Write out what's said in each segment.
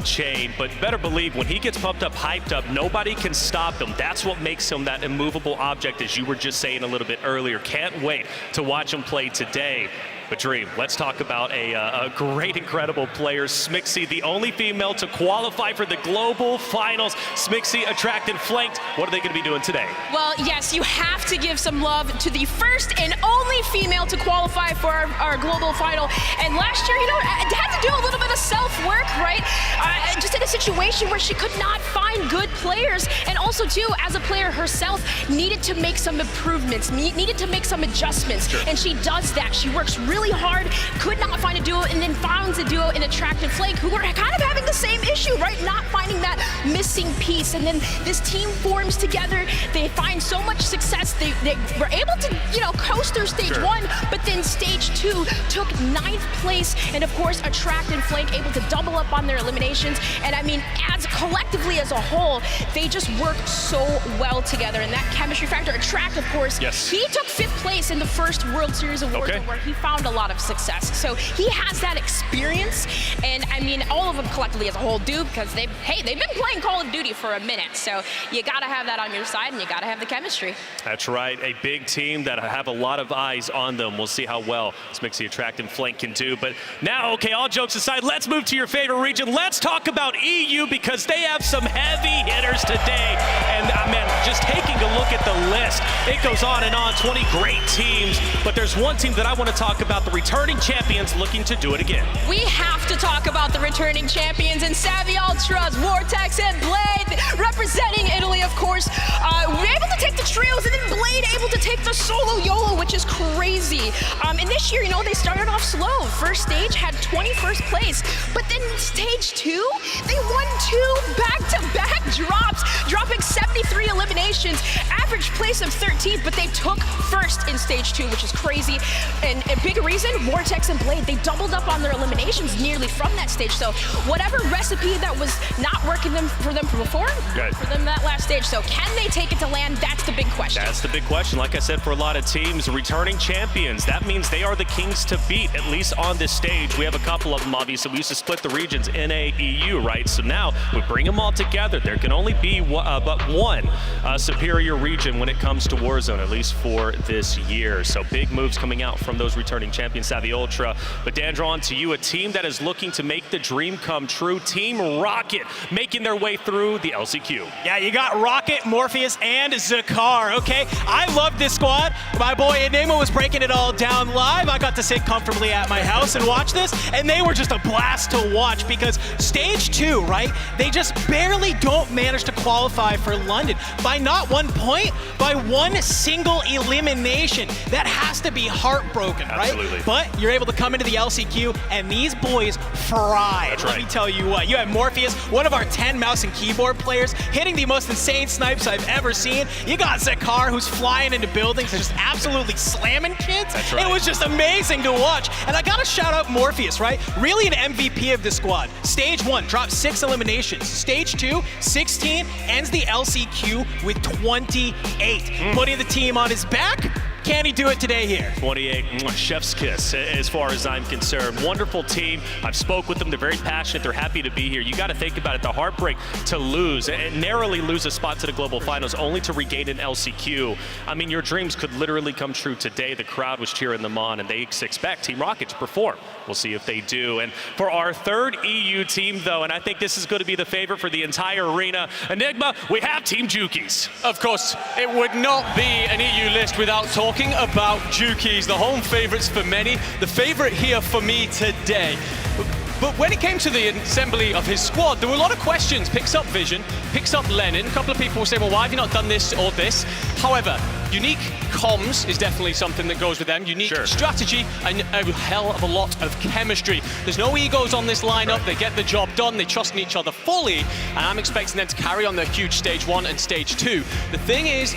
chain, but better believe when he gets pumped up, hyped up, nobody can stop him. That's what makes him that immovable object, as you were just saying a little bit earlier. Can't wait to watch him play today. But Dream, let's talk about a great, incredible player, Smixy, the only female to qualify for the Global Finals. Smixy attracted flanked. What are they going to be doing today? Well, yes, you have to give some love to the first and only female to qualify for our Global Final. And last year, you know, had to do a little bit of self-work, right? Just in a situation where she could not find good players. And also, too, as a player herself, needed to make some improvements, needed to make some adjustments. Sure. And she does that. She works really hard, could not find a duo, and then found a duo in Attractive Flake, who were kind of having the same issue, right? Not finding that missing piece. And then this team forms together. They find so much success. They were able to, you know, coast through stage Sure. 1, but then stage 2 took 9th place. And of course, Attractive Flake able to double up on their eliminations. And I mean, as collectively as a whole, they just work so well together. And that chemistry factor, Attract, of course, yes. He took 5th place in the first World Series of Warzone, where he found a lot of success. So he has that experience, and I mean, all of them collectively as a whole do, because they've been playing Call of Duty for a minute. So you gotta have that on your side, and you gotta have the chemistry. That's right, a big team that have a lot of eyes on them. We'll see how well Smixy Attractive Flank can do. But now, okay, all jokes aside, let's move to your favorite region. Let's talk about EU, because they have some heavy hitters today. And man, just taking a look at the list, it goes on and on, 20 great teams. But there's one team that I want to talk about, the returning champions looking to do it again. We have to talk about the returning champions in Savvy Ultras, Vortex, and Blade, representing Italy, of course. We're able to take the trios, and then Blade able to take the solo YOLO, which is crazy. And this year, you know, they started off slow. First stage had 21st place, but then stage 2, they won 2 back-to-back drops, dropping 73 eliminations, average place of 13th, but they took first in stage 2, which is crazy. And a big reason, Vortex and Blade, they doubled up on their eliminations nearly from that stage. So whatever recipe that was not working for them before, for them that last stage. So can they take it to land? That's the big question. That's the big question. Like I said, for a lot of teams, returning champions, that means they are the kings to beat, at least on this stage. We have a couple of them, obviously. We used to split the regions, NA, EU, right? So now we bring them all together. There can only be but one superior region when it comes to Warzone, at least for this year. So big moves coming out from those returning champions, Savvy Ultra. But Dandra, on to you, a team that is looking to make the dream come true. Team Rocket making their way through the LCQ. Yeah, you got Rocket, Morpheus, and Zakar, okay? I love this squad. My boy Enigma was breaking it all down live. I got to sit comfortably at my house and watch this, and they were just a blast to watch, because stage 2, right? They just barely don't manage to qualify for London by not 1 point, by 1 single elimination. That has to be heartbroken, right? Absolutely. But you're able to come into the LCQ, and these boys fry. That's Let right. me tell you what, you have Morpheus, one of our 10 mouse and keyboard players, hitting the most insane snipes I've ever seen. You got Zakar, who's flying into buildings and just absolutely slamming kids. That's right. It was just amazing to watch. And I gotta shout out Morpheus, right? Really an MVP of this squad. Stage 1, dropped 6 eliminations. Stage 2, 16, ends the LCQ with 28. Putting the team on his back. Can he do it today here? 28, chef's kiss as far as I'm concerned. Wonderful team. I've spoke with them. They're very passionate. They're happy to be here. You got to think about it. The heartbreak to lose and narrowly lose a spot to the Global Finals only to regain an LCQ. I mean, your dreams could literally come true today. The crowd was cheering them on, and they expect Team Rocket to perform. We'll see if they do. And for our third EU team, though, and I think this is going to be the favorite for the entire arena, Enigma, we have Team Jukies. Of course, it would not be an EU list without talking about Jukies, the home favorites for many, the favorite here for me today. But when it came to the assembly of his squad, there were a lot of questions. Picks up Vision, picks up Lennon. A couple of people will say, well, why have you not done this or this? However, unique comms is definitely something that goes with them. Unique strategy and a hell of a lot of chemistry. There's no egos on this lineup. They get the job done. They trust in each other fully. And I'm expecting them to carry on their huge stage 1 and stage 2. The thing is,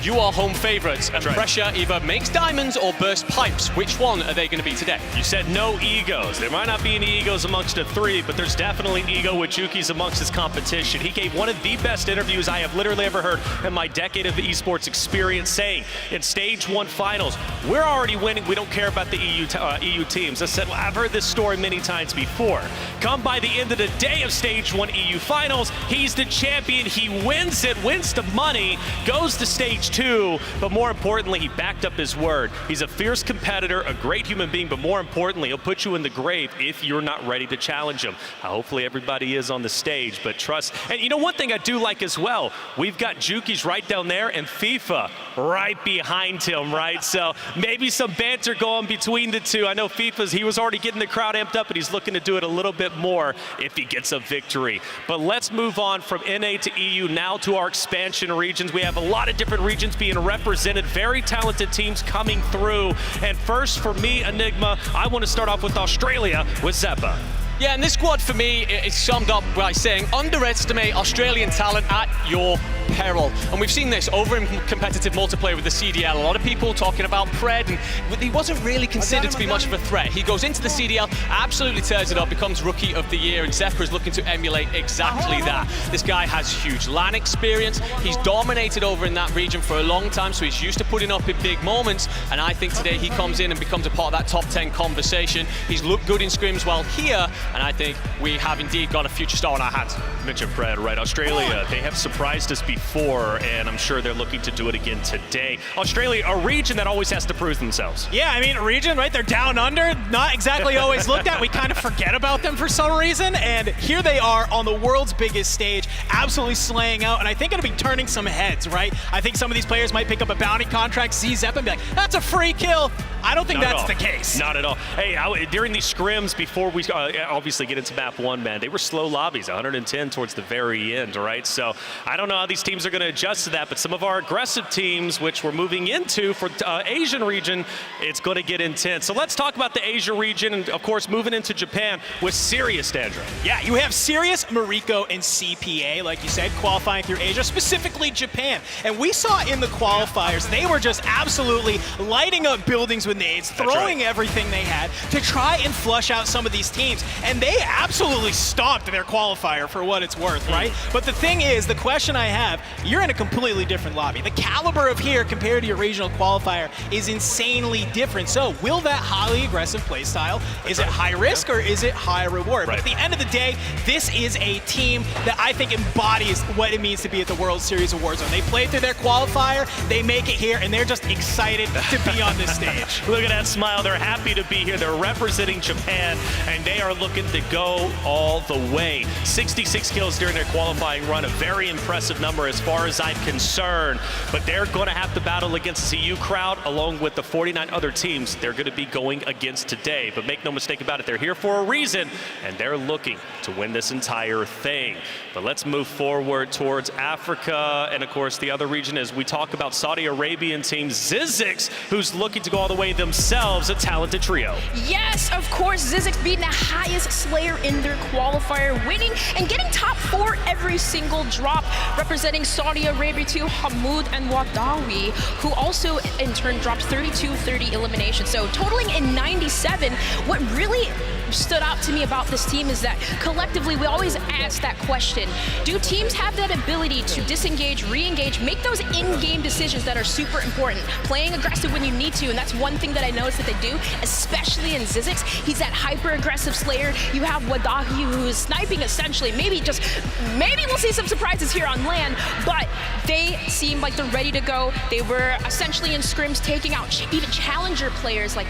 you are home favorites, and pressure either makes diamonds or bursts pipes. Which one are they going to be today? You said no egos. There might not be any egos amongst the three, but there's definitely an ego with Juki's amongst his competition. He gave one of the best interviews I have literally ever heard in my decade of esports experience, saying in Stage 1 finals, we're already winning. We don't care about the EU teams. I said, well, I've heard this story many times before. Come by the end of the day of Stage 1 EU finals, he's the champion. He wins it, wins the money, goes to Stage 2, but more importantly, he backed up his word. He's a fierce competitor, a great human being, but more importantly, he'll put you in the grave if you're not ready to challenge him. Hopefully everybody is on the stage, but trust. And you know, one thing I do like as well, we've got Juki's right down there and FIFA right behind him, right? So maybe some banter going between the two. I know he was already getting the crowd amped up, and he's looking to do it a little bit more if he gets a victory. But let's move on from NA to EU now to our expansion regions. We have a lot of different regions being represented, very talented teams coming through. And first for me, Enigma, I want to start off with Australia with Zeppa. Yeah, and this squad for me is summed up by saying underestimate Australian talent at your peril. And we've seen this over in competitive multiplayer with the CDL. A lot of people talking about Pred, and he wasn't really considered to be much of a threat. He goes into the CDL, absolutely tears it up, becomes Rookie of the Year, and Zephyr is looking to emulate exactly that. This guy has huge LAN experience. He's dominated over in that region for a long time, so he's used to putting up in big moments, and I think today he comes in and becomes a part of that top 10 conversation. He's looked good in scrims while here, and I think we have indeed got a future star on our hands. Mentioned Fred, right? Australia, they have surprised us before, and I'm sure they're looking to do it again today. Australia, a region that always has to prove themselves. Yeah, I mean, a region, right? They're down under, not exactly always looked at. We kind of forget about them for some reason, and here they are on the world's biggest stage, absolutely slaying out, and I think it'll be turning some heads, right? I think some of these players might pick up a bounty contract, see Zep, and be like, that's a free kill. I don't think that's the case. Not at all. Hey, during these scrims, before we obviously get into map 1, man, they were slow lobbies, 110 towards the very end, right? So I don't know how these teams are going to adjust to that, but some of our aggressive teams, which we're moving into for Asian region, it's going to get intense. So let's talk about the Asia region, and of course, moving into Japan with Sirius, Dandra. Yeah, you have Sirius, Mariko, and CPA, like you said, qualifying through Asia, specifically Japan. And we saw in the qualifiers, they were just absolutely lighting up buildings with nades, throwing everything they had to try and flush out some of these teams. And they absolutely stomped their qualifier for what it's worth, right? But the thing is, the question I have, you're in a completely different lobby. The caliber of here compared to your regional qualifier is insanely different. So will that highly aggressive play style, is it high risk or is it high reward? But at the end of the day, this is a team that I think embodies what it means to be at the World Series of Warzone. They play through their qualifier, they make it here, and they're just excited to be on this stage. Look at that smile. They're happy to be here. They're representing Japan, and they are looking to go all the way. 66 kills during their qualifying run, a very impressive number as far as I'm concerned. But they're going to have to battle against the CU crowd along with the 49 other teams they're going to be going against today. But make no mistake about it, they're here for a reason, and they're looking to win this entire thing. But let's move forward towards Africa, and of course the other region as we talk about Saudi Arabian team Zizix, who's looking to go all the way themselves, a talented trio. Yes, of course, Zizix being the highest Slayer in their qualifier, winning and getting top 4 every single drop, representing Saudi Arabia to Hamoud and Wadawi, who also in turn dropped 32-30 eliminations. So totaling in 97. What really stood out to me about this team is that collectively we always ask that question, do teams have that ability to disengage, re-engage, make those in-game decisions that are super important, playing aggressive when you need to, and that's one thing that I noticed that they do, especially in Zizix. He's that hyper-aggressive Slayer. You have Wadahi, who is sniping essentially. Maybe we'll see some surprises here on LAN, but they seem like they're ready to go. They were essentially in scrims taking out even challenger players like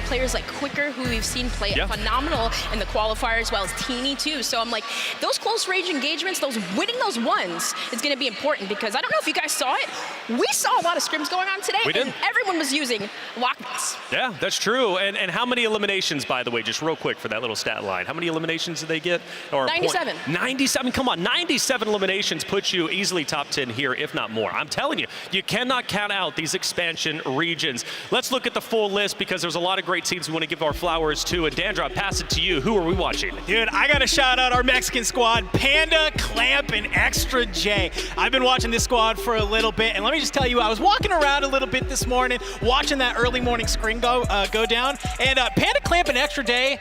Quicker, who we've seen play phenomenal in the qualifier, as well as Teeny too. So I'm like, those close range engagements, winning those ones is going to be important, because I don't know if you guys saw it. We saw a lot of scrims going on today, and everyone was using lockmans. Yeah, that's true. And how many eliminations, by the way, just real quick for that little stat line, how many eliminations did they get? Or 97. 97, come on, 97 eliminations puts you easily top 10 here, if not more. I'm telling you, you cannot count out these expansion regions. Let's look at the full list, because there's a lot of great teams we want to give our flowers to. And Dandra, I'll pass it to you. EU. Who are we watching? Dude, I gotta shout out our Mexican squad, Panda, Clamp, and Extra J. I've been watching this squad for a little bit, and let me just tell you, I was walking around a little bit this morning, watching that early morning screen go down, and Panda, Clamp, and Extra J,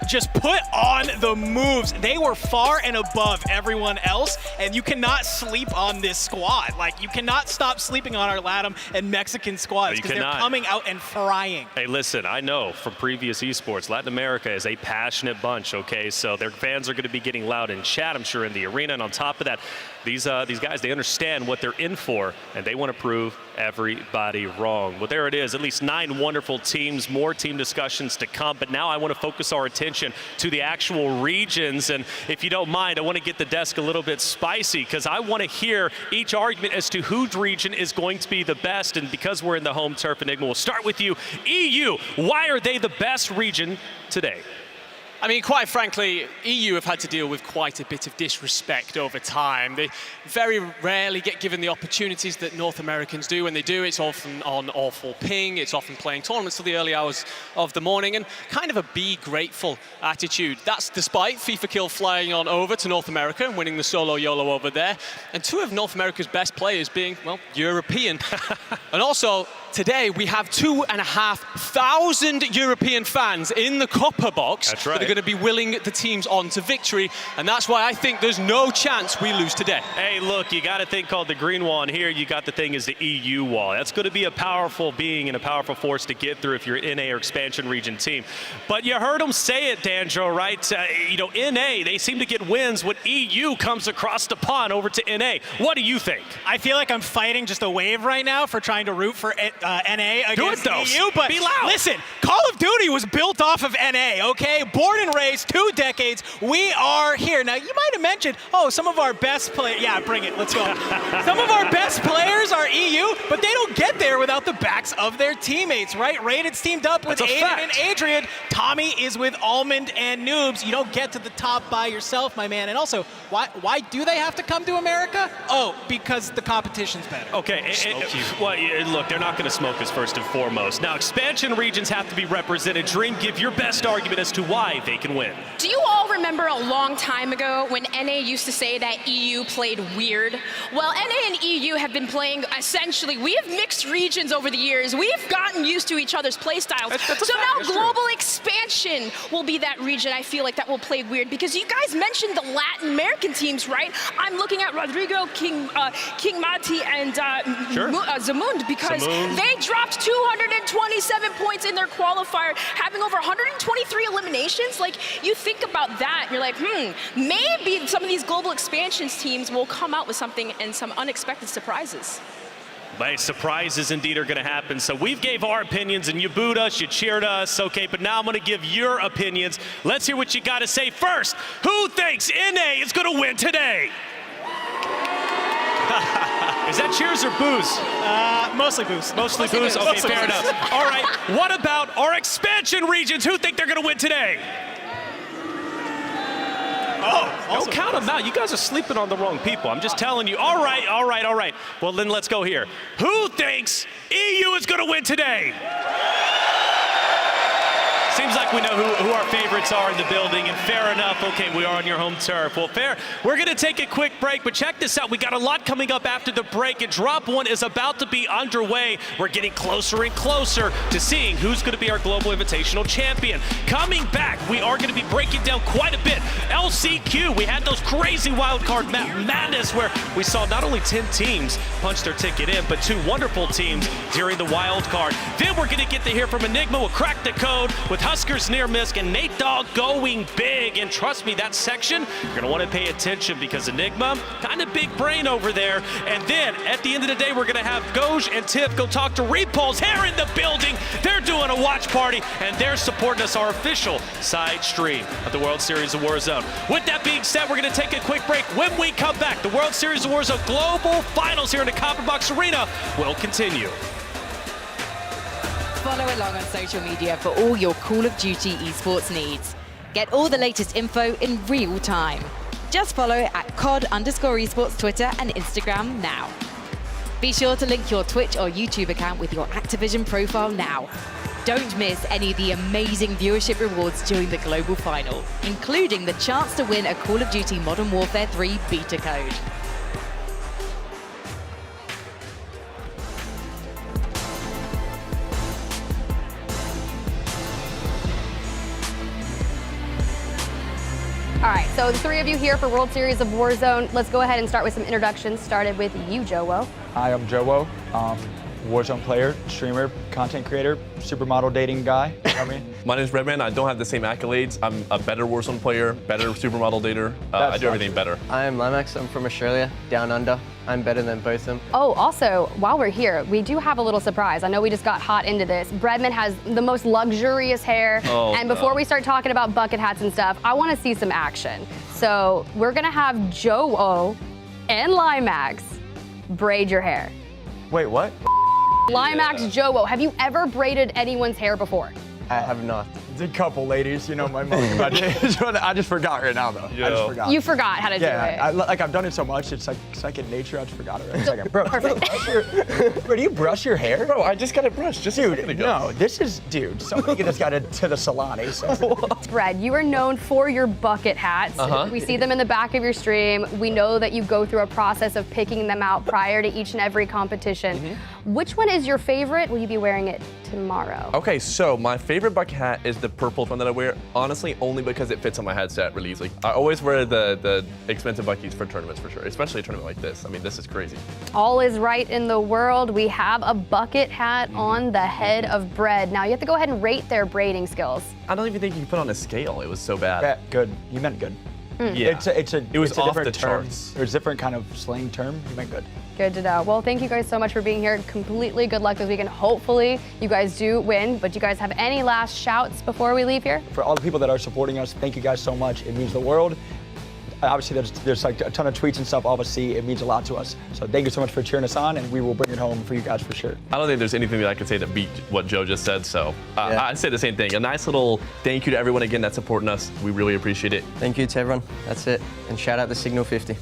just put on the moves. They were far and above everyone else, and you cannot sleep on this squad. Like, you cannot stop sleeping on our LATAM and Mexican squads because they're coming out and frying. Hey, listen, I know from previous esports, Latin America is a passionate bunch, okay? So their fans are going to be getting loud in chat, I'm sure, in the arena. And on top of that, these guys, they understand what they're in for, and they want to prove everybody wrong. Well, there it is, at least 9 wonderful teams, more team discussions to come. But now I want to focus our attention to the actual regions. And if you don't mind, I want to get the desk a little bit spicy because I want to hear each argument as to whose region is going to be the best. And because we're in the home turf, Enigma, we'll start with you. EU, why are they the best region today? I mean, quite frankly, EU have had to deal with quite a bit of disrespect over time. They very rarely get given the opportunities that North Americans do. When they do, it's often on awful ping. It's often playing tournaments till the early hours of the morning, and kind of a be grateful attitude. That's despite FIFA Kill flying on over to North America and winning the solo YOLO over there, and 2 of North America's best players being, well, European. And also, today we have 2,500 European fans in the copper box. That's right. That are going to be willing the teams on to victory, and that's why I think there's no chance we lose today. Hey, look, you got a thing called the green wall, and here you got the thing is the EU wall. That's going to be a powerful being and a powerful force to get through if you're NA or expansion region team. But you heard them say it, Danjo, right? You know, NA, they seem to get wins when EU comes across the pond over to NA. What do you think? I feel like I'm fighting just a wave right now for trying to root for NA against Do it, though. EU, but be loud. Listen, Call of Duty was built off of NA, okay? Born and raised, 2 decades, we are here. Now, you might have mentioned, oh, some of our best players, yeah, bring it, let's go. Some of our best players are EU, but they don't get there without the backs of their teammates, right? Raided's teamed up with Aiden and Adrian. Tommy is with Almond and Noobs. You don't get to the top by yourself, my man. And also, why do they have to come to America? Oh, because the competition's better. Okay, well, look, they're not going to smoke us first and foremost. Now, expansion regions have to be represented. Dream, give your best argument as to why they can win. Do you all remember a long time ago when NA used to say that EU played weird? Well, NA and EU have been playing essentially, we have mixed regions over the years. We've gotten used to each other's play styles. So now global expansion will be that region I feel like that will play weird, because you guys mentioned the Latin American teams, right? I'm looking at Rodrigo, King Mati, and Zamund, because they dropped 227 points in their qualifier, having over 123 eliminations. Like, you think about that, and you're like, maybe some of these global expansions teams will come out with something and some unexpected surprises. But surprises indeed are going to happen. So we've gave our opinions, and you booed us, you cheered us, okay, but now I'm going to give your opinions. Let's hear what you got to say first. Who thinks NA is going to win today? Is that cheers or boos? Mostly boos. Mostly boos? Okay, fair enough. All right, what about our expansion regions? Who think they're going to win today? Oh, don't count them out. You guys are sleeping on the wrong people. I'm just telling you. All right. Well, then let's go here. Who thinks EU is going to win today? Seems like we know who our favorites are in the building, and fair enough. Okay, we are on your home turf. Well, fair. We're going to take a quick break, but check this out. We got a lot coming up after the break, and Drop 1 is about to be underway. We're getting closer and closer to seeing who's going to be our Global Invitational champion. Coming back, we are going to be breaking down quite a bit. LCQ, we had those crazy wildcard madness where we saw not only 10 teams punch their ticket in, but 2 wonderful teams during the wildcard. Then we're going to get to hear from Enigma. We'll crack the code with Huskers near miss and Nate Dogg going big. And trust me, that section, you're going to want to pay attention because Enigma, kind of big brain over there. And then at the end of the day, we're going to have Goj and Tiff go talk to Repulse here in the building. They're doing a watch party and they're supporting us, our official side stream of the World Series of Warzone. With that being said, we're going to take a quick break. When we come back, the World Series of Warzone Global Finals here in the Copper Box Arena will continue. Follow along on social media for all your Call of Duty esports needs. Get all the latest info in real time. Just follow at COD_esports Twitter and Instagram now. Be sure to link your Twitch or YouTube account with your Activision profile now. Don't miss any of the amazing viewership rewards during the Global Final, including the chance to win a Call of Duty Modern Warfare 3 beta code. All right, so the three of you here for World Series of Warzone. Let's go ahead and start with some introductions. Started with you, Jowo. Hi, I'm Jowo. Warzone player, streamer, content creator, supermodel dating guy. You know what I mean? My name's Redman. I don't have the same accolades. I'm a better Warzone player, better supermodel dater. I do everything better. I'm Limax. I'm from Australia, down under. I'm better than both of them. Oh, also, while we're here, we do have a little surprise. I know we just got hot into this. Bredman has the most luxurious hair. Oh, and before we start talking about bucket hats and stuff, I want to see some action. So we're going to have Jowo and Limax braid your hair. Wait, what? Limax, Jowo, have you ever braided anyone's hair before? I have not. It's a couple ladies, you know, my mom. I just forgot right now, though. I just forgot. You forgot how to do it. I've done it so much, it's like second nature. I just forgot it. Right? Bro, bro, do you brush your hair? Bro, I just got it brushed just a second ago. No, dude, somebody just got it to the salon. Brad, you are known for your bucket hats. We see them in the back of your stream. We know that you go through a process of picking them out prior to each and every competition. Which one is your favorite? Will you be wearing it tomorrow? Okay, so my favorite bucket hat is the purple one that I wear, honestly, only because it fits on my headset really easily. I always wear the expensive buckies for tournaments for sure, especially a tournament like this. I mean, this is crazy. All is right in the world. We have a bucket hat on the head of Bread. Now, you have to go ahead and rate their braiding skills. I don't even think you can put on a scale. It was so bad. Yeah, good. You meant good. Yeah. It was off different the term. charts. There's a different kind of slang term. You meant good. Good to know. Well, thank you guys so much for being here. Completely good luck this weekend. Hopefully, you guys do win. But do you guys have any last shouts before we leave here? For all the people that are supporting us, thank you guys so much. It means the world. Obviously, there's like a ton of tweets and stuff all of us see. It means a lot to us. So thank you so much for cheering us on, and we will bring it home for you guys for sure. I don't think there's anything that I could say that beat what Joe just said, so I'd say the same thing. A nice little thank you to everyone again that's supporting us. We really appreciate it. Thank you to everyone. That's it. And shout out to Signal 50.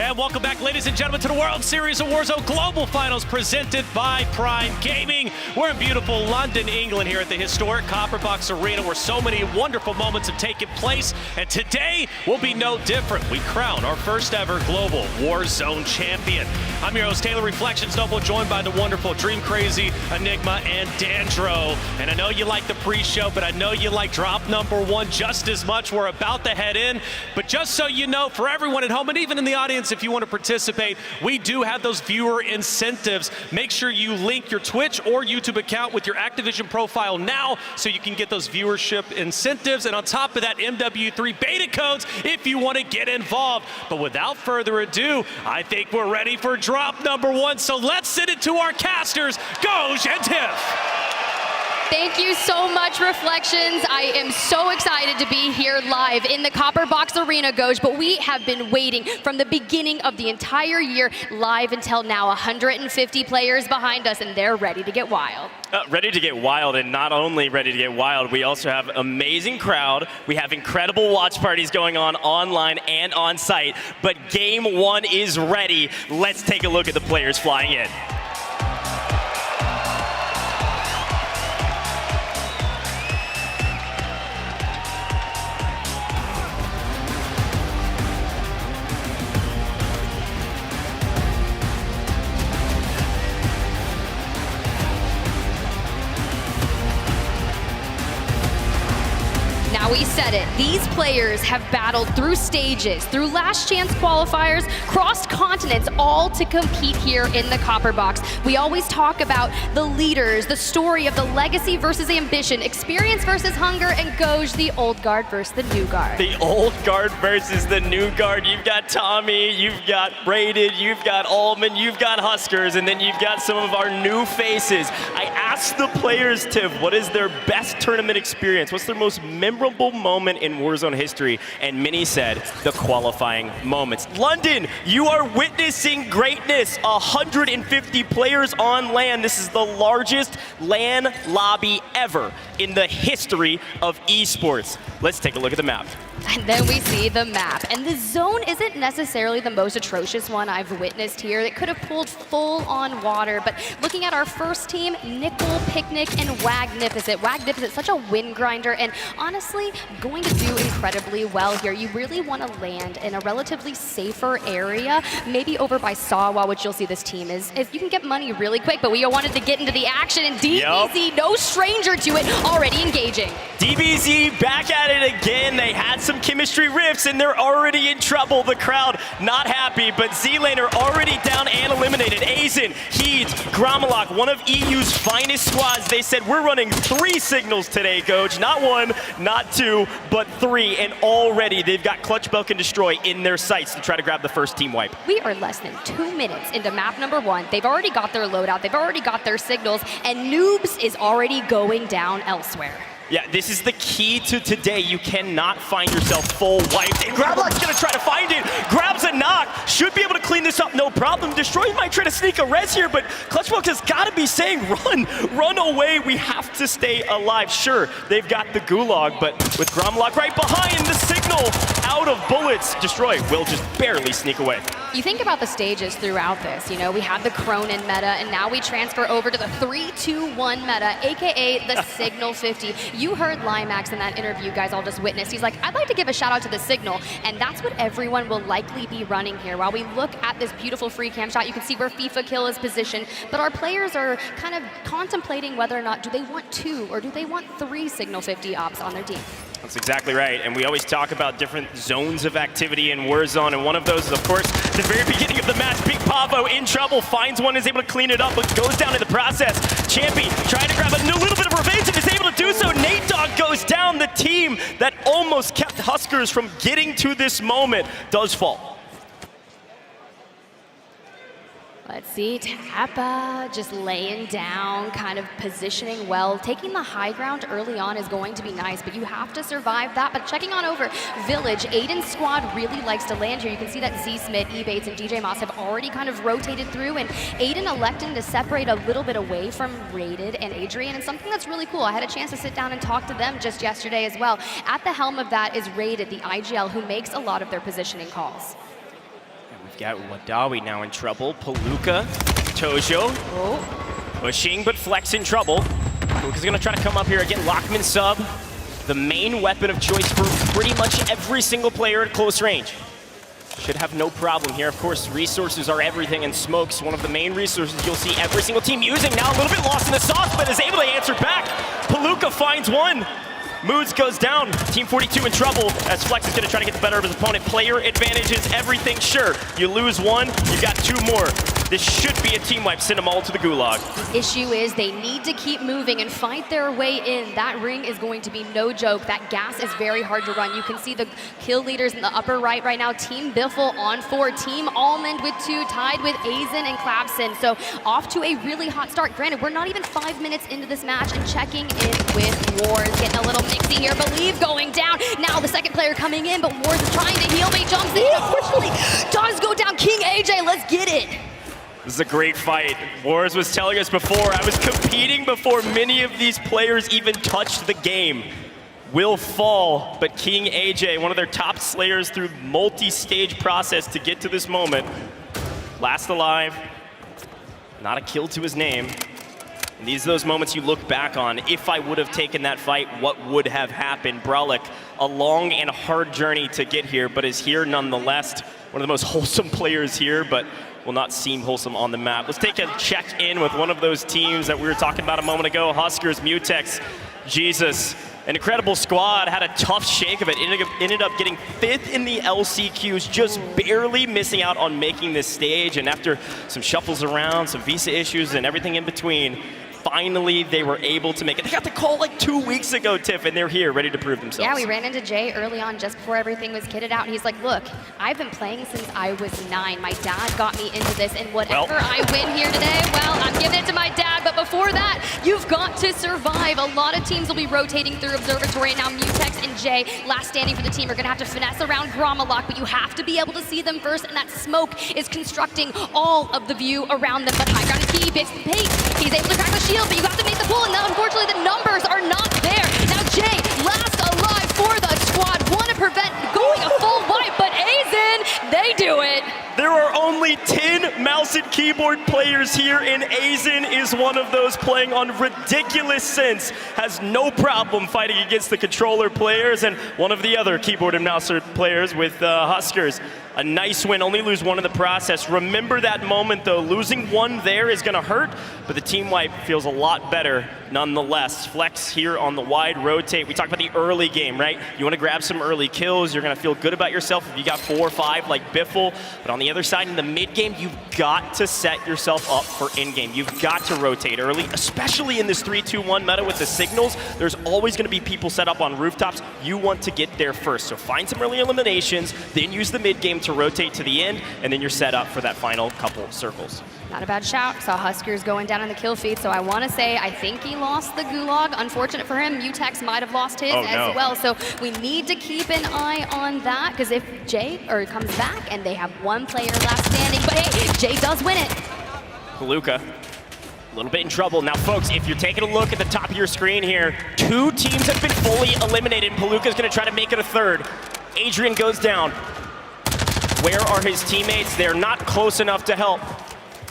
And welcome back, ladies and gentlemen, to the World Series of Warzone Global Finals presented by Prime Gaming. We're in beautiful London, England, here at the historic Copperbox Arena, where so many wonderful moments have taken place. And today will be no different. We crown our first ever Global Warzone champion. I'm your host, Taylor Reflections Noble, joined by the wonderful Dream Crazy, Enigma, and Dandro. And I know you like the pre-show, but I know you like drop number one just as much. We're about to head in. But just so you know, for everyone at home and even in the audience, if you want to participate, we do have those viewer incentives. Make sure you link your Twitch or YouTube account with your Activision profile now so you can get those viewership incentives. And on top of that, MW3 beta codes if you want to get involved. But without further ado, I think we're ready for drop number one. So let's send it to our casters, Goj and Tiff. Thank you so much, Reflections. I am so excited to be here live in the Copperbox Arena, Goj, but we have been waiting from the beginning of the entire year live until now. 150 players behind us, and they're ready to get wild. Ready to get wild, and not only ready to get wild, we also have amazing crowd. We have incredible watch parties going on online and on site, but game one is ready. Let's take a look at the players flying in. Now we said it, these players have battled through stages, through last chance qualifiers, crossed continents, all to compete here in the Copperbox. We always talk about the leaders, the story of the legacy versus ambition, experience versus hunger, and Goj, the old guard versus the new guard. The old guard versus the new guard. You've got Tommy, you've got Braided, you've got Allman, you've got Huskers, and then you've got some of our new faces. I asked asked the players, Tiff, what is their best tournament experience? What's their most memorable moment in Warzone history? And many said the qualifying moments. London, you are witnessing greatness. 150 players on LAN. This is the largest LAN lobby ever in the history of esports. Let's take a look at the map. And then we see the map. And the zone isn't necessarily the most atrocious one I've witnessed here. It could have pulled full on water. But looking at our first team, Nickel, Picnic, and Wagnificent. Wagnificent, such a win grinder, and honestly, going to do incredibly well here. You really want to land in a relatively safer area, maybe over by Sawa, which you'll see this team is you can get money really quick, but we wanted to get into the action, and DBZ, no stranger to it, already engaging. DBZ back at it again. They had some chemistry rifts and they're already in trouble. The crowd not happy, but Z-Laner already down and eliminated. Azen, Heed, Gromalok, one of EU's finest squads. They said, we're running 3 signals today, Coach. Not 1, not 2, but 3. And already they've got Clutch, Belk, and Destroy in their sights to try to grab the first team wipe. We are less than 2 minutes into map number 1. They've already got their loadout. They've already got their signals. And Noobs is already going down elsewhere. Yeah, this is the key to today. You cannot find yourself full wiped. And Gromalok's gonna try to find it. Grabs a knock. Should be able to clean this up, no problem. Destroy might try to sneak a res here, but Clutchbox has gotta be saying, run away. We have to stay alive. Sure, they've got the gulag, but with Gromalok right behind, the signal out of bullets. Destroy will just barely sneak away. You think about the stages throughout this, you know, we had the Cronin meta, and now we transfer over to the 3-2-1 meta, AKA the Signal 50. You heard Limax in that interview, guys all just witnessed. He's like, I'd like to give a shout out to the Signal, and that's what everyone will likely be running here. While we look at this beautiful free cam shot, you can see where FIFA Kill is positioned, but our players are kind of contemplating whether or not do they want 2 or do they want 3 Signal 50 ops on their team. That's exactly right, and we always talk about different zones of activity in Warzone, and one of those is, of course, the very beginning of the match. Big Pavo in trouble, finds one, is able to clean it up, but goes down in the process. Champy trying to grab a little bit of revenge and is able to do so. Nate Dogg goes down. The team that almost kept Huskers from getting to this moment does fall. Let's see, Tappa just laying down, kind of positioning well. Taking the high ground early on is going to be nice, but you have to survive that. But checking on over Village, Aiden's squad really likes to land here. You can see that Z-Smith, E-Bates, and DJ Moss have already kind of rotated through, and Aiden electing to separate a little bit away from Rated and Adrian, and something that's really cool. I had a chance to sit down and talk to them just yesterday as well. At the helm of that is Rated, the IGL, who makes a lot of their positioning calls. Got Wadawi now in trouble. Palooka, Tojo, pushing, but Flex in trouble. Palooka's gonna try to come up here again. Lockman sub, the main weapon of choice for pretty much every single player at close range. Should have no problem here. Of course, resources are everything, and Smoke's one of the main resources you'll see every single team using. Now a little bit lost in the sauce, but is able to answer back. Palooka finds one. Moods goes down. Team 42 in trouble as Flex is going to try to get the better of his opponent. Player advantage is everything. Sure, you lose 1, you got 2 more. This should be a team wipe. Send them all to the gulag. The issue is they need to keep moving and fight their way in. That ring is going to be no joke. That gas is very hard to run. You can see the kill leaders in the upper right now. Team Biffle on 4. Team Almond with 2, tied with Azen and Clapson. So off to a really hot start. Granted, we're not even 5 minutes into this match, and checking in with Wars. Getting a little mixy here. Believe going down. Now the second player coming in, but Wars is trying to heal me. Jumps in. Unfortunately, does go down. King AJ, let's get it. This is a great fight. Wars was telling us before, I was competing before many of these players even touched the game. Will fall, but King AJ, one of their top slayers through multi-stage process to get to this moment. Last alive, not a kill to his name. And these are those moments you look back on. If I would have taken that fight, what would have happened? Brolic, a long and hard journey to get here, but is here nonetheless. One of the most wholesome players here, but will not seem wholesome on the map. Let's take a check in with one of those teams that we were talking about a moment ago. Huskers, Mutex, Jesus. An incredible squad, had a tough shake of it. Ended up getting 5th in the LCQs, just barely missing out on making this stage. And after some shuffles around, some visa issues and everything in between, finally they were able to make it. They got the call like 2 weeks ago, Tiff, and they're here ready to prove themselves. Yeah, we ran into Jay early on just before everything was kitted out, and he's like, look, I've been playing since I was 9. My dad got me into this, and whatever I win here today, well, I'm giving it to my dad. But before that, You've got to survive. A lot of teams will be rotating through Observatory. Now Mutex and Jay, last standing for the team, are going to have to finesse around Gromalock, but you have to be able to see them first, and that smoke is constructing all of the view around them. But high ground is key, bits the pace. He's able to crack the shield, but you have to make the pull, and now unfortunately the numbers are not there. Now Jay, last alive for the squad, want to prevent going a full wipe, but Aizen, they do it. There are only 10 mouse and keyboard players here, and Aizen is one of those playing on ridiculous sense. Has no problem fighting against the controller players, and one of the other keyboard and mouse players with Huskers. A nice win, only lose one in the process. Remember that moment though, losing one there is gonna hurt, but the team wipe feels a lot better nonetheless. Flex here on the wide rotate. We talked about the early game, right? You wanna grab some early kills, you're gonna feel good about yourself if you got 4 or 5 like Biffle, but on the other side in the mid game, you've got to set yourself up for in game. You've got to rotate early, especially in this 3-2-1 meta with the signals. There's always gonna be people set up on rooftops. You want to get there first, so find some early eliminations, then use the mid game to rotate to the end, and then you're set up for that final couple circles. Not a bad shout. Saw Huskers going down on the kill feed, so I want to say I think he lost the Gulag. Unfortunate for him, Mutex might have lost his as well, so we need to keep an eye on that, because if Jay comes back and they have one player last standing, but hey, Jay does win it. Palooka, a little bit in trouble. Now folks, if you're taking a look at the top of your screen here, 2 teams have been fully eliminated. Palooka's gonna try to make it a third. Adrian goes down. Where are his teammates? They're not close enough to help.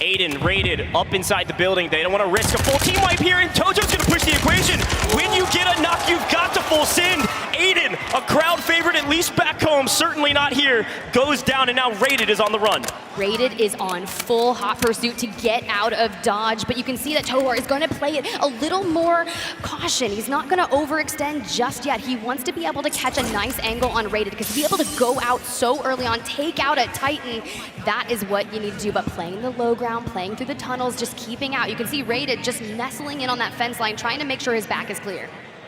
Aiden raided up inside the building. They don't want to risk a full team wipe here, and Tojo's going to push the equation. When you get a knock, you've got to full send. Aiden, a crowd favorite, at least back home, certainly not here, goes down, and now Raided is on the run. Raided is on full hot pursuit to get out of dodge, but you can see that Tohor is going to play it a little more caution. He's not going to overextend just yet. He wants to be able to catch a nice angle on Raided, because to be able to go out so early on, take out a Titan, that is what you need to do. But playing the low ground, playing through the tunnels, just keeping out. You can see Raided just nestling in on that fence line, trying to make sure his back is clear.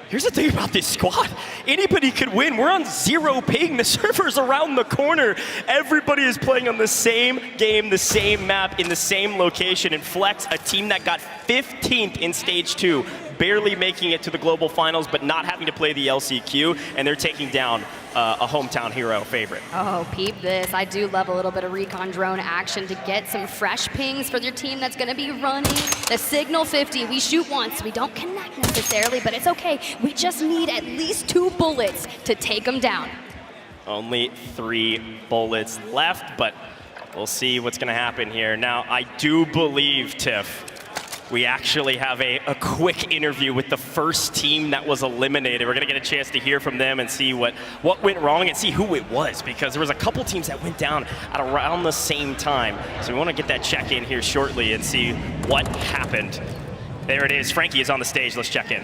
Here's the thing about this squad. Anybody could win. We're on 0 ping. The server's around the corner. Everybody is playing on the same game, the same map, in the same location. And Flex, a team that got 15th in stage 2, barely making it to the global finals, but not having to play the LCQ, and they're taking down a hometown hero favorite. Oh, peep this. I do love a little bit of recon drone action to get some fresh pings for your team that's going to be running the Signal 50. We shoot once. We don't connect necessarily, but it's okay. We just need at least 2 bullets to take them down. Only 3 bullets left, but we'll see what's going to happen here. Now, I do believe, Tiff, we actually have a quick interview with the first team that was eliminated. We're gonna get a chance to hear from them and see what went wrong and see who it was, because there was a couple teams that went down at around the same time. So we wanna get that check in here shortly and see what happened. There it is, Frankie is on the stage, let's check in.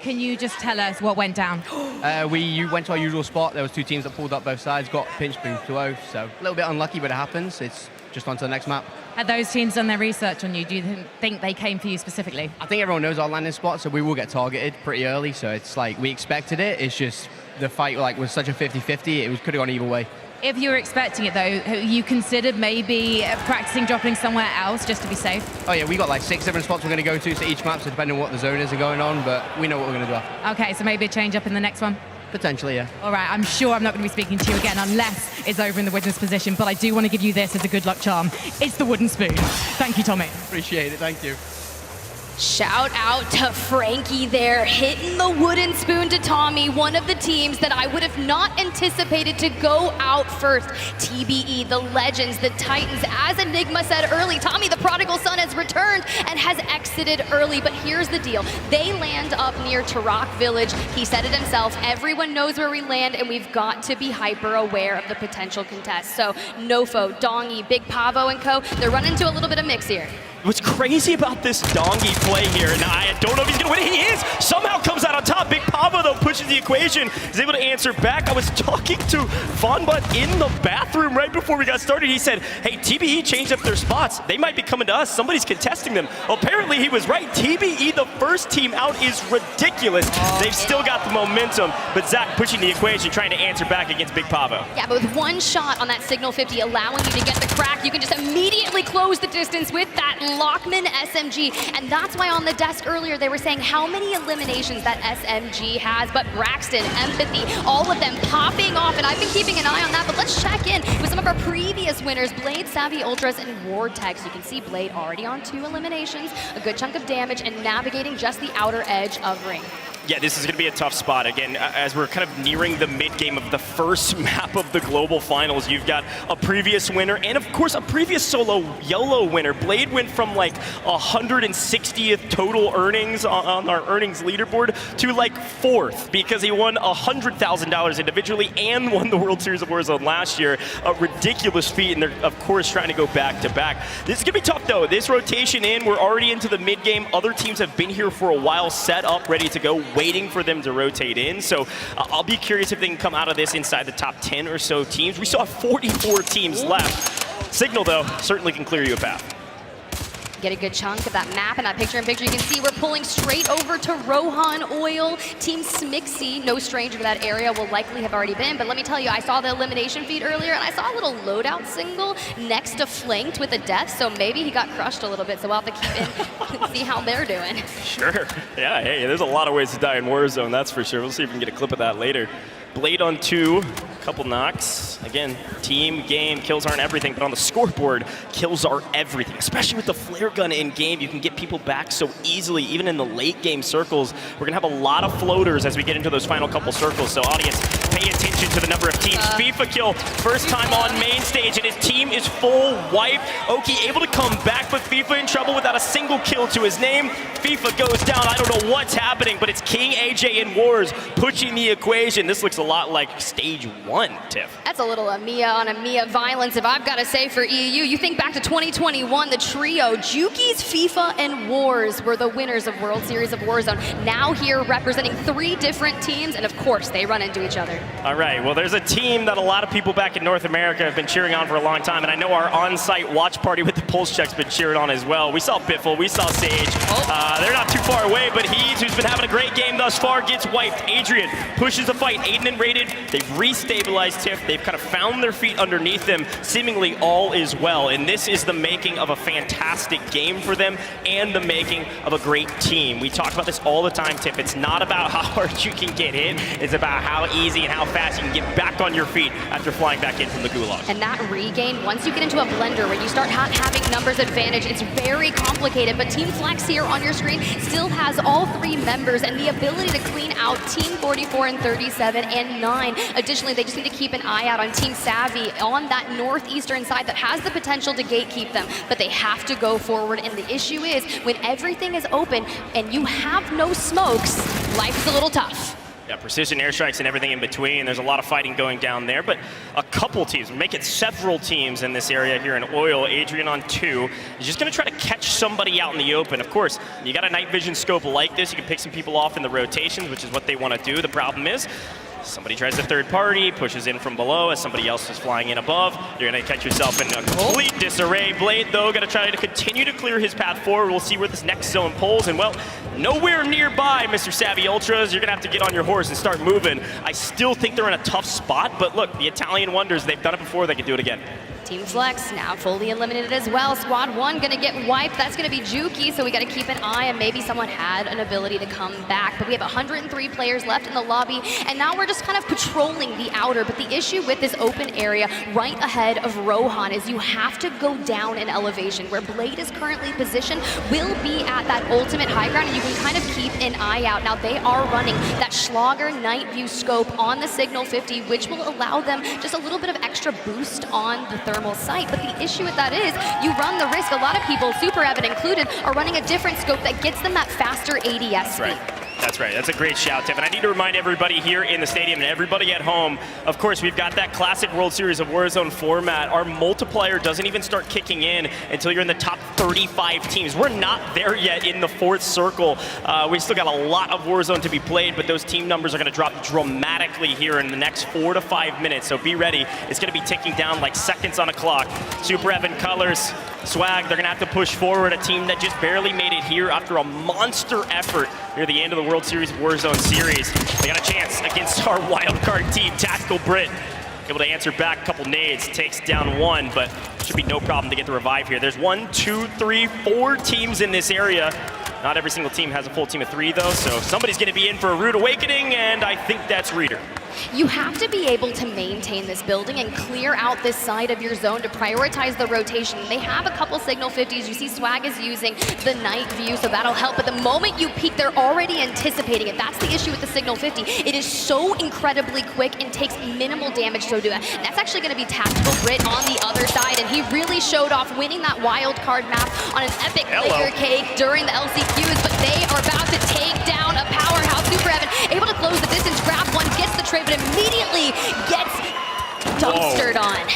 Can you just tell us what went down? We went to our usual spot. There was 2 teams that pulled up both sides, got pinch boom 2-0, so a little bit unlucky, but it happens. It's just on to the next map. Had those teams done their research on you? Do you think they came for you specifically? I think everyone knows our landing spot, so we will get targeted pretty early, so it's like we expected it. It's just the fight was such a 50-50, it could have gone either way. If you were expecting it though, you considered maybe practicing dropping somewhere else just to be safe? Oh yeah, we got like 6 different spots we're going to go to each map, so depending on what the zone is going on, but we know what we're going to do after. Okay, so maybe a change up in the next one? Potentially, yeah. All right, I'm sure I'm not going to be speaking to you again unless it's over in the witness position, but I do want to give you this as a good luck charm. It's the wooden spoon. Thank you, Tommy. Appreciate it, thank you. Shout out to Frankie there, hitting the wooden spoon to Tommy, one of the teams that I would have not anticipated to go out first. TBE, the Legends, the Titans, as Enigma said early, Tommy the prodigal son has returned and has exited early, but here's the deal. They land up near Tarak Village. He said it himself, everyone knows where we land and we've got to be hyper aware of the potential contest. So Nofo, Dongy, Big Pavo and co, they're running into a little bit of mix here. What's crazy about this Dongi play here, and I don't know if he's going to win it. He is! Somehow comes out on top. Big Pavo, though, pushes the equation. He's able to answer back. I was talking to Vonbut in the bathroom right before we got started. He said, hey, TBE changed up their spots. They might be coming to us. Somebody's contesting them. Well, apparently, he was right. TBE, the first team out, is ridiculous. They've still got the momentum, but Zach pushing the equation, trying to answer back against Big Pavo. Yeah, but with one shot on that Signal 50 allowing you to get the crack, you can just immediately close the distance with that Lockman SMG. And that's why on the desk earlier they were saying how many eliminations that SMG has. But Braxton, Empathy, all of them popping off. And I've been keeping an eye on that. But let's check in with some of our previous winners, Blade, Savvy Ultras, and Vortex. You can see Blade already on 2 eliminations, a good chunk of damage, and navigating just the outer edge of Ring. Yeah, this is going to be a tough spot. Again, as we're kind of nearing the mid-game of the first map of the Global Finals, you've got a previous winner and, of course, a previous SoloYolo winner. Blade went from, like, 160th total earnings on our earnings leaderboard to, like, 4th because he won $100,000 individually and won the World Series of Warzone last year. A ridiculous feat, and they're, of course, trying to go back-to-back. This is going to be tough, though. This rotation in, we're already into the mid-game. Other teams have been here for a while, set up, ready to go, waiting for them to rotate in. So I'll be curious if they can come out of this inside the top 10 or so teams. We still have 44 teams left. Signal, though, certainly can clear you a path. Get a good chunk of that map and that picture-in-picture. You can see we're pulling straight over to Rohan Oil. Team Smixy, no stranger to that area, will likely have already been. But let me tell you, I saw the elimination feed earlier, and I saw a little loadout single next to Flanked with a death. So maybe he got crushed a little bit. So we'll have to keep in and see how they're doing. Sure. Yeah, hey, there's a lot of ways to die in Warzone, that's for sure. We'll see if we can get a clip of that later. Blade on 2, couple knocks. Again, team, game, kills aren't everything, but on the scoreboard, kills are everything. Especially with the flare gun in game, you can get people back so easily, even in the late game circles. We're gonna have a lot of floaters as we get into those final couple circles. So audience, pay attention to the number of teams. FIFA kill, first time on main stage, and his team is full wipe. Oki able to come back, but FIFA in trouble without a single kill to his name. FIFA goes down, I don't know what's happening, but it's King AJ in Wars pushing the equation. This looks a lot like stage 1, Tiff. That's a little Amiya on Amiya violence, if I've got to say, for EU. You think back to 2021, the trio, Juki's, FIFA, and Wars were the winners of World Series of Warzone. Now here representing 3 different teams, and of course, they run into each other. All right, well, there's a team that a lot of people back in North America have been cheering on for a long time, and I know our on-site watch party with the Pulse Check's been cheering on as well. We saw Bitful, we saw Sage. They're not too far away, but He's, who's been having a great game thus far, gets wiped. Adrian pushes the fight. Aiden and Rated, they've restabilized Tiff. They've kind of found their feet underneath them. Seemingly all is well, and this is the making of a fantastic game for them and the making of a great team. We talk about this all the time, Tiff. It's not about how hard you can get hit. It's about how easy and how fast you can get back on your feet after flying back in from the gulag. And that regain, once you get into a blender, when you start having numbers advantage, it's very complicated. But Team Flex here on your screen still has all 3 members and the ability to clean out Team 44 and 37 and 9. Additionally, they just need to keep an eye out on Team Savvy on that northeastern side that has the potential to gatekeep them, but they have to go forward. And the issue is, when everything is open and you have no smokes, life is a little tough. Yeah, precision airstrikes and everything in between. There's a lot of fighting going down there, but a couple teams, make it several teams in this area here in Oil. Adrian on 2 is just going to try to catch somebody out in the open. Of course, you got a night vision scope like this, you can pick some people off in the rotations, which is what they want to do. The problem is, somebody tries a third party, pushes in from below as somebody else is flying in above. You're going to catch yourself in a complete disarray. Blade, though, going to try to continue to clear his path forward. We'll see where this next zone pulls. And, well, nowhere nearby, Mr. Savvy Ultras. You're going to have to get on your horse and start moving. I still think they're in a tough spot, but look, the Italian Wonders, they've done it before. They can do it again. Team Flex now fully eliminated as well. Squad 1 gonna get wiped. That's gonna be Juki, so we gotta keep an eye, and maybe someone had an ability to come back. But we have 103 players left in the lobby, and now we're just kind of patrolling the outer. But the issue with this open area right ahead of Rohan is you have to go down in elevation. Where Blade is currently positioned will be at that ultimate high ground, and you can kind of keep an eye out. Now they are running that Schlager night view scope on the Signal 50, which will allow them just a little bit of extra boost on the thermal sight. But the issue with that is you run the risk. A lot of people, Super Evan included, are running a different scope that gets them that faster ADS speed. Right. That's right. That's a great shout, Tiff. And I need to remind everybody here in the stadium and everybody at home, of course, we've got that classic World Series of Warzone format. Our multiplier doesn't even start kicking in until you're in the top 35 teams. We're not there yet in the fourth circle. We still got a lot of Warzone to be played, but those team numbers are going to drop dramatically here in the next 4 to 5 minutes. So be ready. It's going to be ticking down like seconds on a clock. Super Evan Colors, Swag, they're going to have to push forward. A team that just barely made it here after a monster effort near the end of the World Series Warzone series. They got a chance against our wildcard team, Tactical Brit. Able to answer back, a couple nades, takes down one, but should be no problem to get the revive here. There's 1, 2, 3, 4 teams in this area. Not every single team has a full team of 3 though, so somebody's gonna be in for a rude awakening, and I think that's Reader. You have to be able to maintain this building and clear out this side of your zone to prioritize the rotation. They have a couple signal 50s. You see Swag is using the night view, so that'll help. But the moment you peek, they're already anticipating it. That's the issue with the signal 50. It is so incredibly quick and takes minimal damage to do that. And that's actually going to be Tactical Brit on the other side, and he really showed off winning that wild card map on an epic layer cake during the LCQs, but they are about to take down a powerhouse. Super Evan able to close the distance, grab one, gets the trade, but immediately gets dumpstered on.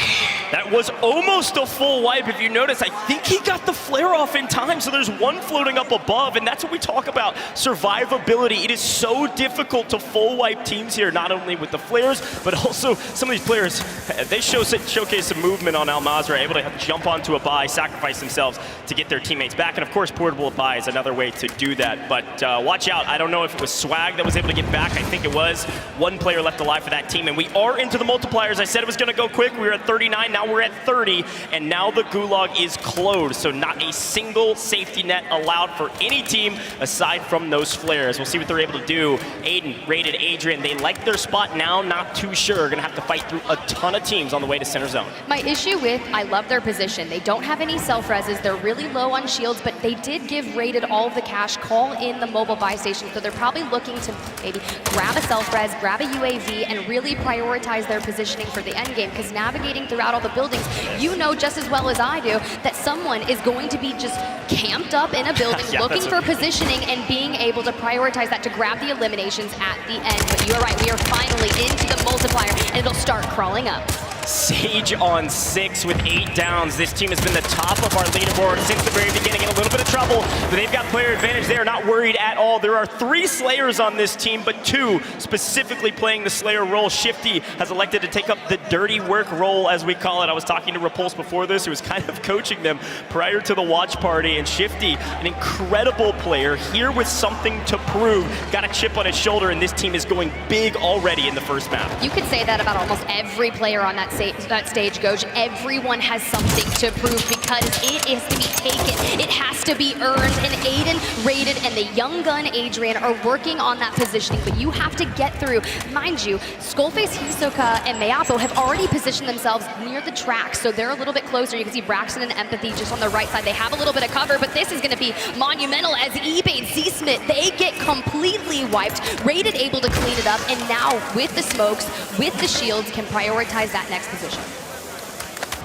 That was almost a full wipe. If you notice, I think he got the flare off in time, so there's one floating up above, and that's what we talk about, survivability. It is so difficult to full wipe teams here, not only with the flares, but also some of these players, they showcase some movement on Al Mazrah, able to jump onto a buy, sacrifice themselves to get their teammates back, and of course, portable buy is another way to do that. But watch out, I don't know if it was Swag that was able to get back. I think it was. One player left alive for that team, and we are into the multipliers. I said it was gonna go quick. We were at 39, now we're at 30, and now the gulag is closed, so not a single safety net allowed for any team aside from those flares. We'll see what they're able to do. Aiden, Rated, Adrian, they like their spot now, not too sure. Gonna have to fight through a ton of teams on the way to center zone. My issue with, I love their position. They don't have any self-reses, they're really low on shields, but they did give Rated all of the cash, call in the mobile buy station, so they're probably looking to maybe grab a self-res, grab a UAV, and really prioritize their positioning for the end game, because navigating throughout all the buildings, you know just as well as I do that someone is going to be just camped up in a building looking for positioning and being able to prioritize that to grab the eliminations at the end. But you're right, we are finally into the multiplier and it'll start crawling up. Sage on 6 with 8 downs. This team has been the top of our leaderboard since the very beginning, in a little bit of trouble, but they've got player advantage. They are not worried at all. There are 3 Slayers on this team, but 2 specifically playing the Slayer role. Shifty has elected to take up the dirty work role, as we call it. I was talking to Repulse before this, who was kind of coaching them prior to the watch party, and Shifty, an incredible player, here with something to prove. Got a chip on his shoulder, and this team is going big already in the first map. You could say that about almost every player on that stage, Goj. Everyone has something to prove because it is to be taken. It has to be earned, and Aiden, Rated, and the young gun Adrian are working on that positioning, but you have to get through. Mind you, Skullface, Hisoka, and Mayapo have already positioned themselves near the track, so they're a little bit closer. You can see Braxton and Empathy just on the right side. They have a little bit of cover, but this is going to be monumental as eBay, Z-Smith, they get completely wiped. Rated able to clean it up, and now with the smokes, with the shields, can prioritize that next position.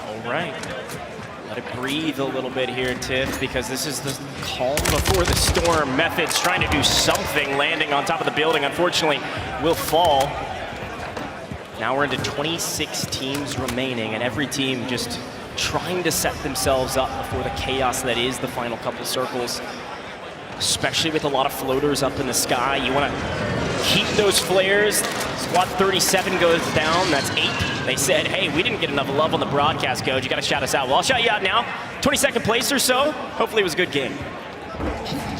All right. Let it breathe a little bit here, Tiff, because this is the calm before the storm. Methods trying to do something, landing on top of the building, unfortunately, will fall. Now we're into 26 teams remaining, and every team just trying to set themselves up before the chaos that is the final couple circles, especially with a lot of floaters up in the sky. You want to keep those flares. Squad 37 goes down, that's 8. They said, hey, we didn't get enough love on the broadcast, Coach. You got to shout us out. Well, I'll shout you out now. 22nd place or so. Hopefully it was a good game.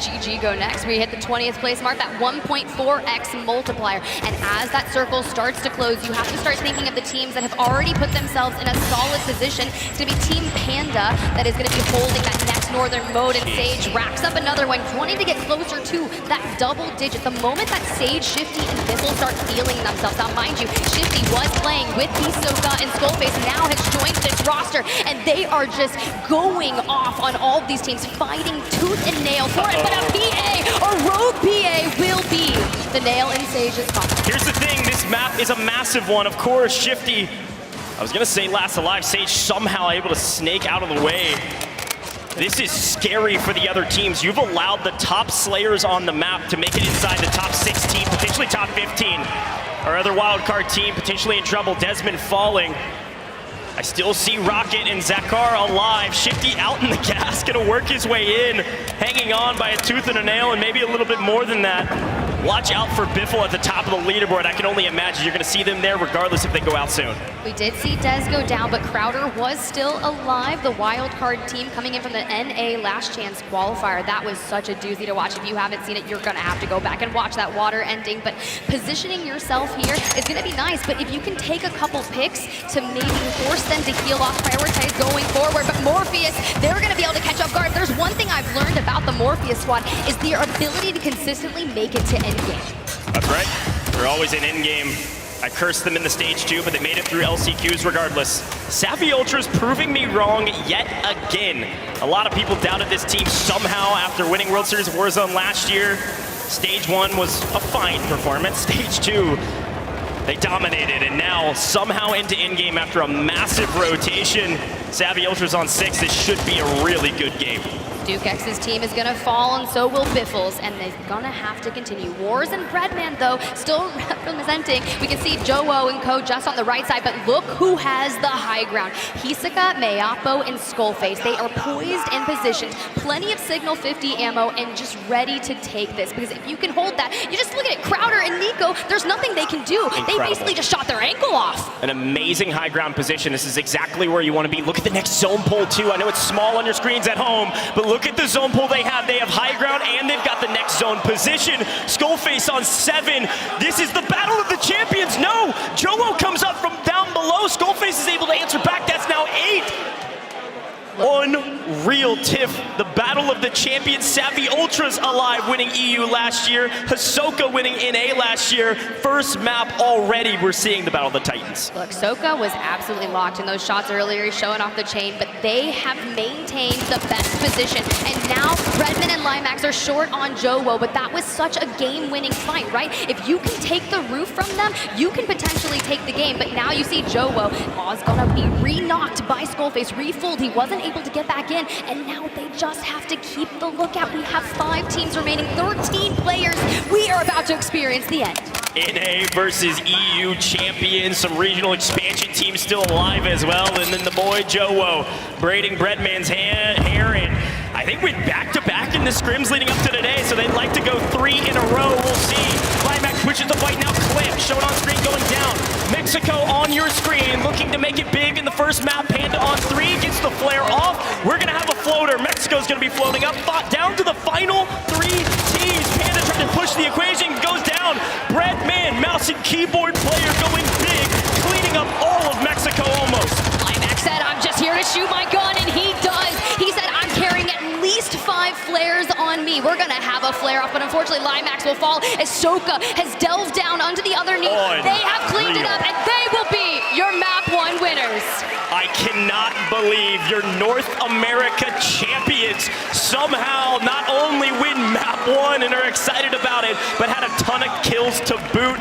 GG go next. We hit the 20th place mark, that 1.4x multiplier. And as that circle starts to close, you have to start thinking of the teams that have already put themselves in a solid position. It's going to be Team Panda that is going to be holding that next Northern mode, and Sage racks up another one, wanting to get closer to that double digit. The moment that Sage, Shifty, and Bizzle start feeling themselves. Now, mind you, Shifty was playing with Hisoka and Skullface, now has joined this roster, and they are just going off on all of these teams, fighting tooth and nail for it, but a PA or Rogue PA will be the nail in Sage's coffin. Here's the thing, this map is a massive one. Of course, Shifty, I was gonna say last alive, Sage somehow able to snake out of the way. This is scary for the other teams. You've allowed the top slayers on the map to make it inside the top 16, potentially top 15. Our other wildcard team potentially in trouble. Desmond falling. I still see Rocket and Zakar alive. Shifty out in the gas, gonna work his way in, hanging on by a tooth and a nail, and maybe a little bit more than that. Watch out for Biffle at the top of the leaderboard. I can only imagine you're gonna see them there regardless if they go out soon. We did see Dez go down, but Crowder was still alive. The wild card team coming in from the NA Last Chance qualifier. That was such a doozy to watch. If you haven't seen it, you're gonna have to go back and watch that water ending. But positioning yourself here is gonna be nice, but if you can take a couple picks to maybe force them to heal off, prioritize going forward. But Morpheus, they're gonna be able to catch off guard. There's one thing I've learned about the Morpheus squad is their ability to consistently make it to endgame. That's right. They're always in endgame. I cursed them in the stage 2, but they made it through LCQs regardless. Savvy Ultra's proving me wrong yet again. A lot of people doubted this team somehow after winning World Series of Warzone last year. Stage 1 was a fine performance. Stage 2, they dominated, and now somehow into endgame after a massive rotation. Savvy Ultra's on 6. This should be a really good game. DukeX's team is going to fall, and so will Biffle's, and they're going to have to continue. Wars and Breadman, though, still representing. We can see Jowo and Co just on the right side, but look who has the high ground. Hisaka, Mayapo, and Skullface. They are poised and positioned. Plenty of Signal 50 ammo and just ready to take this, because if you can hold that, you just look at it. Crowder and Nico, there's nothing they can do. Incredible. They basically just shot their ankle off. An amazing high ground position. This is exactly where you want to be. Look at the next zone pull, too. I know it's small on your screens at home, but look at the zone pull they have. They have high ground and they've got the next zone position. Skullface on 7. This is the battle of the champions. No, Jowo comes up from down below. Skullface is able to answer back. That's now 8. Unreal, Tiff. The battle of the champions. Savvy Ultra's alive, winning EU last year. Hisoka winning NA last year. First map already, we're seeing the battle of the Titans. Look, Soka was absolutely locked in those shots earlier, showing off the chain, but they have maintained the best position. And now Redman and Limax are short on Jowo, but that was such a game-winning fight, right? If you can take the roof from them, you can potentially take the game. But now you see Jowo. Aw's gonna be re-knocked by Skullface, re-fooled. He wasn't able to get back in, and now they just have to keep the lookout. We have 5 teams remaining, 13 players. We are about to experience the end. NA versus EU champions, some regional expansion teams still alive as well, and then the boy Jowo braiding Breadman's hair, and I think we're back-to-back in the scrims leading up to today, so they'd like to go 3 in a row. We'll see. Climax pushes the fight now. Clip shown on screen going down. Mexico on your screen, looking to make it big in the first map. Panda on 3, gets the flare off. We're gonna have a floater. Mexico's gonna be floating up. Down to the final 3 teams. Panda trying to push the equation, goes down. Breadman, mouse and keyboard player going big, cleaning up all of Mexico almost. Climax said, I'm just here to shoot my gun, and he does. He said, I'm carrying at least 5 flares on me. We're gonna have a flare off, but unfortunately Limax will fall as Soka has delved down onto the other knee. They have cleaned it up, and they will be your map 1 winners. I cannot believe your North America champions somehow not only win map 1 and are excited about it, but had a ton of kills to boot.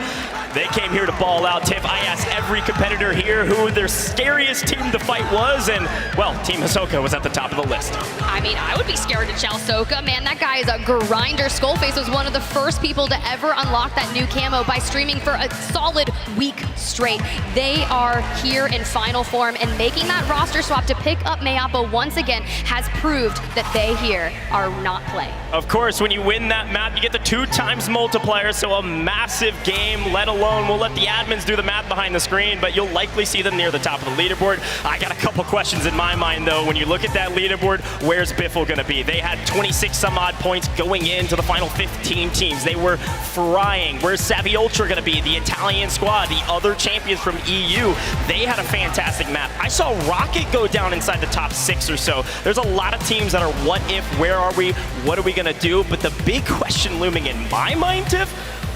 They came here to ball out, Tiff. I asked every competitor here who their scariest team to fight was, and, well, Team Hisoka was at the top of the list. I mean, I would be scared to chow Soka. Man, that guy is a grinder. Skullface was one of the first people to ever unlock that new camo by streaming for a solid week straight. They are here in final form, and making that roster swap to pick up Mayapo once again has proved that they here are not playing. Of course, when you win that map, you get the 2 times multiplier, so a massive game, let alone we'll let the admins do the math behind the screen, but you'll likely see them near the top of the leaderboard. I got a couple questions in my mind, though. When you look at that leaderboard, where's Biffle going to be? They had 26 some odd points going into the final 15 teams. They were frying. Where's Savvy Ultra going to be? The Italian squad, the other champions from EU, they had a fantastic map. I saw Rocket go down inside the top 6 or so. There's a lot of teams that are what if, where are we, what are we going to do? But the big question looming in my mind, Tiff,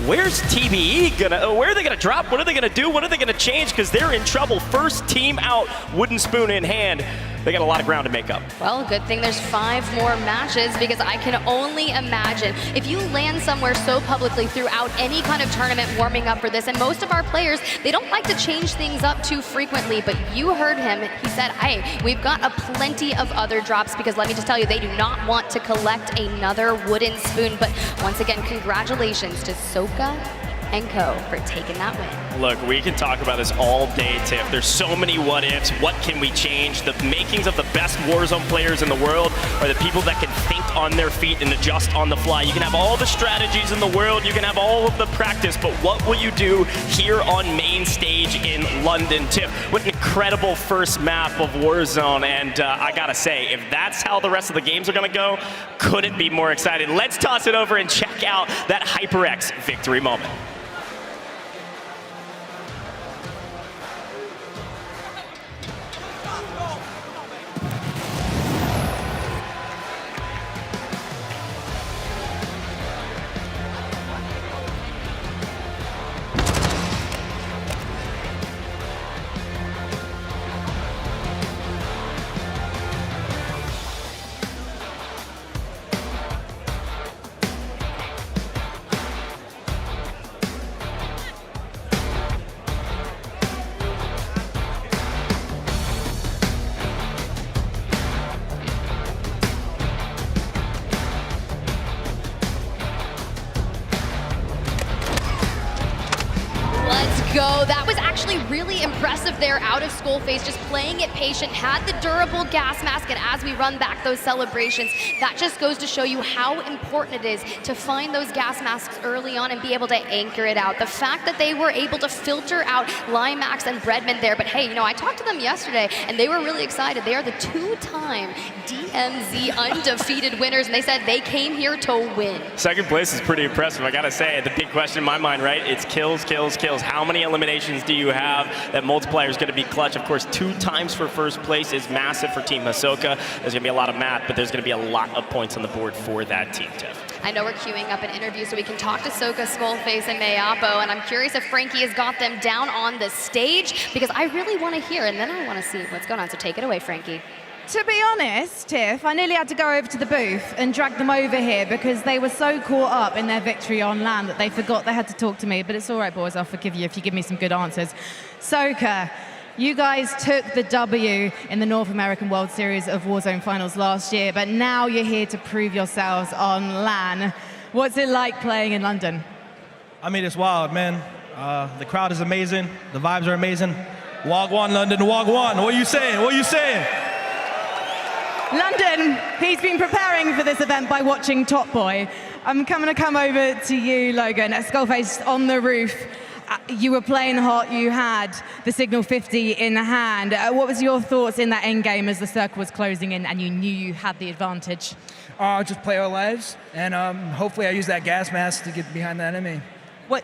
where's TBE where are they gonna to drop? What are they going to do? What are they going to change? Because they're in trouble. First team out, wooden spoon in hand. They got a lot of ground to make up. Well, good thing there's 5 more matches, because I can only imagine if you land somewhere so publicly throughout any kind of tournament warming up for this, and most of our players, they don't like to change things up too frequently, but you heard him. He said, hey, we've got a plenty of other drops, because let me just tell you, they do not want to collect another wooden spoon. But once again, congratulations to Soka and Co for taking that win. Look, we can talk about this all day, Tiff. There's so many what ifs. What can we change? The makings of the best Warzone players in the world are the people that can think on their feet and adjust on the fly. You can have all the strategies in the world. You can have all of the practice, but what will you do here on main stage in London, Tiff? What an incredible first map of Warzone. And I gotta say, if that's how the rest of the games are gonna go, couldn't be more excited. Let's toss it over and check out that HyperX victory moment. Go. That was actually really impressive there out of Skullface, just playing it patient, had the durable gas mask, and as we run back those celebrations, that just goes to show you how important it is to find those gas masks early on and be able to anchor it out. The fact that they were able to filter out Limax and Breadman there, but hey, you know, I talked to them yesterday and they were really excited. They are the 2-time DMZ undefeated winners, and they said they came here to win. Second place is pretty impressive, I gotta say. The big question in my mind, right? It's kills, kills, kills. How many eliminations do you have? That multiplier is going to be clutch. Of course, 2 times for first place is massive for Team Hisoka. There's going to be a lot of math, but there's going to be a lot of points on the board for that team, Tiff. I know we're queuing up an interview so we can talk to Soka, Skullface, and Mayapo, and I'm curious if Frankie has got them down on the stage, because I really want to hear, and then I want to see what's going on. So take it away, Frankie. To be honest, Tiff, I nearly had to go over to the booth and drag them over here because they were so caught up in their victory on land that they forgot they had to talk to me. But it's all right, boys. I'll forgive you if you give me some good answers. Soka, you guys took the W in the North American World Series of Warzone Finals last year, but now you're here to prove yourselves on LAN. What's it like playing in London? I mean, it's wild, man. The crowd is amazing. The vibes are amazing. Wagwan, London, Wagwan. What are you saying? What are you saying? London, he's been preparing for this event by watching Top Boy. I'm going to come over to you, Logan. At Skullface on the roof, you were playing hot. You had the Signal 50 in hand. What was your thoughts in that end game as the circle was closing in and you knew you had the advantage? Just play our lives, and hopefully I use that gas mask to get behind the enemy. What?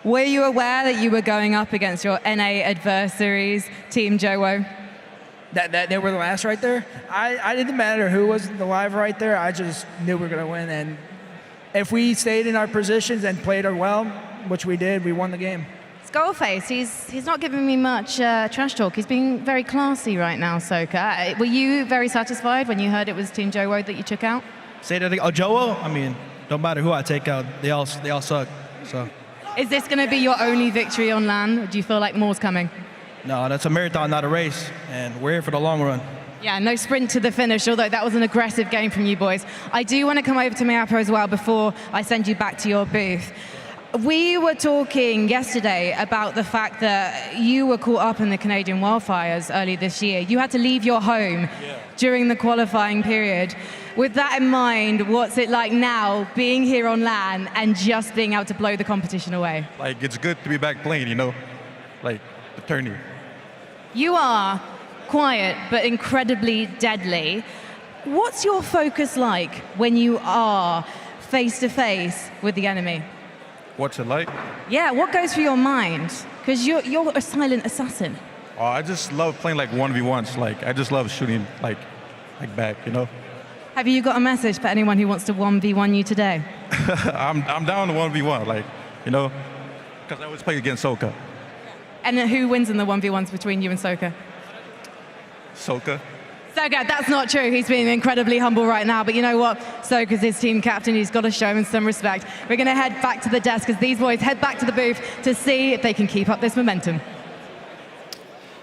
Were you aware that you were going up against your NA adversaries, Team Jowo? That they were the last right there? I didn't matter who was the live right there. I just knew we were going to win. And if we stayed in our positions and played well, which we did, we won the game. Skullface, he's not giving me much trash talk. He's being very classy right now, Soka. Were you very satisfied when you heard it was Team Jowo that you took out? Say that again. Oh, Jowo? I mean, don't matter who I take out. They all suck. So. Is this going to be your only victory on LAN, or do you feel like more's coming? No, that's a marathon, not a race, and we're here for the long run. Yeah, no sprint to the finish, although that was an aggressive game from you boys. I do want to come over to Mayapo as well before I send you back to your booth. We were talking yesterday about the fact that you were caught up in the Canadian wildfires early this year. You had to leave your home during the qualifying period. With that in mind, what's it like now being here on LAN and just being able to blow the competition away? Like, it's good to be back playing, you know, like the tourney. You are quiet but incredibly deadly. What's your focus like when you are face to face with the enemy? What's it like? Yeah, what goes through your mind? Because you're a silent assassin. Oh, I just love playing like 1v1s. Like, I just love shooting like back, you know? Have you got a message for anyone who wants to 1v1 you today? I'm down to 1v1, like, you know? because I always play against Soka. And then who wins in the 1v1s between you and Soka? Soka. Soka, that's not true. He's being incredibly humble right now, but you know what? Soka's his team captain. He's got to show him some respect. We're going to head back to the desk as these boys head back to the booth to see if they can keep up this momentum.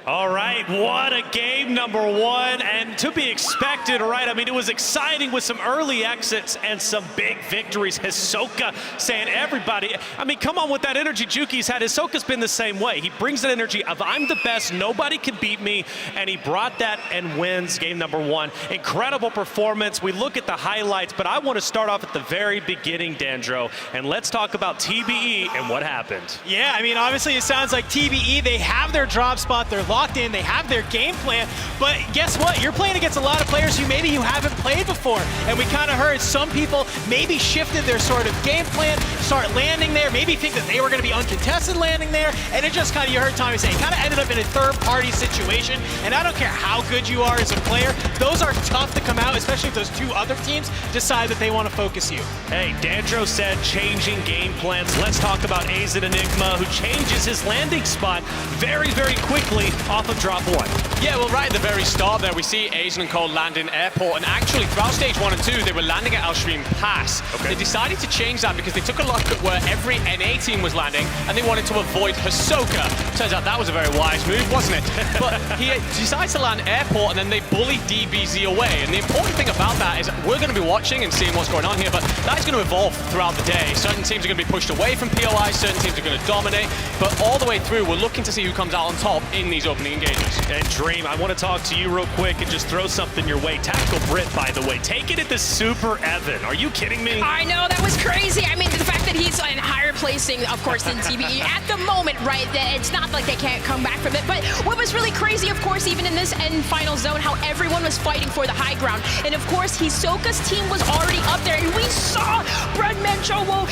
All right, what a game, number one, and to be expected, right? I mean, it was exciting with some early exits and some big victories. Hisoka saying everybody, I mean, come on with that energy Juki's had. Hisoka's been the same way. He brings that energy of I'm the best, nobody can beat me, and he brought that and wins game number one. Incredible performance. We look at the highlights, but I want to start off at the very beginning, Dandro, and let's talk about TBE and what happened. Yeah, I mean, obviously it sounds like TBE, they have their drop spot, they're locked in, they have their game plan, but guess what? You're playing against a lot of players who maybe you haven't played before, and we kind of heard some people maybe shifted their sort of game plan, start landing there, maybe think that they were going to be uncontested landing there, and it just kind of, you heard Tommy say, kind of ended up in a third-party situation, and I don't care how good you are as a player, those are tough to come out, especially if those two other teams decide that they want to focus you. Hey, Dandro said changing game plans. Let's talk about Azen Enigma, who changes his landing spot very, very quickly off of drop one. Yeah, well, right at the very start there, we see Azen and Cole land in airport, and actually throughout stage 1 and 2, they were landing at Alstream Pass. Okay. They decided to change that because they took a look at where every NA team was landing, and they wanted to avoid Hisoka. Turns out that was a very wise move, wasn't it? But he decides to land airport, and then they bully DBZ away. And the important thing about that is we're going to be watching and seeing what's going on here, but that's going to evolve throughout the day. Certain teams are going to be pushed away from POI, certain teams are going to dominate, but all the way through, we're looking to see who comes out on top in these opening engagements. And Dream, I want to talk to you real quick and just throw something your way. Tactical Brit, by the way, taking it to Super Evan. Are you kidding me? I know, that was crazy. I mean, the fact that he's in higher placing, of course, than TBE at the moment, right? It's not like they can't come back from it. But what was really crazy, of course, even in this end final zone, how everyone was fighting for the high ground. And of course, Hisoka's team was already up there, and we saw Brad Manchowo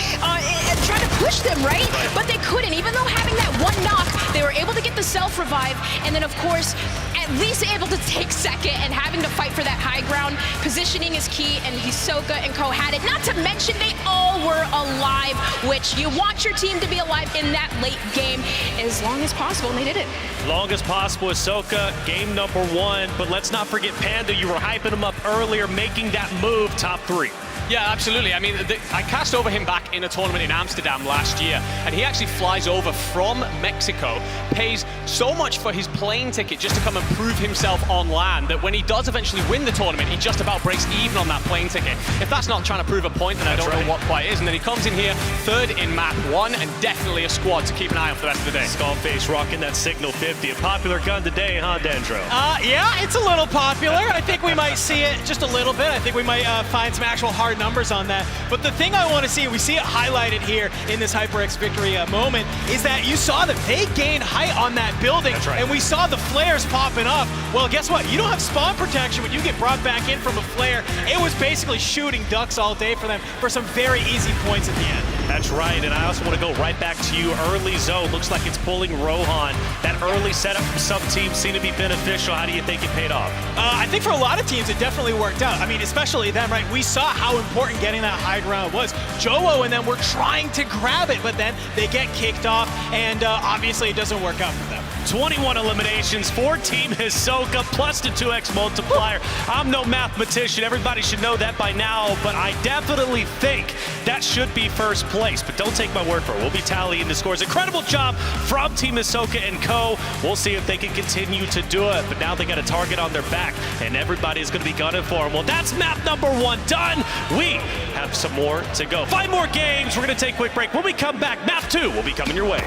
trying to push them, right? But they couldn't. Even though having that one knock, they were able to get the self-revive, and then, of course, at least able to take second, and having to fight for that high ground. Positioning is key, and Hisoka and Co had it. Not to mention they all were alive, which you want your team to be alive in that late game as long as possible, and they did it. Long as possible, Hisoka, game number one. But let's not forget Panda. You were hyping him up earlier, making that move top 3. Yeah, absolutely. I mean, I cast over him back in a tournament in Amsterdam last year, and he actually flies over from Mexico, pays so much for his plane ticket just to come and prove himself on land that when he does eventually win the tournament, he just about breaks even on that plane ticket. If that's not trying to prove a point, then I don't know what quite is. And then he comes in here third in map 1, and definitely a squad to keep an eye on for the rest of the day. Skullface rocking that Signal 50. A popular gun today, huh, Dandro? Yeah, it's a little popular. I think we might see it just a little bit. I think we might find some actual hard numbers on that. But the thing I want to see, we see it highlighted here in this HyperX victory moment, is that you saw that they gained height on that building, and we saw the flares popping up. Well, guess what? You don't have spawn protection when you get brought back in from a flare. It was basically shooting ducks all day for them for some very easy points at the end. That's right, and I also want to go right back to you. Early zone, looks like it's pulling Rohan. That early setup from some teams seemed to be beneficial. How do you think it paid off? I think for a lot of teams, it definitely worked out. I mean, especially them, right? We saw how important getting that high ground was. Jowo and them were trying to grab it, but then they get kicked off, and obviously it doesn't work out for them. 21 eliminations for Team Hisoka, plus the 2x multiplier. I'm no mathematician. Everybody should know that by now, but I definitely think that should be first place. But don't take my word for it. We'll be tallying the scores. Incredible job from Team Hisoka and Co. We'll see if they can continue to do it. But now they got a target on their back, and everybody is going to be gunning for them. Well, that's map number 1 done. We have some more to go. 5 more games. We're going to take a quick break. When we come back, map 2 will be coming your way.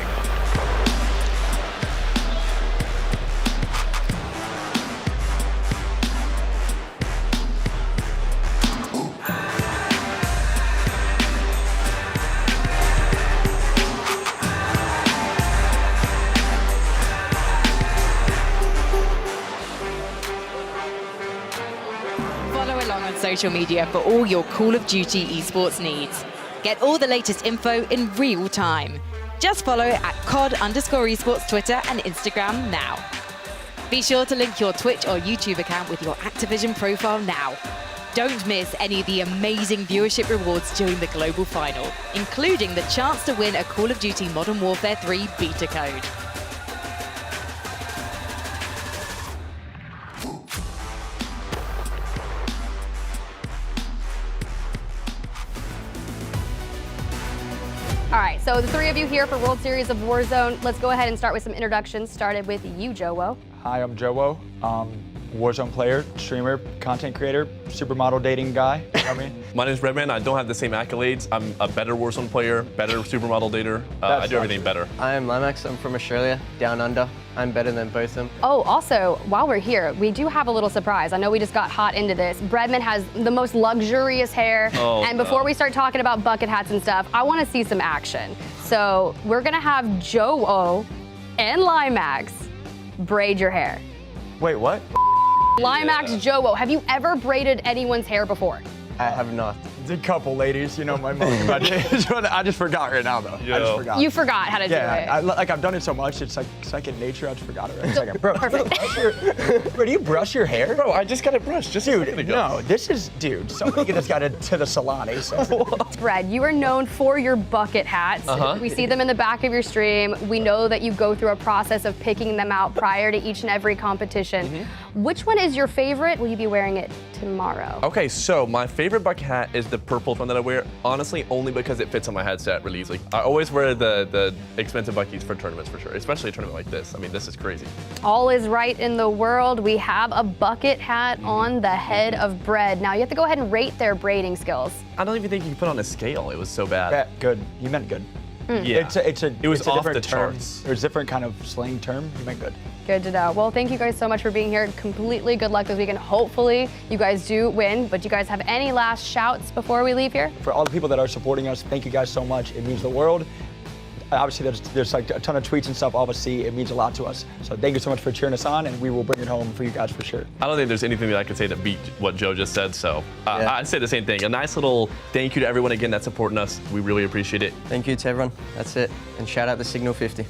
Social media for all your Call of Duty esports needs. Get all the latest info in real time. Just follow at COD_esports Twitter and Instagram now. Be sure to link your Twitch or YouTube account with your Activision profile now. Don't miss any of the amazing viewership rewards during the Global Final, including the chance to win a Call of Duty Modern Warfare 3 beta code. All right, so the three of you here for World Series of Warzone. Let's go ahead and start with some introductions. Started with you, Jowo. Hi, I'm Jowo. Warzone player, streamer, content creator, supermodel dating guy. You know what I mean? My name's Redman. I don't have the same accolades. I'm a better Warzone player, better supermodel dater. I do everything better. I'm Limax. I'm from Australia, down under. I'm better than both of them. Oh, also, while we're here, we do have a little surprise. I know we just got hot into this. Breadman has the most luxurious hair. Oh, and before we start talking about bucket hats and stuff, I want to see some action. So we're going to have Jowo and Limax braid your hair. Wait, what? Limax, Jowo, have you ever braided anyone's hair before? I have not. A couple ladies, you know, my mom. I just forgot right now, though. I just forgot. You forgot how to do it. Yeah, I've done it so much, it's like second nature. I just forgot it. Right? Like, bro, do you brush your hair? Bro, I just got it brushed just dude. No, this is, dude. Somebody just got it to the salon. Brad, you are known for your bucket hats. We see them in the back of your stream. We know that you go through a process of picking them out prior to each and every competition. Which one is your favorite? Will you be wearing it tomorrow? Okay, so my favorite bucket hat is the purple one that I wear, honestly, only because it fits on my headset really easily. I always wear the expensive buckies for tournaments for sure, especially a tournament like this. I mean, this is crazy. All is right in the world. We have a bucket hat on the head of Bread. Now, you have to go ahead and rate their braiding skills. I don't even think you can put on a scale. It was so bad. Yeah, good. You meant good. Yeah. It was off different the term. charts. There's different kind of slang term. You meant good. Good to know. Well, thank you guys so much for being here. Completely good luck this weekend. Hopefully, you guys do win. But do you guys have any last shouts before we leave here? For all the people that are supporting us, thank you guys so much. It means the world. Obviously, there's like a ton of tweets and stuff all of us see. It means a lot to us. So thank you so much for cheering us on, and we will bring it home for you guys for sure. I don't think there's anything that I could say that beat what Joe just said, so I'd say the same thing. A nice little thank you to everyone again that's supporting us. We really appreciate it. Thank you to everyone. That's it. And shout out the Signal 50.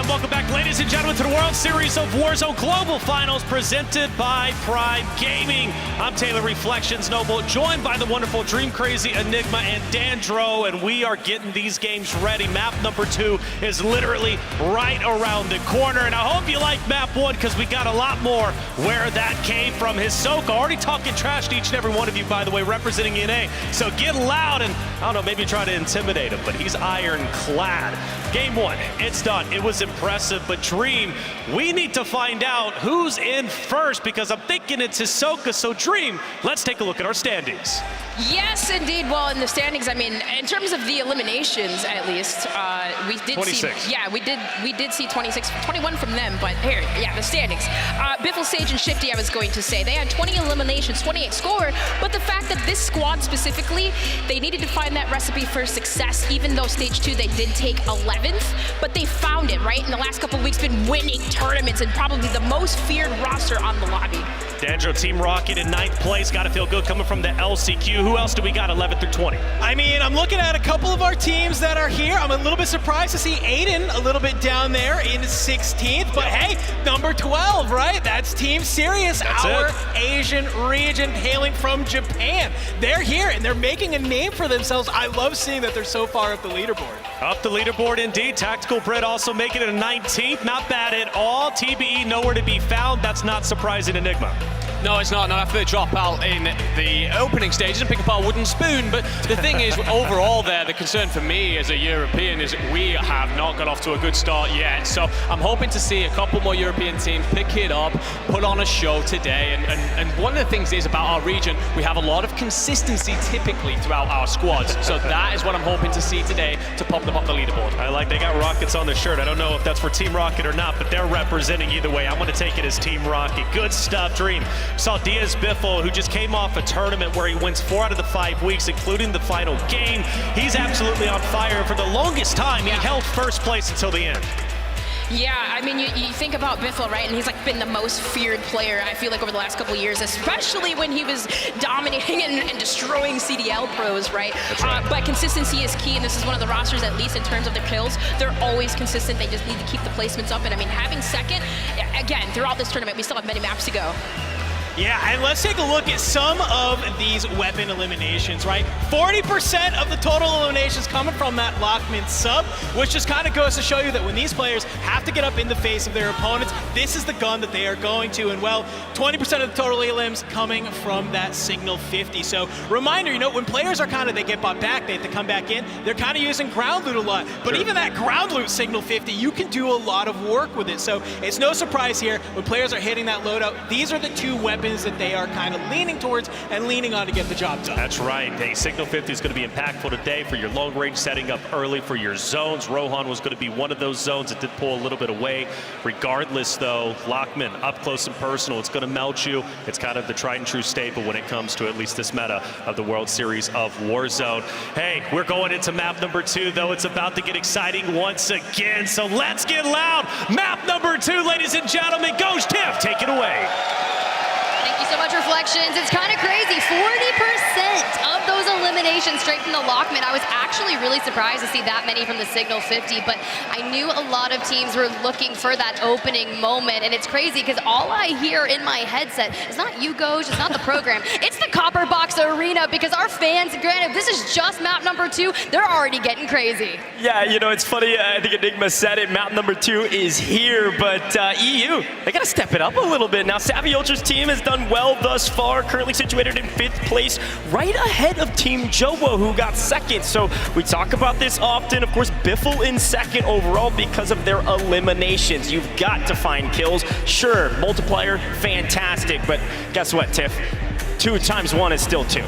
Welcome back, ladies and gentlemen, to the World Series of Warzone Global Finals presented by Prime Gaming. I'm Taylor Reflections Noble, joined by the wonderful Dream Crazy, Enigma, and Dandro, and we are getting these games ready. Map number 2 is literally right around the corner, and I hope you like map 1 because we got a lot more where that came from. Hisoka already talking trash to each and every one of you, by the way, representing NA. So get loud and, I don't know, maybe try to intimidate him, but he's ironclad. Game 1, it's done. It was impressive, but Dream, we need to find out who's in first because I'm thinking it's Hisoka. So Dream, let's take a look at our standings. Yes, indeed. Well, in the standings, I mean, in terms of the eliminations, at least, we did 26. see. Yeah, we did see 26, 21 from them. But here, yeah, the standings. Biffle, Sage, and Shifty, I was going to say, they had 20 eliminations, 28 score. But the fact that this squad specifically, they needed to find that recipe for success. Even though stage 2 they did take 11th, but they found it right in the last couple of weeks. Been winning tournaments and probably the most feared roster on the lobby. Dandro, Team Rocket in 9th place. Got to feel good coming from the LCQ. Who else do we got 11th through 20? I mean, I'm looking at a couple of our teams that are here. I'm a little bit surprised to see Aiden a little bit down there in 16th. But hey, number 12, right? That's Team Serious, our Asian region hailing from Japan. They're here and they're making a name for themselves. I love seeing that they're so far up the leaderboard. Up the leaderboard indeed. Tactical Bread also making it a 19th. Not bad at all. TBE nowhere to be found. That's not surprising, Enigma. No, it's not. Not after they drop out in the opening stages and pick up our wooden spoon. But the thing is, overall there, the concern for me as a European is we have not got off to a good start yet. So I'm hoping to see a couple more European teams pick it up, put on a show today. And one of the things is about our region, we have a lot of consistency typically throughout our squads. So that is what I'm hoping to see today to pop them up the leaderboard. I like they got Rockets on their shirt. I don't know if that's for Team Rocket or not, but they're representing either way. I'm going to take it as Team Rocket. Good stuff, Dream. Saw Diaz Biffle, who just came off a tournament where he wins 4 out of the 5 weeks, including the final game. He's absolutely on fire. For the longest time, he held first place until the end. Yeah, I mean, you think about Biffle, right? And he's like been the most feared player, I feel like, over the last couple of years, especially when he was dominating and destroying CDL pros, right? That's right. But consistency is key, and this is one of the rosters, at least in terms of the kills, they're always consistent. They just need to keep the placements up. And I mean, having second, again, throughout this tournament, we still have many maps to go. Yeah, and let's take a look at some of these weapon eliminations, right? 40% of the total eliminations coming from that Lockman sub, which just kind of goes to show you that when these players have to get up in the face of their opponents, this is the gun that they are going to. And well, 20% of the total elims coming from that Signal 50. So reminder, you know, when players are kind of, they get bought back, they have to come back in, they're kind of using ground loot a lot. But even that ground loot Signal 50, you can do a lot of work with it. So it's no surprise here when players are hitting that loadout. These are the two weapons that they are kind of leaning towards and leaning on to get the job done. That's right. Hey, Signal 50 is going to be impactful today for your long range setting up early for your zones. Rohan was going to be one of those zones. It did pull a little bit away. Regardless, though, Lockman up close and personal. It's going to melt you. It's kind of the tried and true staple when it comes to at least this meta of the World Series of Warzone. Hey, we're going into map number 2, though. It's about to get exciting once again. So let's get loud. Map number 2, ladies and gentlemen. Goes Tiff. Take it away. Thank you so much, Reflections. It's kind of crazy. 40% of those eliminations straight from the Lockman. I was actually really surprised to see that many from the Signal 50, but I knew a lot of teams were looking for that opening moment, and it's crazy because all I hear in my headset is not you, Goj, it's not the program, it's the Copper Box Arena, because our fans, granted, this is just map number 2, they're already getting crazy. Yeah, you know, it's funny, I think Enigma said it, map number 2 is here, but EU, they gotta step it up a little bit. Now, Savvy Ultra's team has done well thus far, currently situated in 5th place, right ahead of Team Jowo, who got 2nd. So we talk about this often. Of course, Biffle in 2nd overall because of their eliminations. You've got to find kills. Sure, multiplier, fantastic, but guess what, Tiff? 2 times 1 is still 2.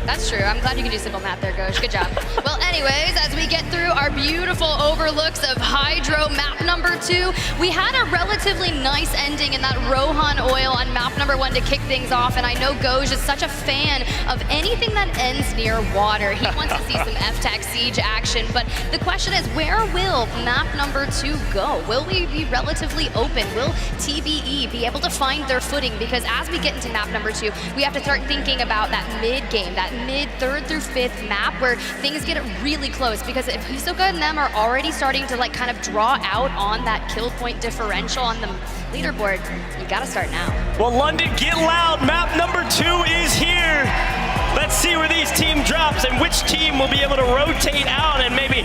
That's true. I'm glad you can do simple math there, Goj. Good job. Well, anyways, as we get through our beautiful overlooks of Hydro map number 2, we had a relatively nice ending in that Rohan oil on map number 1 to kick things off, and I know Goj is such a fan of anything that ends near water. He wants to see some F-Tac Siege action, but the question is, where will map number 2 go? Will we be relatively open? Will TBE be able to find their footing? Because as we get into map number 2, we have to start thinking about that mid-game, that mid 3rd through 5th map where things get really close, because if Hisoka and them are already starting to like kind of draw out on that kill point differential on the leaderboard, you gotta start now. Well, London, get loud. Map number 2 is here. Let's see where these team drops and which team will be able to rotate out and maybe,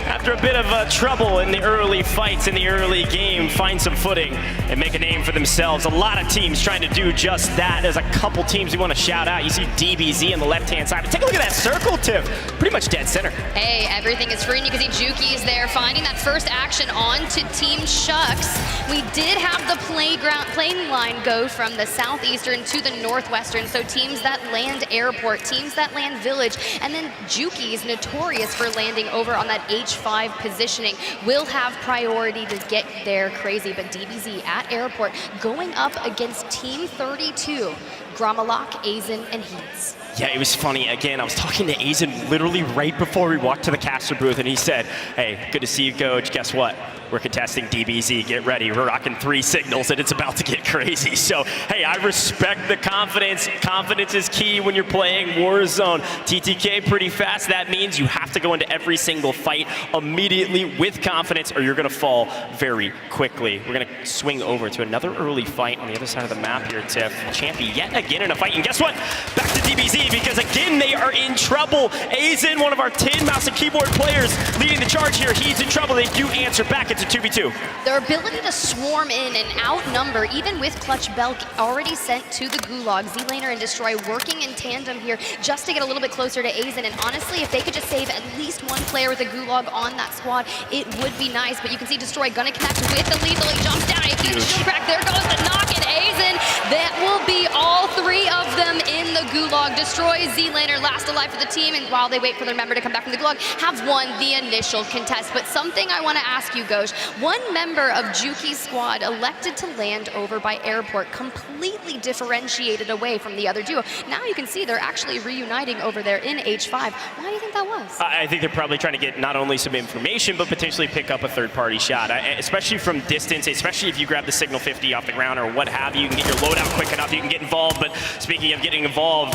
after a bit of trouble in the early fights, in the early game, find some footing and make a name for themselves. A lot of teams trying to do just that. There's a couple teams we want to shout out. You see DBZ on the left-hand side. But take a look at that circle, Tiff. Pretty much dead center. Hey, everything is free, and you can see Juki is there finding that first action on to Team Shucks. We did have the plane line go from the southeastern to the northwestern, so teams that land airport, teams that land village, and then Juki is notorious for landing over on that H5 positioning, will have priority to get there crazy. But DBZ at airport going up against Team 32, Gromalok, Azen, and Heats. Yeah, it was funny. Again, I was talking to Azen literally right before we walked to the caster booth, and he said, hey, good to see you, Goj. Guess what? We're contesting DBZ. Get ready. We're rocking 3 signals, and it's about to get crazy. So, hey, I respect the confidence. Confidence is key when you're playing Warzone. TTK pretty fast. That means you have to go into every single fight immediately with confidence, or you're going to fall very quickly. We're going to swing over to another early fight on the other side of the map here, Tiff. Champi yet again in a fight. And guess what? Back to DBZ, because again, they are in trouble. Azen, one of our tin mouse and keyboard players, leading the charge here. He's in trouble. They do answer back. It's a 2v2. Their ability to swarm in and outnumber, even with Clutch Belk already sent to the Gulag, Z-Laner and Destroy working in tandem here just to get a little bit closer to Azen. And honestly, if they could just save at least one player with a Gulag on that squad, it would be nice. But you can see Destroy gonna connect with the lethal. He jumps down, a huge crack. There goes the knock, and Azen. That will be all 3 of them in the Gulag. Destroy, Z-Laner, last alive for the team, and while they wait for their member to come back from the Gulag, have won the initial contest. But something I want to ask you, Ghosh, one member of Juki's squad elected to land over by airport, completely differentiated away from the other duo. Now you can see they're actually reuniting over there in H5. Why do you think that was? I think they're probably trying to get not only some information, but potentially pick up a third-party shot, especially from distance, especially if you grab the Signal 50 off the ground or what have you. You can get your loadout quick enough, you can get involved. But speaking of getting involved,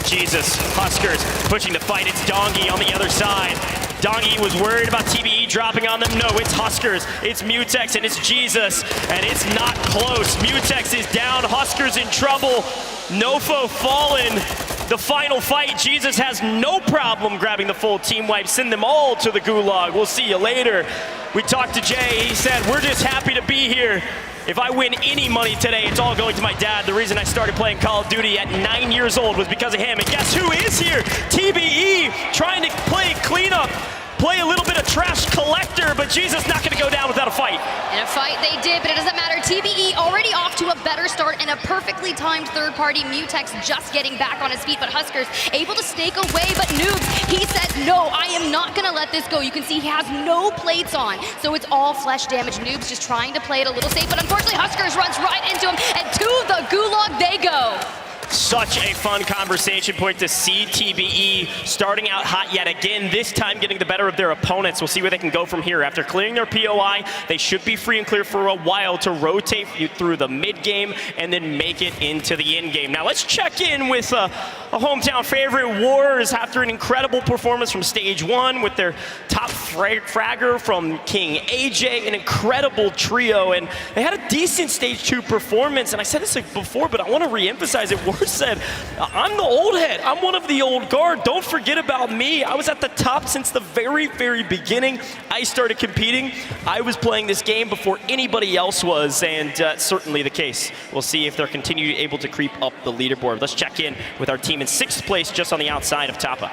Jesus, Huskers pushing the fight. It's Dongi on the other side. Dongi was worried about TBE dropping on them. No, it's Huskers, it's Mutex, and it's Jesus, and it's not close. Mutex is down, Huskers in trouble. Nofo fallen. The final fight, Jesus has no problem grabbing the full team wipe, send them all to the Gulag. We'll see you later. We talked to Jay, he said, we're just happy to be here. If I win any money today, it's all going to my dad. The reason I started playing Call of Duty at 9 years old was because of him. And guess who is here? TBE, trying to play cleanup, play a little bit of trash collector, but Jesus not gonna go down without a fight. And a fight they did, but it doesn't matter. TBE already off to a better start and a perfectly timed third party. Mutex just getting back on his feet, but Huskers able to snake away, but Noobs, he said, no, I am not gonna let this go. You can see he has no plates on, so it's all flesh damage. Noobs just trying to play it a little safe, but unfortunately Huskers runs right into him, and to the Gulag they go. Such a fun conversation point to see TBE starting out hot yet again, this time getting the better of their opponents. We'll see where they can go from here. After clearing their POI, they should be free and clear for a while to rotate through the mid game and then make it into the end game. Now let's check in with a hometown favorite, Wars, after an incredible performance from stage 1 with their top fragger from King AJ, an incredible trio, and they had a decent stage 2 performance. And I said this before, but I want to re-emphasize it. Wars said, I'm the old head, I'm one of the old guard, don't forget about me. I was at the top since the very, very beginning. I started competing. I was playing this game before anybody else was, and certainly the case. We'll see if they're continue able to creep up the leaderboard. Let's check in with our team in 6th place, just on the outside of Tapa.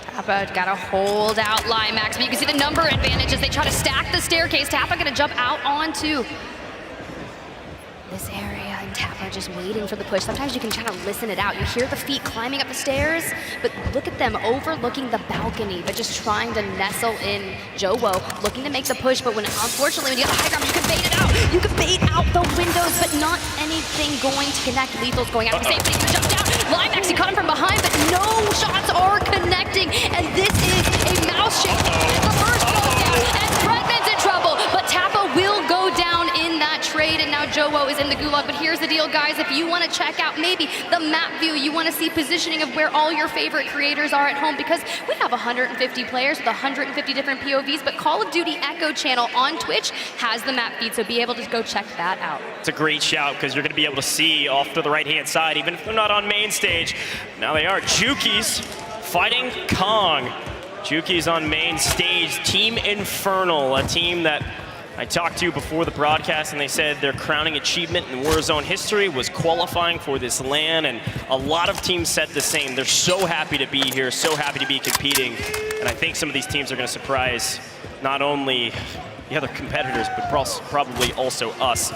Tapa got to hold out Limax, but you can see the number advantage as they try to stack the staircase. Tapa going to jump out onto this area, and Tapa just waiting for the push. Sometimes you can kind of listen it out. You hear the feet climbing up the stairs, but look at them overlooking the balcony, but just trying to nestle in. Jowo looking to make the push, but unfortunately when you get the high ground, you can bait it out. You can bait out the windows, but not anything going to connect. Lethal's going after safe, but he's gonna jump down. Limax, he caught him from behind, but no shots are connecting, and this is a mouse shake. The first goes down, and Fredman's in trouble, but Tapa will go down in that trade, and now Jowo is in the Gulag. But here's the deal, guys. If you want to check out maybe the map view, you want to see positioning of where all your favorite creators are at home, because we have 150 players with 150 different POVs, but Call of Duty Echo channel on Twitch has the map feed, so be able to go check that out. It's a great shout, because you're going to be able to see off to the right-hand side, even if they're not on main stage. Now they are. Juki's fighting Kong. Juki's on main stage. Team Infernal, a team that I talked to before the broadcast, and they said their crowning achievement in Warzone history was qualifying for this LAN, and a lot of teams said the same. They're so happy to be here, so happy to be competing, and I think some of these teams are going to surprise not only the other competitors, but probably also us.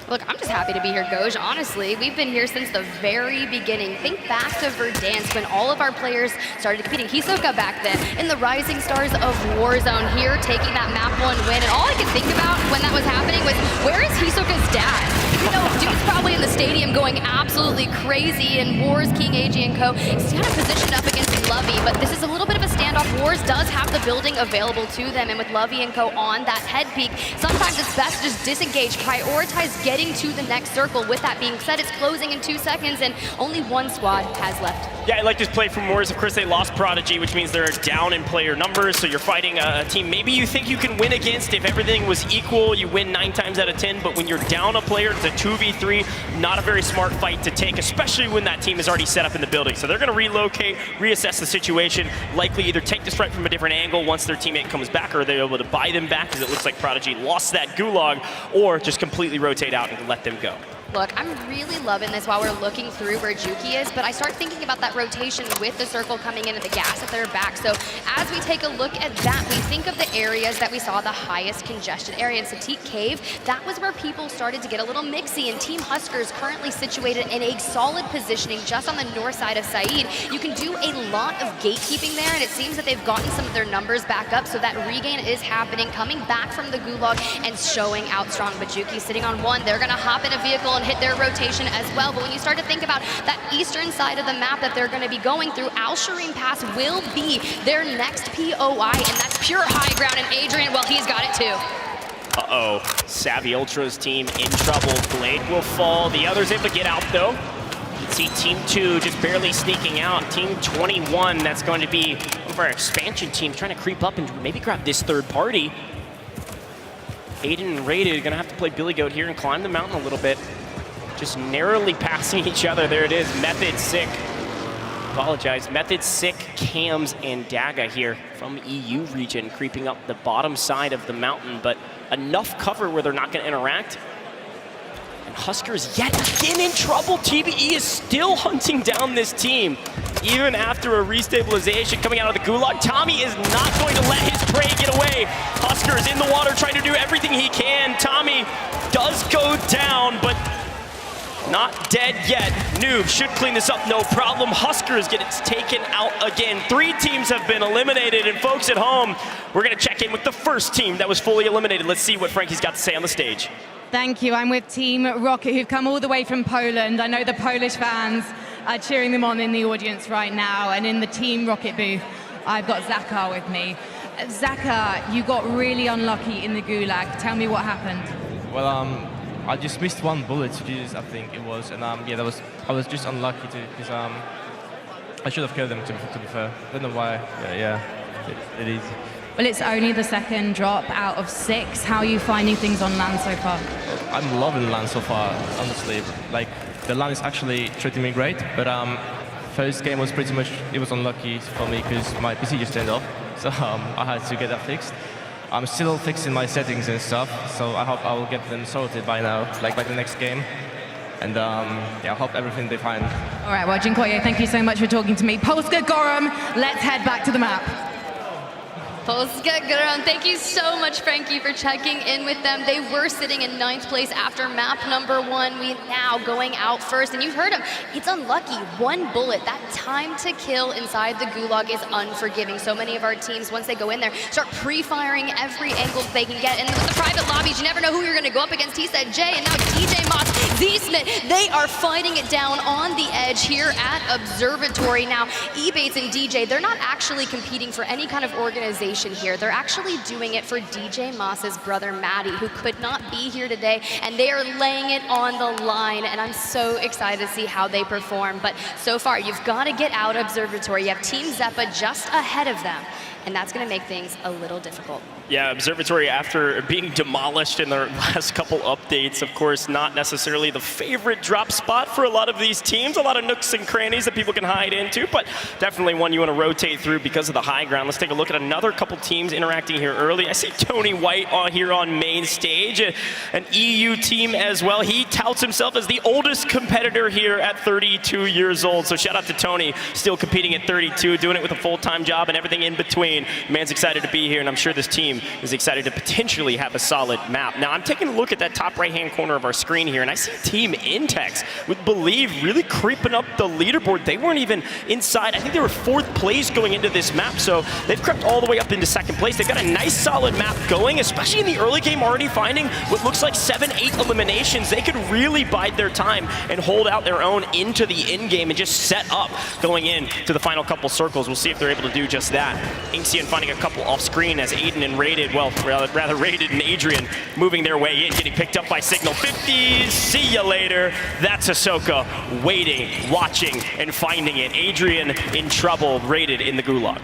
Look, I'm just happy to be here, Goj. Honestly, we've been here since the very beginning. Think back to Verdansk when all of our players started competing. Hisoka back then in the Rising Stars of Warzone here, taking that map 1 win. And all I could think about when that was happening was, where is Hisoka's dad? You know, dude's probably in the stadium going absolutely crazy, and Wars, King AG and Co. is kind of positioned up against Lovey, but this is a little bit of a standoff. Wars does have the building available to them, and with Lovey and Co. on that head peak, sometimes it's best to just disengage, prioritize getting to the next circle. With that being said, it's closing in 2 seconds, and only one squad has left. Yeah, I like this play from Wars. Of course, they lost Prodigy, which means they're down in player numbers, so you're fighting a team maybe you think you can win against. If everything was equal, you win 9 times out of 10, but when you're down a player, it's a 2v3, not a very smart fight to take, especially when that team is already set up in the building. So they're going to relocate, reassess the situation, likely either take this fight from a different angle once their teammate comes back, or they're able to buy them back, because it looks like Prodigy lost that Gulag, or just completely rotate out and let them go. Look, I'm really loving this while we're looking through where Juki is, but I start thinking about that rotation with the circle coming in and the gas at their back. So as we take a look at that, we think of the areas that we saw the highest congestion area in Satik Cave. That was where people started to get a little mixy, and Team Huskers currently situated in a solid positioning just on the north side of Said. You can do a lot of gatekeeping there, and it seems that they've gotten some of their numbers back up, so that regain is happening, coming back from the Gulag and showing out strong. But Juki sitting on one, they're gonna hop in a vehicle and hit their rotation as well. But when you start to think about that eastern side of the map that they're going to be going through, Al Shireen Pass will be their next POI, and that's pure high ground. And Adrian, well, he's got it too. Uh-oh, Savvy Ultra's team in trouble. Blade will fall. The others able to get out, though. You can see Team 2 just barely sneaking out. Team 21, that's going to be one of our expansion teams trying to creep up and maybe grab this third party. Aiden and Rated gonna have to play Billy Goat here and climb the mountain a little bit. Just narrowly passing each other. There it is, Method, Sick. Apologize, Method, Sick, Cams, and Daga here from EU region, creeping up the bottom side of the mountain, but enough cover where they're not gonna interact. And Huskers yet again in trouble. TBE is still hunting down this team. Even after a restabilization coming out of the Gulag, Tommy is not going to let his prey get away. Huskers in the water trying to do everything he can. Tommy does go down, but not dead yet. Noob should clean this up, no problem. Huskers get it taken out again. 3 teams have been eliminated, and folks at home, we're gonna check in with the first team that was fully eliminated. Let's see what Frankie's got to say on the stage. Thank you. I'm with Team Rocket, who've come all the way from Poland. I know the Polish fans are cheering them on in the audience right now. And in the Team Rocket booth, I've got Zakar with me. Zakar, you got really unlucky in the Gulag. Tell me what happened. Well, I just missed one bullet, I think it was, and yeah, I was just unlucky because I should have killed them to be fair. I don't know why. Yeah, it is. Well, it's only the second drop out of 6. How are you finding things on land so far? I'm loving land so far, honestly. Like, the land is actually treating me great, but first game was pretty much, it was unlucky for me because my PC just turned off, so I had to get that fixed. I'm still fixing my settings and stuff, so I hope I will get them sorted by now, like by the next game. And yeah, I hope everything will be fine. All right, well, Jinkoye, thank you so much for talking to me. Polska Gorum, let's head back to the map. Polska Gorum, thank you so much, Frankie, for checking in with them. They were sitting in 9th place after map number 1. We now going out first, and you heard him. It's unlucky. 1 bullet. That time to kill inside the Gulag is unforgiving. So many of our teams, once they go in there, start pre-firing every angle they can get. And with the private lobbies, you never know who you're going to go up against. He said Jay, and now DJ Moss, Z-Smith. They are fighting it down on the edge here at Observatory. Now, Ebates and DJ, they're not actually competing for any kind of organization here. They're actually doing it for DJ Moss's brother Maddie, who could not be here today, and they are laying it on the line, and I'm so excited to see how they perform. But so far, you've got to get out Observatory. You have Team Zeppa just ahead of them, and that's going to make things a little difficult. Yeah, Observatory, after being demolished in their last couple updates, of course, not necessarily the favorite drop spot for a lot of these teams. A lot of nooks and crannies that people can hide into, but definitely one you want to rotate through because of the high ground. Let's take a look at another couple teams interacting here early. I see Tony White here on main stage, an EU team as well. He touts himself as the oldest competitor here at 32 years old. So shout out to Tony, still competing at 32, doing it with a full-time job and everything in between. Man's excited to be here, and I'm sure this team is excited to potentially have a solid map. Now, I'm taking a look at that top right-hand corner of our screen here, and I see Team Intex with Believe really creeping up the leaderboard. They weren't even inside. I think they were 4th place going into this map, so they've crept all the way up into 2nd place. They've got a nice solid map going, especially in the early game, already finding what looks like 7-8 eliminations. They could really bide their time and hold out their own into the end game and just set up going in to the final couple circles. We'll see if they're able to do just that. Inksion finding a couple off screen as Aiden and Rated, well, rather Rated and Adrian moving their way in, getting picked up by Signal. 50s, see ya later. That's Ahsoka waiting, watching, and finding it. Adrian in trouble, Rated in the Gulag.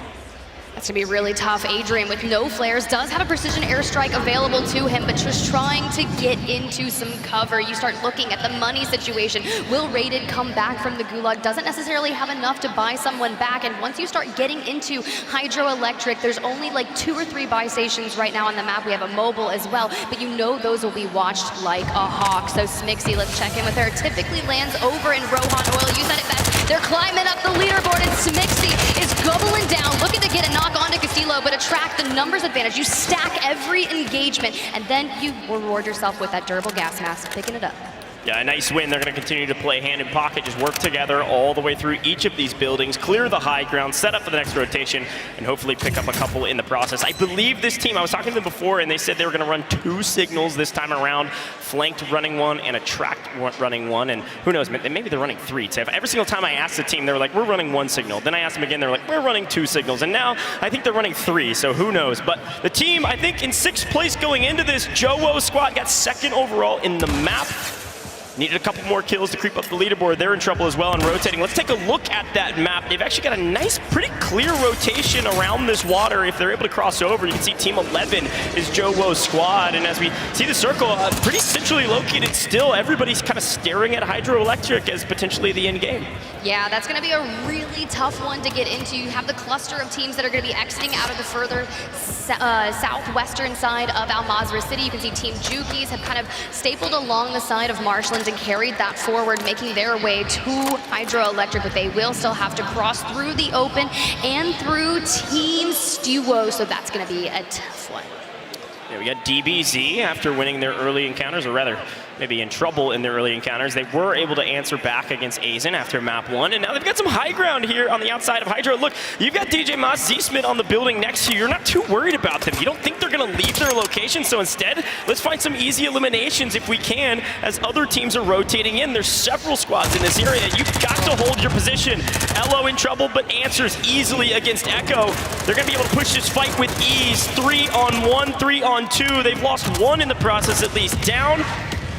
That's gonna be really tough. Adrian, with no flares, does have a precision airstrike available to him, but just trying to get into some cover. You start looking at the money situation. Will Rated come back from the Gulag? Doesn't necessarily have enough to buy someone back, and once you start getting into Hydroelectric, there's only like 2 or 3 buy stations right now on the map. We have a mobile as well, but you know those will be watched like a hawk. So Smixy, let's check in with her. Typically lands over in Rohan Oil. You said it best. They're climbing up the leaderboard, and Smixy is gobbling down, looking to get a knock onto Castillo, but attract the numbers advantage. You stack every engagement, and then you reward yourself with that durable gas mask, picking it up. Yeah, a nice win. They're going to continue to play hand in pocket, just work together all the way through each of these buildings, clear the high ground, set up for the next rotation, and hopefully pick up a couple in the process. I believe this team, I was talking to them before, and they said they were going to run 2 signals this time around, flanked running 1 and attract running 1, and who knows, maybe they're running 3. So every single time I asked the team, they were like, we're running 1 signal. Then I asked them again, they were like, we're running 2 signals. And now I think they're running 3, so who knows. But the team, I think in 6th place going into this, Jowo squad got 2nd overall in the map. Needed a couple more kills to creep up the leaderboard. They're in trouble as well and rotating. Let's take a look at that map. They've actually got a nice, pretty clear rotation around this water. If they're able to cross over, you can see Team 11 is Jowo's squad. And as we see the circle, pretty centrally located still. Everybody's kind of staring at Hydroelectric as potentially the end game. Yeah, that's going to be a really tough one to get into. You have the cluster of teams that are going to be exiting out of the further southwestern side of Al Mazrah City. You can see Team Jukies have kind of stapled along the side of Marshlands and carried that forward, making their way to Hydroelectric, but they will still have to cross through the open and through Team Stuwo, so that's going to be a tough one. Yeah, we got DBZ after winning their early encounters, or rather, maybe in trouble in their early encounters. They were able to answer back against Azen after map 1, and now they've got some high ground here on the outside of Hydro. Look, you've got DJ Moss, Z-Smith on the building next to you. You're not too worried about them. You don't think they're going to leave their location, so instead, let's find some easy eliminations if we can, as other teams are rotating in. There's several squads in this area. You've got to hold your position. Elo in trouble, but answers easily against Echo. They're going to be able to push this fight with ease. 3-on-1, 3-on-2. They've lost 1 in the process at least. Down.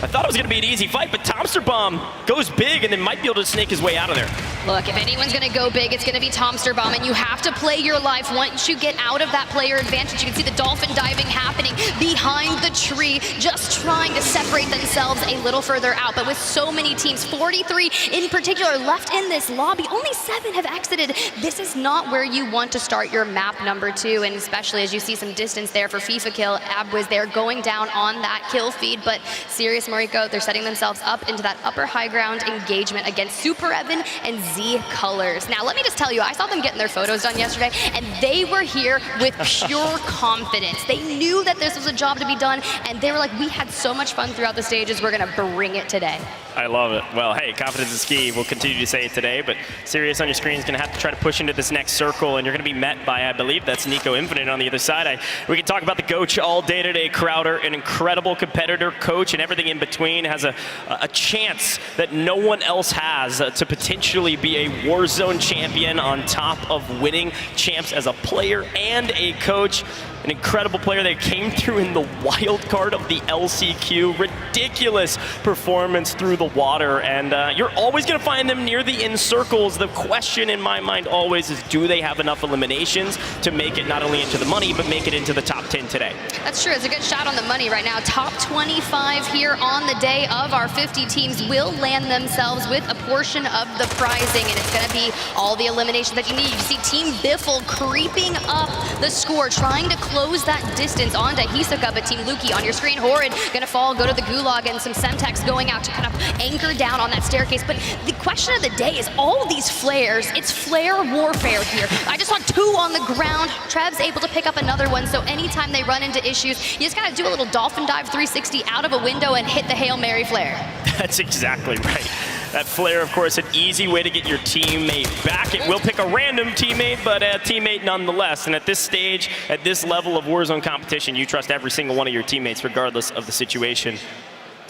I thought it was going to be an easy fight, but Tomsterbomb goes big and then might be able to snake his way out of there. Look, if anyone's going to go big, it's going to be Tomsterbomb, and you have to play your life. Once you get out of that player advantage, you can see the dolphin diving happening behind the tree, just trying to separate themselves a little further out. But with so many teams, 43 in particular, left in this lobby, only 7 have exited. This is not where you want to start your map number 2, and especially as you see some distance there for FIFA Kill. Abwiz there going down on that kill feed, but Sirius Mariko, they're setting themselves up into that upper high ground engagement against Super Evan and Z Colors. Now, let me just tell you, I saw them getting their photos done yesterday, and they were here with pure confidence. They knew that this was a job to be done, and they were like, we had so much fun throughout the stages, we're gonna bring it today. I love it. Well, hey, confidence is key. We'll continue to say it today, but Sirius on your screen is going to have to try to push into this next circle, and you're going to be met by, I believe, that's Nico Infinite on the other side. We can talk about the coach all day today. Crowder, an incredible competitor, coach, and everything in between, has a chance that no one else has to potentially be a Warzone champion on top of winning champs as a player and a coach. An incredible player that came through in the wild card of the LCQ. Ridiculous performance through the water, and you're always going to find them near the in circles. The question in my mind always is, do they have enough eliminations to make it not only into the money, but make it into the top 10 today? That's true. It's a good shot on the money right now. Top 25 here on the day of our 50 teams will land themselves with a portion of the prizing, and it's going to be all the eliminations that you need. You see Team Biffle creeping up the score, trying to close that distance onto Hisoka, but Team Luki on your screen. Horrid gonna fall, go to the Gulag, and some Semtex going out to kind of anchor down on that staircase. But the question of the day is all of these flares, it's flare warfare here. I just saw 2 on the ground. Trev's able to pick up another one, so anytime they run into issues, you just gotta do a little dolphin dive 360 out of a window and hit the Hail Mary flare. That's exactly right. That flare, of course, an easy way to get your teammate back. It will pick a random teammate, but a teammate nonetheless. And at this stage, at this level of Warzone competition, you trust every single one of your teammates, regardless of the situation.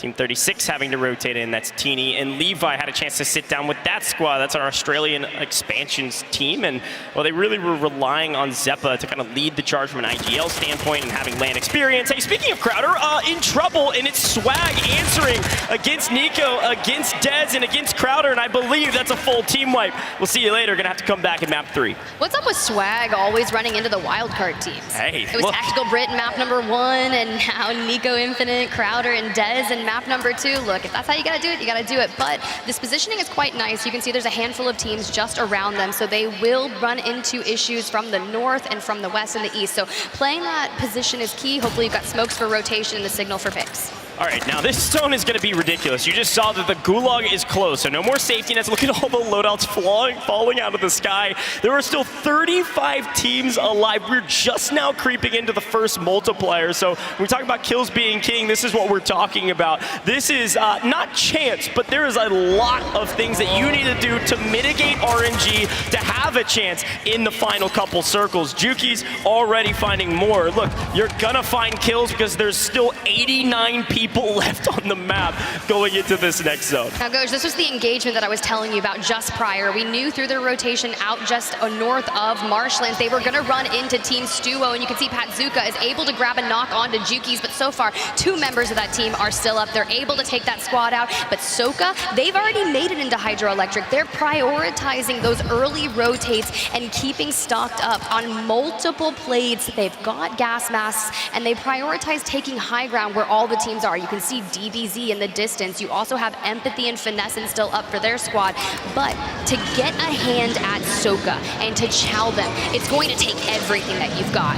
Team 36 having to rotate in. That's Teeny and Levi had a chance to sit down with that squad. That's our Australian expansions team. And, well, they really were relying on Zeppa to kind of lead the charge from an IGL standpoint and having LAN experience. Hey, speaking of Crowder, in trouble, and it's Swag answering against Nico, against Dez, and against Crowder, and I believe that's a full team wipe. We'll see you later. Gonna have to come back in map 3. What's up with Swag always running into the wildcard teams? Hey, it was Tactical Brit in map number 1, and now Nico Infinite, Crowder, and Dez in map number 2. Look, if that's how you gotta do it, you gotta do it. But this positioning is quite nice. You can see there's a handful of teams just around them, so they will run into issues from the north and from the west and the east. So playing that position is key. Hopefully you've got smokes for rotation and the signal for picks. All right, now this zone is going to be ridiculous. You just saw that the Gulag is close, so no more safety nets. Look at all the loadouts falling out of the sky. There are still 35 teams alive. We're just now creeping into the first multiplier. So when we talk about kills being king, this is what we're talking about. This is not chance, but there is a lot of things that you need to do to mitigate RNG to have a chance in the final couple circles. Juki's already finding more. Look, you're gonna find kills because there's still 89 people left on the map going into this next zone. Now, Goj, this was the engagement that I was telling you about just prior. We knew through their rotation out just north of Marshlands, they were going to run into Team Stuo, and you can see Patzuka is able to grab a knock onto Juki's, but so far, 2 members of that team are still up. They're able to take that squad out, but Soka, they've already made it into Hydroelectric. They're prioritizing those early rotates and keeping stocked up on multiple plates. They've got gas masks, and they prioritize taking high ground where all the teams are. You can see DBZ in the distance. You also have Empathy and Finesse still up for their squad. But to get a hand at Soka and to chow them, it's going to take everything that you've got.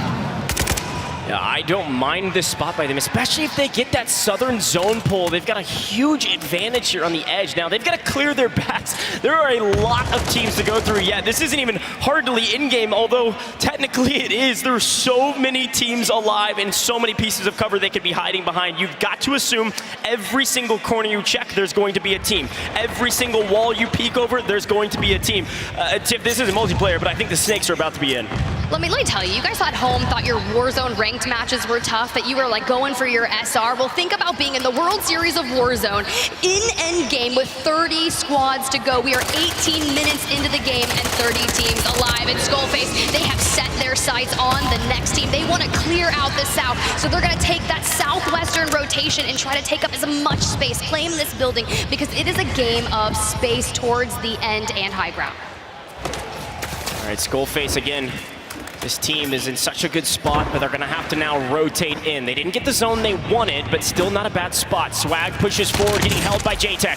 Yeah, I don't mind this spot by them, especially if they get that southern zone pull. They've got a huge advantage here on the edge. Now, they've got to clear their backs. There are a lot of teams to go through yet. This isn't even hardly in-game, although technically it is. There are so many teams alive and so many pieces of cover they could be hiding behind. You've got to assume every single corner you check, there's going to be a team. Every single wall you peek over, there's going to be a team. Tip, this isn't multiplayer, but I think the snakes are about to be in. Let me tell you, you guys at home thought your Warzone ranked matches were tough, that you were like going for your SR. Well, think about being in the World Series of Warzone in endgame with 30 squads to go. We are 18 minutes into the game and 30 teams alive. And Skullface, they have set their sights on the next team. They want to clear out the south, so they're going to take that southwestern rotation and try to take up as much space, claim this building, because it is a game of space towards the end and high ground. All right, Skullface again. This team is in such a good spot, but they're going to have to now rotate in. They didn't get the zone they wanted, but still not a bad spot. Swag pushes forward, getting held by J-Tech.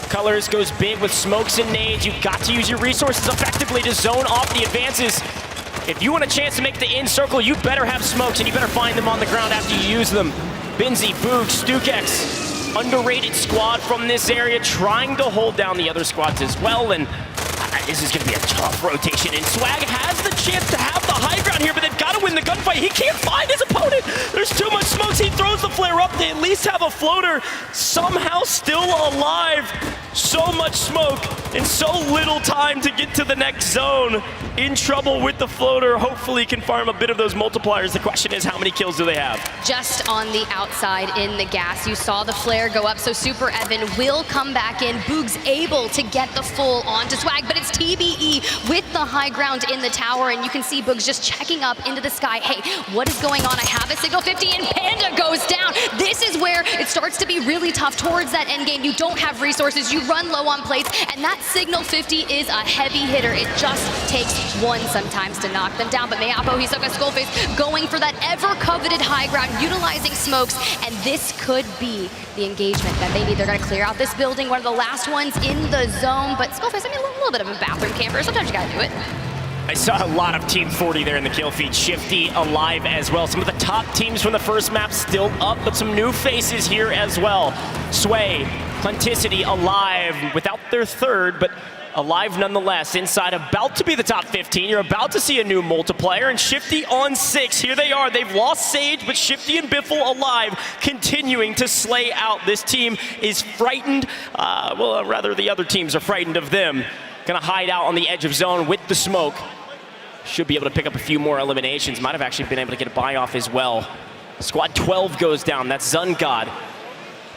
Colors goes big with smokes and nades. You've got to use your resources effectively to zone off the advances. If you want a chance to make the in circle, you better have smokes, and you better find them on the ground after you use them. Binzy, Boog, Stukex, underrated squad from this area, trying to hold down the other squads as well, and this is going to be a tough rotation, and Swag has the chance to have the high ground here, but they've got to win the gunfight. He can't find his opponent. There's too much smokes. He throws the flare up. They at least have a floater somehow still alive. So much smoke and so little time to get to the next zone. In trouble with the floater. Hopefully can farm a bit of those multipliers. The question is, how many kills do they have? Just on the outside in the gas. You saw the flare go up, so Super Evan will come back in. Boog's able to get the full onto Swag, but it's TBE with the high ground in the tower, and you can see Boog's just checking up into the sky. Hey, what is going on? I have a signal 50, and Panda goes down. This is where it starts to be really tough towards that end game. You don't have resources. You run low on plates, and that signal 50 is a heavy hitter. It just takes one sometimes to knock them down, but Mayapo, Hisoka, Skullface going for that ever-coveted high ground, utilizing smokes, and this could be the engagement that they need. They're going to clear out this building, one of the last ones in the zone, but Skullface, I mean, a little bit of a bathroom camper. Sometimes you got to do it. I saw a lot of Team 40 there in the kill feed. Shifty alive as well. Some of the top teams from the first map still up, but some new faces here as well. Sway, Planticity alive without their third, but alive nonetheless. Inside, about to be the top 15. You're about to see a new multiplier, and Shifty on 6. Here they are. They've lost Sage, but Shifty and Biffle alive, continuing to slay out. This team is frightened. Well, rather the other teams are frightened of them. Gonna hide out on the edge of zone with the smoke. Should be able to pick up a few more eliminations. Might have actually been able to get a buy off as well. Squad 12 goes down. That's Zungod.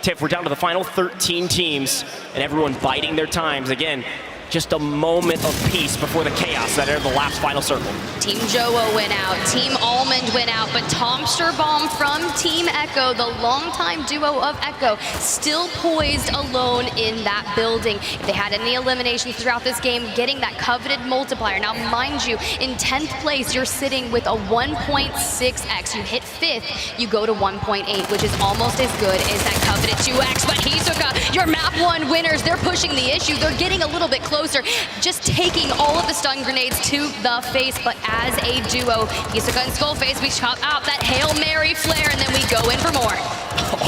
Tiff, we're down to the final 13 teams, and everyone biding their times. Again, just a moment of peace before the chaos that entered the last final circle. Team Jowo went out, Team Almond went out, but Tom Sturbaum from Team Echo, the longtime duo of Echo, still poised alone in that building. If they had any eliminations throughout this game, getting that coveted multiplier. Now, mind you, in 10th place, you're sitting with a 1.6x. You hit 5th, you go to 1.8, which is almost as good as that coveted 2x. But Hisoka, your map 1 winners, they're pushing the issue. They're getting a little bit closer, just taking all of the stun grenades to the face. But as a duo, Hisoka and Skullface, we chop out that Hail Mary flare, and then we go in for more.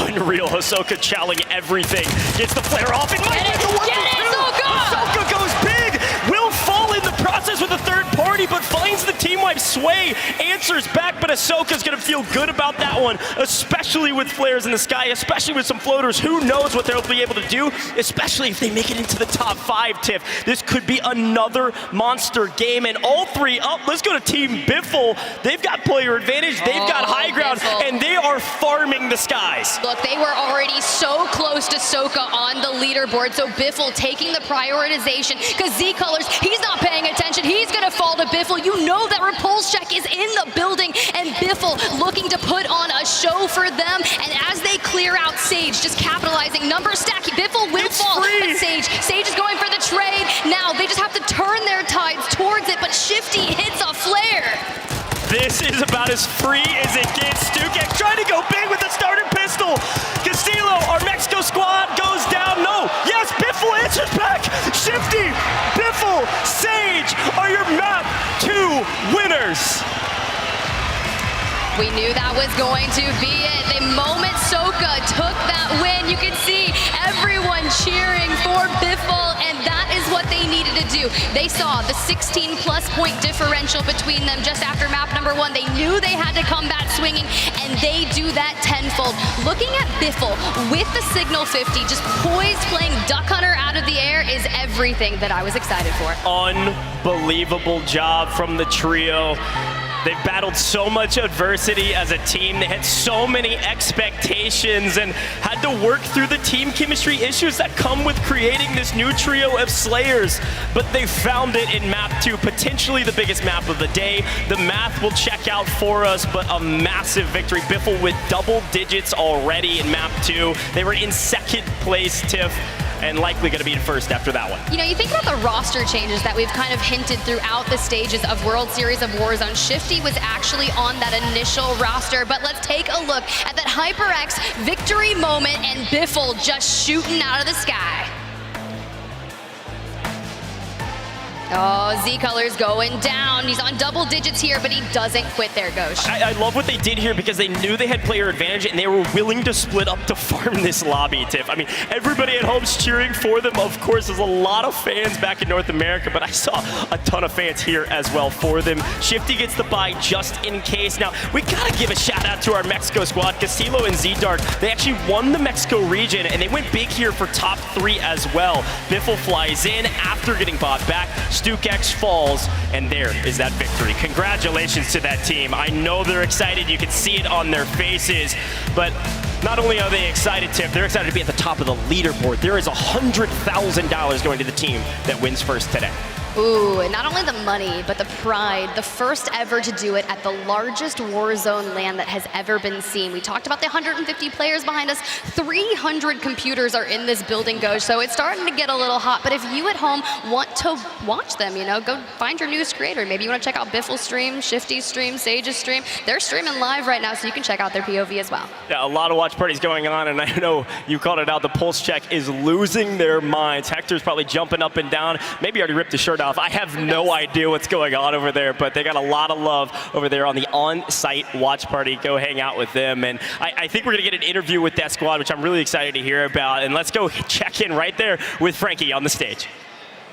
Unreal, Hisoka chowing everything. Gets the flare off, and might get the 1-2. Hisoka goes big, will fall in the process with a third party, but finds the team wipe sway, answers back, but Hisoka's gonna feel good about that one, especially with flares in the sky, especially with some floaters. Who knows what they'll be able to do, especially if they make it into the top 5, Tiff. This could be another monster game, and all three up. Let's go to Team Biffle. They've got player advantage, they've got high ground, and they are farming the skies. Look, they were already so close to Soka on the leaderboard, so Biffle taking the prioritization, because Z-Colors, he's not paying attention, he's gonna fall to Biffle. You know that Repulse Check is in the building, and Biffle looking to put on a show for them, and as they clear out Sage, just capitalizing, number stack, Biffle will fall, but Sage is going for the trade. Now they just have to turn their tides towards it, but Shifty hits a flare. This is about as free as it gets. Stukek trying to go big with the starter pistol. Castillo, our Mexico squad goes down. No, yes, Biffle answers back. Shifty, Biffle, Sage are your map 2 winners. We knew that was going to be it. The moment Soka took that win, you could see everyone cheering for Biffle, and that is what they needed to do. They saw the 16+ point differential between them just after map number 1. They knew they had to come back swinging, and they do that tenfold. Looking at Biffle with the Signal 50, just poised, playing Duck Hunter out of the air is everything that I was excited for. Unbelievable job from the trio. They've battled so much adversity as a team. They had so many expectations and had to work through the team chemistry issues that come with creating this new trio of Slayers. But they found it in map 2, potentially the biggest map of the day. The math will check out for us, but a massive victory. Biffle with double digits already in map 2. They were in 2nd place, Tiff, and likely going to be in 1st after that one. You know, you think about the roster changes that we've kind of hinted throughout the stages of World Series of Warzone. Shifty was actually on that initial roster, but let's take a look at that HyperX victory moment and Biffle just shooting out of the sky. Oh, Z-Colors going down. He's on double digits here, but he doesn't quit there, Ghosh. I love what they did here because they knew they had player advantage and they were willing to split up to farm this lobby, Tiff. I mean, everybody at home's cheering for them. Of course, there's a lot of fans back in North America, but I saw a ton of fans here as well for them. Shifty gets the buy just in case. Now, we gotta give a shout out to our Mexico squad, Castillo and Z-Dark. They actually won the Mexico region and they went big here for top 3 as well. Biffle flies in after getting bought back. StukX falls, and there is that victory. Congratulations to that team. I know they're excited. You can see it on their faces, but not only are they excited, Tiff, they're excited to be at the top of the leaderboard. There is $100,000 going to the team that wins first today. Ooh, and not only the money, but the pride, the first ever to do it at the largest Warzone LAN that has ever been seen. We talked about the 150 players behind us. 300 computers are in this building, Ghosh, so it's starting to get a little hot. But if you at home want to watch them, you know, go find your newest creator. Maybe you want to check out Biffle's stream, Shifty's stream, Sage's stream. They're streaming live right now, so you can check out their POV as well. Yeah, a lot of watch parties going on, and I know you called it out. The Pulse Check is losing their minds. Hector's probably jumping up and down. Maybe already ripped his shirt off. I have no idea what's going on over there, but they got a lot of love over there on the on-site watch party. Go hang out with them, and I think we're going to get an interview with that squad, which I'm really excited to hear about. And let's go check in right there with Frankie on the stage.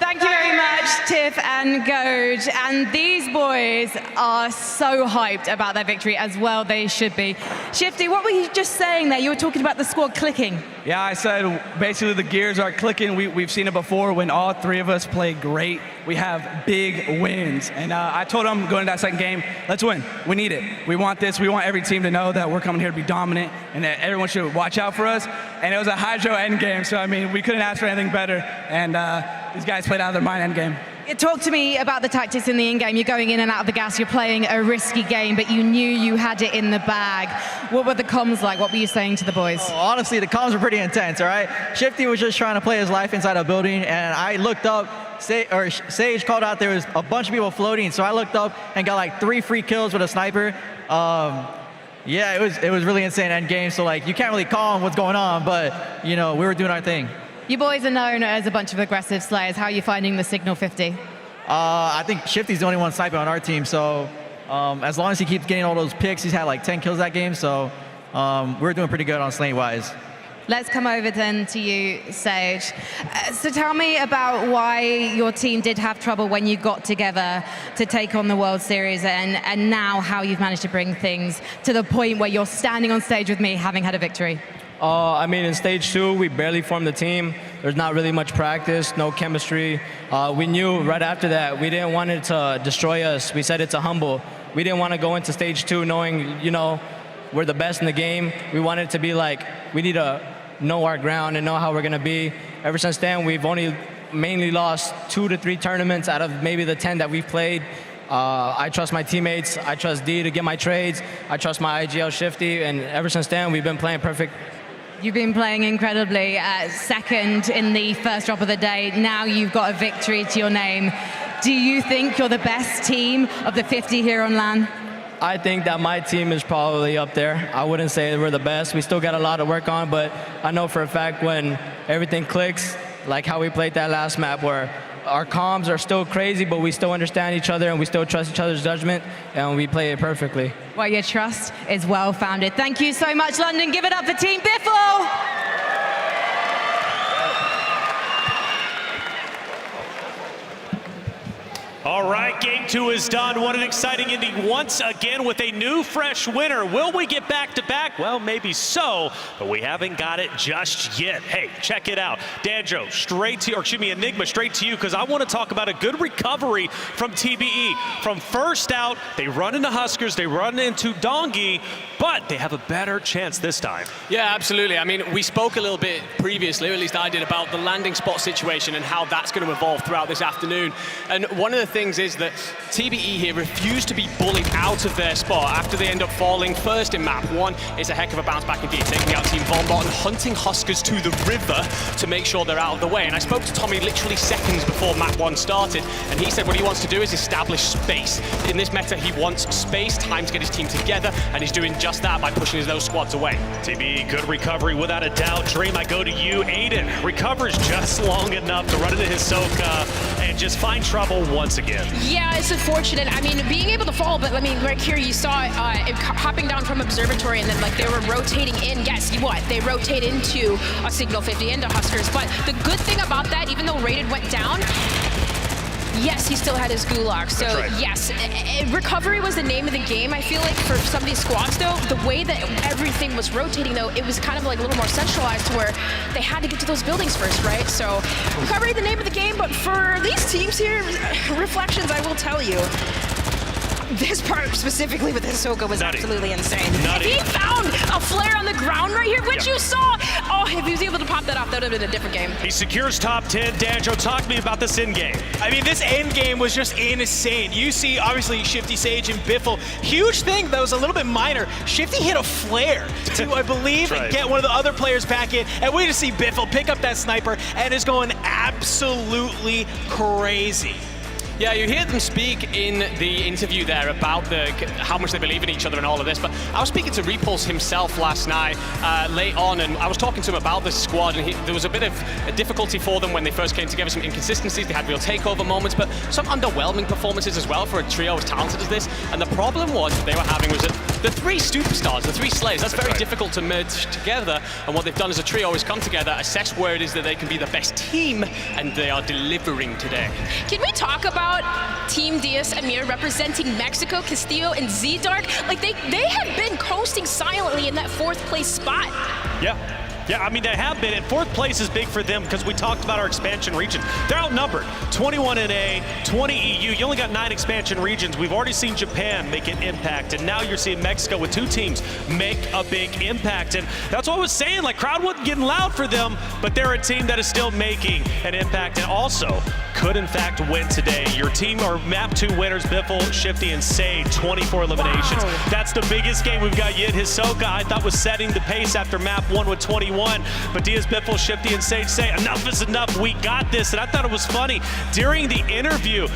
Thank you very much, Tiff and Goj. And these boys are so hyped about their victory, as well they should be. Shifty, what were you just saying there? You were talking about the squad clicking. Yeah, I said basically the gears are clicking. We've seen it before when all three of us play great. We have big wins. And I told them going into that second game, let's win. We need it. We want this. We want every team to know that we're coming here to be dominant and that everyone should watch out for us. And it was a Hydro end game, so I mean, we couldn't ask for anything better. And these guys played out of their mind end game. Talk to me about the tactics in the in-game. You're going in and out of the gas, you're playing a risky game, but you knew you had it in the bag. What were the comms like? What were you saying to the boys? Oh, honestly, the comms were pretty intense, all right? Shifty was just trying to play his life inside a building, and I looked up, Sage called out there was a bunch of people floating, so I looked up and got like 3 free kills with a sniper. Yeah, it was really insane end game, so like you can't really call on what's going on, but you know, we were doing our thing. You boys are known as a bunch of aggressive slayers. How are you finding the Signal 50? I think Shifty's the only one sniping on our team, so as long as he keeps getting all those picks, he's had like 10 kills that game, so we're doing pretty good on slaying-wise. Let's come over then to you, Sage. So tell me about why your team did have trouble when you got together to take on the World Series, and now how you've managed to bring things to the point where you're standing on stage with me having had a victory. I mean, in stage 2, we barely formed the team. There's not really much practice, no chemistry. We knew right after that we didn't want it to destroy us. We said it to humble. We didn't want to go into stage 2 knowing, you know, we're the best in the game. We wanted it to be like, we need to know our ground and know how we're going to be. Ever since then, we've only mainly lost 2 to 3 tournaments out of maybe the 10 that we've played. I trust my teammates. I trust D to get my trades. I trust my IGL Shifty, and ever since then, we've been playing perfect. You've been playing incredibly, second in the first drop of the day. Now you've got a victory to your name. Do you think you're the best team of the 50 here on LAN? I think that my team is probably up there. I wouldn't say we're the best. We still got a lot to work on, but I know for a fact when everything clicks, like how we played that last map where our comms are still crazy, but we still understand each other and we still trust each other's judgment, and we play it perfectly. Well, your trust is well-founded. Thank you so much, London. Give it up for Team Biffle! All right, game 2 is done. What an exciting ending once again with a new, fresh winner. Will we get back-to-back? Well, maybe so, but we haven't got it just yet. Hey, check it out. Danjo, Enigma, straight to you, because I want to talk about a good recovery from TBE. From first out, they run into Huskers, they run into Dongi, but they have a better chance this time. Yeah, absolutely. I mean, we spoke a little bit previously, or at least I did, about the landing spot situation and how that's going to evolve throughout this afternoon. And one of the things is that TBE here refused to be bullied out of their spot after they end up falling first in map 1. It's a heck of a bounce back indeed, taking out Team Vombot and hunting Huskers to the river to make sure they're out of the way. And I spoke to Tommy literally seconds before map 1 started, and he said what he wants to do is establish space. In this meta, he wants space, time to get his team together, and he's doing just that by pushing those squads away. TBE, good recovery without a doubt. Dream, I go to you. Aiden recovers just long enough to run into Hisoka and just find trouble once again. Yeah, it's unfortunate. I mean, being able to fall, but I mean, right here you saw it hopping down from Observatory, and then like they were rotating in. Guess what? They rotate into a Signal 50 into Huskers. But the good thing about that, even though Rated went down, yes, he still had his gulag. So right. Yes, recovery was the name of the game. I feel like for some of these squads though, the way that everything was rotating though, it was kind of like a little more centralized to where they had to get to those buildings first, right? So recovery the name of the game, but for these teams here, Reflections, I will tell you, this part specifically with Hisoka was absolutely insane. If he found a flare on the ground right here, which you saw, oh, if he was able to pop that off, that would have been a different game. He secures top 10. Danjo, talk to me about this end game. I mean, this end game was just insane. You see, obviously, Shifty, Sage, and Biffle. Huge thing that was a little bit minor. Shifty hit a flare to, I believe, get one of the other players back in. And we just see Biffle pick up that sniper and is going absolutely crazy. Yeah, you hear them speak in the interview there about how much they believe in each other and all of this, but I was speaking to Repulse himself last night late on, and I was talking to him about this squad, and there was a bit of a difficulty for them when they first came together, some inconsistencies, they had real takeover moments, but some underwhelming performances as well for a trio as talented as this, and the problem was that they were having was that the three superstars, the three Slayers, that's very difficult to merge together. And what they've done as a trio is come together, assess where it is that they can be the best team, and they are delivering today. Can we talk about Team Diaz Amir representing Mexico, Castillo, and Z-Dark? Like, they have been coasting silently in that 4th place spot. Yeah, I mean, they have been, and 4th place is big for them because we talked about our expansion regions. They're outnumbered, 21 NA, 20 EU. You only got 9 expansion regions. We've already seen Japan make an impact, and now you're seeing Mexico with 2 teams make a big impact. And that's what I was saying, like, crowd wasn't getting loud for them, but they're a team that is still making an impact and also could, in fact, win today. Your team are Map 2 winners, Biffle, Shifty, and Sage, 24 eliminations. Wow. That's the biggest game we've got yet. Hisoka, I thought, was setting the pace after Map 1 with 21. But Diaz, Biffle, Shifty, and Sage say, enough is enough, we got this. And I thought it was funny. During the interview,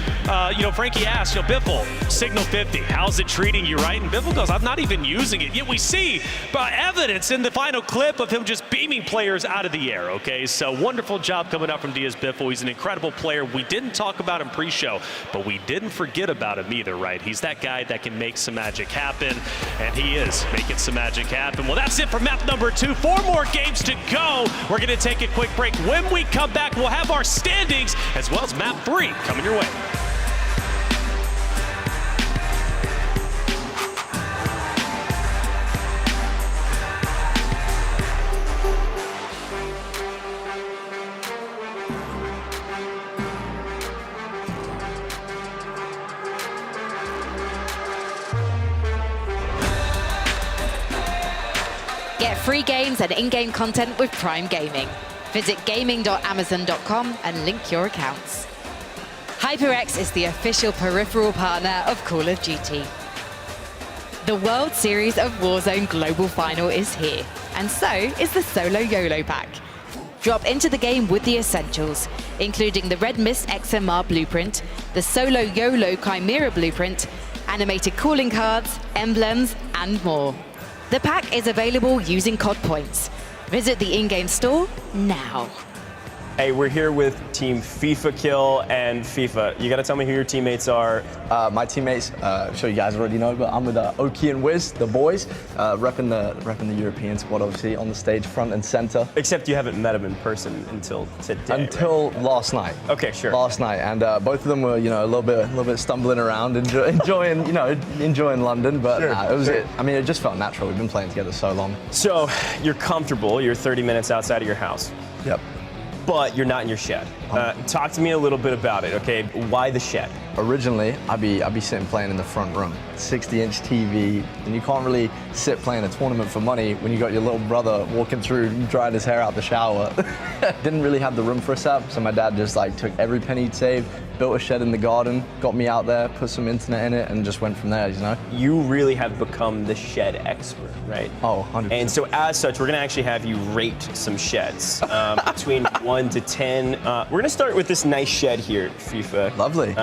Frankie asked, Biffle, Signal 50, how's it treating you, right? And Biffle goes, I'm not even using it. Yet we see evidence in the final clip of him just beaming players out of the air, okay? So wonderful job coming out from Diaz Biffle. He's an incredible player. We didn't talk about him pre-show, but we didn't forget about him either, right? He's that guy that can make some magic happen, and he is making some magic happen. Well, that's it for map number 2. 4 more games to go. We're going to take a quick break. When we come back, we'll have our standings as well as map 3 coming your way. Get free games and in-game content with Prime Gaming. Visit gaming.amazon.com and link your accounts. HyperX is the official peripheral partner of Call of Duty. The World Series of Warzone Global Final is here, and so is the SoloYolo pack. Drop into the game with the essentials, including the Red Mist XMR blueprint, the SoloYolo Chimera blueprint, animated calling cards, emblems, and more. The pack is available using COD points. Visit the in-game store now. Hey, we're here with Team FIFA Kill and FIFA. You gotta tell me who your teammates are. My teammates, I'm sure you guys already know, but I'm with Oki and Wiz, the boys, repping the European squad, obviously, on the stage, front and center. Except you haven't met them in person until today. Until last night. Okay, sure. Last night, and both of them were, a little bit stumbling around, enjoying London, but Sure, it was. sure. I mean, it just felt natural. We've been playing together so long. So you're comfortable. You're 30 minutes outside of your house. Yep. But you're not in your shed. Talk to me a little bit about it, okay? Why the shed? Originally, I'd be sitting playing in the front room, 60-inch TV, and you can't really sit playing a tournament for money when you got your little brother walking through, drying his hair out the shower. Didn't really have the room for a setup, so my dad just took every penny he'd saved, built a shed in the garden, got me out there, put some internet in it, and just went from there, You really have become the shed expert, right? Oh, 100%. And so as such, we're gonna actually have you rate some sheds between 1 to 10. We're gonna start with this nice shed here, FIFA. Lovely.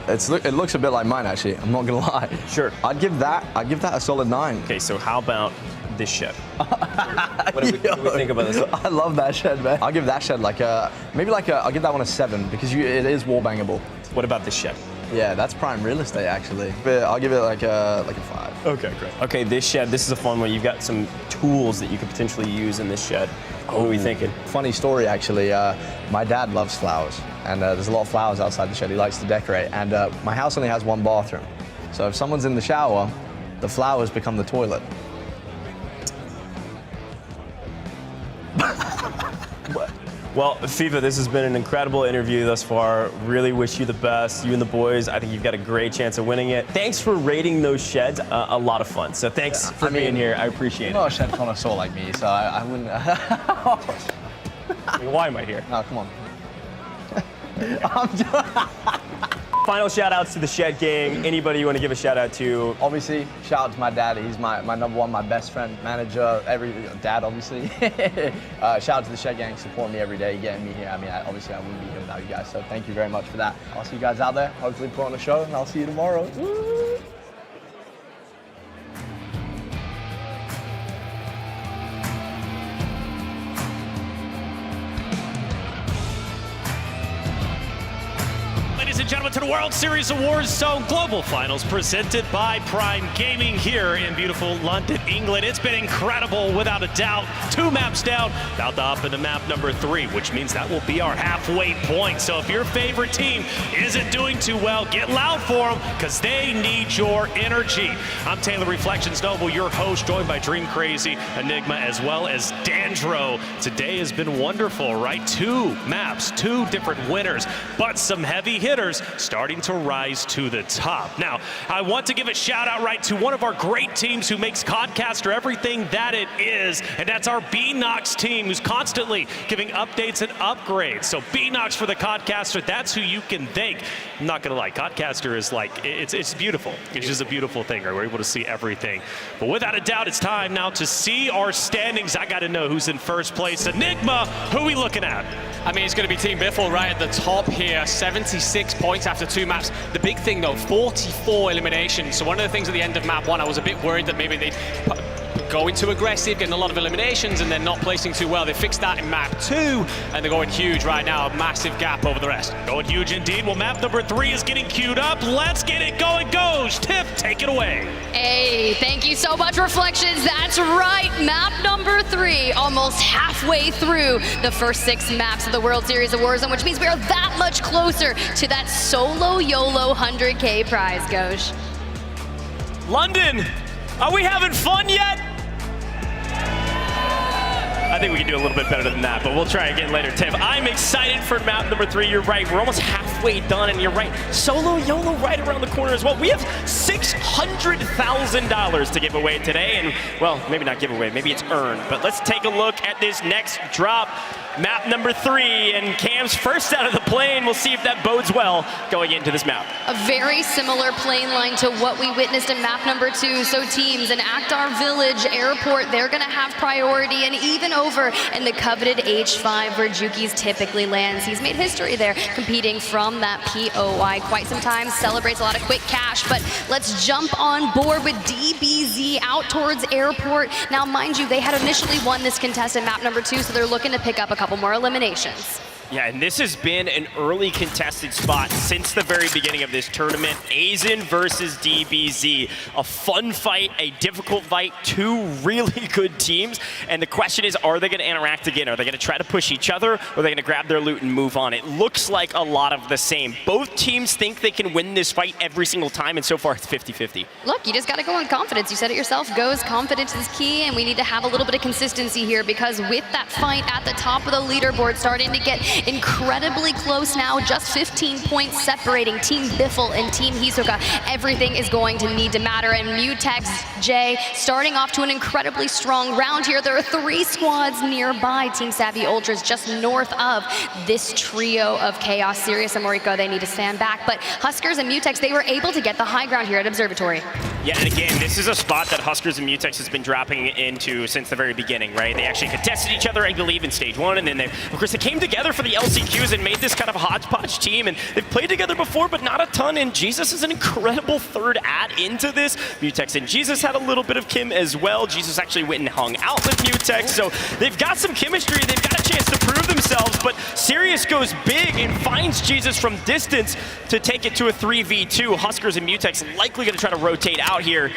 It looks a bit like mine, actually. I'm not gonna lie. Sure. I'd give that a solid 9. Okay, so how about this shed? What do we think about this? I love that shed, man. I'll give that shed I'll give that one a 7 because it is wall bangable. What about this shed? Yeah, that's prime real estate, actually. But I'll give it like a 5. Okay, great. Okay, this shed, this is a fun one. You've got some tools that you could potentially use in this shed. What are we thinking? Funny story, actually. My dad loves flowers, and there's a lot of flowers outside the shed. He likes to decorate, and my house only has 1 bathroom. So if someone's in the shower, the flowers become the toilet. Well, FIFA, this has been an incredible interview thus far. Really wish you the best. You and the boys, I think you've got a great chance of winning it. Thanks for rating those sheds. A lot of fun. So thanks for being here. I appreciate it. You're not a shed connoisseur like me, so I wouldn't. I mean, why am I here? No, come on. Final shout outs to the Shed Gang. Anybody you want to give a shout out to? Obviously, shout out to my dad. He's my number one, my best friend, manager, dad, obviously. Shout out to the Shed Gang, support me every day, getting me here. I mean, obviously I wouldn't be here without you guys, so thank you very much for that. I'll see you guys out there, hopefully put on a show, and I'll see you tomorrow. Woo! ladies and gentlemen, to the World Series of Warzone Global Finals presented by Prime Gaming here in beautiful London, England. It's been incredible, without a doubt. 2 maps down, about to hop into map number 3, which means that will be our halfway point. So if your favorite team isn't doing too well, get loud for them, because they need your energy. I'm Taylor Reflections Noble, your host, joined by Dream Crazy, Enigma, as well as Dandro. Today has been wonderful, right? 2 maps, 2 different winners, but some heavy hitters starting to rise to the top. Now, I want to give a shout out right to one of our great teams who makes Codcaster everything that it is, and that's our B-Nox team, who's constantly giving updates and upgrades. So B-Nox for the Codcaster, that's who you can thank. I'm not gonna lie, Codcaster is like, it's beautiful. It's just a beautiful thing, right? We're able to see everything. But without a doubt, it's time now to see our standings. I gotta know who's in first place. Enigma, who are we looking at? I mean, it's going to be Team Biffle right at the top here. 76 points after 2 maps. The big thing, though, 44 eliminations. So one of the things at the end of map 1, I was a bit worried that maybe they'd going too aggressive, getting a lot of eliminations, and then not placing too well. They fixed that in map 2, and they're going huge right now. A massive gap over the rest. Going huge indeed. Well, map number 3 is getting queued up. Let's get it going. Goes. Tiff, take it away. Hey, thank you so much, Reflections. That's right, map number 3, almost halfway through the first 6 maps of the World Series of Warzone, which means we are that much closer to that SoloYolo 100K prize, Gosh. London, are we having fun yet? I think we can do a little bit better than that, but we'll try again later. Tiff, I'm excited for map number 3. You're right, we're almost halfway done, and you're right. SoloYolo right around the corner as well. We have $600,000 to give away today, and, well, maybe not give away, maybe it's earned. But let's take a look at this next drop. Map number 3, and Cam's first out of the plane. We'll see if that bodes well going into this map. A very similar plane line to what we witnessed in map number 2. So teams in Akhtar Village Airport, they're gonna have priority, and even over in the coveted H5 where Juki's typically lands. He's made history there, competing from that POI quite some time, celebrates a lot of quick cash, but let's jump on board with DBZ out towards airport. Now, mind you, they had initially won this contest in map number 2, so they're looking to pick up a couple more eliminations. Yeah, and this has been an early contested spot since the very beginning of this tournament. Aizen versus DBZ. A fun fight, a difficult fight, 2 really good teams. And the question is, are they going to interact again? Are they going to try to push each other, or are they going to grab their loot and move on? It looks like a lot of the same. Both teams think they can win this fight every single time, and so far it's 50-50. Look, you just got to go in confidence. You said it yourself, Goes. Confidence is key, and we need to have a little bit of consistency here, because with that fight at the top of the leaderboard starting to get incredibly close now, just 15 points separating Team Biffle and Team Hisoka. Everything is going to need to matter, and Mutex J starting off to an incredibly strong round here. There are 3 squads nearby. Team Savvy Ultras just north of this trio of Chaos. Sirius and Moriko, they need to stand back, but Huskers and Mutex, they were able to get the high ground here at Observatory. Yeah, and again, this is a spot that Huskers and Mutex has been dropping into since the very beginning, right? They actually contested each other, I believe, in stage 1, and then of course, they came together for the LCQs and made this kind of hodgepodge team, and they've played together before, but not a ton, and Jesus is an incredible third add into this. Mutex and Jesus had a little bit of Kim as well. Jesus actually went and hung out with Mutex, so they've got some chemistry, they've got a chance to prove themselves, but Sirius goes big and finds Jesus from distance to take it to a 3v2. Huskers and Mutex likely going to try to rotate out here.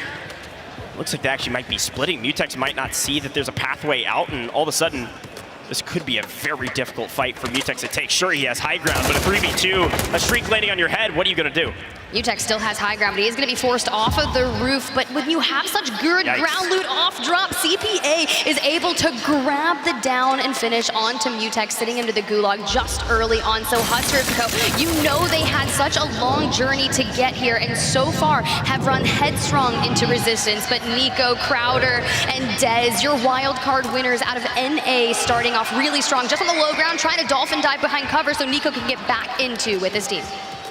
Looks like they actually might be splitting. Mutex might not see that there's a pathway out, and all of a sudden, this could be a very difficult fight for Mutex to take. Sure, he has high ground, but a 3v2, a streak landing on your head, what are you going to do? Mutex still has high ground, but he is going to be forced off of the roof. But when you have such good ground loot off drop, CPA is able to grab the down and finish onto Mutex, sitting into the gulag just early on. So Huskers Co, you know they had such a long journey to get here, and so far have run headstrong into resistance. But Nico, Crowder, and Dez, your wild card winners out of NA, starting off really strong, just on the low ground, trying to dolphin dive behind cover so Nico can get back into with his team.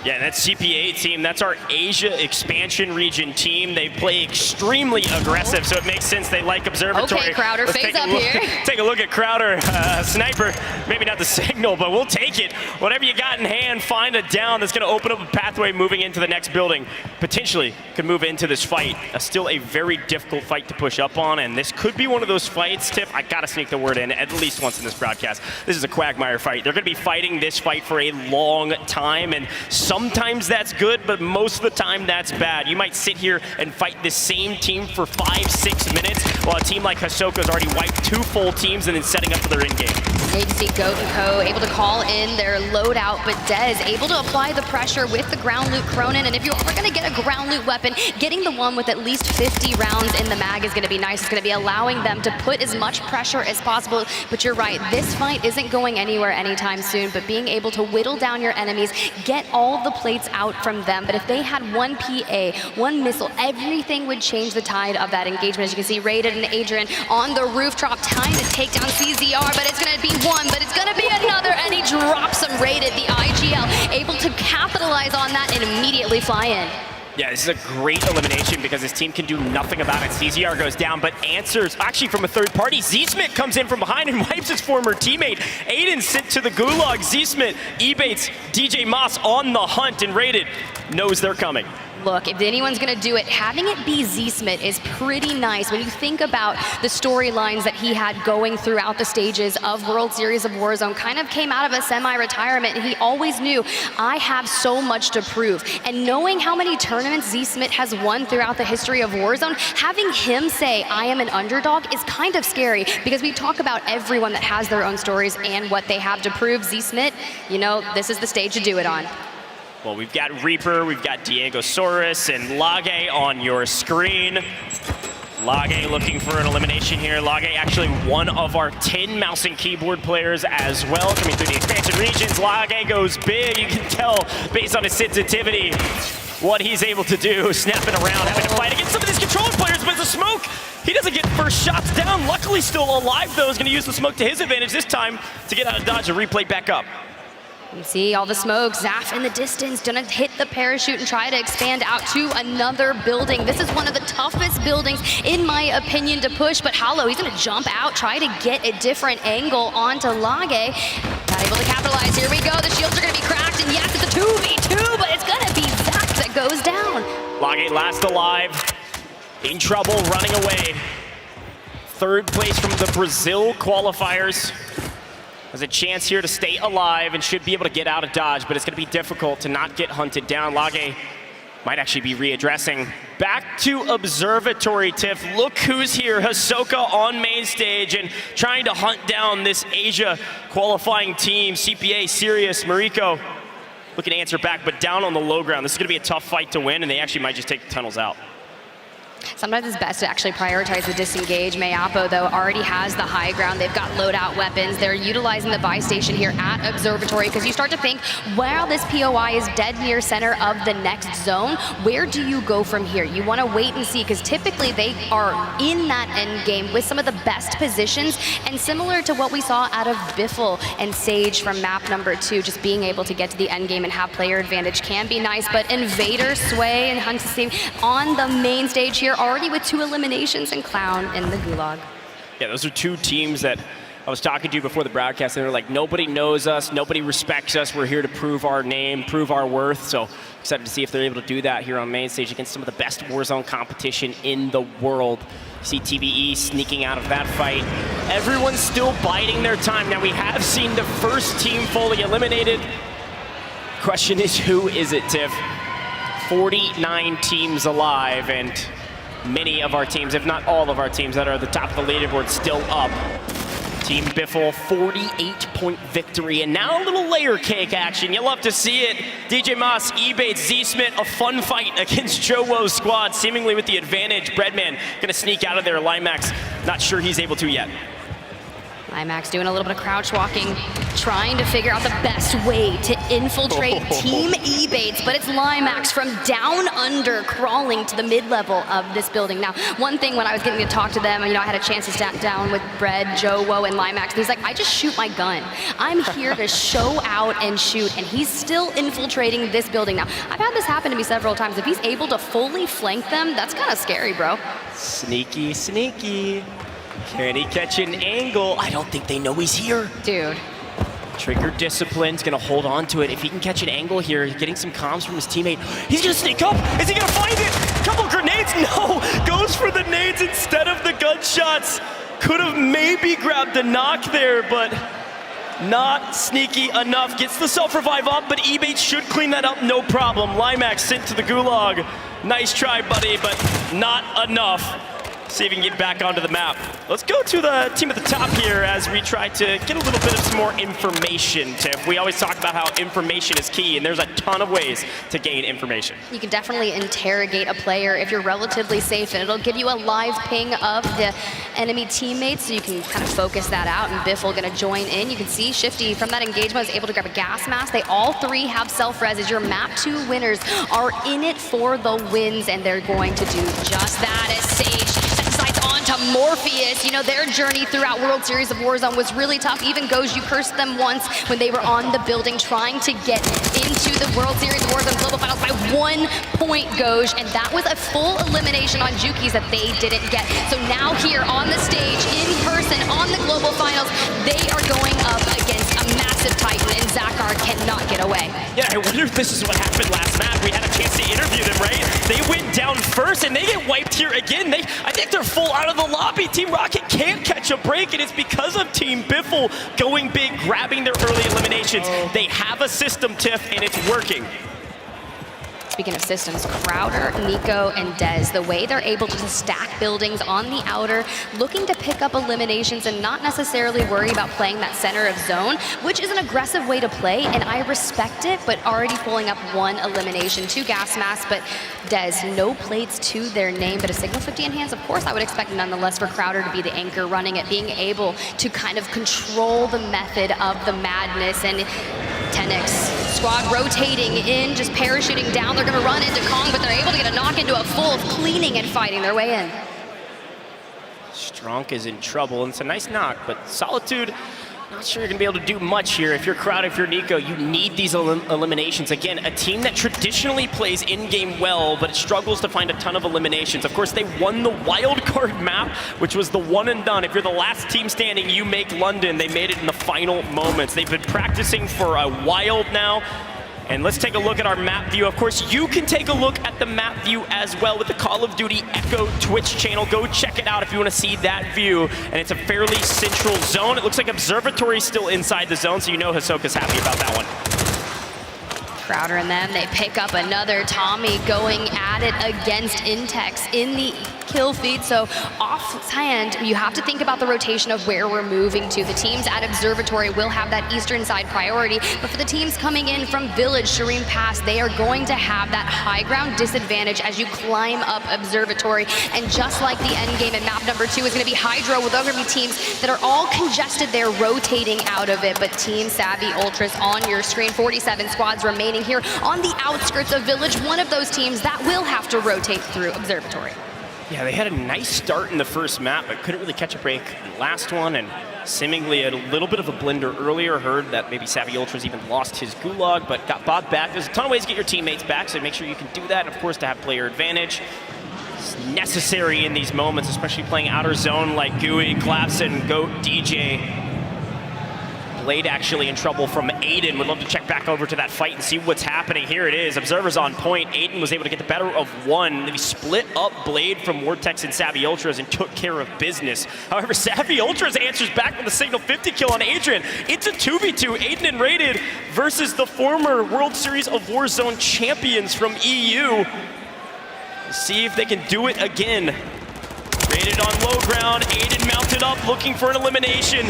Yeah, that's CPA team. That's our Asia expansion region team. They play extremely aggressive, so it makes sense they like Observatory. Okay, Crowder, phase up here. Take a look at Crowder. Sniper, maybe not the signal, but we'll take it. Whatever you got in hand, find a down that's going to open up a pathway moving into the next building. Potentially could move into this fight. Still a very difficult fight to push up on, and this could be one of those fights, Tiff, I got to sneak the word in at least once in this broadcast. This is a quagmire fight. They're going to be fighting this fight for a long time, and Sometimes that's good, but most of the time that's bad. You might sit here and fight the same team for 5-6 minutes, while a team like Hisoka's already wiped 2 full teams and then setting up for their in-game. You can see Goat and Co. able to call in their loadout, but Dez able to apply the pressure with the ground loot Cronin. And if you're ever going to get a ground loot weapon, getting the one with at least 50 rounds in the mag is going to be nice. It's going to be allowing them to put as much pressure as possible. But you're right, this fight isn't going anywhere anytime soon, but being able to whittle down your enemies, get all the plates out from them. But if they had one PA, one missile, everything would change the tide of that engagement. As you can see, Rated and Adrian on the rooftop, time to take down CZR, but it's going to be one, but it's going to be another, and he drops him. Rated, the IGL, able to capitalize on that and immediately fly in. Yeah, this is a great elimination because his team can do nothing about it. CZR goes down, but answers actually from a third party. Z-Smith comes in from behind and wipes his former teammate. Aiden sent to the gulag. Z-Smith, Ebates, DJ Moss on the hunt, and Rated knows they're coming. Look, if anyone's going to do it, having it be Z-Smith is pretty nice. When you think about the storylines that he had going throughout the stages of World Series of Warzone, kind of came out of a semi-retirement, and he always knew, I have so much to prove. And knowing how many tournaments Z-Smith has won throughout the history of Warzone, having him say, I am an underdog, is kind of scary, because we talk about everyone that has their own stories and what they have to prove. Z-Smith, you know, this is the stage to do it on. Well, we've got Reaper, we've got Diego Soros and Lage on your screen. Lage looking for an elimination here. Lage actually one of our 10 mouse and keyboard players as well, coming through the expansion regions. Lage goes big, you can tell based on his sensitivity what he's able to do, snapping around, having to fight against some of these controller players, but it's a smoke. He doesn't get first shots down. Luckily still alive though, is gonna use the smoke to his advantage this time to get out of dodge and replay back up. You see all the smoke, Zaf in the distance, gonna hit the parachute and try to expand out to another building. This is one of the toughest buildings, in my opinion, to push, but Hollow, he's gonna jump out, try to get a different angle onto Lage. Not able to capitalize, here we go, the shields are gonna be cracked, and yes, it's a 2v2, but it's gonna be Zaf that goes down. Lage last alive, in trouble, running away. Third place from the Brazil qualifiers. Has a chance here to stay alive and should be able to get out of dodge, but it's going to be difficult to not get hunted down. Lage might actually be readdressing. Back to Observatory, Tiff. Look who's here. Hisoka on main stage and trying to hunt down this Asia qualifying team. CPA, Sirius, Mariko looking to answer back, but down on the low ground. This is going to be a tough fight to win, and they actually might just take the tunnels out. Sometimes it's best to actually prioritize the disengage. Mayapo, though, already has the high ground. They've got loadout weapons. They're utilizing the buy station here at Observatory, because you start to think, while this POI is dead near center of the next zone, where do you go from here? You want to wait and see, because typically they are in that end game with some of the best positions, and similar to what we saw out of Biffle and Sage from map number 2, just being able to get to the end game and have player advantage can be nice, but Invader, Sway, and Hunt's team on the main stage here, already with 2 eliminations, and Clown in the gulag. Yeah, those are 2 teams that I was talking to before the broadcast, and they're like, nobody knows us, nobody respects us, we're here to prove our name, prove our worth, so excited to see if they're able to do that here on main stage against some of the best Warzone competition in the world. You see TBE sneaking out of that fight. Everyone's still biding their time. Now, we have seen the first team fully eliminated. Question is, who is it, Tiff? 49 teams alive, and many of our teams, if not all of our teams that are at the top of the leaderboard, still up. Team Biffle, 48-point victory, and now a little layer cake action. You'll love to see it. DJ Moss, Ebates, Z-Smith, a fun fight against Joe Woe's squad, seemingly with the advantage. Breadman gonna sneak out of there. Limax, not sure he's able to yet. Limax doing a little bit of crouch walking, trying to figure out the best way to infiltrate Team Ebates, but it's Limax from down under crawling to the mid-level of this building. Now, one thing when I was getting to talk to them, you know, I had a chance to sit down with Bread, Joe, Woe, and Limax, and he's like, I just shoot my gun. I'm here to show out and shoot, and he's still infiltrating this building. Now, I've had this happen to me several times. If he's able to fully flank them, that's kind of scary, bro. Sneaky, sneaky. Can he catch an angle? I don't think they know he's here. Dude. Trigger Discipline's gonna hold on to it. If he can catch an angle here, getting some comms from his teammate, he's gonna sneak up. Is he gonna find it? Couple grenades, no! Goes for the nades instead of the gunshots. Could have maybe grabbed the knock there, but Not sneaky enough. Gets the self-revive up, but eBait should clean that up, no problem. Limax sent to the gulag. Nice try, buddy, but not enough. See if we can get back onto the map. Let's go to the team at the top here as we try to get a little bit of some more information, Tiff. We always talk about how information is key, and there's a ton of ways to gain information. You can definitely interrogate a player if you're relatively safe, and it'll give you a live ping of the enemy teammates, so you can kind of focus that out, and Biffle gonna join in. You can see Shifty from that engagement was able to grab a gas mask. They all three have self-res as your map 2 winners are in it for the wins, and they're going to do just that as Sage decides on to Morpheus. You know, their journey throughout World Series of Warzone was really tough. Even Goj, you cursed them once when they were on the building trying to get into the World Series of Warzone Global Finals by 1 point, Goj, and that was a full elimination on Jukies that they didn't get. So now here on the stage, in person, on the Global Finals, they are going up against a massive Titan, and Zakar cannot get away. Yeah, I wonder if this is what happened last map. We had a chance to interview them, right? They went down first, and they get wiped here again. I think they're full out of the lobby. Team Rocket can't catch a break, and it's because of Team Biffle going big, grabbing their early eliminations. They have a system, Tiff, and it's working. Speaking of systems, Crowder, Nico, and Dez, the way they're able to stack buildings on the outer, looking to pick up eliminations and not necessarily worry about playing that center of zone, which is an aggressive way to play, and I respect it, but already pulling up 1 elimination, 2 gas masks, but Dez, no plates to their name, but a Signal 50 in hands, of course, I would expect nonetheless for Crowder to be the anchor running it, being able to kind of control the method of the madness, and 10x squad rotating in, just parachuting down. They're gonna run into Kong, but they're able to get a knock into a full, cleaning and fighting their way in. Strunk is in trouble, and it's a nice knock, but Solitude, not sure you're gonna be able to do much here. If you're Crowder, if you're Nico, you need these eliminations. Again, a team that traditionally plays in-game well, but struggles to find a ton of eliminations. Of course, they won the wild card map, which was the one and done. If you're the last team standing, you make London. They made it in the final moments. They've been practicing for a while now. And let's take a look at our map view. Of course, you can take a look at the map view as well with the Call of Duty Echo Twitch channel. Go check it out if you want to see that view. And it's a fairly central zone. It looks like Observatory is still inside the zone, so you know Hisoka's happy about that one. Crowder and them, they pick up another Tommy going at it against Intex in the kill feed. So offhand, you have to think about the rotation of where we're moving to. The teams at Observatory will have that eastern side priority, but for the teams coming in from Village, Shireen Pass, they are going to have that high ground disadvantage as you climb up Observatory. And just like the end game in map number 2 is going to be Hydro, with other teams that are all congested, they're rotating out of it. But Team Savvy Ultras on your screen, 47 squads remaining here on the outskirts of Village, one of those teams that will have to rotate through Observatory. Yeah, they had a nice start in the first map, but couldn't really catch a break in the last one, and seemingly a little bit of a blender earlier. Heard that maybe Savvy Ultras even lost his gulag, but got bought back. There's a ton of ways to get your teammates back, so make sure you can do that, and of course to have player advantage. It's necessary in these moments, especially playing outer zone like Gooey, Clapson, Goat, DJ. Blade actually in trouble from Aiden. Would love to check back over to that fight and see what's happening. Here it is. Observer's on point. Aiden was able to get the better of one. Then he split up Blade from Vortex and Savvy Ultras and took care of business. However, Savvy Ultras answers back with a Signal 50 kill on Adrian. It's a 2v2. Aiden and Rated versus the former World Series of Warzone champions from EU. See if they can do it again. Rated on low ground. Aiden mounted up, looking for an elimination.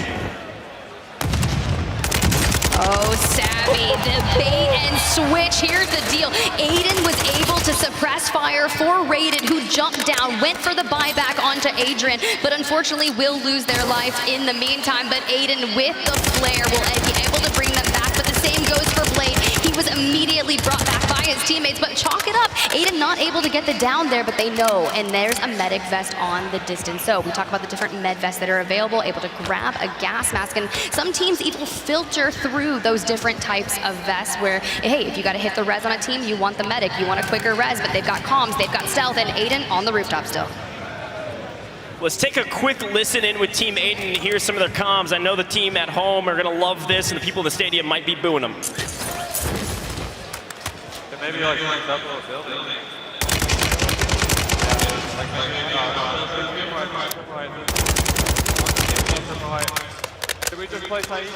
Oh, Savvy, the bait and switch. Here's the deal. Aiden was able to suppress fire for Rated, who jumped down, went for the buyback onto Adrian, but unfortunately will lose their life in the meantime. But Aiden with the flare will be able to bring them back, but the same goes for Blade. He was immediately brought back by his teammates, but chalk it up. Aiden not able to get the down there, but they know, and there's a medic vest on the distance. So we talk about the different med vests that are available, able to grab a gas mask, and some teams even filter through those different types of vests where, hey, if you got to hit the res on a team, you want the medic, you want a quicker res, but they've got comms, they've got stealth, and Aiden on the rooftop still. Let's take a quick listen in with Team Aiden and hear some of their comms. I know the team at home are going to love this, and the people in the stadium might be booing them. Maybe like linked up a little building. Should we just play Saeed?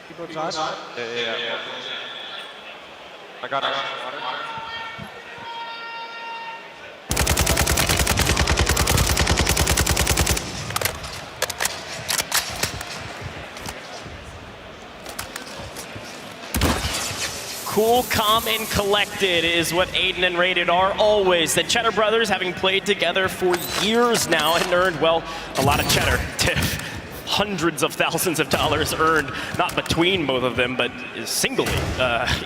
Keep outside? Yeah. I got it. Cool, calm, and collected is what Aiden and Rated are always. The Cheddar brothers, having played together for years now and earned, well, a lot of cheddar. Hundreds of thousands of dollars earned, not between both of them, but singly.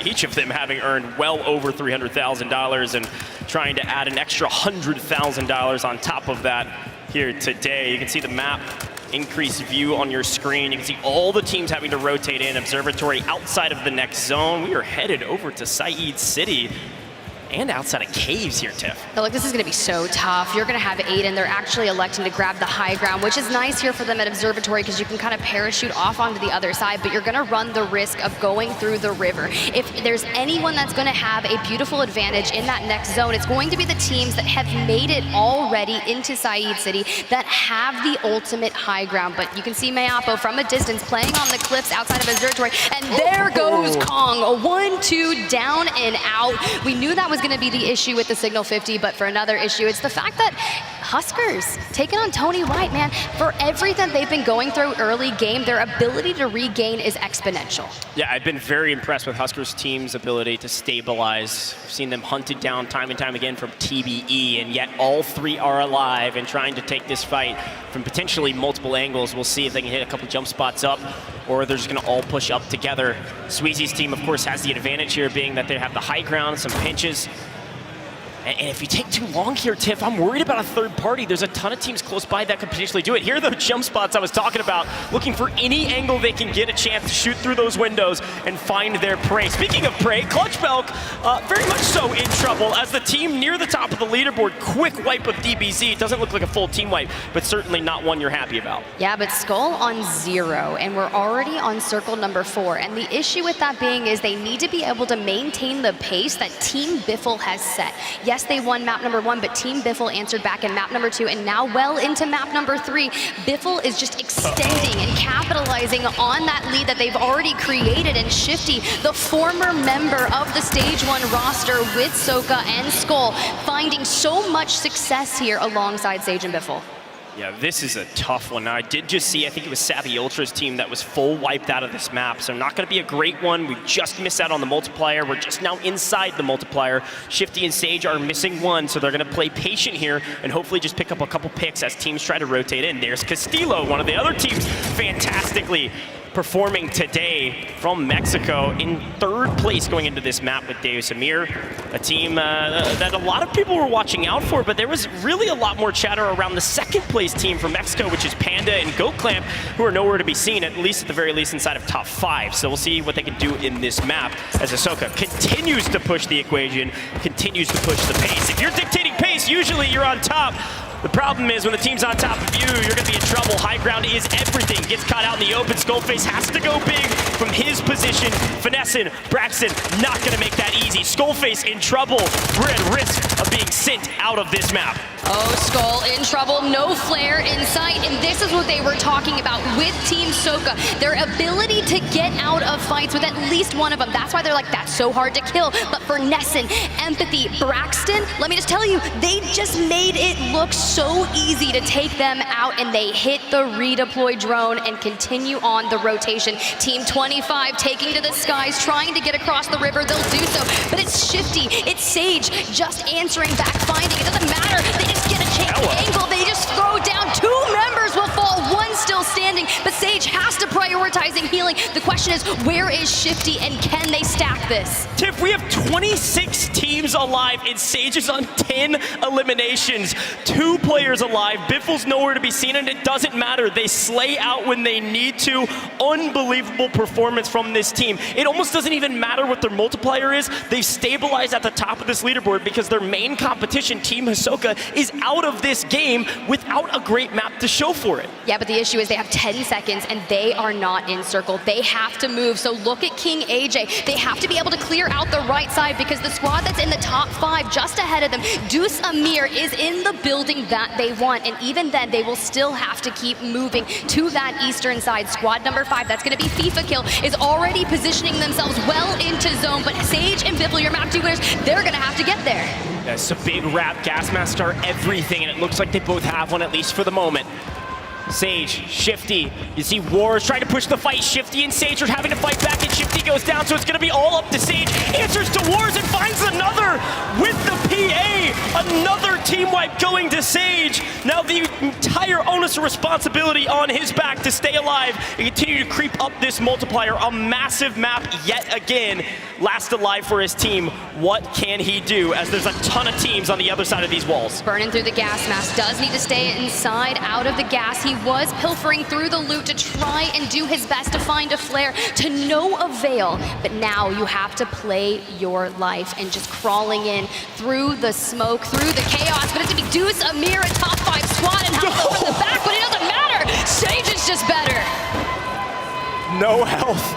Each of them having earned well over $300,000 and trying to add an extra $100,000 on top of that here today. You can see the map. Increased view on your screen. You can see all the teams having to rotate in. Observatory outside of the next zone. We are headed over to Saeed City and outside of caves here, Tiff. Look, this is going to be so tough. You're going to have Aiden. They're actually electing to grab the high ground, which is nice here for them at Observatory because you can kind of parachute off onto the other side, but you're going to run the risk of going through the river. If there's anyone that's going to have a beautiful advantage in that next zone, it's going to be the teams that have made it already into Saeed City that have the ultimate high ground. But you can see Mayapo from a distance playing on the cliffs outside of Observatory, and there goes Kong. A 1-2 down and out. We knew that was going to be the issue with the Signal 50, but for another issue, it's the fact that Huskers taking on Tony White, man, for everything they've been going through early game, their ability to regain is exponential. Yeah, I've been very impressed with Huskers' team's ability to stabilize. I've seen them hunted down time and time again from TBE, and yet all three are alive and trying to take this fight from potentially multiple angles. We'll see if they can hit a couple jump spots up, or they're just going to all push up together. Sweezy's team, of course, has the advantage here, being that they have the high ground, some pinches. And if you take too long here, Tiff, I'm worried about a third party. There's a ton of teams close by that could potentially do it. Here are those jump spots I was talking about, looking for any angle they can get a chance to shoot through those windows and find their prey. Speaking of prey, Clutch Belk very much so in trouble as the team near the top of the leaderboard. Quick wipe of DBZ. It doesn't look like a full team wipe, but certainly not one you're happy about. Yeah, but Skull on 0, and we're already on circle number 4. And the issue with that being is they need to be able to maintain the pace that Team Biffle has set. Yes, they won map number 1, but Team Biffle answered back in map number 2, and now well into map number 3. Biffle is just extending and capitalizing on that lead that they've already created, and Shifty, the former member of the Stage 1 roster with Soka and Skull, finding so much success here alongside Sage and Biffle. Yeah, this is a tough one. Now, I did just see, I think it was Savvy Ultra's team that was full wiped out of this map, so not going to be a great one. We just missed out on the multiplier. We're just now inside the multiplier. Shifty and Sage are missing one, so they're going to play patient here and hopefully just pick up a couple picks as teams try to rotate in. There's Castillo, one of the other teams, fantastically performing today from Mexico in 3rd place going into this map with Deus Amir, a team that a lot of people were watching out for, but there was really a lot more chatter around the 2nd place team from Mexico, which is Panda and Goat Clamp, who are nowhere to be seen, at least at the very least inside of top 5. So we'll see what they can do in this map as Ahsoka continues to push the equation, continues to push the pace. If you're dictating pace, usually you're on top. The problem is when the team's on top of you, you're going to be in trouble. High ground is everything. Gets caught out in the open. Skullface has to go big from his position. Finessing, Braxton not going to make that easy. Skullface in trouble. We're at risk of being sent out of this map. Oh, Skull in trouble, no flare in sight, and this is what they were talking about with Team Soka, their ability to get out of fights with at least one of them. That's why they're like, that's so hard to kill. But for Nesson, Empathy, Braxton, let me just tell you, they just made it look so easy to take them out, and they hit the redeploy drone and continue on the rotation. Team 25 taking to the skies, trying to get across the river, they'll do so, but it's Shifty, it's Sage, just answering back, finding, it doesn't matter, they just get a change angle, they just throw down, 2 members will fall, 1 still standing, but Sage has to prioritizing healing. The question is, where is Shifty and can they stack this? Tiff, we have 26 teams alive and Sage is on 10 eliminations. 2 players alive, Biffle's nowhere to be seen, and it doesn't matter. They slay out when they need to. Unbelievable performance from this team. It almost doesn't even matter what their multiplier is. They've stabilized at the top of this leaderboard because their main competition, Team Hisoka, is out of this game without a great map to show for it. Yeah, but the issue is they have 10 seconds and they are not encircled. They have to move. So look at King AJ. They have to be able to clear out the right side because the squad that's in the top 5 just ahead of them, Deuce Amir, is in the building that they want. And even then, they will still have to keep moving to that eastern side. Squad number 5, that's going to be FIFA Kill, is already positioning themselves well into zone. But Sage and Biffle, your map 2 winners, they're going to have to get there. That's a big wrap. Gas mask are everything, and it looks like they both have one, at least for the moment. Sage, Shifty, you see Wars trying to push the fight. Shifty and Sage are having to fight back, and Shifty goes down, so it's going to be all up to Sage. Answers to Wars and finds another with the PA. Another team wipe going to Sage. Now the entire onus of responsibility on his back to stay alive and continue to creep up this multiplier. A massive map yet again. Last alive for his team. What can he do as there's a ton of teams on the other side of these walls? Burning through the gas mask, does need to stay inside, out of the gas. He was pilfering through the loot to try and do his best to find a flare, to no avail. But now you have to play your life and just crawling in through the smoke, through the chaos. But it's gonna be Deuce Amir, a top 5 squad, and help from the back, but it doesn't matter. Sage is just better. No health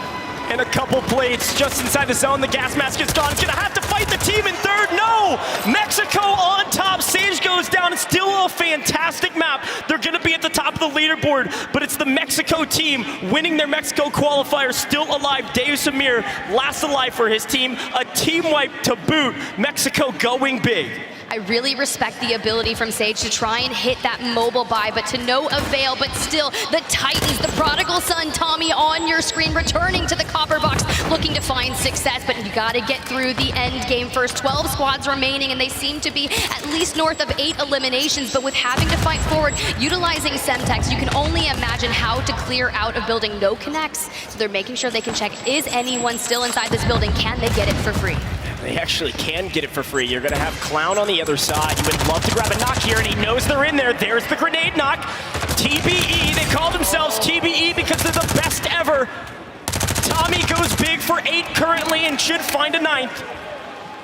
and a couple plates just inside the zone. The gas mask is gone. He's gonna have to fight the team in third. No! Mexico on top. Sage goes down. It's still a fantastic map. They're gonna be at the top of the leaderboard, but it's the Mexico team winning their Mexico qualifier, still alive. Deus Amir, last alive for his team. A team wipe to boot. Mexico going big. I really respect the ability from Sage to try and hit that mobile buy, but to no avail. But still, the Titans, the prodigal son, Tommy, on your screen, returning to the copper box, looking to find success. But you gotta get through the end game first. 12 squads remaining, and they seem to be at least north of 8 eliminations. But with having to fight forward, utilizing Semtex, you can only imagine how to clear out a building. No connects, so they're making sure they can check, is anyone still inside this building? Can they get it for free? They actually can get it for free. You're gonna have Clown on the other side. You would love to grab a knock here, and he knows they're in there. There's the grenade knock. TBE, they call themselves TBE because they're the best ever. Tommy goes big for 8 currently and should find a 9th.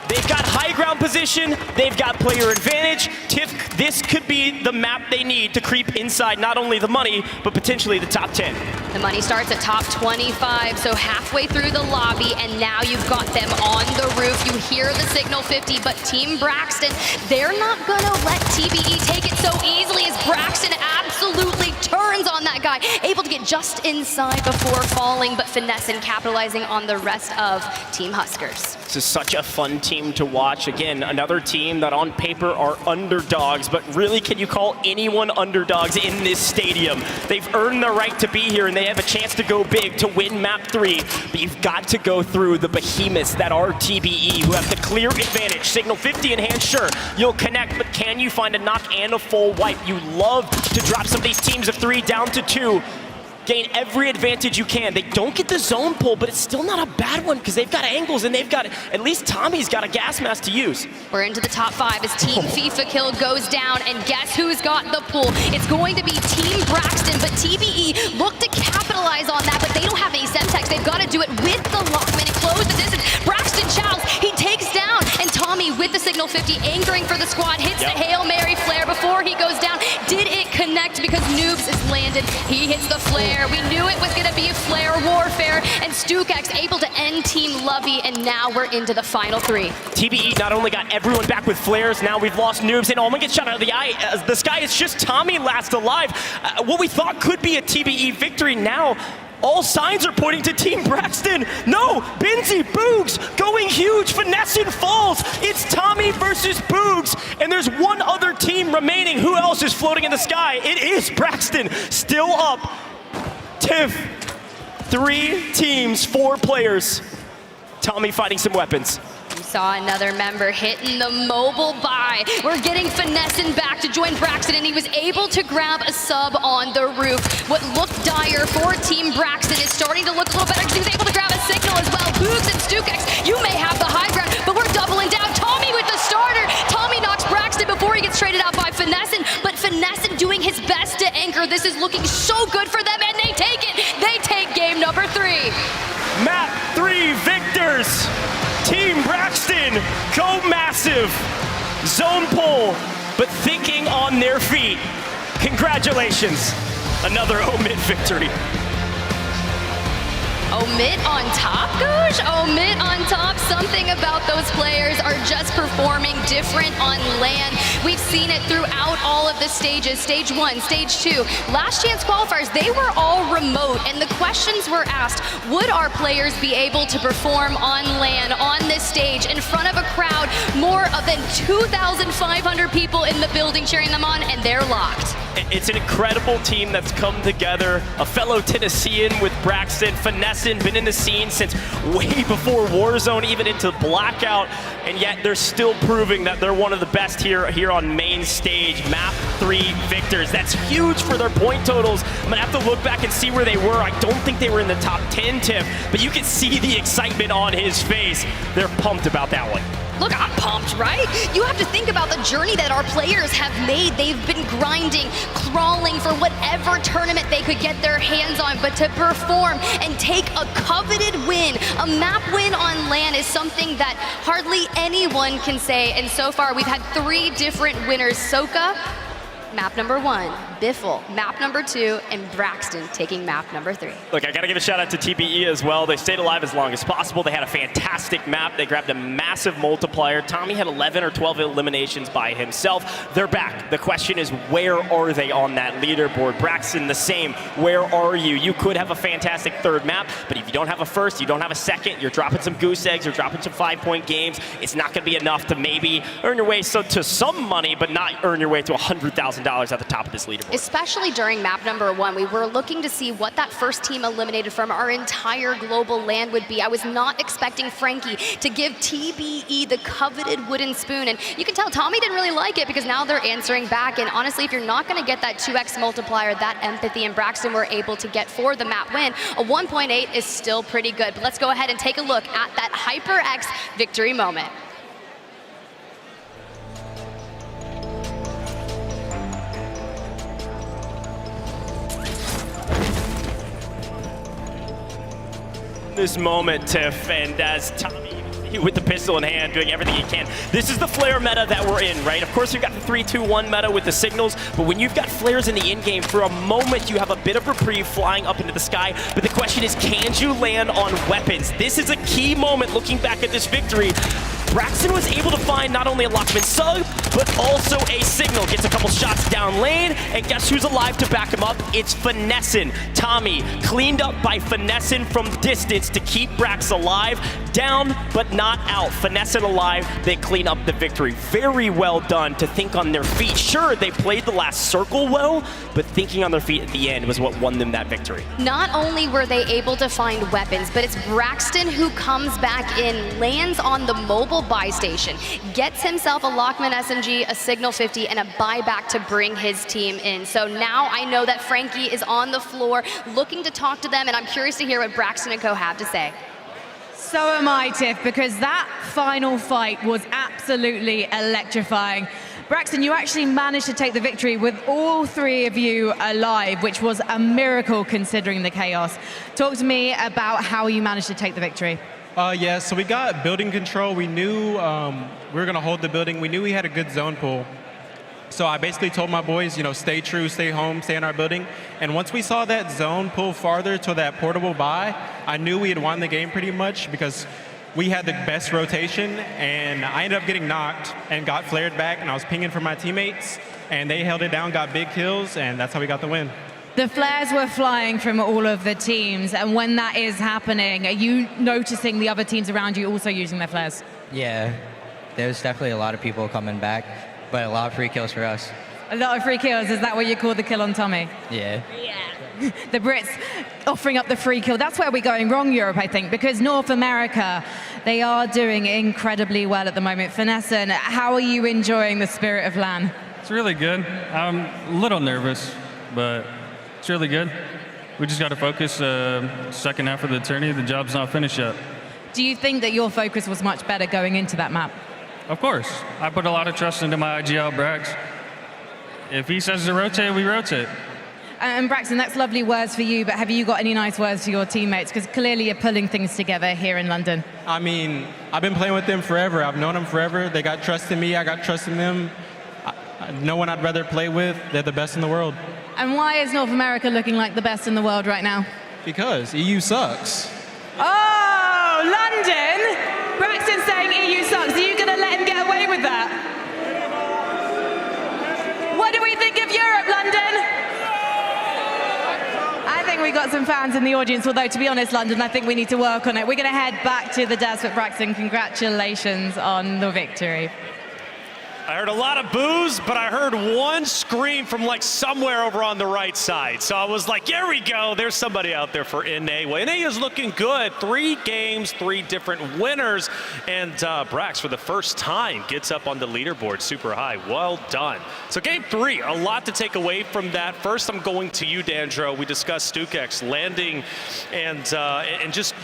They've got high ground position, they've got player advantage. Tiff, this could be the map they need to creep inside not only the money, but potentially the top 10. The money starts at top 25, so halfway through the lobby, and now you've got them on the roof. You hear the signal 50, but Team Braxton, they're not gonna let TBE take it so easily as Braxton absolutely turns on that guy. Able to get just inside before falling, but finesse and capitalizing on the rest of Team Huskers. This is such a fun team to watch. Again, another team that on paper are underdogs, but really, can you call anyone underdogs in this stadium? They've earned the right to be here, and they have a chance to go big to win map 3, but you've got to go through the behemoths that are TBE, who have the clear advantage. Signal 50 in hand, sure, you'll connect, but can you find a knock and a full wipe? You love to drop some of these teams of 3 down to 2. Gain every advantage you can. They don't get the zone pull, but it's still not a bad one because they've got angles and they've got, at least Tommy's got a gas mask to use. We're into the top 5 as Team FIFA Kill goes down, and guess who's got the pull? It's going to be Team Braxton, but TBE look to capitalize on that, but they don't have any Semtex. They've got to do it with the Lockman and close the distance. Braxton chows, he takes down, and Tommy with the signal 50, angering for the squad, hits the Hail Mary flare before he goes down. Did it connect because Noobs is landed? He hits the flare. We knew it was going to be a flare warfare, and StuKX able to end Team Lovey, and now we're into the final 3. TBE not only got everyone back with flares, now we've lost Noobs, and Alma gets shot out of the eye. The sky is just Tommy last alive. What we thought could be a TBE victory now, all signs are pointing to Team Braxton. No, Benzie, Boogs going huge, finessing falls. It's Tommy versus Boogs, and there's one other team remaining. Who else is floating in the sky? It is Braxton, still up. Tiff, 3 teams, 4 players. Tommy fighting some weapons. We saw another member hitting the mobile buy. We're getting finessing back to join Braxton, and he was able to grab a sub on the roof. What looked dire for Team Braxton is starting to look a little better because he was able to grab a signal as well. Boogs and StuKX, you may have the high ground, but we're doubling down. Tommy with the starter. Tommy knocks Braxton before he gets traded out by Finessin, but Finessin doing his best to anchor. This is looking so good for them, and they take it. They take game number 3. Map 3 victors. Team Braxton go massive. Zone pull, but thinking on their feet. Congratulations. Another omit victory. Omit on top, Goosh? Omit on top. Something about those players are just performing different on land. We've seen it throughout all of the stages. Stage 1, Stage 2. Last chance qualifiers, they were all remote, and the questions were asked, would our players be able to perform on land, on this stage, in front of a crowd, more than 2,500 people in the building cheering them on, and they're locked. It's an incredible team that's come together. A fellow Tennessean with Braxton, Finessing, been in the scene since way before Warzone, even into Blackout, and yet they're still proving that they're one of the best here on main stage. Map 3 victors. That's huge for their point totals. I'm gonna have to look back and see where they were. I don't think they were in the top 10, Tiff, but you can see the excitement on his face. They're pumped about that one. Look, I'm pumped, right? You have to think about the journey that our players have made. They've been grinding, crawling for whatever tournament they could get their hands on, but to perform and take a coveted win, a map win on land is something that hardly anyone can say. And so far, we've had 3 different winners. Soka, map number 1, Biffle, map number 2, and Braxton taking map number 3. Look, I gotta give a shout out to TBE as well. They stayed alive as long as possible. They had a fantastic map. They grabbed a massive multiplier. Tommy had 11 or 12 eliminations by himself. They're back. The question is, where are they on that leaderboard? Braxton, the same. Where are you? You could have a fantastic third map, but if you don't have a first, you don't have a second, you're dropping some goose eggs, you're dropping some 5-point games. It's not gonna be enough to maybe earn your way to some money, but not earn your way to $100,000 at the top of this leaderboard. Especially during map number 1, we were looking to see what that first team eliminated from our entire global land would be. I was not expecting Frankie to give TBE the coveted wooden spoon, and you can tell Tommy didn't really like it because now they're answering back, and honestly, if you're not gonna get that 2x multiplier, that empathy and Braxton were able to get for the map win, a 1.8 is still pretty good. But let's go ahead and take a look at that HyperX victory moment. This moment, Tiff, and as Tommy with the pistol in hand, doing everything he can. This is the flare meta that we're in, right? Of course, you've got the 3-2-1 meta with the signals, but when you've got flares in the in-game, for a moment, you have a bit of reprieve flying up into the sky, but the question is, can you land on weapons? This is a key moment looking back at this victory. Braxton was able to find not only a Lockman sub, but also a signal. Gets a couple shots down lane, and guess who's alive to back him up? It's Finessing. Tommy cleaned up by Finessing from distance to keep Brax alive. Down, but not out. Finessing alive, they clean up the victory. Very well done to think on their feet. Sure, they played the last circle well, but thinking on their feet at the end was what won them that victory. Not only were they able to find weapons, but it's Braxton who comes back in, lands on the mobile buy station, gets himself a Lockman SMG, a Signal 50, and a buyback to bring his team in. So now I know that Frankie is on the floor looking to talk to them, and I'm curious to hear what Braxton and co have to say. So am I, Tiff, because that final fight was absolutely electrifying. Braxton, you actually managed to take the victory with all 3 of you alive, which was a miracle considering the chaos. Talk to me about how you managed to take the victory. Yeah, so we got building control. We knew we were going to hold the building. We knew we had a good zone pool. So I basically told my boys, stay true, stay home, stay in our building. And once we saw that zone pull farther to that portable buy, I knew we had won the game pretty much because we had the best rotation, and I ended up getting knocked and got flared back, and I was pinging for my teammates, and they held it down, got big kills, and that's how we got the win. The flares were flying from all of the teams, and when that is happening, are you noticing the other teams around you also using their flares? Yeah, there's definitely a lot of people coming back, but a lot of free kills for us. A lot of free kills, is that what you call the kill on Tommy? Yeah. The Brits offering up the free kill. That's where we're going wrong, Europe, I think, because North America, they are doing incredibly well at the moment. Finessing, how are you enjoying the spirit of LAN? It's really good. I'm a little nervous, but it's really good. We just got to focus. Second half of the tourney, the job's not finished yet. Do you think that your focus was much better going into that map? Of course. I put a lot of trust into my IGL Brax. If he says to rotate, we rotate. And Braxton, that's lovely words for you, but have you got any nice words for your teammates? Because clearly you're pulling things together here in London. I mean, I've been playing with them forever. I've known them forever. They got trust in me. I got trust in them. No one I'd rather play with. They're the best in the world. And why is North America looking like the best in the world right now? Because EU sucks. Oh, London! Braxton's saying EU sucks. Are you going to let him get away with that? What do we think of Europe, London? I think we got some fans in the audience, although to be honest, London, I think we need to work on it. We're going to head back to the desk, but Braxton, congratulations on the victory. I heard a lot of boos, but I heard one scream from like somewhere over on the right side. So I was like, here we go. There's somebody out there for NA. Well, NA is looking good. 3 games, 3 different winners. And Brax, for the first time, gets up on the leaderboard super high. Well done. So game 3, a lot to take away from that. First, I'm going to you, Dandro. We discussed StuKX landing and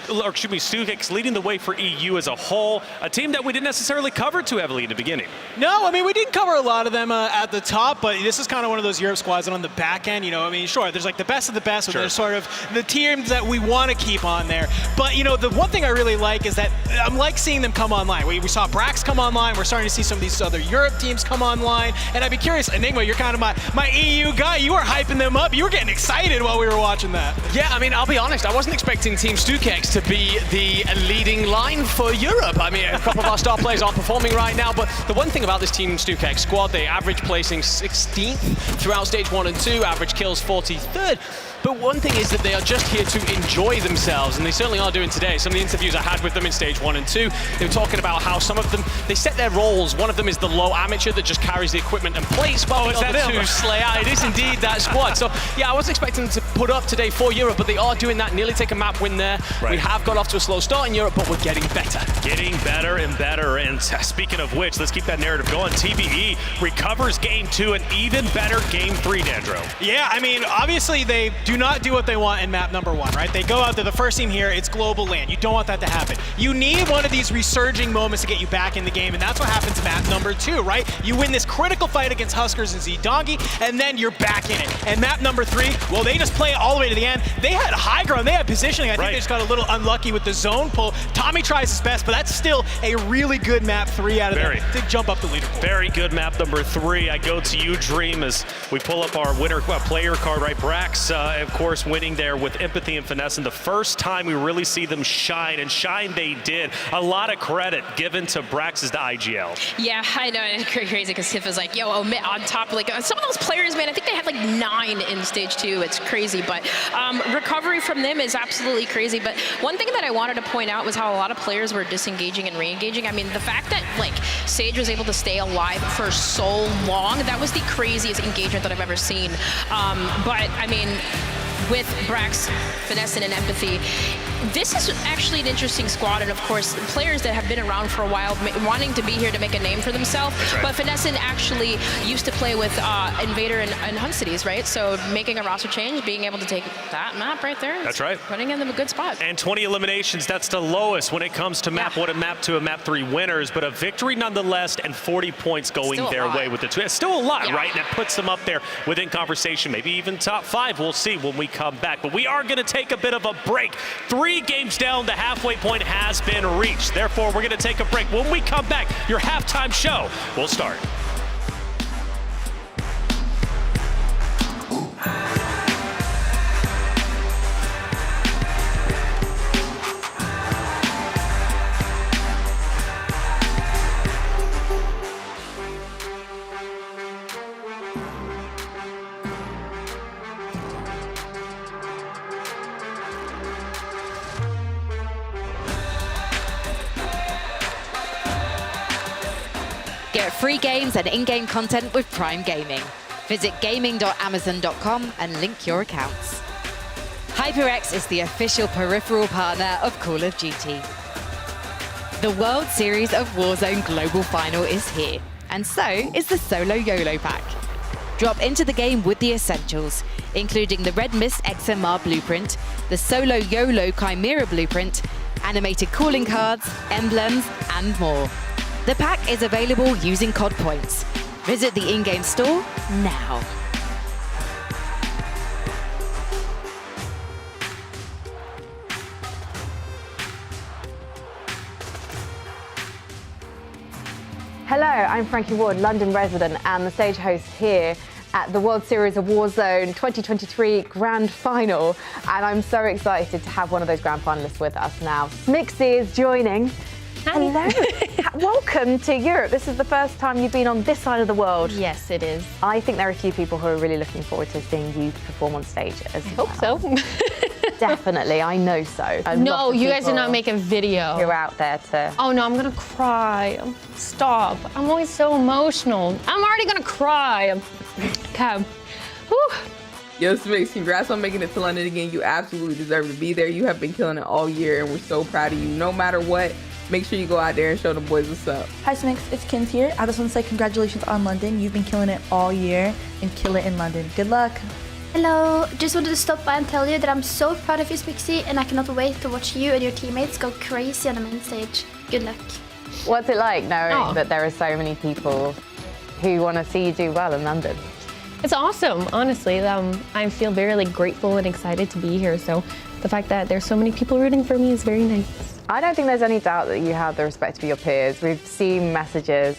StuKX leading the way for EU as a whole. A team that we didn't necessarily cover too heavily in the beginning. No, I mean, we didn't cover a lot of them at the top, but this is kind of one of those Europe squads that on the back end, you know, I mean, sure, there's like the best of the best, but there's sort of the teams that we want to keep on there. But, you know, the one thing I really like is that I'm like seeing them come online. We saw Brax come online. We're starting to see some of these other Europe teams come online. And I'd be curious, Enigma, you're kind of my EU guy. You were hyping them up. You were getting excited while we were watching that. Yeah, I mean, I'll be honest, I wasn't expecting Team StuKX to be the leading line for Europe. I mean, a couple of our star players aren't performing right now, but the one thing about this Team StuKX squad, they average placing 16th throughout stage 1 and 2, average kills 43rd. But one thing is that they are just here to enjoy themselves, and they certainly are doing today. Some of the interviews I had with them in stage 1 and 2, they were talking about how some of them, they set their roles. One of them is the low amateur that just carries the equipment and plays, while the other 2 slay out. It is indeed that squad. So yeah, I wasn't expecting them to put up today for Europe, but they are doing that, nearly take a map win there. Right. We have got off to a slow start in Europe, but we're getting better. Getting better and better, and speaking of which, let's keep that narrative going. TBE recovers game 2, and even better game 3, Dandro. Yeah, I mean, obviously they do not do what they want in map number 1, right? They go out there, the first team here, it's global land. You don't want that to happen. You need one of these resurging moments to get you back in the game, and that's what happens in map number 2, right? You win this critical fight against Huskers and Zidongi, and then you're back in it. And map number 3, well, they just play it all the way to the end. They had high ground, they had positioning. I think they just got a little unlucky with the zone pull. Tommy tries his best, but that's still a really good map 3 out of there to jump up the leaderboard. Very good map number 3. I go to you, Dream, as we pull up our winner player card, right? Brax, of course, winning there with empathy and finesse, and the first time we really see them shine, and shine they did. A lot of credit given to Brax as the IGL. Yeah, I know, it's crazy because Tiff was like, yo, on top, like some of those players, man, I think they had like 9 in stage 2. It's crazy, but recovery from them is absolutely crazy. But one thing that I wanted to point out was how a lot of players were disengaging and re-engaging. I mean, the fact that like Sage was able to stay alive for so long, that was the craziest engagement that I've ever seen. But I mean, with Brax, finesse, and empathy, this is actually an interesting squad, and of course, players that have been around for a while, wanting to be here to make a name for themselves. Right. But Finesse actually used to play with Invader and Hunt Cities, right? So making a roster change, being able to take that map right there. That's right. Putting in them a good spot. And 20 eliminations, that's the lowest when it comes to map 1 and map 2 and map 3 winners, but a victory nonetheless, and 40 points going their way with the 2. It's still a lot, right? And it puts them up there within conversation, maybe even top 5. We'll see when we come back. But we are going to take a bit of a break. 3 games down, the halfway point has been reached. Therefore, we're going to take a break. When we come back, your halftime show will start. Get free games and in-game content with Prime Gaming. Visit gaming.amazon.com and link your accounts. HyperX is the official peripheral partner of Call of Duty. The World Series of Warzone Global Final is here, and so is the SoloYolo pack. Drop into the game with the essentials, including the Red Mist XMR blueprint, the SoloYolo Chimera blueprint, animated calling cards, emblems, and more. The pack is available using COD points. Visit the in-game store now. Hello, I'm Frankie Ward, London resident and the stage host here. at the World Series of Warzone 2023 Grand Final, and I'm so excited to have one of those Grand Finalists with us now. Smixy is joining. Hello. Welcome to Europe. This is the first time you've been on this side of the world. Yes, it is. I think there are a few people who are really looking forward to seeing you perform on stage as well. Hope so. Definitely, I know so. No, you guys did not make a video. You're out there to... Oh no, I'm gonna cry. Stop. I'm always so emotional. I'm already gonna cry. Okay. Whew. Yo, Smix, congrats on making it to London again. You absolutely deserve to be there. You have been killing it all year, and we're so proud of you. No matter what, make sure you go out there and show the boys what's up. Hi Smix, it's Kins here. I just want to say congratulations on London. You've been killing it all year and kill it in London. Good luck. Hello, just wanted to stop by and tell you that I'm so proud of you, Smixy, and I cannot wait to watch you and your teammates go crazy on the main stage. Good luck. What's it like knowing that there are so many people who want to see you do well in London? It's awesome, honestly. I feel very grateful and excited to be here. So the fact that there's so many people rooting for me is very nice. I don't think there's any doubt that you have the respect of your peers. We've seen messages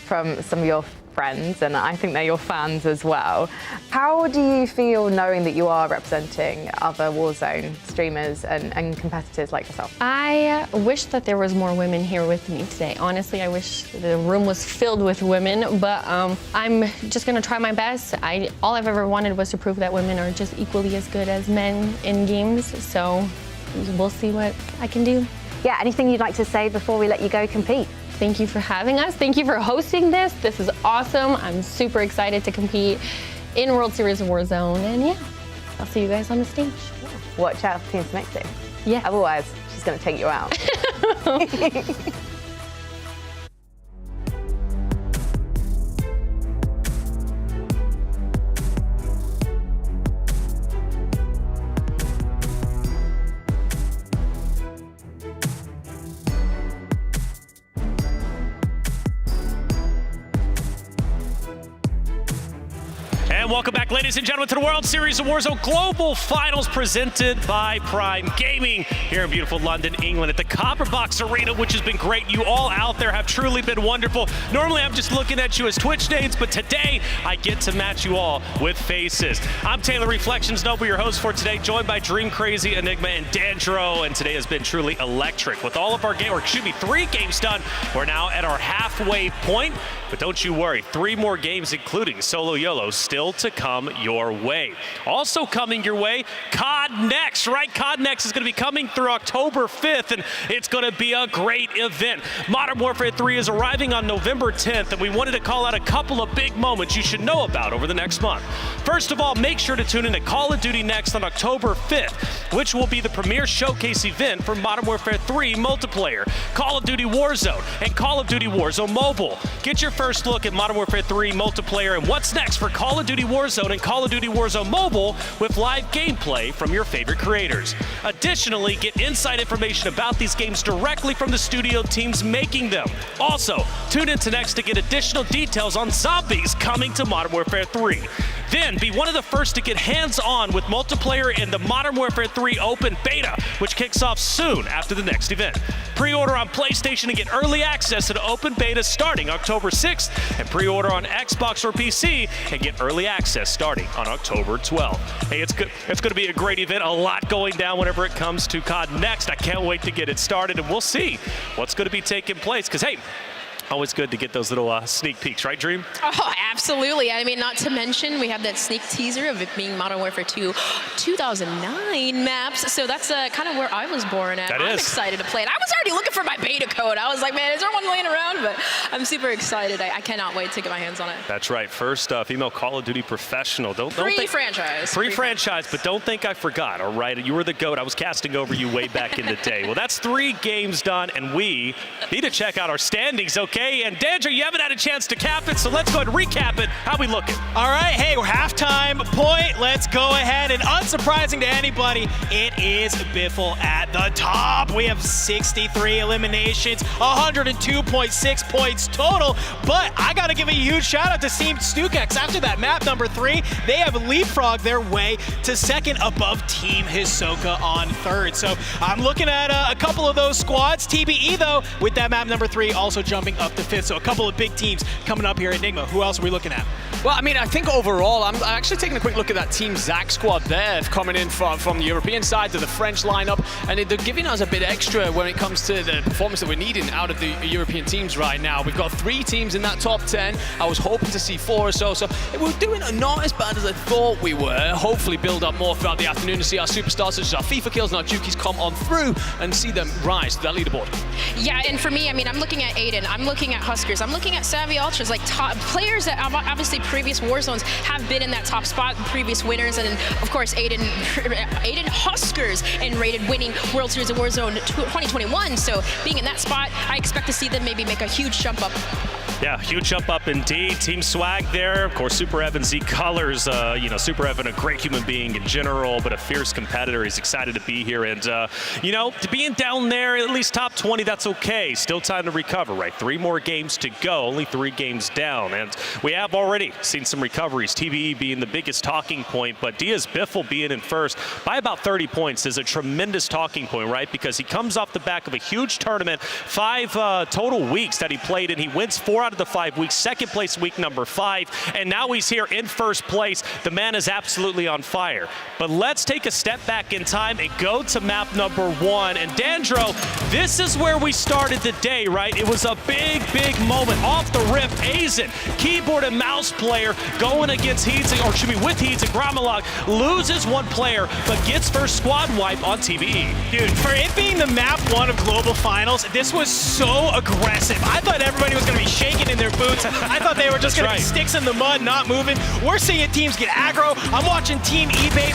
from some of your friends, and I think they're your fans as well. How do you feel knowing that you are representing other Warzone streamers and competitors like yourself? I wish that there was more women here with me today. Honestly, I wish the room was filled with women, but I'm just gonna try my best. All I've ever wanted was to prove that women are just equally as good as men in games, so we'll see what I can do. Yeah, anything you'd like to say before we let you go compete? Thank you for having us. Thank you for hosting this. This is awesome. I'm super excited to compete in World Series of Warzone. And yeah, I'll see you guys on the stage. Watch out for Team Smixy. Yeah. Otherwise, she's going to take you out. And welcome back, ladies and gentlemen, to the World Series of Warzone Global Finals presented by Prime Gaming here in beautiful London, England at the Copperbox Arena, which has been great. You all out there have truly been wonderful. Normally, I'm just looking at you as Twitch names, but today I get to match you all with faces. I'm Taylor Reflections Noble, your host for today, joined by Dream Crazy, Enigma, and Dandro, and today has been truly electric. With all of our games, or excuse me, 3 games done, we're now at our halfway point, but don't you worry, 3 more games, including SoloYolo, still to come your way. Also coming your way, COD Next, right? COD Next is going to be coming through October 5th, and it's going to be a great event. Modern Warfare 3 is arriving on November 10th, and we wanted to call out a couple of big moments you should know about over the next month. First of all, make sure to tune in to Call of Duty Next on October 5th, which will be the premier showcase event for Modern Warfare 3 multiplayer, Call of Duty Warzone, and Call of Duty Warzone Mobile. Get your first look at Modern Warfare 3 multiplayer and what's next for Call of Duty Warzone and Call of Duty Warzone Mobile with live gameplay from your favorite creators. Additionally, get inside information about these games directly from the studio teams making them. Also, tune in to Next to get additional details on zombies coming to Modern Warfare 3. Then, be one of the first to get hands-on with multiplayer in the Modern Warfare 3 Open Beta, which kicks off soon after the next event. Pre-order on PlayStation and get early access to the Open Beta starting October 6th, and pre-order on Xbox or PC and get early access starting on October 12th. Hey, it's going to be a great event, a lot going down whenever it comes to COD Next. I can't wait to get it started, and we'll see what's going to be taking place, because, hey, always good to get those little sneak peeks, right, Dream? Oh, absolutely. I mean, not to mention, we have that sneak teaser of it being Modern Warfare 2 2009 maps. So that's kind of where I was born at. I'm excited to play it. I was already looking for my beta code. I was like, man, is there one laying around? But I'm super excited. I cannot wait to get my hands on it. That's right. First female Call of Duty professional. Don't think franchise. Free franchise, but don't think I forgot, all right? You were the GOAT. I was casting over you way back in the day. Well, that's 3 games done, and we need to check out our standings, okay? And Dandra, you haven't had a chance to cap it, so let's go ahead and recap it. How we looking? All right, hey, we're halftime point. Let's go ahead, and unsurprising to anybody, it is Biffle at the top. We have 63 eliminations, 102.6 36 points total. But I got to give a huge shout out to Team StuKex. After that map number 3, they have leapfrogged their way to second above Team Hisoka on third. So I'm looking at a couple of those squads. TBE, though, with that map number 3, also jumping up to 5th. So a couple of big teams coming up here at Enigma. Who else are we looking at? Well, I mean, I think overall, I'm actually taking a quick look at that Team Zach squad there, coming in from the European side to the French lineup, and they're giving us a bit extra when it comes to the performance that we're needing out of the European teams right now. We've got 3 teams in that top 10. I was hoping to see 4 or so we're doing not as bad as I thought we were. Hopefully build up more throughout the afternoon to see our superstars such as our FIFA kills and our Jukis come on through and see them rise to that leaderboard. Yeah, and for me, I mean, I'm looking at Aiden, I'm looking at Huskers, I'm looking at Savvy Ultras, like top players that obviously previous Warzones have been in that top spot, previous winners, and of course Aiden Huskers and rated winning World Series of Warzone 2021. So being in that spot, I expect to see them maybe make a huge jump up. Yeah, huge jump up indeed. Team Swag there. Of course, Super Evan Z Colors. Super Evan, a great human being in general, but a fierce competitor. He's excited to be here. And, to being down there, at least top 20, that's okay. Still time to recover, right? 3 more games to go, only 3 games down. And we have already seen some recoveries. TBE being the biggest talking point, but Diaz Biffle being in first by about 30 points is a tremendous talking point, right? Because he comes off the back of a huge tournament, 5 total weeks that he played in. He wins 4 out of the 5 weeks, second place week number 5, and now he's here in first place. The man is absolutely on fire. But let's take a step back in time and go to map number 1. And Dandro, this is where we started the day, right? It was a big, big moment off the rip. Aizen, keyboard and mouse player, going against with Heats and Gromalog, loses 1 player, but gets first squad wipe on TBE. Dude, for it being the map 1 of Global Finals, this was so aggressive. I thought everybody was going to be shaking in their boots. I thought they were just going to be sticks in the mud, not moving. We're seeing teams get aggro. I'm watching Team eBay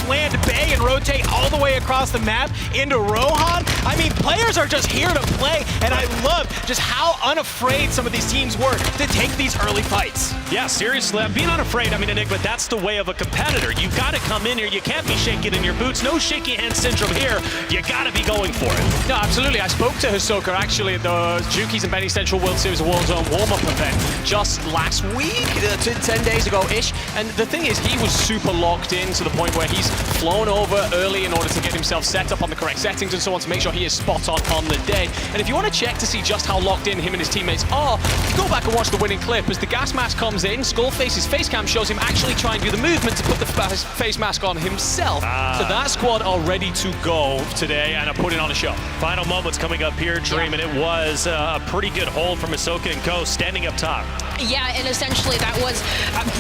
land Bay and rotate all the way across the map into Rohan. I mean, players are just here to play, and I love just how unafraid some of these teams were to take these early fights. Yeah, seriously, I'm being unafraid. I mean, Enigma, that's the way of a competitor. You've got to come in here. You can't be shaking in your boots. No shaky hand syndrome here. You got to be going for it. No, absolutely. I spoke to Hisoka actually at the Jukis and Benny Central World Series of Warzone warm-up event just last week, 10 days ago-ish. And the thing is, he was super locked in to the point where he's flown over early in order to get himself set up on the correct settings and so on to make sure he is spot on the day. And if you want to check to see just how locked in him and his teammates are, go back and watch the winning clip. As the gas mask comes in, Skullface's face cam shows him actually trying to do the movement to put the face mask on himself. So that squad are ready to go today and are putting on a show. Final moments coming up here, Dream, and it was a pretty good hold from Hisoka and Co. standing up top. Yeah, and essentially that was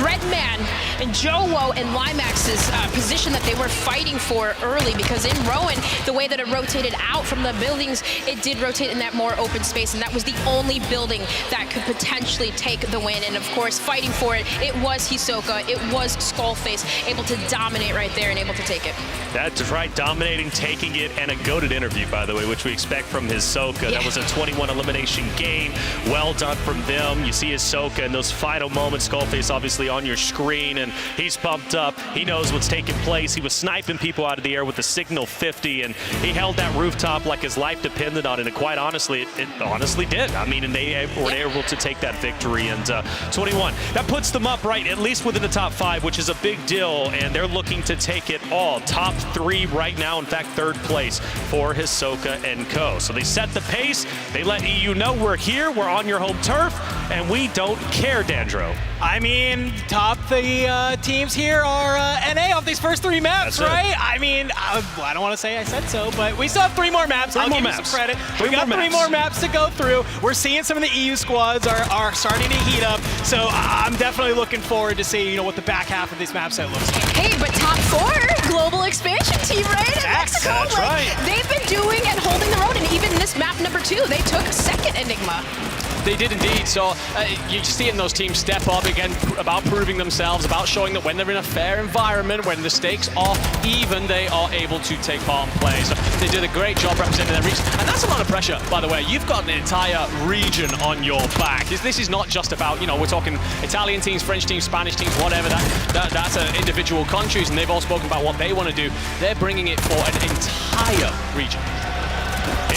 Breadman and Jowo and Limax's position that they were fighting for early, because in Rowan, the way that it rotated out from the buildings, it did rotate in that more open space, and that was the only building that could potentially take the win. And of course, fighting for it, it was Hisoka, it was Skullface, able to dominate right there and able to take it. That's right, dominating, taking it, and a goated interview, by the way, which we expect from Hisoka. Yeah. That was a 21 elimination game. Well done from them. You see Hisoka in those final moments. Skullface obviously on your screen, and he's pumped up. He knows what's taking place. He was sniping people out of the air with the Signal 50, and he held that rooftop like his life depended on it, and quite honestly, it honestly did. I mean, and they were able to take that victory, and 21. That puts them up right at least within the top 5, which is a big deal, and they're looking to take it all. Top 3 right now, in fact, 3rd place for Hisoka and Co. So they set the pace. They let EU know we're here, we're on your home turf, and we don't care, Dandro. I mean, top the teams here are NA off these first 3 maps, right? I mean, I don't want to say I said so, but we still have 3 more maps. I'll give you some credit. We got 3 more maps to go through. We're seeing some of the EU squads are starting to heat up, so I'm definitely looking forward to seeing what the back half of these map set looks like. Hey, but top 4 global expansion team, right? That's right. They've been doing and holding the road, and even in this map number 2, they took 2nd Enigma. They did indeed. So you see in those teams step up again, about proving themselves, about showing that when they're in a fair environment, when the stakes are even, they are able to take part and play. So they did a great job representing their region. And that's a lot of pressure, by the way. You've got an entire region on your back. This is not just about, we're talking Italian teams, French teams, Spanish teams, whatever. That's individual countries, and they've all spoken about what they want to do. They're bringing it for an entire region.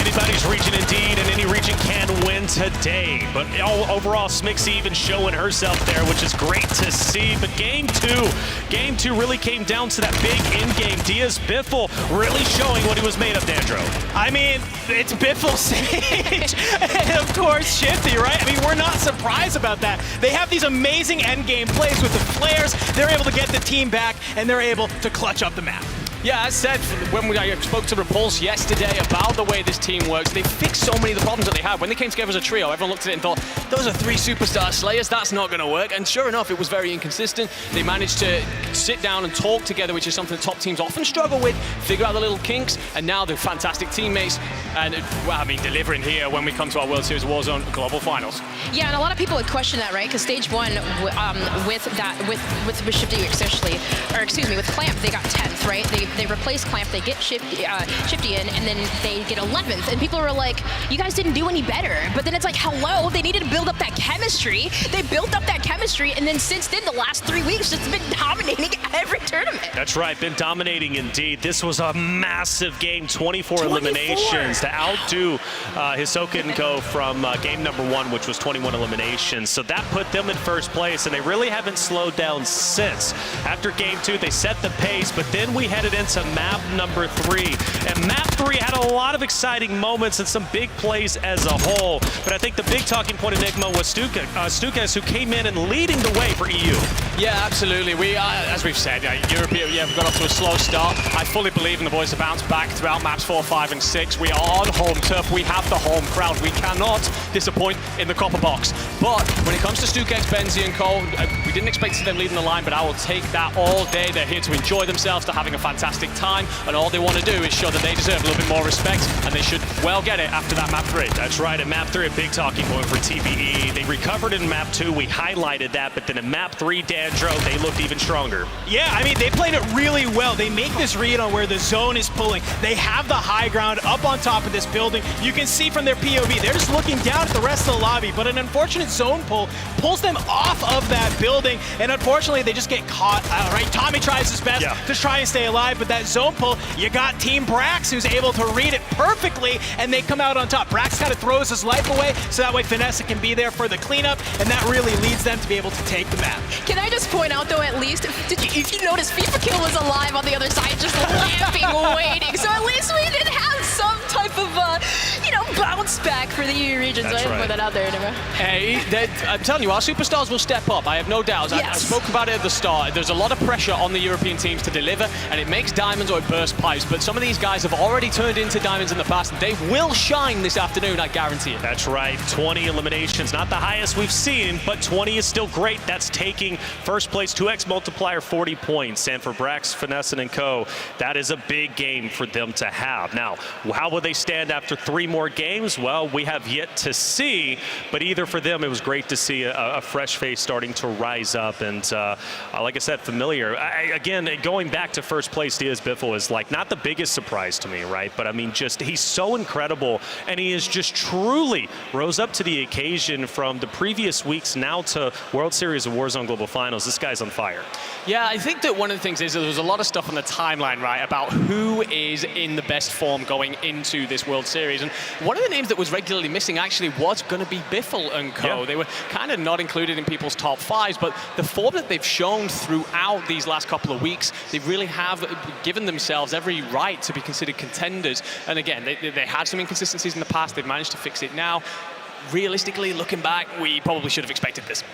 Anybody's region indeed, and any region can win today. But overall, Smixy even showing herself there, which is great to see. But game two really came down to that big in-game. Diaz Biffle really showing what he was made of, Dandro. I mean, it's Biffle, Sage, and of course Shifty, right? I mean, we're not surprised about that. They have these amazing end-game plays with the flares. They're able to get the team back, and they're able to clutch up the map. Yeah, as said, when I spoke to Repulse yesterday about the way this team works, they fixed so many of the problems that they had. When they came together as a trio, everyone looked at it and thought, those are 3 superstar Slayers, that's not going to work. And sure enough, it was very inconsistent. They managed to sit down and talk together, which is something that top teams often struggle with, figure out the little kinks, and now they're fantastic teammates. And, well, I mean, delivering here when we come to our World Series Warzone Global Finals. Yeah, and a lot of people would question that, right? Because stage 1 with Shifty especially, or excuse me, with Clamp, they got 10th, right? They replaced Clamp, they get Shifty in, and then they get 11th. And people were like, you guys didn't do any better. But then it's like, hello, they needed to build up that chemistry. They built up that chemistry, and then since then, the last 3 weeks, it's been dominating every tournament. That's right, been dominating indeed. This was a massive game, 24 eliminations to outdo Hisoka and Co. from game number 1, which was 21 eliminations. So that put them in first place, and they really haven't slowed down since. After game 2, they set the pace, but then we headed into map number 3. And map 3 had a lot of exciting moments and some big plays as a whole. But I think the big talking point Enigma was Stukas, who came in and leading the way for EU. Yeah, absolutely. We, as we've said, European, we got off to a slow start. I fully believe in the boys to bounce back throughout maps 4, 5, and 6. We are on home turf. We have the home crowd. We cannot disappoint in the copper box. But when it comes to Stukex, Benzi, and Cole, we didn't expect to see them leading the line, but I will take that all day. They're here to enjoy themselves, to having a fantastic time, and all they want to do is show that they deserve a little bit more respect, and they should well get it after that map 3. That's right, in map 3, a big talking point for TBE. They recovered in map 2, we highlighted that, but then in map 3, Dandro, they looked even stronger. Yeah, I mean, they played it really well. They make this read on where the zone is pulling. They have the high ground up on top of this building. You can see from their POV, they're just looking down at the rest of the lobby, but an unfortunate zone pull pulls them off of that building, and unfortunately, they just get caught out, right? Tommy tries his best to try and stay alive, but that zone pull, you got Team Brax, who's able to read it perfectly, and they come out on top. Brax kind of throws his life away, so that way Vanessa can be there for the cleanup, and that really leads them to be able to take the map. Can I just point out, though, at least, if you notice, FIFA Kill was alive on the other side, just lamping, waiting. So at least we did have some type of, bounce back for the EU regions. That's I didn't put that out there, never. Hey, I'm telling you, our superstars will step up. I have no doubts. Yes. I spoke about it at the start. There's a lot of pressure on the European teams to deliver, and it makes diamonds or it bursts pipes. But some of these guys have already turned into diamonds in the past, and they will shine this afternoon, I guarantee it. That's right, 20 eliminations. Not the highest we've seen, but 20 is still great. That's taking first place, 2x multiplier, 40 points. And for Brax, Finesse, and Co., that is a big game for them to have. Now, how will they stand after 3 more games? Well, we have yet to see, but either for them, it was great to see a fresh face starting to rise up. And like I said, familiar. Again, going back to first place, Diaz Biffle is like not the biggest surprise to me, right? But I mean, just he's so incredible, and he is just truly rose up to the occasion from the previous weeks now to World Series of Warzone Global Finals. This guy's on fire. Yeah, I think that one of the things is that there was a lot of stuff on the timeline, right, about who is in the best form going into this World Series. And one of the names that was regularly missing actually was going to be Biffle and Co. Yeah. They were kind of not included in people's top 5s, but the form that they've shown throughout these last couple of weeks, they really have given themselves every right to be considered contenders. And again, they had some inconsistencies in the past. They've managed to fix it now. Realistically, looking back, we probably should have expected this.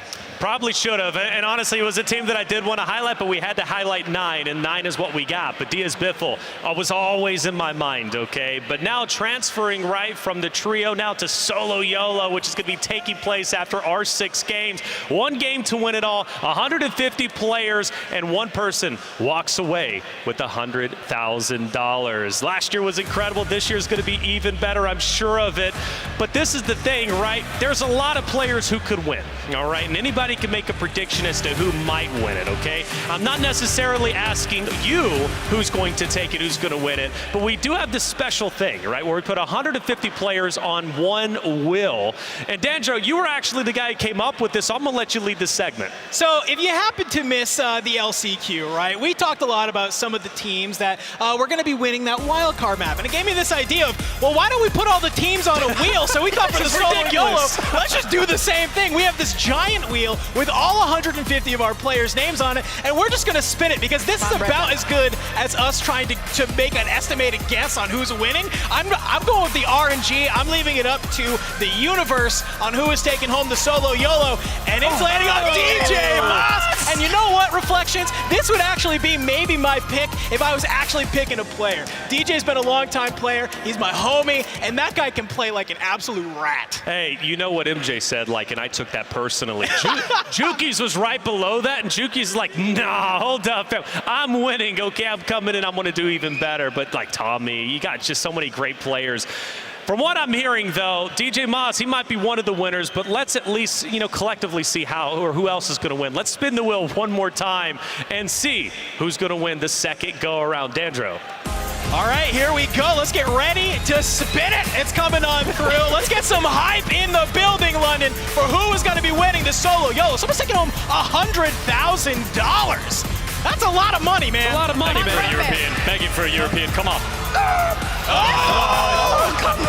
Probably should have, and honestly, it was a team that I did want to highlight, but we had to highlight 9, and 9 is what we got. But Diaz Biffle was always in my mind, okay? But now transferring right from the trio now to SoloYolo, which is going to be taking place after our 6 games. 1 game to win it all, 150 players, and 1 person walks away with $100,000. Last year was incredible. This year is going to be even better, I'm sure of it. But this is the thing, right? There's a lot of players who could win. All right, and anybody can make a prediction as to who might win it, okay? I'm not necessarily asking you who's going to take it, who's going to win it, but we do have this special thing, right, where we put 150 players on one wheel. And Dandro, you were actually the guy who came up with this, so I'm going to let you lead this segment. So if you happen to miss the LCQ, right, we talked a lot about some of the teams that were going to be winning that wildcard map. And it gave me this idea of, well, why don't we put all the teams on a wheel? So we thought for the Solo YOLO, let's just do the same thing. We have this giant wheel with all 150 of our players' names on it, and we're just going to spin it because this is about as good as us trying to make an estimated guess on who's winning. I'm going with the RNG. I'm leaving it up to the universe on who is taking home the Solo YOLO, and it's landing on DJ Moss. And you know what, Reflections? This would actually be maybe my pick if I was actually picking a player. DJ's been a long-time player. He's my homie, and that guy can play like an absolute rat. Hey, you know what MJ said, like, and I took that personally. Juki's was right below that, and Juki's like, nah, hold up. I'm winning. Okay, I'm coming in. I'm going to do even better. But, like, Tommy, you got just so many great players. From what I'm hearing, though, DJ Moss, he might be one of the winners, but let's at least, collectively see how or who else is going to win. Let's spin the wheel one more time and see who's going to win the second go-around. Dandro. All right, here we go. Let's get ready to spin it. It's coming on through. Let's get some hype in the building, London, for who is going to be winning the Solo YOLO. Someone's taking home $100,000. That's a lot of money, man. A lot of money, man. European. Begging for a European. Come on. Oh, come on.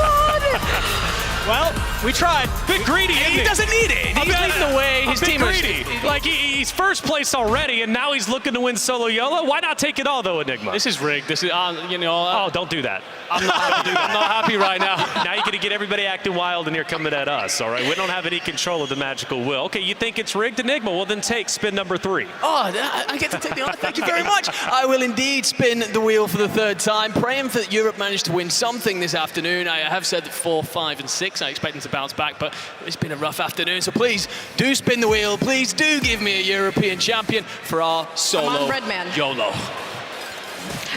Well, we tried. Bit greedy, isn't he doesn't need it. He's leading the way. His team is greedy. Like, he's first place already, and now he's looking to win Solo YOLO. Why not take it all, though, Enigma? This is rigged. This is, oh, don't do that. I'm not happy right now. Now you're going to get everybody acting wild, and you're coming at us, all right? We don't have any control of the magical wheel. Okay, you think it's rigged, Enigma? Well, then take spin number 3. Oh, I get to take the honor. Thank you very much. I will indeed spin the wheel for the third time, praying that Europe managed to win something this afternoon. I have said that 4, 5, and 6. I expect them to bounce back, but it's been a rough afternoon, so please do spin the wheel. Please do give me a European champion for our Solo YOLO.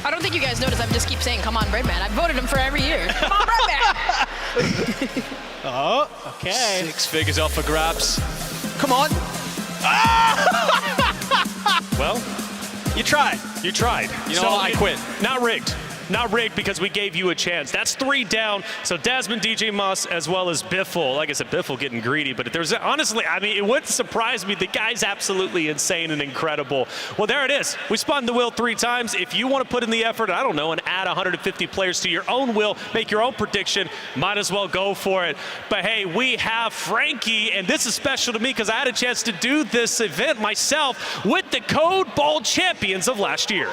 I don't think you guys notice. I just keep saying, come on, Breadman. I've voted him for every year. Come on, Breadman. Oh, okay. 6 figures off for grabs. Come on. Well, you tried. You tried. You know what? I quit. Not rigged. Not rigged because we gave you a chance. That's 3 down. So Desmond, DJ Moss, as well as Biffle. Like I said, Biffle getting greedy, but there's honestly, I mean, it wouldn't surprise me. The guy's absolutely insane and incredible. Well, there it is. We spun the wheel 3 times. If you want to put in the effort, I don't know, and add 150 players to your own wheel, make your own prediction, might as well go for it. But hey, we have Frankie, and this is special to me because I had a chance to do this event myself with the Code Bowl champions of last year.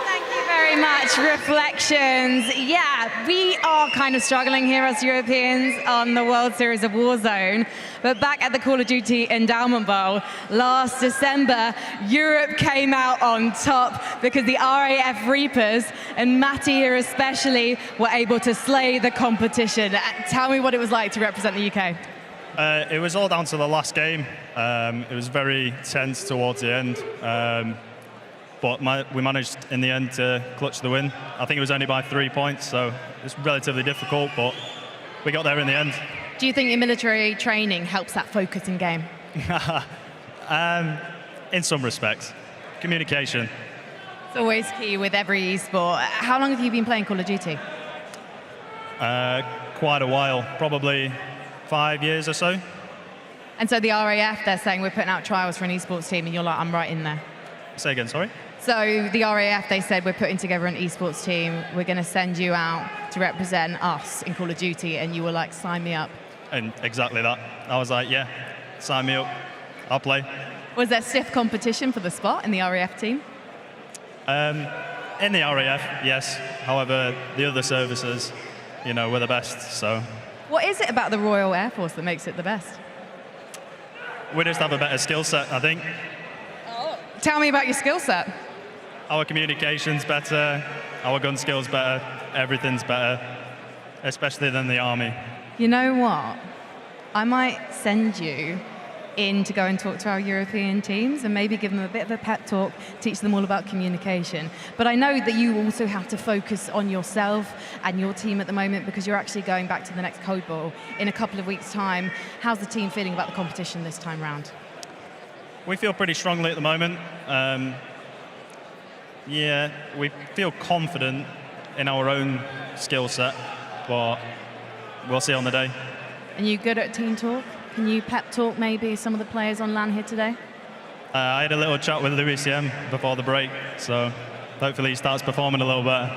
Thank you very much, Reflections. Yeah, we are kind of struggling here as Europeans on the World Series of Warzone. But back at the Call of Duty Endowment Bowl last December, Europe came out on top because the RAF Reapers, and Matty here especially, were able to slay the competition. Tell me what it was like to represent the UK. It was all down to the last game. It was very tense towards the end. But we managed in the end to clutch the win. I think it was only by 3 points, so it's relatively difficult, but we got there in the end. Do you think your military training helps that focus in game? In some respects. Communication. It's always key with every esport. How long have you been playing Call of Duty? Quite a while, probably 5 years or so. And so the RAF, they're saying we're putting out trials for an esports team, and you're like, I'm right in there. Say again, sorry? So the RAF, they said, we're putting together an esports team. We're going to send you out to represent us in Call of Duty. And you were like, sign me up. And exactly that. I was like, yeah, sign me up. I'll play. Was there stiff competition for the spot in the RAF team? In the RAF, yes. However, the other services, were the best, so. What is it about the Royal Air Force that makes it the best? We just have a better skill set, I think. Tell me about your skill set. Our communication's better, our gun skill's better, everything's better, especially than the army. You know what? I might send you in to go and talk to our European teams and maybe give them a bit of a pep talk, teach them all about communication. But I know that you also have to focus on yourself and your team at the moment because you're actually going back to the next Code Bowl in a couple of weeks' time. How's the team feeling about the competition this time round? We feel pretty strongly at the moment. Yeah, we feel confident in our own skill set, but we'll see on the day. And you good at team talk? Can you pep talk maybe some of the players on LAN here today? I had a little chat with Louis CM before the break, so hopefully he starts performing a little better.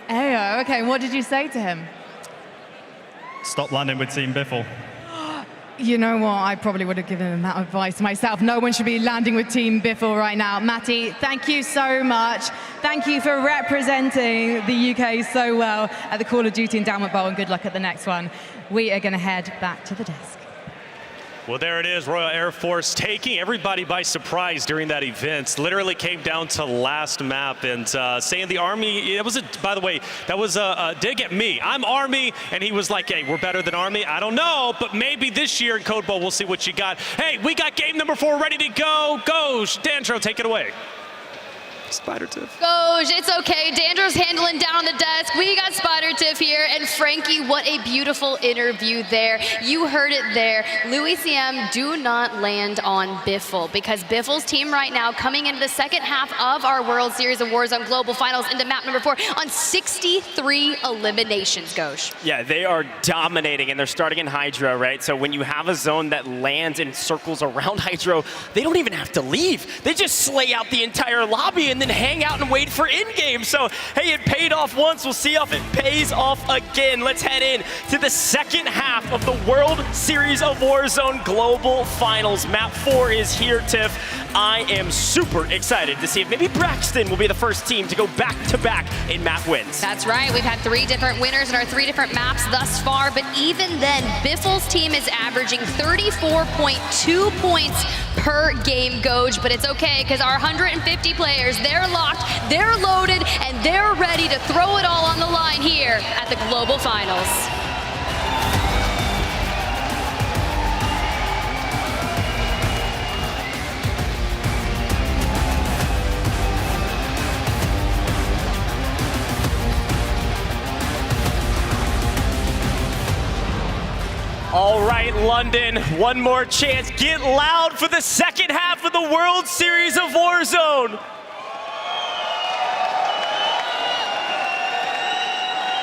Oh, okay. What did you say to him? Stop landing with Team Biffle. You know what? I probably would have given him that advice myself. No one should be landing with Team Biffle right now. Matty, thank you so much. Thank you for representing the UK so well at the Call of Duty Endowment Bowl, and good luck at the next one. We are going to head back to the desk. Well, there it is, Royal Air Force taking everybody by surprise during that event. Literally came down to last map and saying the Army, it was by the way, that was a dig at me. I'm Army, and he was like, hey, we're better than Army. I don't know, but maybe this year in Code Bowl, we'll see what you got. Hey, we got game number 4 ready to go. Gosh, Dandro, take it away. Spider Tiff. Gosh, it's okay. Dandro's handling down on the desk. We got Spider Tiff here. And Frankie, what a beautiful interview there. You heard it there. Louis CM, do not land on Biffle, because Biffle's team right now coming into the second half of our World Series of Warzone Global Finals into map number 4 on 63 eliminations, Gosh. Yeah, they are dominating, and they're starting in Hydro, right? So when you have a zone that lands in circles around Hydro, they don't even have to leave. They just slay out the entire lobby and then hang out and wait for in-game. So, hey, it paid off once. We'll see if it pays off again. Let's head in to the second half of the World Series of Warzone Global Finals. Map 4 is here, Tiff. I am super excited to see if maybe Braxton will be the first team to go back-to-back in map wins. That's right. We've had 3 different winners in our 3 different maps thus far, but even then, Biffle's team is averaging 34.2 points per game, Goj, but it's okay because our 150 players, they're locked, they're loaded, and they're ready to throw it all on the line here at the Global Finals. All right, London, one more chance. Get loud for the second half of the World Series of Warzone.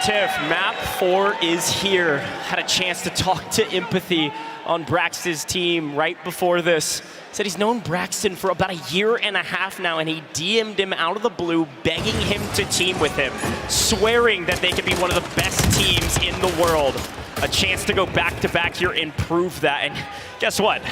Tiff, map 4 is here. Had a chance to talk to Empathy on Braxton's team right before this. Said he's known Braxton for about a year and a half now, and he DM'd him out of the blue, begging him to team with him, swearing that they could be one of the best teams in the world. A chance to go back-to-back here and prove that. And guess what?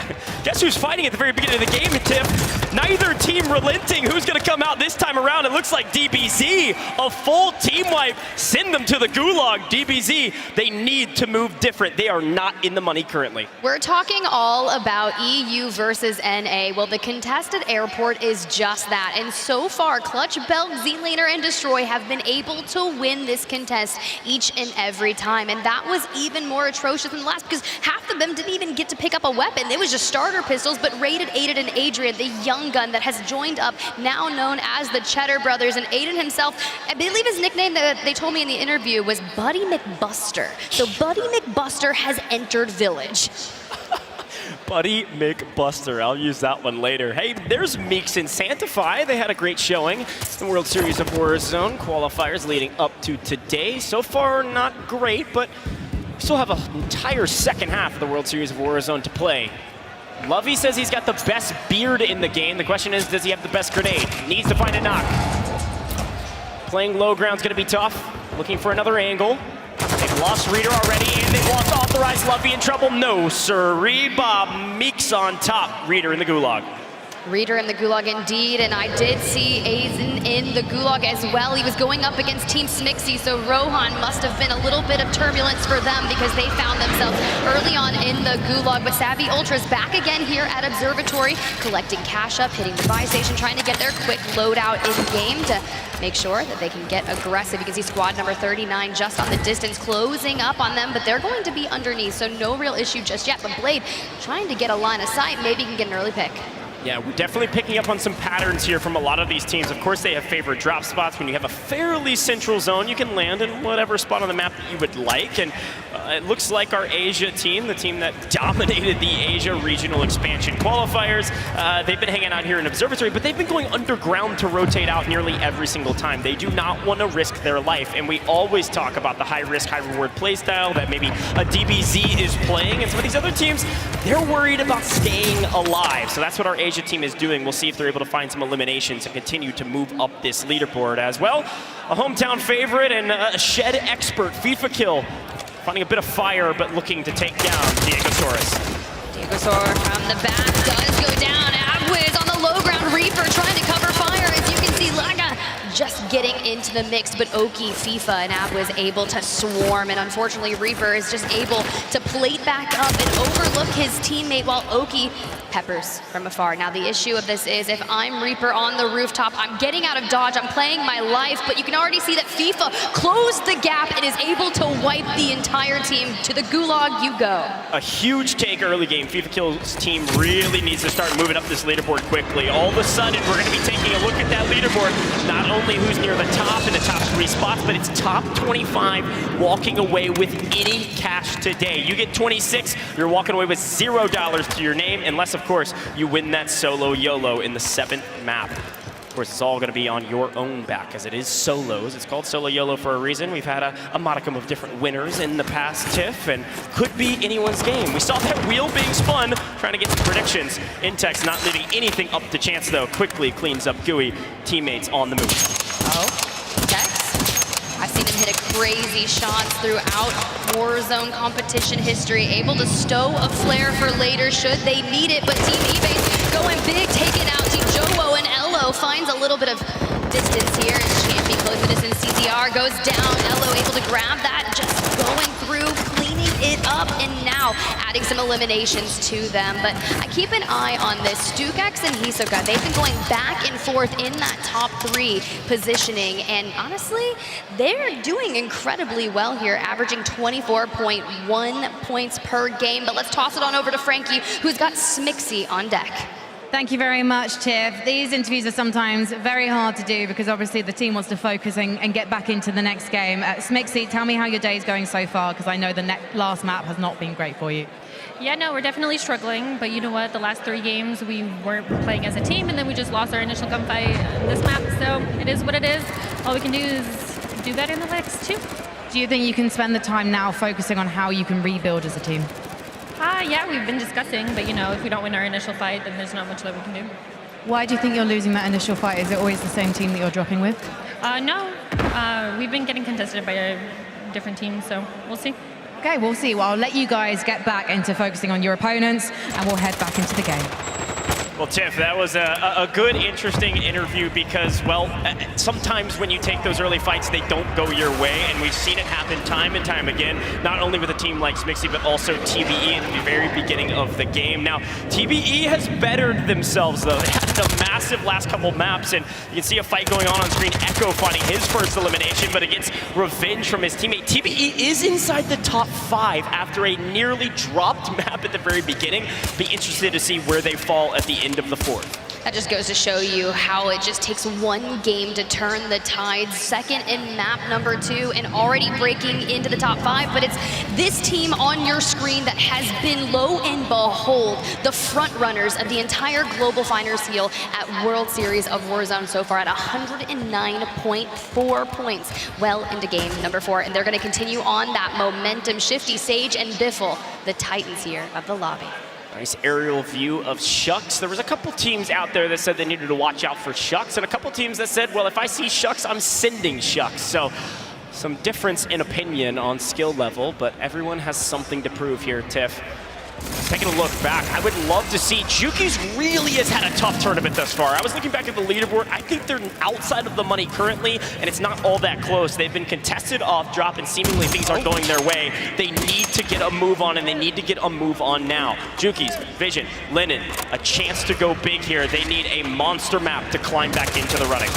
Guess who's fighting at the very beginning of the game, Tiff? Neither team relenting. Who's going to come out this time around? It looks like DBZ, a full team wipe. Send them to the gulag. DBZ, they need to move different. They are not in the money currently. We're talking all about EU versus NA. Well, the contested airport is just that. And so far, Clutch, Belt, Z-Laner, and Destroy have been able to win this contest each and every time. And that was even more atrocious than the last, because half of them didn't even get to pick up a weapon. It was just starter pistols, but Rated, Aiden, and Adrian, the young gun that has joined up, now known as the Cheddar Brothers. And Aiden himself, I believe his nickname that they told me in the interview was Buddy McBuster. So Buddy McBuster has entered Village. Buddy McBuster, I'll use that one later. Hey, there's Meeks and Santify. They had a great showing in the World Series of Warzone qualifiers leading up to today. So far, not great, but we still have an entire second half of the World Series of Warzone to play. Lovey says he's got the best beard in the game. The question is, does he have the best grenade? Needs to find a knock. Playing low ground's gonna be tough. Looking for another angle. They've lost Reader already, and they've lost Authorized. Lovey in trouble. No, sirree. Bob Meeks on top. Reader in the gulag. Reader in the Gulag indeed, and I did see Aizen in the Gulag as well. He was going up against Team Smixy, so Rohan must have been a little bit of turbulence for them because they found themselves early on in the Gulag. But Savvy Ultra's back again here at Observatory, collecting cash up, hitting the buy station, trying to get their quick loadout in game to make sure that they can get aggressive. You can see squad number 39 just on the distance, closing up on them, but they're going to be underneath, so no real issue just yet. But Blade trying to get a line of sight, maybe he can get an early pick. Yeah, we're definitely picking up on some patterns here from a lot of these teams. Of course, they have favorite drop spots. When you have a fairly central zone, you can land in whatever spot on the map that you would like. And it looks like our Asia team, the team that dominated the Asia Regional Expansion qualifiers, they've been hanging out here in Observatory, but they've been going underground to rotate out nearly every single time. They do not want to risk their life. And we always talk about the high-risk, high-reward playstyle that maybe a DBZ is playing. And some of these other teams, they're worried about staying alive. So that's what our Asia team is doing. We'll see if they're able to find some eliminations and continue to move up this leaderboard as well. A hometown favorite and a shed expert, FIFA Kill, finding a bit of fire, but looking to take down Diegosaurus. Diegosaur from the back does go down. Abwiz on the low ground. Reaper trying to cover fire. As you can see, Laga just getting into the mix, but Oki, FIFA, and Abwiz able to swarm, and unfortunately Reaper is just able to plate back up and overlook his teammate while Oki peppers from afar. Now the issue of this is if I'm Reaper on the rooftop, I'm getting out of dodge, I'm playing my life, but you can already see that FIFA closed the gap and is able to wipe the entire team. To the Gulag you go. A huge take early game. FIFA Kill's team really needs to start moving up this leaderboard quickly. All of a sudden, we're going to be taking a look at that leaderboard. Not only who's near the top in the top 3 spots, but it's top 25 walking away with any cash today. You get 26, you're walking away with $0 to your name, unless, of course, you win that solo YOLO in the 7th map. Of course, it's all going to be on your own back, as it is solos. It's called Solo YOLO for a reason. We've had a modicum of different winners in the past, Tiff, and could be anyone's game. We saw that wheel being spun, trying to get some predictions. Intex not leaving anything up to chance, though. Quickly cleans up Gooey. Teammates on the move. Oh, Tex. I've seen him hit a crazy shots throughout Warzone competition history. Able to stow a flare for later should they need it, but Team eBay going big, taking out Team Jowo, and Elo finds a little bit of distance here as Champion close the distance. CZR goes down, Elo able to grab that, just going through, cleaning it up, and now adding some eliminations to them. But I keep an eye on this. StuKX and Hisoka, they've been going back and forth in that top 3 positioning, and honestly, they're doing incredibly well here, averaging 24.1 points per game. But let's toss it on over to Frankie, who's got Smixy on deck. Thank you very much, Tiff. These interviews are sometimes very hard to do because obviously the team wants to focus and get back into the next game. Smixy, tell me how your day is going so far, because I know the last map has not been great for you. Yeah, no, we're definitely struggling, but you know what? The last 3 games we weren't playing as a team, and then we just lost our initial gunfight in this map, so it is what it is. All we can do is do better in the next 2. Do you think you can spend the time now focusing on how you can rebuild as a team? Yeah, we've been discussing, but you know, if we don't win our initial fight, then there's not much that we can do. Why do you think you're losing that initial fight? Is it always the same team that you're dropping with? No, we've been getting contested by a different team, so we'll see. Okay, we'll see. Well, I'll let you guys get back into focusing on your opponents, and we'll head back into the game. Well, Tiff, that was a good, interesting interview because, well, sometimes when you take those early fights, they don't go your way, and we've seen it happen time and time again, not only with a team like Smixy, but also TBE at the very beginning of the game. Now, TBE has bettered themselves, though. They had a massive last couple maps, and you can see a fight going on screen. Echo finding his first elimination, but it gets revenge from his teammate. TBE is inside the top 5 after a nearly dropped map at the very beginning. Be interested to see where they fall at the end of the 4th. That just goes to show you how it just takes 1 game to turn the tides. Second in map number 2 and already breaking into the top 5, but it's this team on your screen that has been, lo and behold, the front runners of the entire Global Final Solo at World Series of Warzone so far at 109.4 points, well into game number 4, and they're going to continue on that momentum. Shifty, Sage, and Biffle, the titans here of the lobby. Nice aerial view of Shucks. There was a couple teams out there that said they needed to watch out for Shucks, and a couple teams that said, well, if I see Shucks, I'm sending Shucks. So some difference in opinion on skill level, but everyone has something to prove here, Tiff. taking a look back, I would love to see, Juki's really has had a tough tournament thus far. I was looking back at the leaderboard. I think they're outside of the money currently, and it's not all that close. They've been contested off drop, and seemingly things aren't going their way. They need to get a move on, and they need to get a move on now. Juki's, Vision, Lennon, a chance to go big here. They need a monster map to climb back into the running.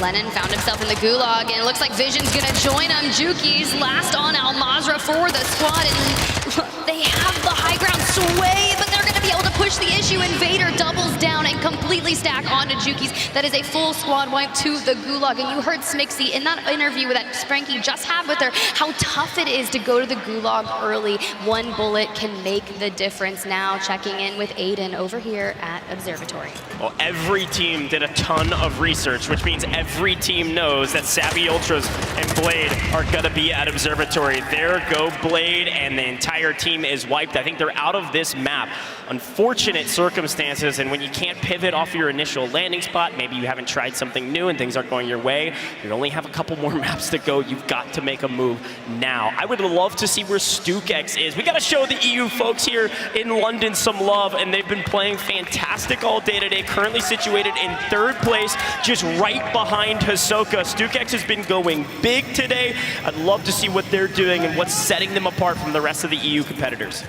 Lennon found himself in the gulag, and it looks like Vision's gonna join him. Juki's last on Al Mazrah for the squad, and they have the high ground sway, but they're gonna be able to push the issue. Invader doubles down and completely stack onto Juki's. That is a full squad wipe to the gulag, and you heard Smixy in that interview that Spranky just had with her, how tough it is to go to the gulag early. One bullet can make the difference. Now checking in with Aiden over here at Observatory. Well, every team did a ton of research, which means every team knows that Savvy Ultras and Blade are gonna be at Observatory. There go Blade, and the entire team is wiped. I think they're out of this map. Unfortunate circumstances, and when you can't pivot off your initial landing spot, maybe you haven't tried something new and things aren't going your way, you only have a couple more maps to go. You've got to make a move now. I would love to see where StukeX is. We gotta show the EU folks here in London some love, and they've been playing fantastic all day today, currently situated in 3rd place, just right behind Hisoka. StukeX has been going big today. I'd love to see what they're doing and what's setting them apart from the rest of the EU competitors.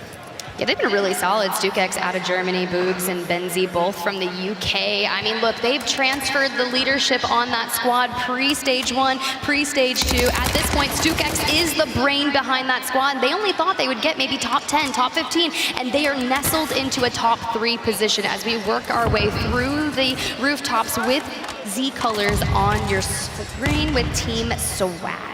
Yeah, they've been really solid. StukeX out of Germany, Boogs and Benzi both from the UK. I mean, look, they've transferred the leadership on that squad pre-stage 1, pre-stage 2. At this point, StukeX is the brain behind that squad. They only thought they would get maybe top 10, top 15, and they are nestled into a top 3 position as we work our way through the rooftops with Z colors on your screen with Team Swag.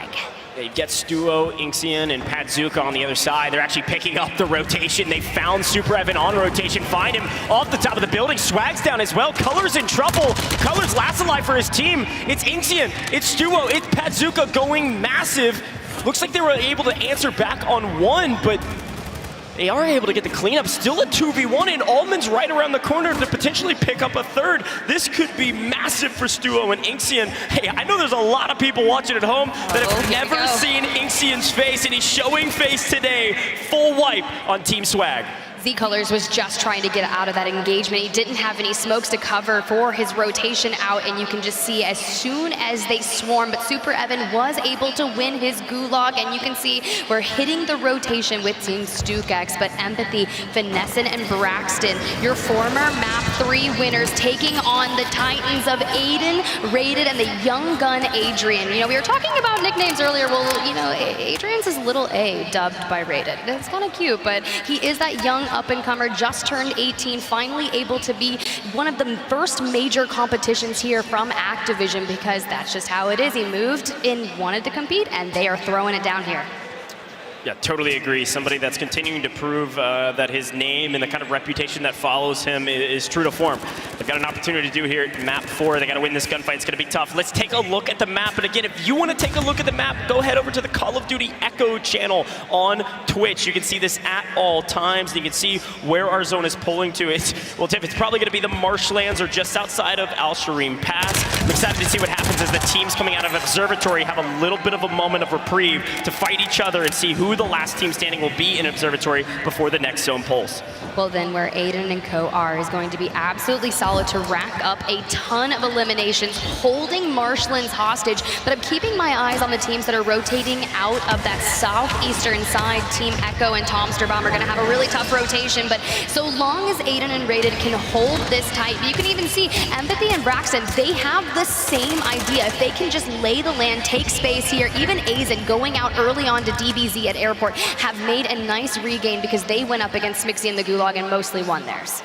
They get Stuo, Inxian, and Padzuka on the other side. They're actually picking up the rotation. They found Super Evan on rotation. Find him off the top of the building. Swag's down as well. Color's in trouble. Color's last alive for his team. It's Inxian, it's Stuo, it's Padzuka going massive. Looks like they were able to answer back on one, but they are able to get the cleanup. Still a 2v1, and Almond's right around the corner to potentially pick up a 3rd. This could be massive for Stuo and Inxian. Hey, I know there's a lot of people watching at home that have never seen Inxian's face, and he's showing face today. Full wipe on Team Swag. Z Colors was just trying to get out of that engagement. He didn't have any smokes to cover for his rotation out, and you can just see as soon as they swarm, but Super Evan was able to win his gulag, and you can see we're hitting the rotation with Team StukeX, but Empathy, Finessin, and Braxton, your former Map 3 winners, taking on the Titans of Aiden, Rated, and the young gun Adrian. You know, we were talking about nicknames earlier. Well, you know, Adrian's is Little A, dubbed by Rated. It's kind of cute, but he is that young up-and-comer, just turned 18, finally able to be one of the first major competitions here from Activision, because that's just how it is. He moved and wanted to compete, and they are throwing it down here. Yeah, totally agree. Somebody that's continuing to prove that his name and the kind of reputation that follows him is true to form. They've got an opportunity to do here at map 4. They got to win this gunfight. It's going to be tough. Let's take a look at the map. And again, if you want to take a look at the map, go head over to the Call of Duty Echo channel on Twitch. You can see this at all times. You can see where our zone is pulling to. Well, Tiff, it's probably going to be the marshlands or just outside of Al Sharim Pass. I'm excited to see what happens as the teams coming out of Observatory have a little bit of a moment of reprieve to fight each other and see who the last team standing will be in Observatory before the next zone pulls. Well, then where Aiden and Co are is going to be absolutely solid to rack up a ton of eliminations, holding Marshlands hostage, but I'm keeping my eyes on the teams that are rotating out of that southeastern side. Team Echo and Tomsterbaum are gonna have a really tough rotation, but so long as Aiden and Rated can hold this tight, you can even see Empathy and Braxton, they have the same idea. If they can just lay the land, take space here, even Azen going out early on to DBZ at Airport have made a nice regain because they went up against Smixy and the Gulag and mostly won theirs.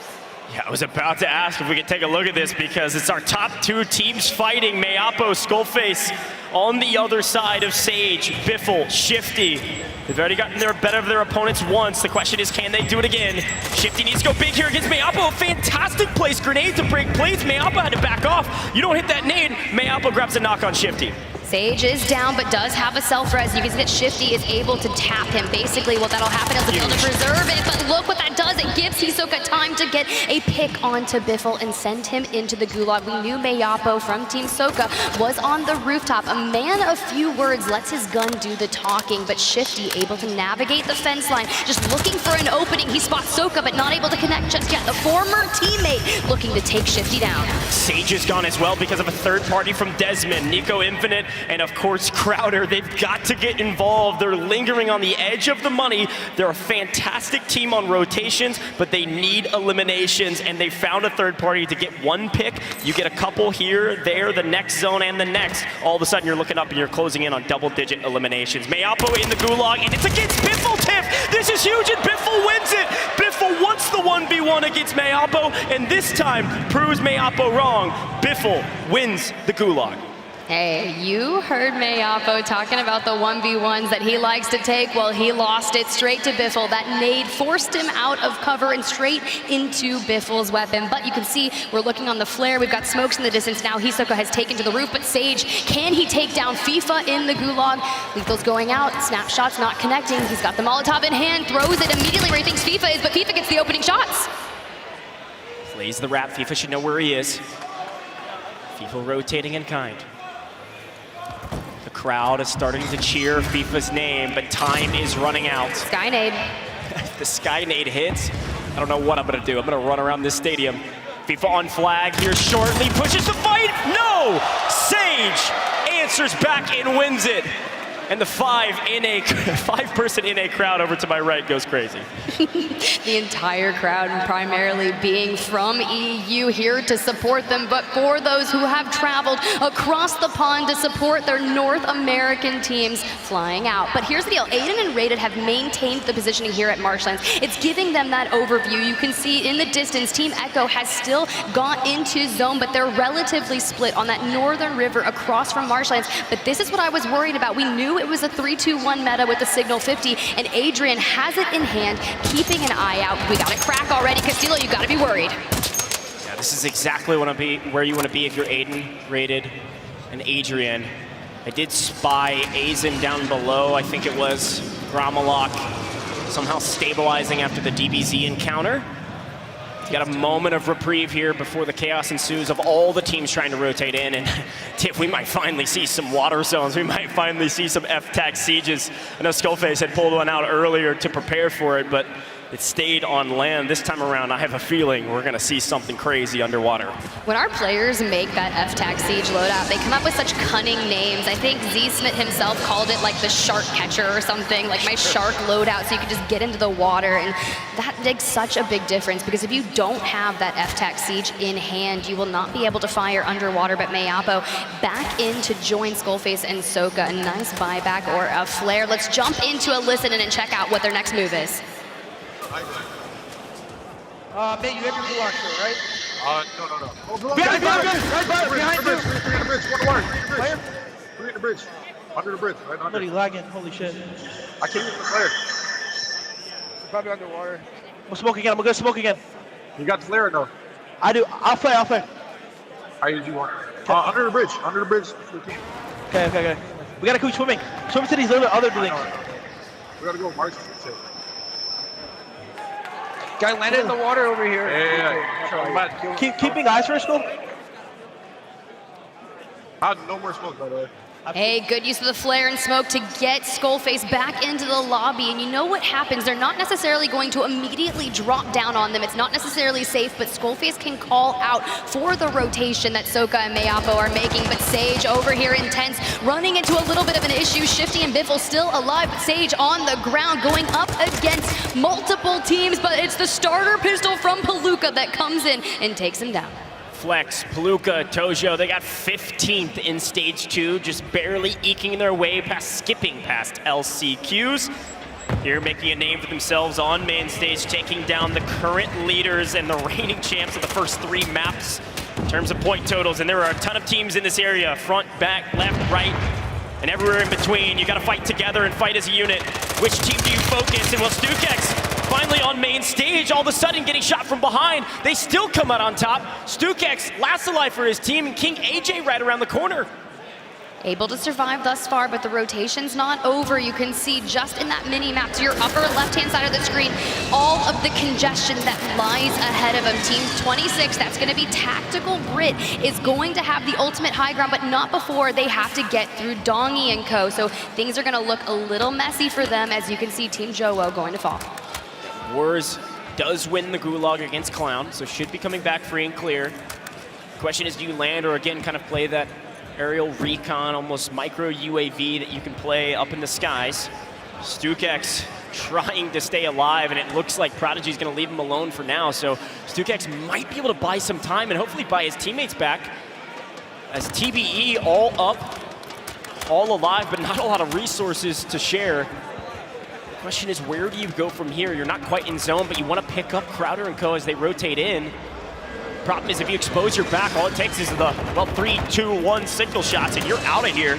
Yeah, I was about to ask if we could take a look at this because it's our top 2 teams fighting. Mayapo, Skullface on the other side of Sage, Biffle, Shifty. They've already gotten their better of their opponents once. The question is, can they do it again? Shifty needs to go big here against Mayapo. Fantastic place, grenade to break plates. Mayapo had to back off. You don't hit that nade, Mayapo grabs a knock on Shifty. Sage is down, but does have a self-res. You can see that Shifty is able to tap him. Basically, what that'll happen is he'll be able to preserve it, but look what that does. It gives Hisoka time to get a pick onto Biffle and send him into the gulag. We knew Mayapo from Team Soka was on the rooftop. A man of few words lets his gun do the talking, but Shifty able to navigate the fence line, just looking for an opening. He spots Soka, but not able to connect just yet. The former teammate looking to take Shifty down. Sage is gone as well because of a third party from Desmond, Nico Infinite, and of course Crowder. They've got to get involved. They're lingering on the edge of the money. They're a fantastic team on rotations, but they need eliminations, and they found a third party to get one pick. You get a couple here, there, the next zone, and the next. All of a sudden you're looking up and you're closing in on double-digit eliminations. Mayapo in the gulag, and it's against Biffle, Tiff! This is huge, and Biffle wins it! Biffle wants the 1v1 against Mayapo, and this time proves Mayapo wrong. Biffle wins the gulag. Hey, you heard Mayapo talking about the 1v1s that he likes to take. Well, he lost it straight to Biffle. That nade forced him out of cover and straight into Biffle's weapon. But you can see we're looking on the flare. We've got smokes in the distance now. Hisoka has taken to the roof, but Sage, can he take down FIFA in the gulag? Lethal's going out. Snapshot's not connecting. He's got the Molotov in hand, throws it immediately where he thinks FIFA is, but FIFA gets the opening shots. Plays the wrap. FIFA should know where he is. FIFA rotating in kind. The crowd is starting to cheer FIFA's name, but time is running out. Skynade. The Skynade hits. I don't know what I'm gonna do. I'm gonna run around this stadium. FIFA on flag here shortly, pushes the fight. No! Sage answers back and wins it. And the five-person NA crowd over to my right goes crazy. The entire crowd primarily being from EU here to support them, but for those who have traveled across the pond to support their North American teams flying out. But here's the deal, Aiden and Rated have maintained the positioning here at Marshlands. It's giving them that overview. You can see in the distance, Team Echo has still got into zone, but they're relatively split on that northern river across from Marshlands. But this is what I was worried about. We knew it was a 3-2-1 meta with the Signal 50, and Adrian has it in hand, keeping an eye out. We got a crack already. Castillo, you got to be worried. Yeah, this is exactly where you want to be if you're Aiden, Rated, and Adrian. I did spy Azen down below. I think it was Gramalok somehow stabilizing after the DBZ encounter. Got a moment of reprieve here before the chaos ensues of all the teams trying to rotate in, and Tiff, we might finally see some water zones. We might finally see some F-Tac sieges. I know Skullface had pulled one out earlier to prepare for it, but it stayed on land. This time around, I have a feeling we're gonna see something crazy underwater. When our players make that F-Tac siege loadout, they come up with such cunning names. I think Z-Smith himself called it like the shark catcher or something, like my shark loadout, so you can just get into the water. And that makes such a big difference, because if you don't have that F-Tac siege in hand, you will not be able to fire underwater. But Mayapo back in to join Skullface and Soka. A nice buyback or a flare. Let's jump into a listen and check out what their next move is. Mate, you have your block still, right? No. Oh, behind you! Three in the bridge, one wire, three in the bridge. Under the bridge, right under. Somebody lagging, holy shit. I can't even flare. Probably underwater. I'm smoke again, I'm gonna smoke again. You got the flare or no? I do, I'll flare. How did you want? Under the bridge, 15. Okay. We gotta keep swimming. Swim to these other buildings. We gotta go march. Guy landed in the water over here. Yeah. Keeping eyes for a scope? No more smoke, by the way. Hey, good use of the flare and smoke to get Skullface back into the lobby. And you know what happens? They're not necessarily going to immediately drop down on them. It's not necessarily safe, but Skullface can call out for the rotation that Soka and Mayapo are making. But Sage over here intense, running into a little bit of an issue. Shifty and Biffle still alive, but Sage on the ground going up against multiple teams. But it's the starter pistol from Palooka that comes in and takes him down. Flex, Palooka, Tojo, they got 15th in stage 2, just barely eking their way skipping past LCQs. Here making a name for themselves on main stage, taking down the current leaders and the reigning champs of the first 3 maps in terms of point totals. And there are a ton of teams in this area, front, back, left, right, and everywhere in between. You gotta fight together and fight as a unit. Which team do you focus? And will Stukex finally on main stage, all of a sudden getting shot from behind. They still come out on top. Stukex last alive for his team, and King AJ right around the corner. Able to survive thus far, but the rotation's not over. You can see just in that mini-map to your upper left-hand side of the screen, all of the congestion that lies ahead of them. Team 26, that's gonna be Tactical Brit, is going to have the ultimate high ground, but not before they have to get through Dongy and co. So things are gonna look a little messy for them, as you can see Team Jowo going to fall. Wars does win the Gulag against Clown, so should be coming back free and clear. Question is, do you land or again kind of play that aerial recon, almost micro UAV that you can play up in the skies? StukeX trying to stay alive, and it looks like Prodigy's gonna leave him alone for now, so StukeX might be able to buy some time and hopefully buy his teammates back, as TBE all up, all alive, but not a lot of resources to share. The question is, where do you go from here? You're not quite in zone, but you want to pick up Crowder and co as they rotate in. Problem is, if you expose your back, all it takes is the, well, 3, 2, 1 signal shots, and you're out of here.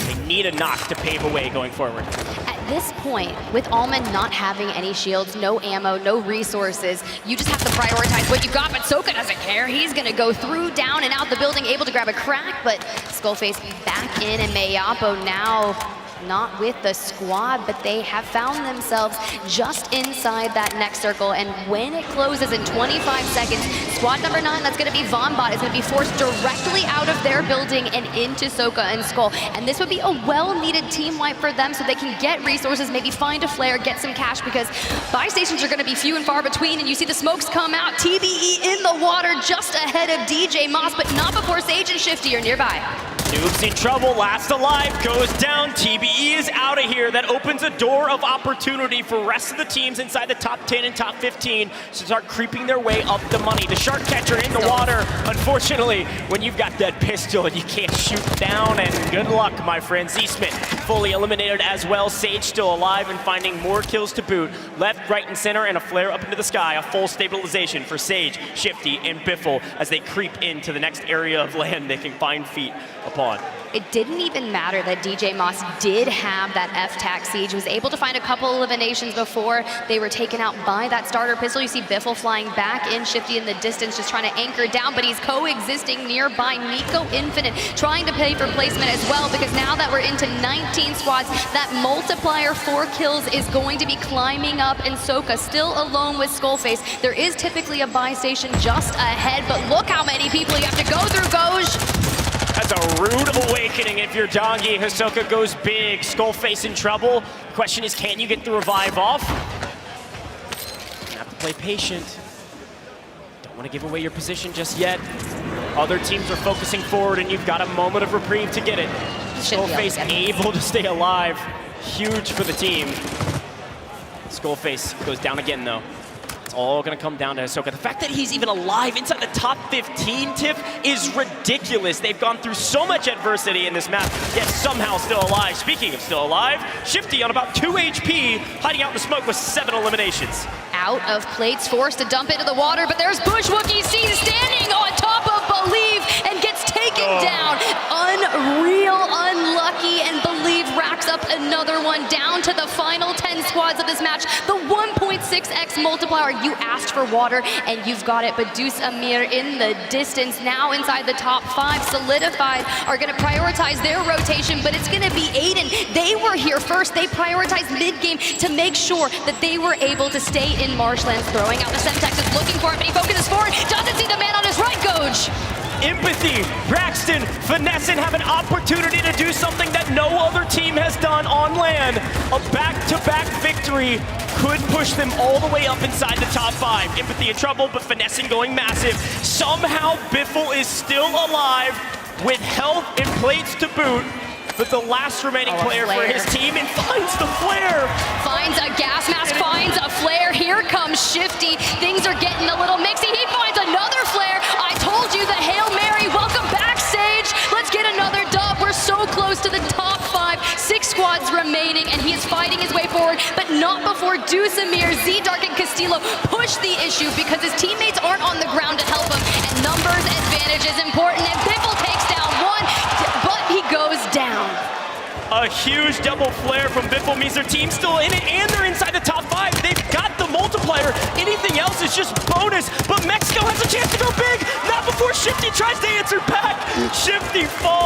They need a knock to pave a way going forward. At this point, with Almond not having any shields, no ammo, no resources, you just have to prioritize what you've got, but Soka doesn't care. He's gonna go through, down, and out the building, able to grab a crack, but Skullface back in, and Mayapo now not with the squad, but they have found themselves just inside that next circle, and when it closes in 25 seconds, squad number 9, that's going to be Vonbot, is going to be forced directly out of their building and into Soka and Skull, and this would be a well-needed team wipe for them so they can get resources, maybe find a flare, get some cash, because buy stations are going to be few and far between, and you see the smokes come out, TBE in the water just ahead of DJ Moss, but not before Sage and Shifty are nearby. Noob's in trouble, last alive, goes down, TBE is out of here. That opens a door of opportunity for rest of the teams inside the top 10 and top 15 to start creeping their way up the money. The shark catcher in the water. Unfortunately, when you've got that pistol, you can't shoot down, and good luck, my friend. Z-Smith fully eliminated as well. Sage still alive and finding more kills to boot. Left, right, and center, and a flare up into the sky. A full stabilization for Sage, Shifty, and Biffle as they creep into the next area of land they can find feet upon. It didn't even matter that DJ Moss did have that F-Tac siege, was able to find a couple eliminations before they were taken out by that starter pistol. You see Biffle flying back in, Shifty in the distance, just trying to anchor down, but he's coexisting nearby. Nico Infinite trying to pay for placement as well, because now that we're into 19 squads, that multiplier 4 kills is going to be climbing up, and Soka still alone with Skullface. There is typically a buy station just ahead, but look how many people you have to go through, Goj. That's a rude awakening if you're Dongy. Hisoka goes big. Skullface in trouble. The question is, can you get the revive off? You have to play patient. Don't want to give away your position just yet. Other teams are focusing forward, and you've got a moment of reprieve to get it. Skullface able to stay alive. Huge for the team. Skullface goes down again, though. All gonna come down to Hisoka. The fact that he's even alive inside the top 15, Tiff, is ridiculous. They've gone through so much adversity in this map, yet somehow still alive. Speaking of still alive, Shifty on about 2 HP, hiding out in the smoke with 7 eliminations. Out of plates, forced to dump into the water, but there's Bushwookie C standing on top of Believe and gets taken down. Unreal, unlucky, and Believe racks up another one down to the final 10 squads of this match. The 1.6x multiplier. You asked for water, and you've got it, but Deuce Amir in the distance, now inside the top 5, solidified, are gonna prioritize their rotation, but it's gonna be Aiden. They were here first. They prioritized mid-game to make sure that they were able to stay in marshlands. Throwing out the Semtex is looking for it, but he focuses forward, doesn't see the man on his right, Goj. Empathy, Braxton, Finesse have an opportunity to do something that no other team has done on land. A back-to-back victory could push them all the way up inside the top 5. Empathy in trouble, but Finesse going massive. Somehow Biffle is still alive with health and plates to boot, but the last remaining player for his team, and finds the flare. Finds a gas mask, finds a flare. Here comes Shifty. Things are getting a little mixy. He finds another flare. I told you the Hail Mary. Welcome back, Sage. Let's get another dub. We're so close to the top 5. 6 squads remaining, and he is fighting his way forward, but not before Deuce Amir, Z-Dark, and Castillo push the issue because his teammates aren't on the ground to help him, and numbers advantage is important, and Biffle takes down 1, but he goes down. A huge double flare from Biffle means their team's still in it, and they're inside the top 5. They've got the multiplier. Anything else is just bonus, but Mexico has a chance to go big. Not before Shifty tries to answer back. Shifty falls.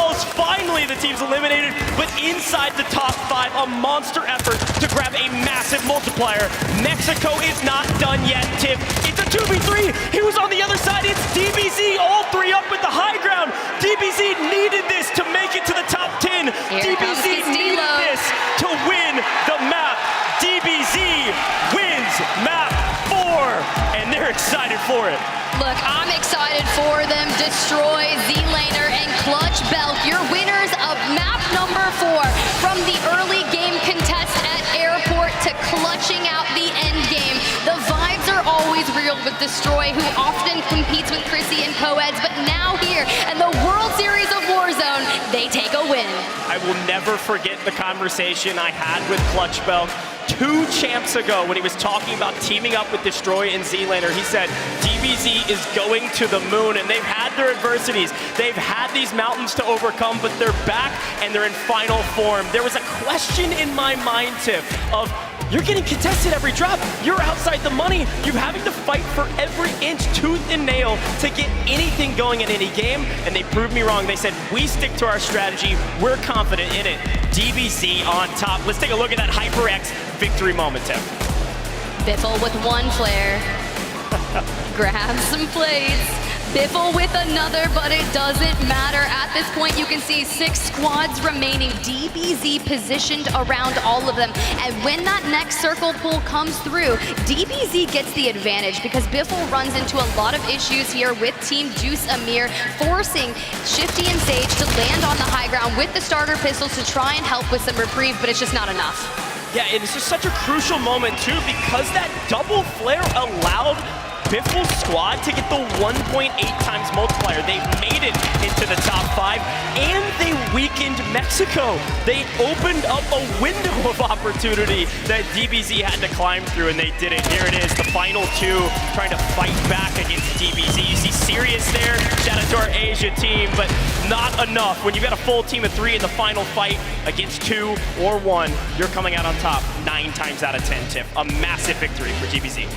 eliminated, but inside the top 5, a monster effort to grab a massive multiplier. Mexico is not done yet, Tiff. It's a 2v3. He was on the other side. It's DBZ, all 3 up with the high ground. DBZ needed this to make it to the top 10. DBZ needed this to win the map. DBZ wins map 4, and they're excited for it. Look, I'm excited for them. Destroy, Z-Laner, and Clutch Belk, your winners of map number 4. From the early game contest at Airport to clutching out the end game. The vibes are always real with Destroy, who often competes with Chrissy and co-eds, but now here in the World Series of Warzone, they take a win. I will never forget the conversation I had with Clutch Belk 2 champs ago when he was talking about teaming up with Destroy and Z-Laner. He said DBZ is going to the moon, and they've had their adversities. They've had these mountains to overcome, but they're back and they're in final form. There was a question in my mind, Tiff, of you're getting contested every drop. You're outside the money. You're having to fight for every inch, tooth and nail to get anything going in any game, and they proved me wrong. They said, we stick to our strategy. We're confident in it. DBZ on top. Let's take a look at that HyperX victory moment, Tim. Biffle with 1 flare. Grab some plates. Biffle with another, but it doesn't matter. At this point, you can see 6 squads remaining. DBZ positioned around all of them. And when that next circle pull comes through, DBZ gets the advantage because Biffle runs into a lot of issues here with Team Juice Amir, forcing Shifty and Sage to land on the high ground with the starter pistols to try and help with some reprieve, but it's just not enough. Yeah, and it's just such a crucial moment, too, because that double flare allowed Biffle's squad to get the 1.8 times multiplier. They've made it into the top 5, and they weakened Mexico. They opened up a window of opportunity that DBZ had to climb through, and they did it. Here it is, the final 2 trying to fight back against DBZ. You see Sirius there, shout out to our Asia team, but not enough. When you've got a full team of 3 in the final fight against 2 or 1, you're coming out on top 9 times out of 10, Tiff. A massive victory for DBZ.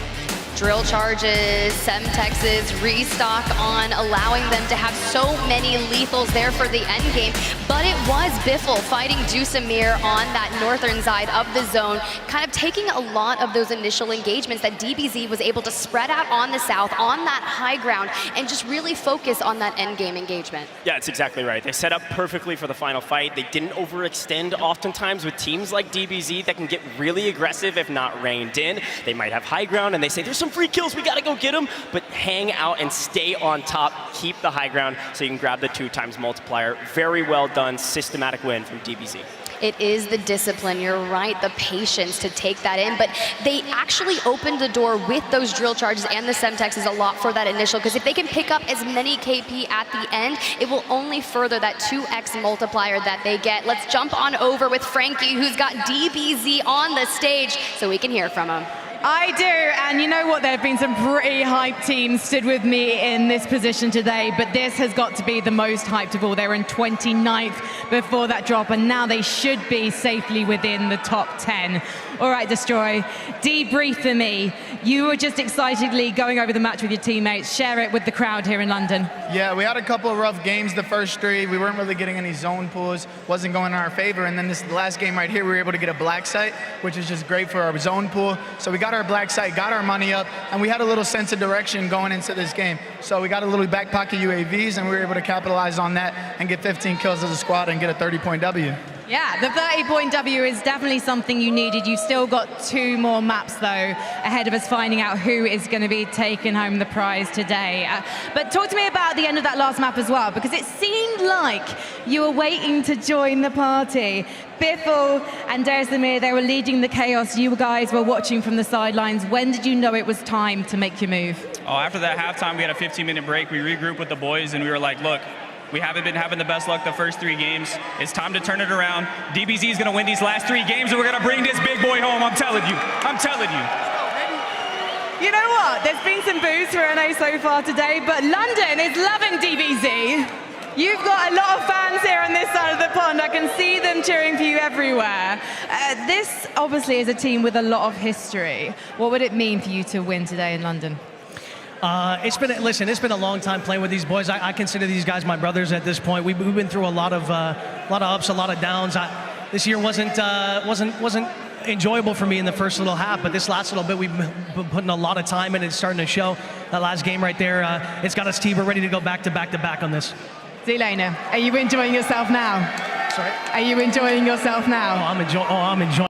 Drill charges, Semtexes, restock on, allowing them to have so many lethals there for the end game. But it was Biffle fighting Juice Amir on that northern side of the zone, kind of taking a lot of those initial engagements that DBZ was able to spread out on the south, on that high ground, and just really focus on that end game engagement. Yeah, it's exactly right. They set up perfectly for the final fight. They didn't overextend oftentimes with teams like DBZ that can get really aggressive if not reined in. They might have high ground and they say, there's some free kills, we gotta go get them, but hang out and stay on top, keep the high ground so you can grab the 2 times multiplier. Very well done, systematic win from DBZ. It is the discipline, you're right, the patience to take that in, but they actually opened the door with those drill charges and the Semtexes a lot for that initial, because if they can pick up as many KP at the end, it will only further that 2x multiplier that they get. Let's jump on over with Frankie, who's got DBZ on the stage, so we can hear from him. I do, and you know what? There have been some pretty hyped teams stood with me in this position today, but this has got to be the most hyped of all. They were in 29th before that drop, and now they should be safely within the top 10. All right, Destroy, debrief for me. You were just excitedly going over the match with your teammates. Share it with the crowd here in London. Yeah, we had a couple of rough games the first 3. We weren't really getting any zone pulls, wasn't going in our favor, and then this last game right here, we were able to get a black site, which is just great for our zone pool. So we got our black site, got our money up, and we had a little sense of direction going into this game. So we got a little back pocket UAVs, and we were able to capitalize on that and get 15 kills as a squad and get a 30-point W. Yeah, the 30-point W is definitely something you needed. You've still got 2 more maps, though, ahead of us finding out who is going to be taking home the prize today. But talk to me about the end of that last map as well, because it seemed like you were waiting to join the party. Biffle and Derzimir, they were leading the chaos. You guys were watching from the sidelines. When did you know it was time to make your move? Oh, after that halftime, we had a 15-minute break. We regrouped with the boys, and we were like, look, we haven't been having the best luck the first 3 games. It's time to turn it around. DBZ is going to win these last 3 games, and we're going to bring this big boy home. I'm telling you. I'm telling you. You know what? There's been some boos for NA so far today, but London is loving DBZ. You've got a lot of fans here on this side of the pond. I can see them cheering for you everywhere. This obviously is a team with a lot of history. What would it mean for you to win today in London? It's been a long time playing with these boys. I consider these guys my brothers at this point. We've been through a lot of ups, a lot of downs. This year wasn't enjoyable for me in the first little half, but this last little bit we've been putting a lot of time in. It's starting to show. That last game right there, it's got us team. We're ready to go back to back on this. Zelena, are you enjoying yourself now? Sorry? Are you enjoying yourself now? I'm enjoying.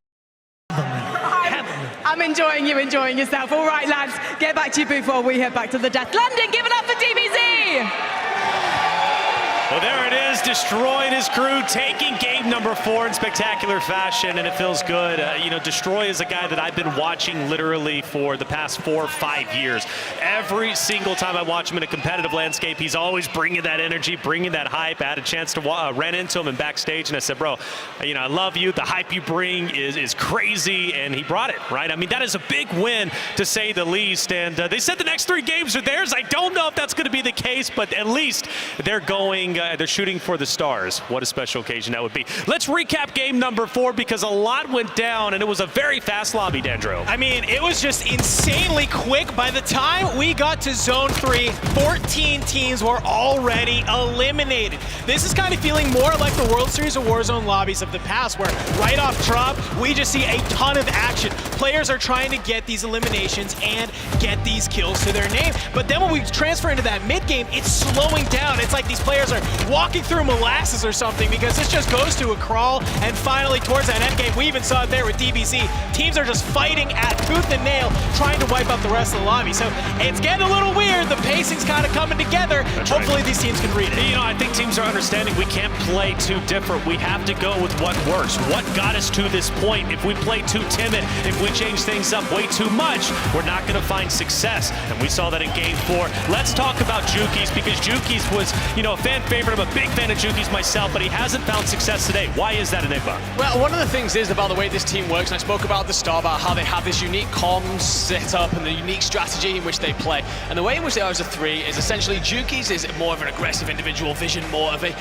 I'm enjoying you enjoying yourself. All right, lads, get back to your booth while we head back to the death. London, give it up for DBZ! Well, there it is, Destroy and his crew taking game number 4 in spectacular fashion, and it feels good. Destroy is a guy that I've been watching literally for the past 4 or 5 years. Every single time I watch him in a competitive landscape, he's always bringing that energy, bringing that hype. I had a chance to ran into him in backstage, and I said, bro, I love you. The hype you bring is crazy, and he brought it, right? I mean, that is a big win, to say the least, and they said the next 3 games are theirs. I don't know if that's going to be the case, but at least they're they're shooting for the stars. What a special occasion that would be. Let's recap game number 4, because a lot went down, and it was a very fast lobby, Dandro. I mean, it was just insanely quick. By the time we got to Zone 3, 14 teams were already eliminated. This is kind of feeling more like the World Series of Warzone lobbies of the past, where right off drop, we just see a ton of action. Players are trying to get these eliminations and get these kills to their name. But then when we transfer into that mid game, it's slowing down. It's like these players are walking through molasses or something, because this just goes to a crawl, and finally towards that end game, we even saw it there with DBZ. Teams are just fighting at tooth and nail, trying to wipe out the rest of the lobby. So it's getting a little weird. The pacing's kind of coming together. Hopefully these teams can read it. I think teams are understanding we can't play too different. We have to go with what works, what got us to this point. If we play too timid, if we change things up way too much, we're not going to find success. And we saw that in game 4. Let's talk about Jukies, because Jukies was, a fan favorite. I'm a big fan of Jukies myself, but he hasn't found success today. Why is that, Enigma? Well, one of the things is about the way this team works, and I spoke about at the start about how they have this unique comms setup and the unique strategy in which they play. And the way in which they are as a 3 is essentially Jukies is more of an aggressive individual, Vision more of a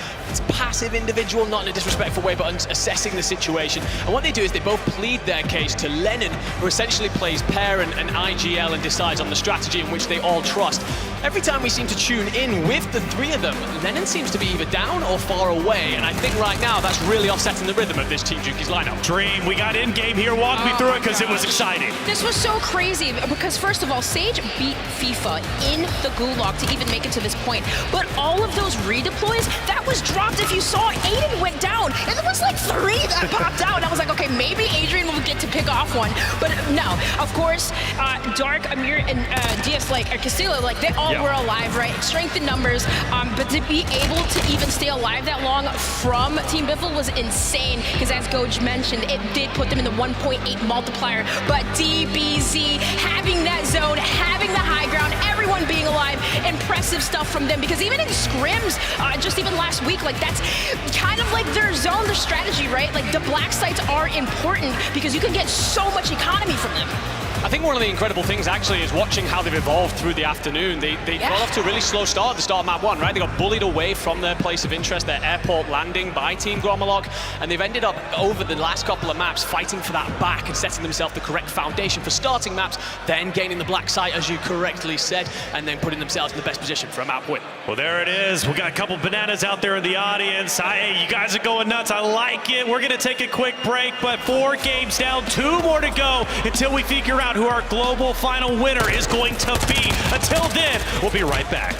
passive individual, not in a disrespectful way, but assessing the situation. And what they do is they both plead their case to Lennon, who essentially plays pair and IGL and decides on the strategy in which they all trust. Every time we seem to tune in with the 3 of them, Lennon seems to be either down or far away, and I think right now that's really offsetting the rhythm of this Team Jukies lineup. Dream, we got in-game here. Walk me through it, because it was exciting. This was so crazy, because first of all, Sage beat FIFA in the Gulag to even make it to this point, but all of those redeploys, that was dropped. If you saw, Aiden went down, and there was like 3 that popped out. I was like, okay, maybe Adrian will get to pick off one, but no. Of course, Dark, Amir, and DS, Castillo, they all were alive, right? Strength in numbers, but to be able to even stay alive that long from Team Biffle was insane, because as Goj mentioned, it did put them in the 1.8 multiplier, but DBZ having that zone, having the high ground, everyone being alive, impressive stuff from them, because even in scrims, just even last week, that's kind of like their zone, their strategy, right? The black sites are important, because you can get so much economy from them. I think one of the incredible things actually is watching how they've evolved through the afternoon. They got off to a really slow start at the start of map 1, right? They got bullied away from their place of interest, their airport landing by Team Gromalock, and they've ended up over the last couple of maps fighting for that back and setting themselves the correct foundation for starting maps, then gaining the black site, as you correctly said, and then putting themselves in the best position for a map win. Well, there it is. We got a couple bananas out there in the audience. Hey, you guys are going nuts. I like it. We're going to take a quick break, but 4 games down, 2 more to go until we figure out who our global final winner is going to be. Until then, we'll be right back.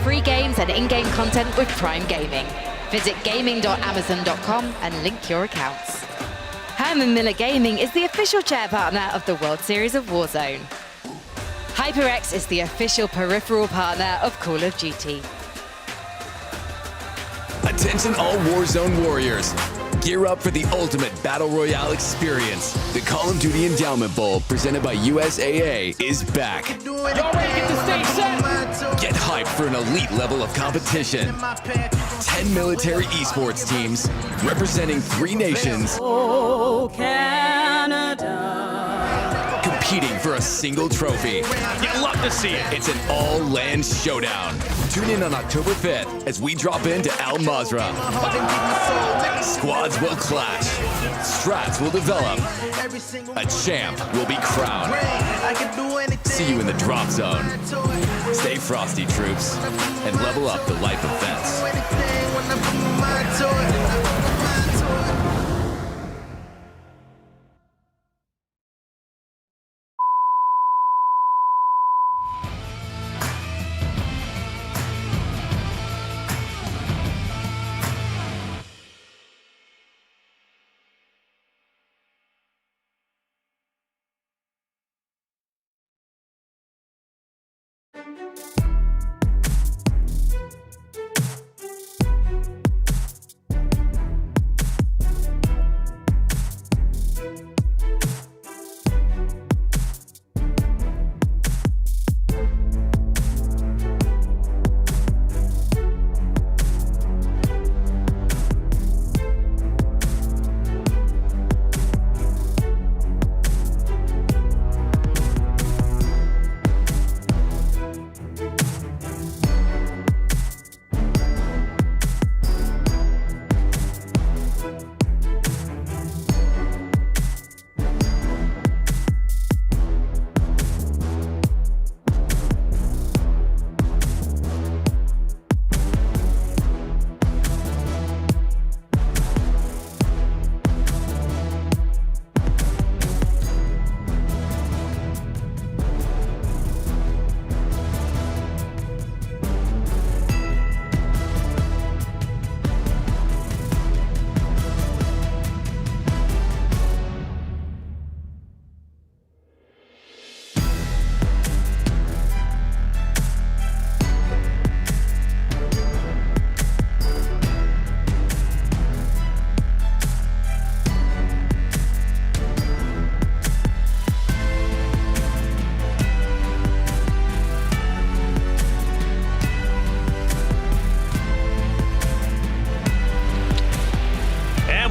Free games and in-game content with Prime Gaming. Visit gaming.amazon.com and link your accounts. Herman Miller Gaming is the official chair partner of the World Series of Warzone. HyperX is the official peripheral partner of Call of Duty. Attention all Warzone warriors. Gear up for the ultimate Battle Royale experience. The Call of Duty Endowment Bowl, presented by USAA, is back. Y'all ready to get the stage set? Get hyped for an elite level of competition. 10 military esports teams representing 3 nations. Oh, Canada. Competing for a single trophy. You'd love to see it. It's an all-land showdown. Tune in on October 5th as we drop into Al Mazrah. Squads will clash. Strats will develop. A champ will be crowned. See you in the drop zone. Stay frosty, troops, and level up the life of vets.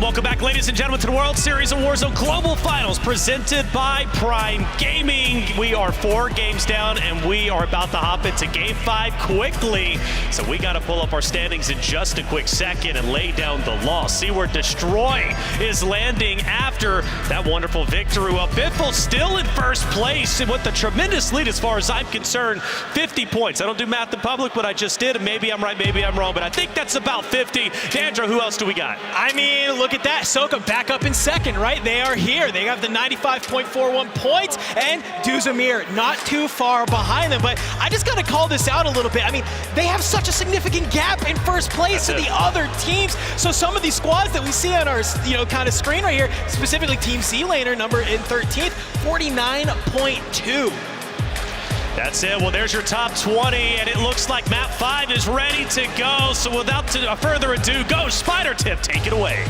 Welcome back, ladies and gentlemen, to the World Series of Warzone Global Finals presented by Prime Gaming. We are 4 games down, and we are about to hop into Game 5 quickly. So we got to pull up our standings in just a quick second and lay down the law. See where Destroy is landing after that wonderful victory. Well, Biffle still in first place and with a tremendous lead as far as I'm concerned, 50 points. I don't do math in public, but I just did, and maybe I'm right, maybe I'm wrong, but I think that's about 50. Dandra, who else do we got? I mean, look at that. Soka back up in second, right? They are here. They have the 95.41 points, and Duzamir not too far behind them. But I just got to call this out a little bit. I mean, they have such a significant gap in first place to the other teams. So some of these squads that we see on our, kind of screen right here, specifically Team Z-Laner, number in 13th, 49.2. That's it. Well, there's your top 20, and it looks like map 5 is ready to go. So without further ado, go Spider Tip, take it away.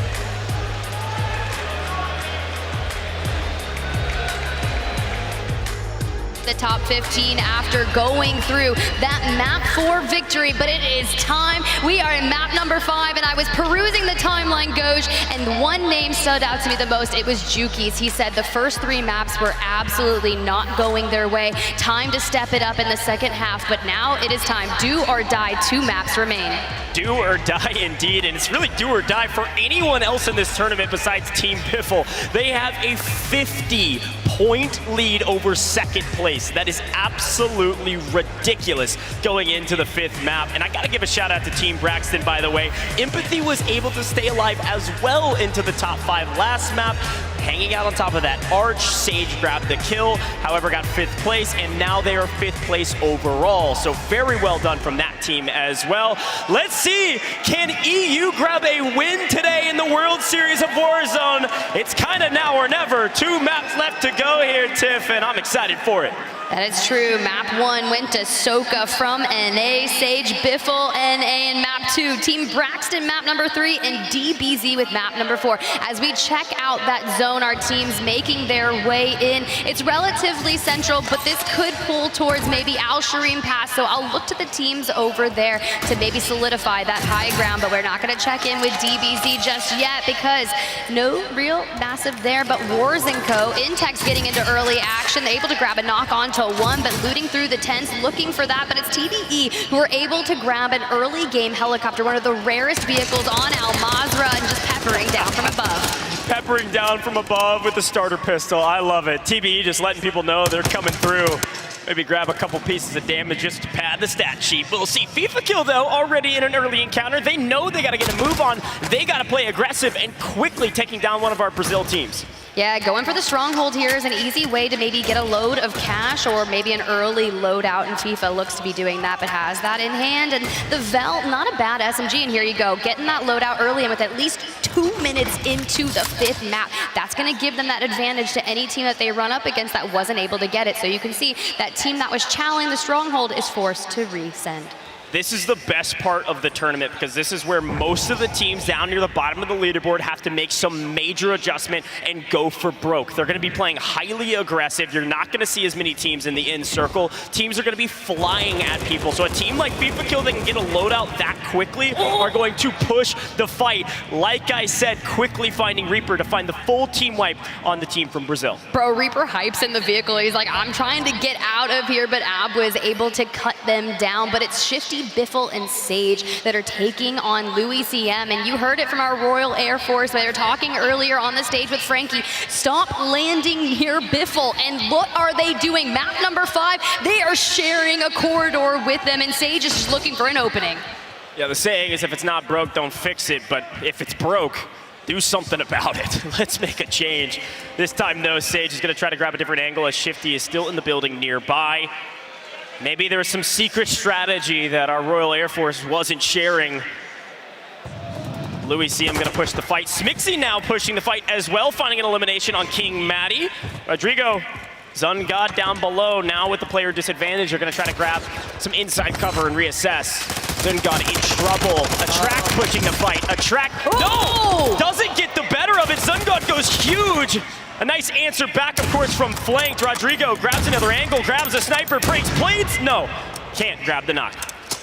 The top 15 after going through that map 4 victory, but it is time. We are in map number 5, and I was perusing the timeline, Goj, and one name stood out to me the most. It was Juki's. He said the first 3 maps were absolutely not going their way. Time to step it up in the second half, but now it is time. Do or die, 2 maps remain. Do or die indeed, and it's really do or die for anyone else in this tournament besides Team Biffle. They have a 50-point lead over second place. That is absolutely ridiculous going into the 5th map. And I gotta give a shout out to Team Braxton, by the way. Empathy was able to stay alive as well into the top 5 last map, hanging out on top of that arch. Sage grabbed the kill, however got 5th place, and now they are 5th place overall. So very well done from that team as well. Let's see, can EU grab a win today in the World Series of Warzone? It's kind of now or never. 2 maps left to go here, Tiff, and I'm excited for it. That is true. Map 1 went to Soka from NA, Sage, Biffle, NA, and map map 2, Team Braxton map number 3, and DBZ with map number 4. As we check out that zone, our teams making their way in. It's relatively central, but this could pull towards maybe Al Shireen Pass, so I'll look to the teams over there to maybe solidify that high ground, but we're not going to check in with DBZ just yet because no real massive there, but Wars & Co. Intex getting into early action. They're able to grab a knock onto 1, but looting through the tents, looking for that, but it's TDE who are able to grab an early game helicopter, one of the rarest vehicles on Al Mazrah, and just peppering down from above. Peppering down from above with the starter pistol. I love it. TBE just letting people know they're coming through. Maybe grab a couple pieces of damage just to pad the stat sheet. We'll see. FIFA Kill, though, already in an early encounter. They know they got to get a move on. They got to play aggressive and quickly taking down one of our Brazil teams. Yeah, going for the stronghold here is an easy way to maybe get a load of cash or maybe an early loadout, and FIFA looks to be doing that, but has that in hand. And the Vel, not a bad SMG, and here you go, getting that loadout early, and with at least 2 minutes into the 5th map, that's going to give them that advantage to any team that they run up against that wasn't able to get it. So you can see that team that was challenging the stronghold is forced to resend. This is the best part of the tournament because this is where most of the teams down near the bottom of the leaderboard have to make some major adjustment and go for broke. They're going to be playing highly aggressive. You're not going to see as many teams in the in circle. Teams are going to be flying at people. So a team like FIFA Kill that can get a loadout that quickly are going to push the fight. Like I said, quickly finding Reaper to find the full team wipe on the team from Brazil. Bro, Reaper hypes in the vehicle. He's like, I'm trying to get out of here, but Ab was able to cut them down. But it's Shifty, Biffle, and Sage that are taking on Louis CM, and you heard it from our Royal Air Force. They were talking earlier on the stage with Frankie. Stop landing near Biffle, and what are they doing? Map number 5, they are sharing a corridor with them, and Sage is just looking for an opening. Yeah, the saying is if it's not broke, don't fix it, but if it's broke, do something about it. Let's make a change. This time, though, Sage is going to try to grab a different angle as Shifty is still in the building nearby. Maybe there was some secret strategy that our Royal Air Force wasn't sharing. Louis CM gonna push the fight. Smixy now pushing the fight as well, finding an elimination on King Maddie. Rodrigo, Zungod down below. Now with the player disadvantage, they're gonna try to grab some inside cover and reassess. Zungod in trouble. Attract pushing the fight. Attract, no! Doesn't get the better of it. Zungod goes huge. A nice answer back, of course, from flanked. Rodrigo grabs another angle, grabs a sniper, breaks blades. No, can't grab the knock.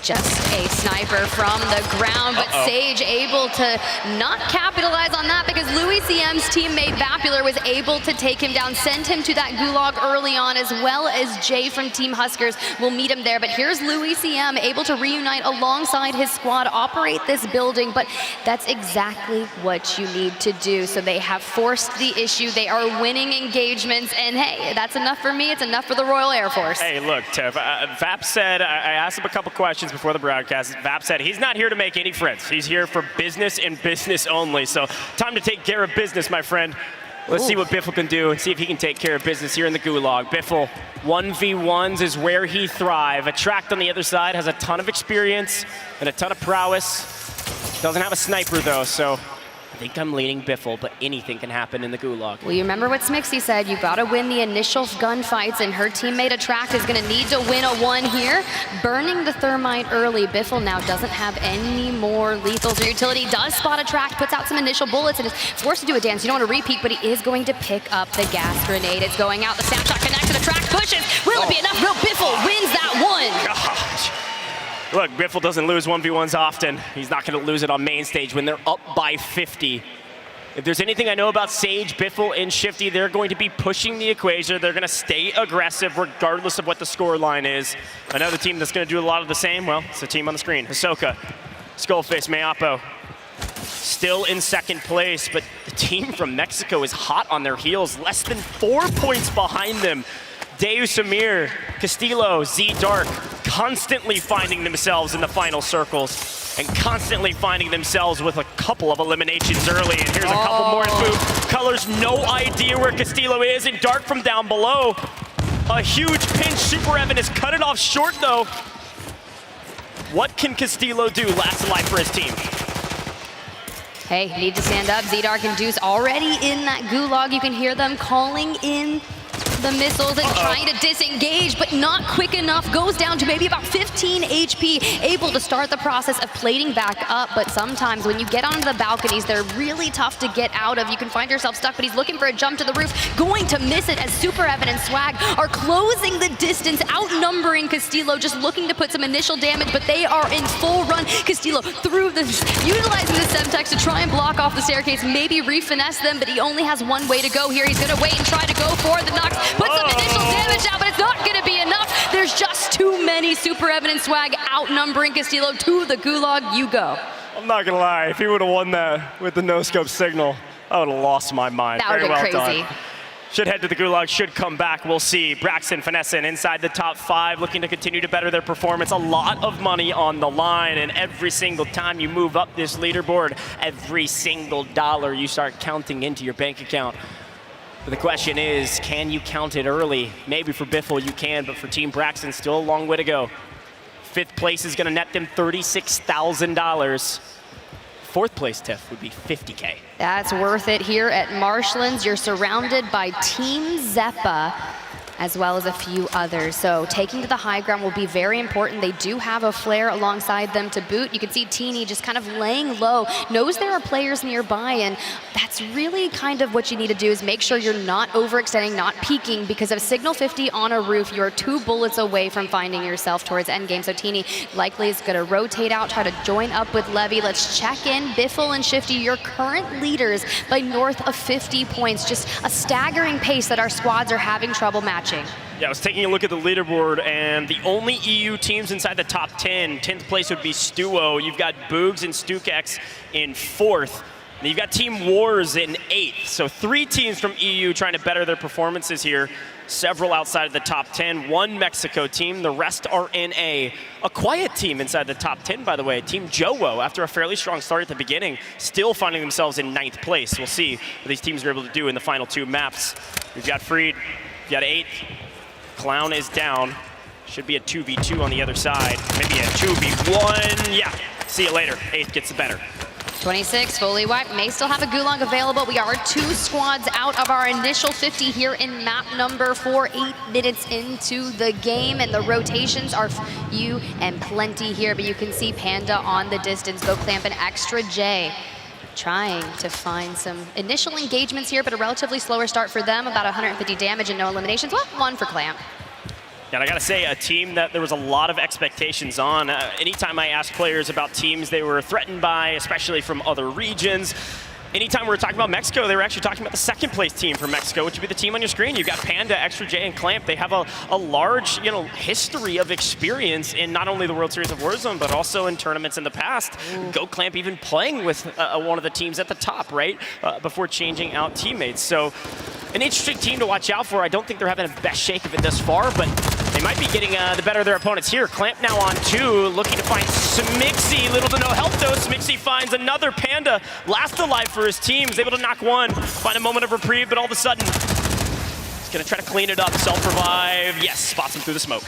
Just a sniper from the ground, but Sage able to not capitalize on that because Louis CM's teammate Vapular was able to take him down, send him to that gulag early on, as well as Jay from Team Huskers will meet him there. But here's Louis CM able to reunite alongside his squad, operate this building, but that's exactly what you need to do. So they have forced the issue. They are winning engagements, and hey, that's enough for me. It's enough for the Royal Air Force. Hey, look, Tev, Vap said, I asked him a couple questions before the broadcast. Vap said he's not here to make any friends. He's here for business and business only. So time to take care of business, my friend. Let's see what Biffle can do and see if he can take care of business here in the gulag. Biffle, 1v1s is where he thrives. Attract on the other side has a ton of experience and a ton of prowess. Doesn't have a sniper though, so I think I'm leaning Biffle, but anything can happen in the gulag. Well, you remember what Smixy said, you gotta win the initial gunfights, and her teammate Attract is gonna need to win a 1 here. Burning the thermite early, Biffle now doesn't have any more lethals or utility, does spot Attract, puts out some initial bullets, and is forced to do a dance. You don't want to repeat, but he is going to pick up the gas grenade. It's going out, the snapshot connects, and Attract pushes. Will it be enough? No, Biffle wins that 1. Gosh. Look, Biffle doesn't lose 1v1s often. He's not going to lose it on main stage when they're up by 50. If there's anything I know about Sage, Biffle, and Shifty, they're going to be pushing the equation. They're going to stay aggressive regardless of what the score line is. Another team that's going to do a lot of the same, well, it's the team on the screen. Hisoka, Skullface, Mayapo, still in second place, but the team from Mexico is hot on their heels, less than 4 points behind them. Deus Amir, Castillo, Z-Dark, constantly finding themselves in the final circles and constantly finding themselves with a couple of eliminations early. And here's a couple more in boot. Colors, no idea where Castillo is, and Dark from down below. A huge pinch. Super Evan has cut it off short, though. What can Castillo do? Last alive for his team. Hey, need to stand up. Z-Dark and Deuce already in that gulag. You can hear them calling in of the missiles and trying to disengage, but not quick enough. Goes down to maybe about 15 HP, able to start the process of plating back up, but sometimes when you get onto the balconies, they're really tough to get out of. You can find yourself stuck, but he's looking for a jump to the roof, going to miss it as Super Evan and Swag are closing the distance, outnumbering Castillo, just looking to put some initial damage, but they are in full run. Castillo through this, utilizing the Semtex to try and block off the staircase, maybe re-finesse them, but he only has one way to go here. He's gonna wait and try to go for the knocks, put some initial damage out, but it's not gonna be enough. There's just too many. Super Evan and Swag outnumbering Castillo. To the gulag you go. I'm not gonna lie, if he would have won that with the no-scope signal, I would have lost my mind. That would have been crazy. Done. Should head to the gulag, should come back. We'll see. Braxton finessing inside the top 5, looking to continue to better their performance. A lot of money on the line, and every single time you move up this leaderboard, every single dollar you start counting into your bank account. But the question is, can you count it early? Maybe for Biffle you can, but for Team Braxton, still a long way to go. 5th place is gonna net them $36,000. 4th place, Tiff, would be $50K. That's worth it here at Marshlands. You're surrounded by Team Zeppa, as well as a few others. So taking to the high ground will be very important. They do have a flare alongside them to boot. You can see Teeny just kind of laying low, knows there are players nearby, and that's really kind of what you need to do is make sure you're not overextending, not peeking, because of Signal 50 on a roof, you're 2 bullets away from finding yourself towards endgame. So Teeny likely is gonna rotate out, try to join up with Levy. Let's check in. Biffle and Shifty, your current leaders by north of 50 points. Just a staggering pace that our squads are having trouble matching. Yeah, I was taking a look at the leaderboard, and the only EU teams inside the top 10, 10th place would be Stuo. You've got Boogs and Stukex in 4th. And you've got Team Wars in 8th. So 3 teams from EU trying to better their performances here. Several outside of the top 10. 1 Mexico team. The rest are in a quiet team inside the top 10, by the way. Team Jowo, after a fairly strong start at the beginning, still finding themselves in 9th place. We'll see what these teams are able to do in the final 2 maps. We've got Freed. We've got 8th. Clown is down. Should be a 2v2 on the other side. Maybe a 2v1. Yeah, see you later. 8th gets the better. 26, fully wiped, may still have a gulag available. We are 2 squads out of our initial 50 here in map number 4, 8 minutes into the game, and the rotations are few and plenty here, but you can see Panda on the distance, Go Clamp and Extra J trying to find some initial engagements here, but a relatively slower start for them, about 150 damage and no eliminations. Well, 1 for Clamp. Yeah, and I gotta say, a team that there was a lot of expectations on. Anytime I asked players about teams they were threatened by, especially from other regions, anytime we were talking about Mexico, they were actually talking about the 2nd place team from Mexico, which would be the team on your screen. You've got Panda, Extra J, and Clamp. They have a large, history of experience in not only the World Series of Warzone, but also in tournaments in the past. Go Clamp even playing with one of the teams at the top, right? Before changing out teammates. So an interesting team to watch out for. I don't think they're having the best shake of it thus far, but they might be getting the better of their opponents here. Clamp now on 2, looking to find Smixy. Little to no help though. Smixy finds another Panda, last alive for his team. Is able to knock 1, find a moment of reprieve, but all of a sudden, he's gonna try to clean it up, self-revive. Yes, spots him through the smoke.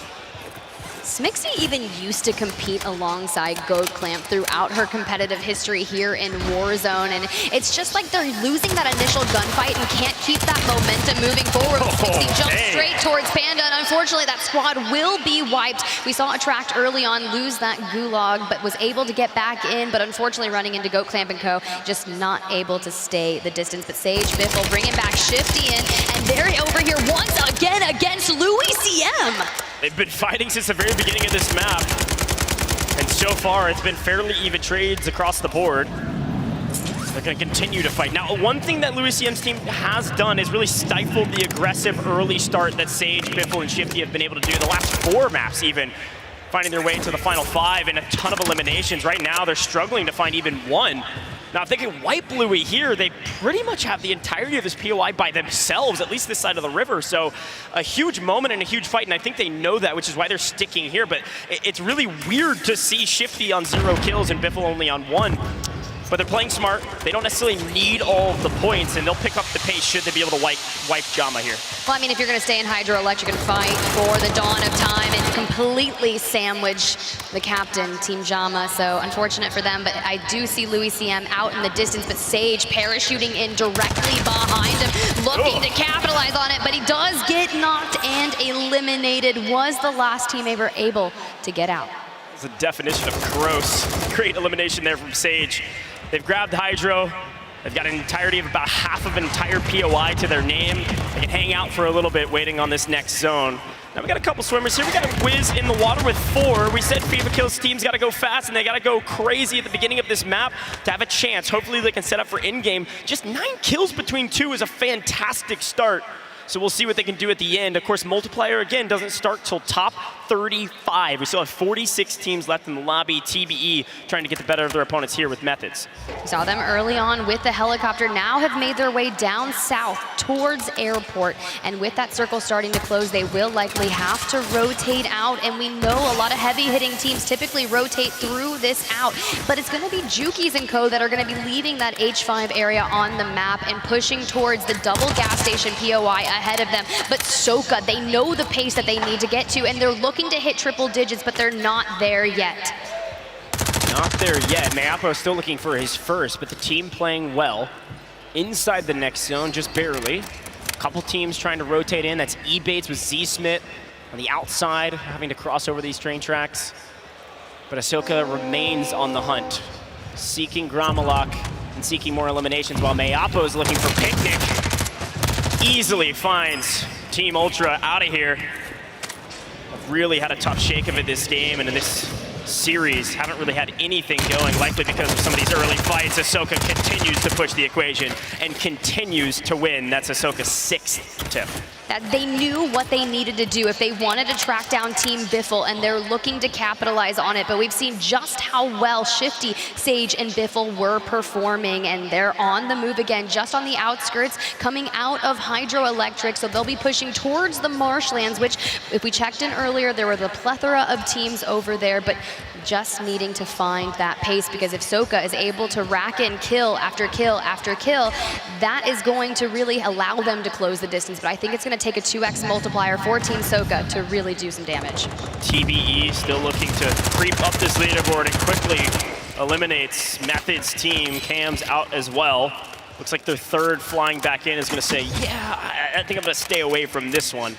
Smixy even used to compete alongside Goat Clamp throughout her competitive history here in Warzone, and it's just like they're losing that initial gunfight and can't keep that momentum moving forward. Smixy jumps straight towards Panda, and unfortunately that squad will be wiped. We saw Attract early on lose that gulag, but was able to get back in, but unfortunately running into Goat Clamp and Co, just not able to stay the distance. But Sage, Biffle bringing back Shifty in, and they're over here once again against Louis CM. They've been fighting since the very beginning of this map, and so far it's been fairly even trades across the board. They're going to continue to fight. Now, one thing that Louis CM's team has done is really stifled the aggressive early start that Sage, Biffle, and Shifty have been able to do the last 4 maps even, finding their way to the final 5 and a ton of eliminations. Right now, they're struggling to find even 1. Now, if they can wipe Louis here, they pretty much have the entirety of this POI by themselves, at least this side of the river. So a huge moment and a huge fight, and I think they know that, which is why they're sticking here. But it's really weird to see Shifty on 0 kills and Biffle only on 1. But they're playing smart. They don't necessarily need all of the points, and they'll pick up the pace should they be able to wipe Jama here. Well, I mean, if you're going to stay in Hydroelectric and fight for the dawn of time and completely sandwich the captain, Team Jama, so unfortunate for them, but I do see Louis CM out in the distance, but Sage parachuting in directly behind him, looking to capitalize on it, but he does get hit knocked and eliminated. Was the last team ever able to get out? It's the definition of gross. Great elimination there from Sage. They've grabbed Hydro. They've got an entirety of about half of an entire POI to their name. They can hang out for a little bit waiting on this next zone. Now we got a couple swimmers here. We got Wiz in the water with 4. We said FIFA Kills teams got to go fast and they got to go crazy at the beginning of this map to have a chance. Hopefully they can set up for in-game. Just 9 kills between 2 is a fantastic start. So we'll see what they can do at the end. Of course, multiplayer, again, doesn't start till top 35. We still have 46 teams left in the lobby. TBE trying to get the better of their opponents here with methods. We saw them early on with the helicopter, now have made their way down south towards airport. And with that circle starting to close, they will likely have to rotate out. And we know a lot of heavy-hitting teams typically rotate through this out. But it's going to be Jukies and co that are going to be leaving that H5 area on the map and pushing towards the double gas station POI ahead of them. But Soka, they know the pace that they need to get to, and they're looking to hit triple digits, but they're not there yet. Not there yet. Mayapo still looking for his first, but the team playing well. Inside the next zone, just barely. A couple teams trying to rotate in. That's E-Bates with Z-Smith on the outside, having to cross over these train tracks. But Ahsoka remains on the hunt, seeking Gromalok and seeking more eliminations, while Mayapo is looking for Picnic. Easily finds Team Ultra out of here. I've really had a tough shake of it this game, and in this series haven't really had anything going, likely because of some of these early fights. Ahsoka continues to push the equation and continues to win. That's Ahsoka's 6th tip. That they knew what they needed to do if they wanted to track down Team Biffle, and they're looking to capitalize on it. But we've seen just how well Shifty, Sage, and Biffle were performing, and they're on the move again, just on the outskirts, coming out of Hydroelectric. So they'll be pushing towards the marshlands, which, if we checked in earlier, there were the plethora of teams over there, but just needing to find that pace, because if Soka is able to rack in kill after kill after kill, that is going to really allow them to close the distance. But I think it's going to take a 2x multiplier for Team Soka to really do some damage. TBE still looking to creep up this leaderboard and quickly eliminates Method's team. Cam's out as well. Looks like their 3rd flying back in is going to say, yeah, I think I'm going to stay away from this one.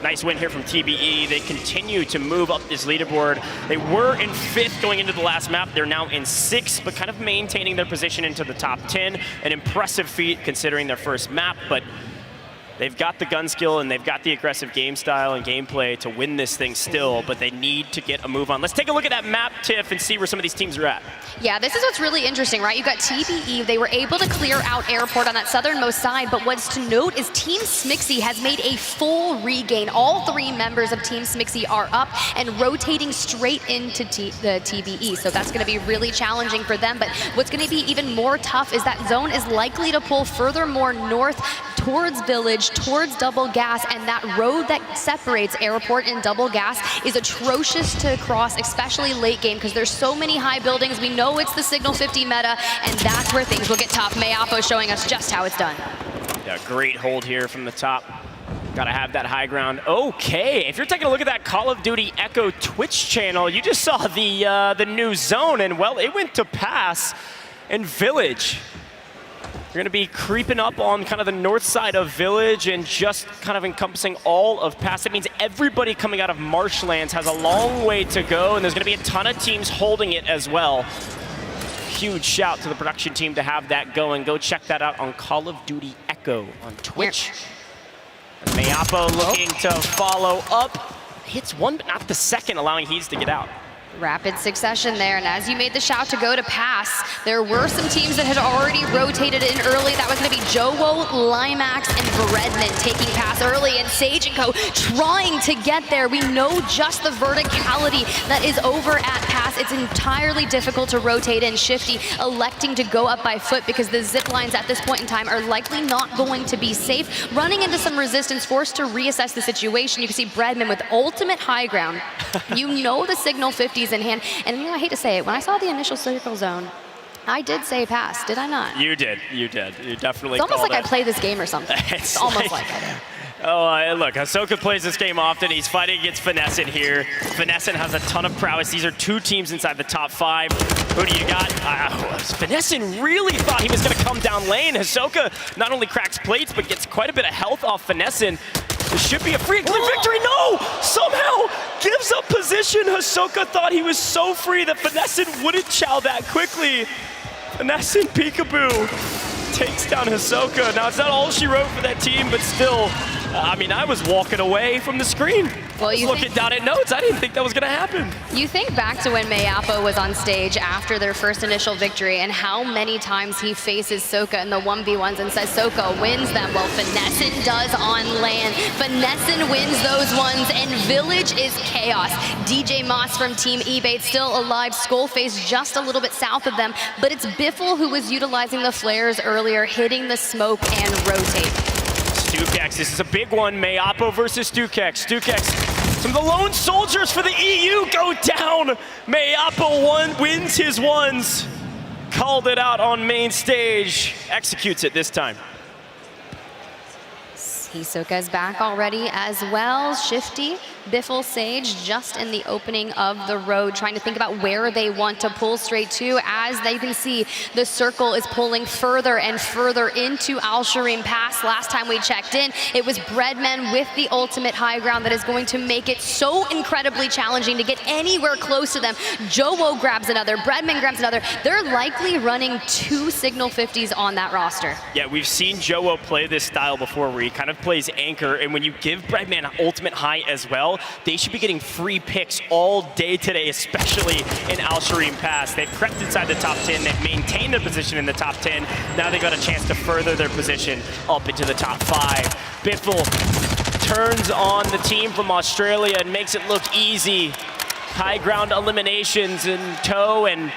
Nice win here from TBE. They continue to move up this leaderboard. They were in 5th going into the last map. They're now in 6th, but kind of maintaining their position into the top 10. An impressive feat considering their first map, but they've got the gun skill and they've got the aggressive game style and gameplay to win this thing still, but they need to get a move on. Let's take a look at that map, Tiff, and see where some of these teams are at. Yeah, this is what's really interesting, right? You've got TBE. They were able to clear out airport on that southernmost side, but what's to note is Team Smixy has made a full regain. All 3 members of Team Smixy are up and rotating straight into the TBE, so that's going to be really challenging for them. But what's going to be even more tough is that zone is likely to pull furthermore north towards Village, towards Double Gas, and that road that separates airport and Double Gas is atrocious to cross, especially late game, because there's so many high buildings. We know it's the Signal 50 meta, and that's where things will get tough. Mayapo showing us just how it's done. Yeah, great hold here from the top. Gotta have that high ground. Okay, if you're taking a look at that Call of Duty Echo Twitch channel, you just saw the new zone, and well, it went to pass in Village. You're going to be creeping up on kind of the north side of Village and just kind of encompassing all of Pass. That means everybody coming out of Marshlands has a long way to go, and there's going to be a ton of teams holding it as well. Huge shout to the production team to have that going. Go check that out on Call of Duty Echo on Twitch. And Mayapo looking to follow up. Hits one, but not the second, allowing Heeds to get out. Rapid succession there, and as you made the shout to go to Pass, there were some teams that had already rotated in early. That was going to be Jowo, Limax, and Bredman taking Pass early, and Sage and Co trying to get there. We know just the verticality that is over at Pass. It's entirely difficult to rotate in. Shifty electing to go up by foot because the zip lines at this point in time are likely not going to be safe. Running into some resistance, forced to reassess the situation. You can see Bredman with ultimate high ground. You know the Signal 50 in hand, and you know, I hate to say it, when I saw the initial circle zone, I did say Pass, did I not? You did. You definitely. It's almost like it. I play this game or something. It's almost like it. Oh, look, Ahsoka plays this game often. He's fighting against Finescent here. Finescent has a ton of prowess. These are 2 teams inside the top 5. Who do you got? Finescent really thought he was going to come down lane. Ahsoka not only cracks plates, but gets quite a bit of health off Finescent. This should be a free clear victory. No! Somehow gives up position. Hisoka thought he was so free that Finessin wouldn't chow that quickly. Finessin Peekaboo takes down Hisoka. Now, it's not all she wrote for that team, but still, I mean, I was walking away from the screen. Well, you looking down at notes. I didn't think that was going to happen. You think back to when Mayapo was on stage after their first initial victory and how many times he faces Soka in the 1v1s and says Soka wins them. Well, Finessin does on land. Finessin wins those ones, and Village is chaos. DJ Moss from Team eBay still alive. Skullface just a little bit south of them, but it's Biffle who was utilizing the flares earlier, hitting the smoke and rotate. Stukex, this is a big one. Mayapo versus Stukex. Stukex, some of the lone soldiers for the EU go down. Mayapo wins his ones. Called it out on main stage. Executes it this time. Hisoka's back already as well. Shifty, Biffle, Sage just in the opening of the road, trying to think about where they want to pull straight to. As they can see, the circle is pulling further and further into Al Shireen Pass. Last time we checked in, it was Breadman with the ultimate high ground that is going to make it so incredibly challenging to get anywhere close to them. Jowo grabs another, Breadman grabs another. They're likely running 2 Signal 50s on that roster. Yeah, we've seen Jowo play this style before where he kind of plays anchor, and when you give Breadman ultimate high as well, they should be getting free picks all day today, especially in Al Shireen Pass. They've crept inside the top 10, they've maintained their position in the top 10, now they've got a chance to further their position up into the top 5. Biffle turns on the team from Australia and makes it look easy. High ground eliminations in tow, and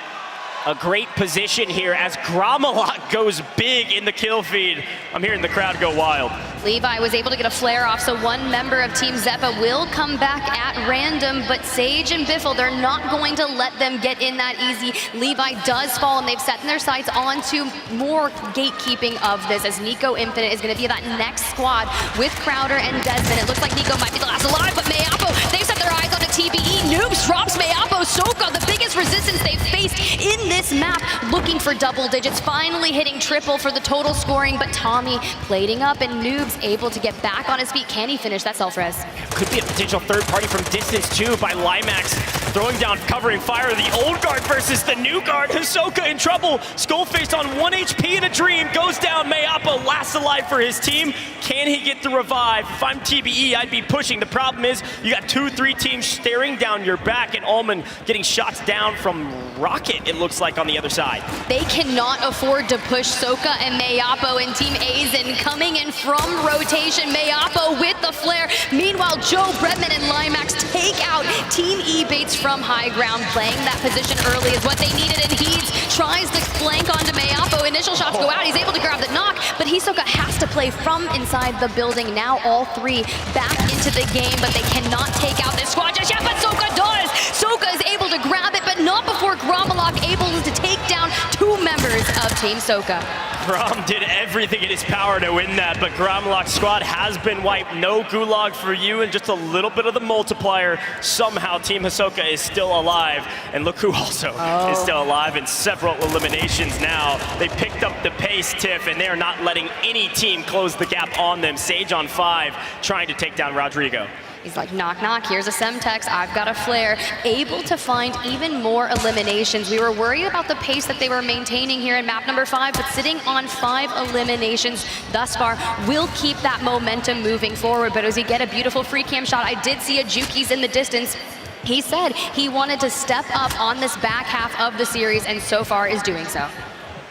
a great position here as Gromalot goes big in the kill feed. I'm hearing the crowd go wild. Levi was able to get a flare off, so one member of Team Zeppa will come back at random, but Sage and Biffle, they're not going to let them get in that easy. Levi does fall, and they've set their sights onto more gatekeeping of this, as Nico Infinite is going to be that next squad with Crowder and Desmond. It looks like Nico might be the last alive, but Mayapo, they've set their eyes on a TBE. Noobs drops Mayapo. Soka, the biggest resistance they've faced in this map, looking for double digits, finally hitting triple for the total scoring, but Tommy plating up, and Noobs able to get back on his feet. Can he finish that self-res? Could be a potential third party from distance too by Limax, throwing down covering fire. The old guard versus the new guard. Hisoka in trouble. Skullface on 1 HP in a dream. Goes down. Mayapo last alive for his team. Can he get the revive? If I'm TBE, I'd be pushing. The problem is you got 2-3 teams staring down your back, and Ullman getting shots down from Rocket, it looks like, on the other side. They cannot afford to push Soka and Mayapo, and Team Aizen coming in from rotation. Mayapo with the flare. Meanwhile, Joe, Breadman, and Limax take out Team E-Bates from high ground. Playing that position early is what they needed, and Heeds tries to flank onto Mayapo. Initial shots go out. He's able to grab the knock, but Hisoka has to play from inside the building. Now all 3 back into the game, but they cannot take out this squad just yet, but Soka does! Soka is able to grab it, but not before Gromalok able to take down 2 members of Team Soka. Grom did everything in his power to win that, but Gromalok's squad has been wiped. No gulag for you, and just a little bit of the multiplier. Somehow Team Hisoka is still alive, and look who also is still alive in several eliminations now. They picked up the pace, Tiff, and they are not letting any team close the gap on them. Sage on 5, trying to take down Rodrigo. He's like, knock, knock, here's a Semtex, I've got a flare. Able to find even more eliminations. We were worried about the pace that they were maintaining here in map number 5, but sitting on 5 eliminations thus far will keep that momentum moving forward. But as we get a beautiful free cam shot, I did see a Juki's in the distance. He said he wanted to step up on this back half of the series, and so far is doing so.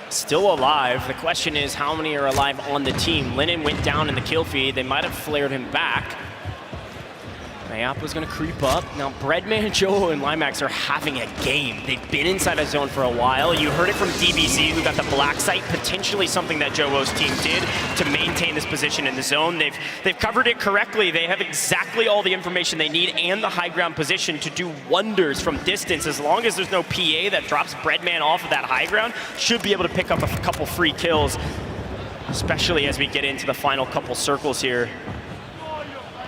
Still alive. The question is, how many are alive on the team? Lennon went down in the kill feed. They might have flared him back. Mayapo's gonna creep up. Now Breadman, Joe, and Limax are having a game. They've been inside a zone for a while. You heard it from DBZ, who got the black site, potentially something that Joe's team did to maintain this position in the zone. They've covered it correctly. They have exactly all the information they need and the high ground position to do wonders from distance. As long as there's no PA that drops Breadman off of that high ground, should be able to pick up a couple free kills, especially as we get into the final couple circles here.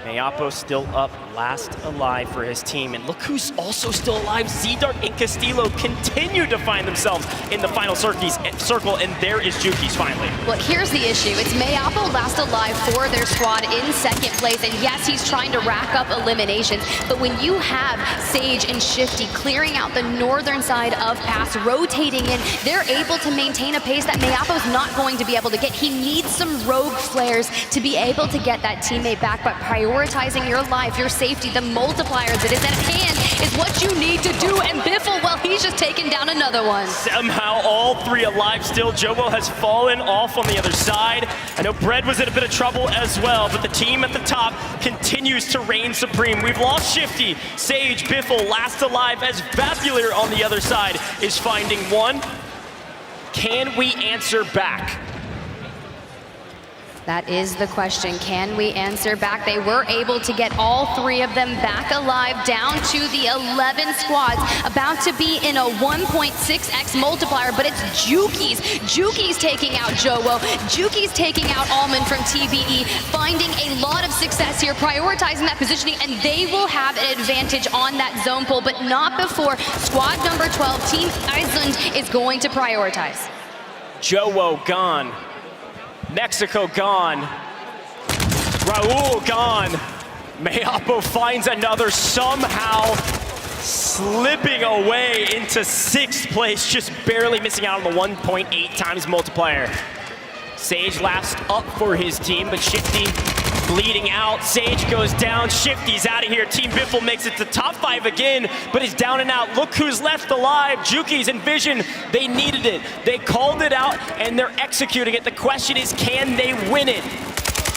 Mayapo still up, last alive for his team. And look who's also still alive. Z-Dark and Castillo continue to find themselves in the final circle, and there is Juki's finally. Well, here's the issue. It's Mayapo last alive for their squad in second place, and yes, he's trying to rack up eliminations, but when you have Sage and Shifty clearing out the northern side of Pass, rotating in, they're able to maintain a pace that Mayapo's not going to be able to get. He needs some rogue flares to be able to get that teammate back, but prioritizing your life, your safety, the multiplier that is at hand is what you need to do. And Biffle, well, he's just taken down another one. Somehow all three alive still. Jobo has fallen off on the other side. I know Bread was in a bit of trouble as well, but the team at the top continues to reign supreme. We've lost Shifty, Sage, Biffle, last alive as Vapular on the other side is finding one. Can we answer back? That is the question. Can we answer back? They were able to get all three of them back alive, down to the 11 squads, about to be in a 1.6x multiplier, but it's Juki's. Juki's taking out Jowo. Juki's taking out Almond from TBE, finding a lot of success here, prioritizing that positioning, and they will have an advantage on that zone pull, but not before squad number 12, Team Iceland, is going to prioritize. Jowo gone. Mexico gone. Raul gone. Mayapo finds another, somehow slipping away into 6th place, just barely missing out on the 1.8 times multiplier. Sage last up for his team, but Shifty bleeding out. Sage goes down, Shifty's out of here. Team Biffle makes it to top 5 again, but is down and out. Look who's left alive. Juki's and Vision, they needed it. They called it out, and they're executing it. The question is, can they win it?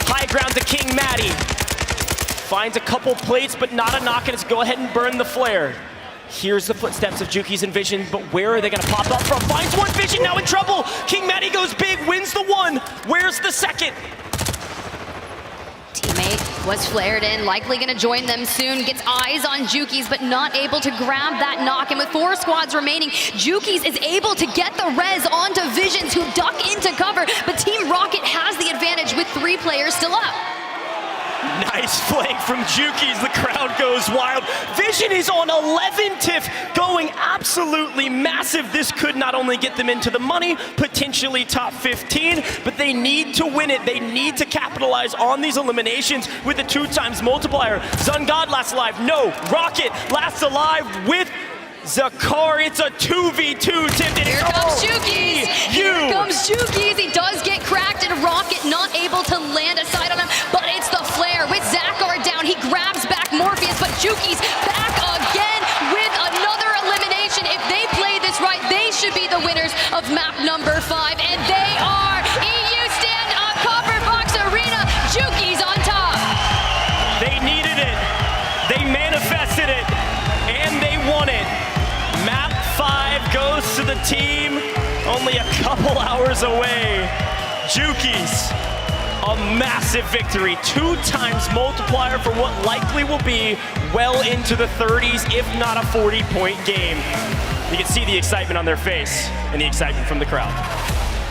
High ground to King Maddie. Finds a couple plates, but not a knock, and it's go ahead and burn the flare. Here's the footsteps of Juki's and Vision, but where are they gonna pop up from? Finds one, Vision now in trouble. King Maddie goes big, wins the one. Where's the second? Teammate was flared in, likely gonna join them soon, gets eyes on Juki's, but not able to grab that knock. And with 4 squads remaining, Juki's is able to get the res onto Visions, who duck into cover, but Team Rocket has the advantage with 3 players still up. Nice flank from Juki's, the crowd goes wild. Vision is on 11 TIF, going absolutely massive. This could not only get them into the money, potentially top 15, but they need to win it. They need to capitalize on these eliminations with a 2 times multiplier. Zungod last alive, no. Rocket last alive with Zakar. It's a 2v2 tipped in. Here comes Juki's. Here comes Juki's. He does get cracked, and Rocket not able to land a side on him, but it's the flare with Zakar down. He grabs back Morpheus, but Juki's back again with another elimination. If they play this right, they should be the winners of map number 5, and they are. EU stand up, Copper Box Arena. Juki's on top. They needed it. They manifested it, and they won it. Map 5 goes to the team only a couple hours away. Juki's, a massive victory. 2 times multiplier for what likely will be well into the 30s, if not a 40-point game. You can see the excitement on their face and the excitement from the crowd.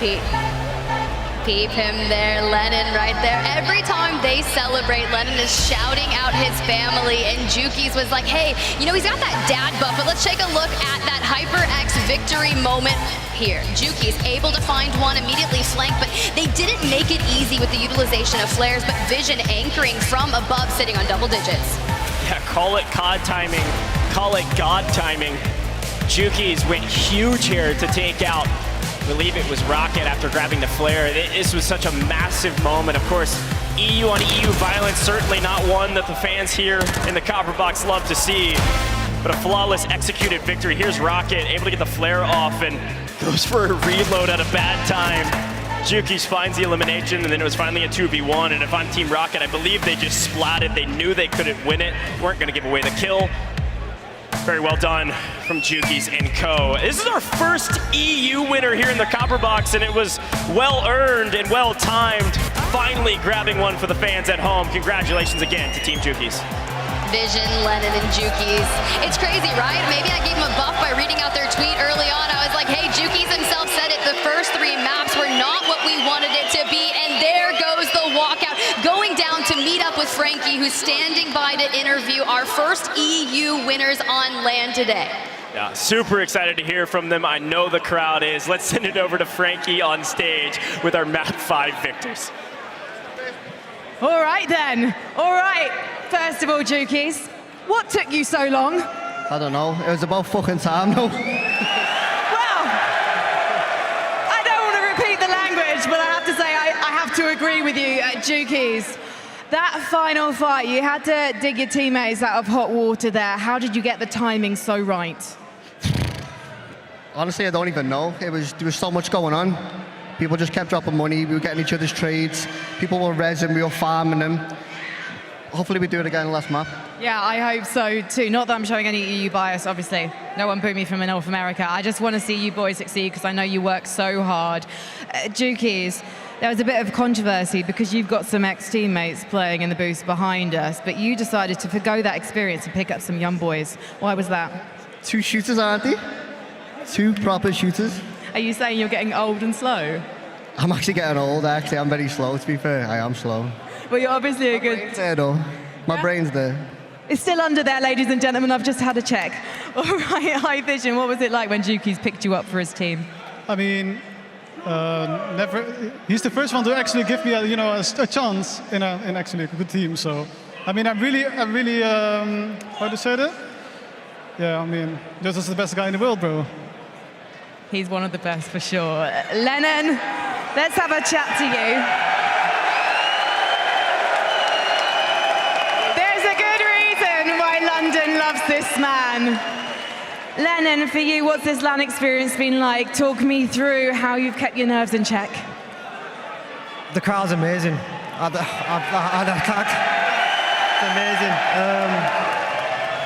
Peep him there, Lennon right there. Every time they celebrate, Lennon is shouting out his family, and Juki's was like, hey, you know, he's got that dad buff, but let's take a look at that HyperX victory moment here. Juki's able to find one, immediately flanked, but they didn't make it easy with the utilization of flares, but Vision anchoring from above, sitting on double digits. Yeah, call it COD timing. Call it God timing. Juki's went huge here to take out, I believe it was Rocket after grabbing the flare. This was such a massive moment. Of course, EU on EU violence, certainly not one that the fans here in the Copper Box love to see, but a flawless executed victory. Here's Rocket, able to get the flare off and goes for a reload at a bad time. Juki's finds the elimination, and then it was finally a 2v1, and if I'm Team Rocket, I believe they just splatted. They knew they couldn't win it, weren't gonna give away the kill. Very well done from Juki's and co. This is our first EU winner here in the Copper Box, and it was well earned and well timed. Finally grabbing one for the fans at home. Congratulations again to Team Juki's. Vision, Lennon, and Juki's. It's crazy, right? Maybe I gave them a buff by reading out their tweet early on. I was like, hey, Juki's himself said it. The first 3 maps were not what we wanted it to be, and there goes the walkout. Going down to meet up with Frankie, who's standing by to interview our first EU winners on land today. Yeah, super excited to hear from them. I know the crowd is. Let's send it over to Frankie on stage with our Map 5 victors. All right then. All right. First of all, Jukies, what took you so long? I don't know. It was about fucking time, though. Well, I don't want to repeat the language, but I have to say I have to agree with you, Jukies. That final fight, you had to dig your teammates out of hot water there. How did you get the timing so right? Honestly, I don't even know. There was so much going on. People just kept dropping money. We were getting each other's trades. People were resin, we were farming them. Hopefully we do it again in the last map. Yeah, I hope so too. Not that I'm showing any EU bias, obviously. No one booed me from North America. I just want to see you boys succeed because I know you work so hard. Jukies, there was a bit of controversy because you've got some ex-teammates playing in the booth behind us, but you decided to forgo that experience and pick up some young boys. Why was that? 2 shooters, aren't they? 2 proper shooters. Are you saying you're getting old and slow? I'm actually getting old, actually. I'm very slow, to be fair. I am slow. Well, you're obviously a good... My brain's there, though. My brain's there. It's still under there, ladies and gentlemen. I've just had a check. All right, High Vision, what was it like when Jukies picked you up for his team? I mean, he's the first one to actually give me a chance in actually a good team. So, I mean, I'm really, how to say that? Yeah, I mean, this is the best guy in the world, bro. He's one of the best for sure. Lennon, let's have a chat to you. There's a good reason why London loves this man. Lennon, for you, what's this LAN experience been like? Talk me through how you've kept your nerves in check. The crowd's amazing. I can't. It's amazing.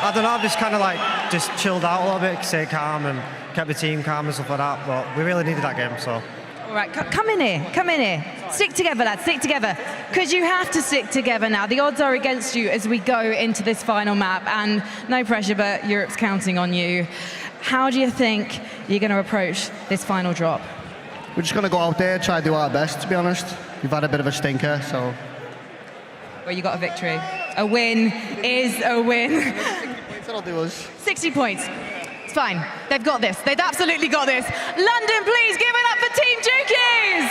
I don't know, I've just kind of just chilled out a little bit, stayed calm and kept the team calm and stuff like that, but we really needed that game, so. All right, come in here. Stick together, lads, stick together. Because you have to stick together now. The odds are against you as we go into this final map, and no pressure, but Europe's counting on you. How do you think you're going to approach this final drop? We're just going to go out there, try to do our best, to be honest. We've had a bit of a stinker, so. Well, you got a victory. A win is a win. That'll do us. 60 points. It's fine. They've got this. They've absolutely got this. London, please give it up for Team Jukies!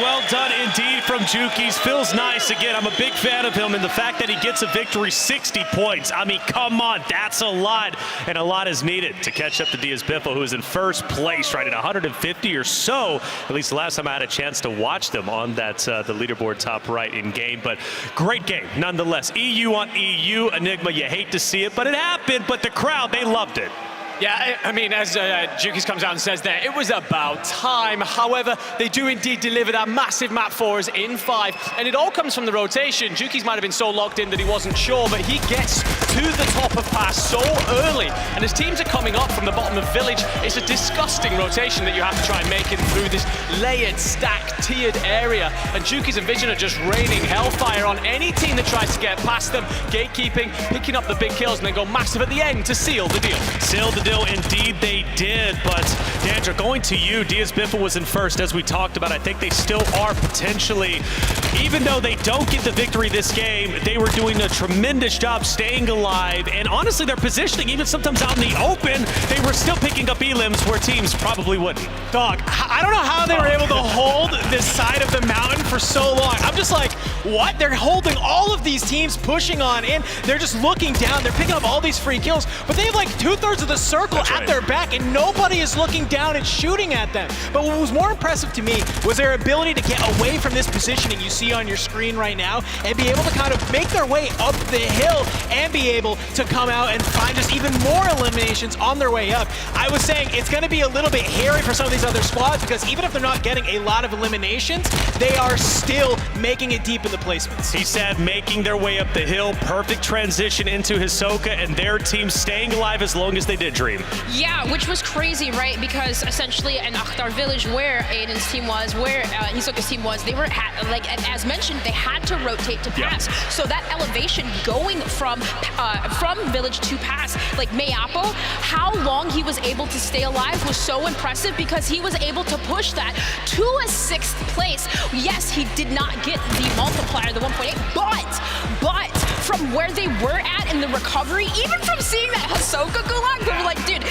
Well done indeed from Jukies. Feels nice. Again, I'm a big fan of him, and the fact that he gets a victory, 60 points. I mean, come on, that's a lot. And a lot is needed to catch up to Diaz Biffle, who is in first place, right at 150 or so. At least the last time I had a chance to watch them on that the leaderboard top right in game. But great game, nonetheless. EU on EU. Enigma, you hate to see it, but it happened. But the crowd, they loved it. Yeah, I mean, as Jukies comes out and says there, it was about time. However, they do indeed deliver that massive map for us in 5, and it all comes from the rotation. Jukies might have been so locked in that he wasn't sure, but he gets to the top of pass so early, and as teams are coming up from the bottom of village, it's a disgusting rotation that you have to try and make it through this layered, stacked, tiered area, and Jukies and Vision are just raining hellfire on any team that tries to get past them, gatekeeping, picking up the big kills, and then go massive at the end to seal the deal. Seal the deal, indeed they did, but Dandra, going to you, Diaz Biffle was in first, as we talked about. I think they still are potentially, even though they don't get the victory this game, they were doing a tremendous job staying alive, and honestly, their positioning, even sometimes out in the open, they were still picking up elims where teams probably wouldn't. Dog, I don't know how they were able to hold this side of the mountain for so long. I'm just like, what? They're holding all of these teams pushing on in. They're just looking down. They're picking up all these free kills, but they have like 2/3 of the circle at their back, and nobody is looking down and shooting at them. But what was more impressive to me was their ability to get away from this positioning you see on your screen right now and be able to kind of make their way up the hill and be able to come out and find just even more eliminations on their way up. I was saying it's going to be a little bit hairy for some of these other squads because even if they're not getting a lot of eliminations, they are still making it deep in the placements. He said making their way up the hill, perfect transition into Hisoka and their team staying alive as long as they did, Dream. Yeah, which was crazy, right? Because essentially in Akhtar Village, where Aiden's team was, where Hisoka's team was, they were, as mentioned, they had to rotate to pass. Yeah. So that elevation going from Village to pass, like Mayapo, how long he was able to stay alive was so impressive because he was able to push that to a 6th place. Yes, yes, he did not get the multiplier, the 1.8, but from where they were at in the recovery, even from seeing that Hisoka gulag, they were like, dude,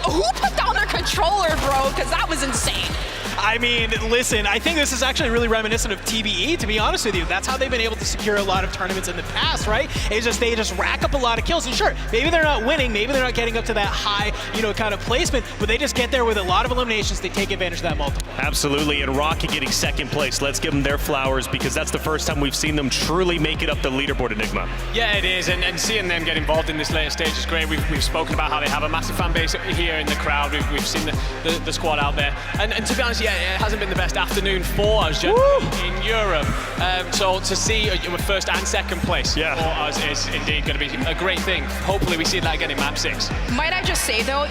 who put down their controller, bro? Because that was insane. I mean, listen, I think this is actually really reminiscent of TBE, to be honest with you. That's how they've been able to secure a lot of tournaments in the past, right? It's just they just rack up a lot of kills. And sure, maybe they're not winning, maybe they're not getting up to that high, kind of placement, but they just get there with a lot of eliminations. They take advantage of that multiple. Absolutely, and Rocky getting second place. Let's give them their flowers because that's the first time we've seen them truly make it up the leaderboard, Enigma. Yeah, it is, and seeing them get involved in this later stage is great. We've spoken about how they have a massive fan base here in the crowd. We've seen the squad out there, and to be honest, yeah, it hasn't been the best afternoon for us generally in Europe. So to see first and second place for us is indeed going to be a great thing. Hopefully we see that again in map 6. Might I just say though,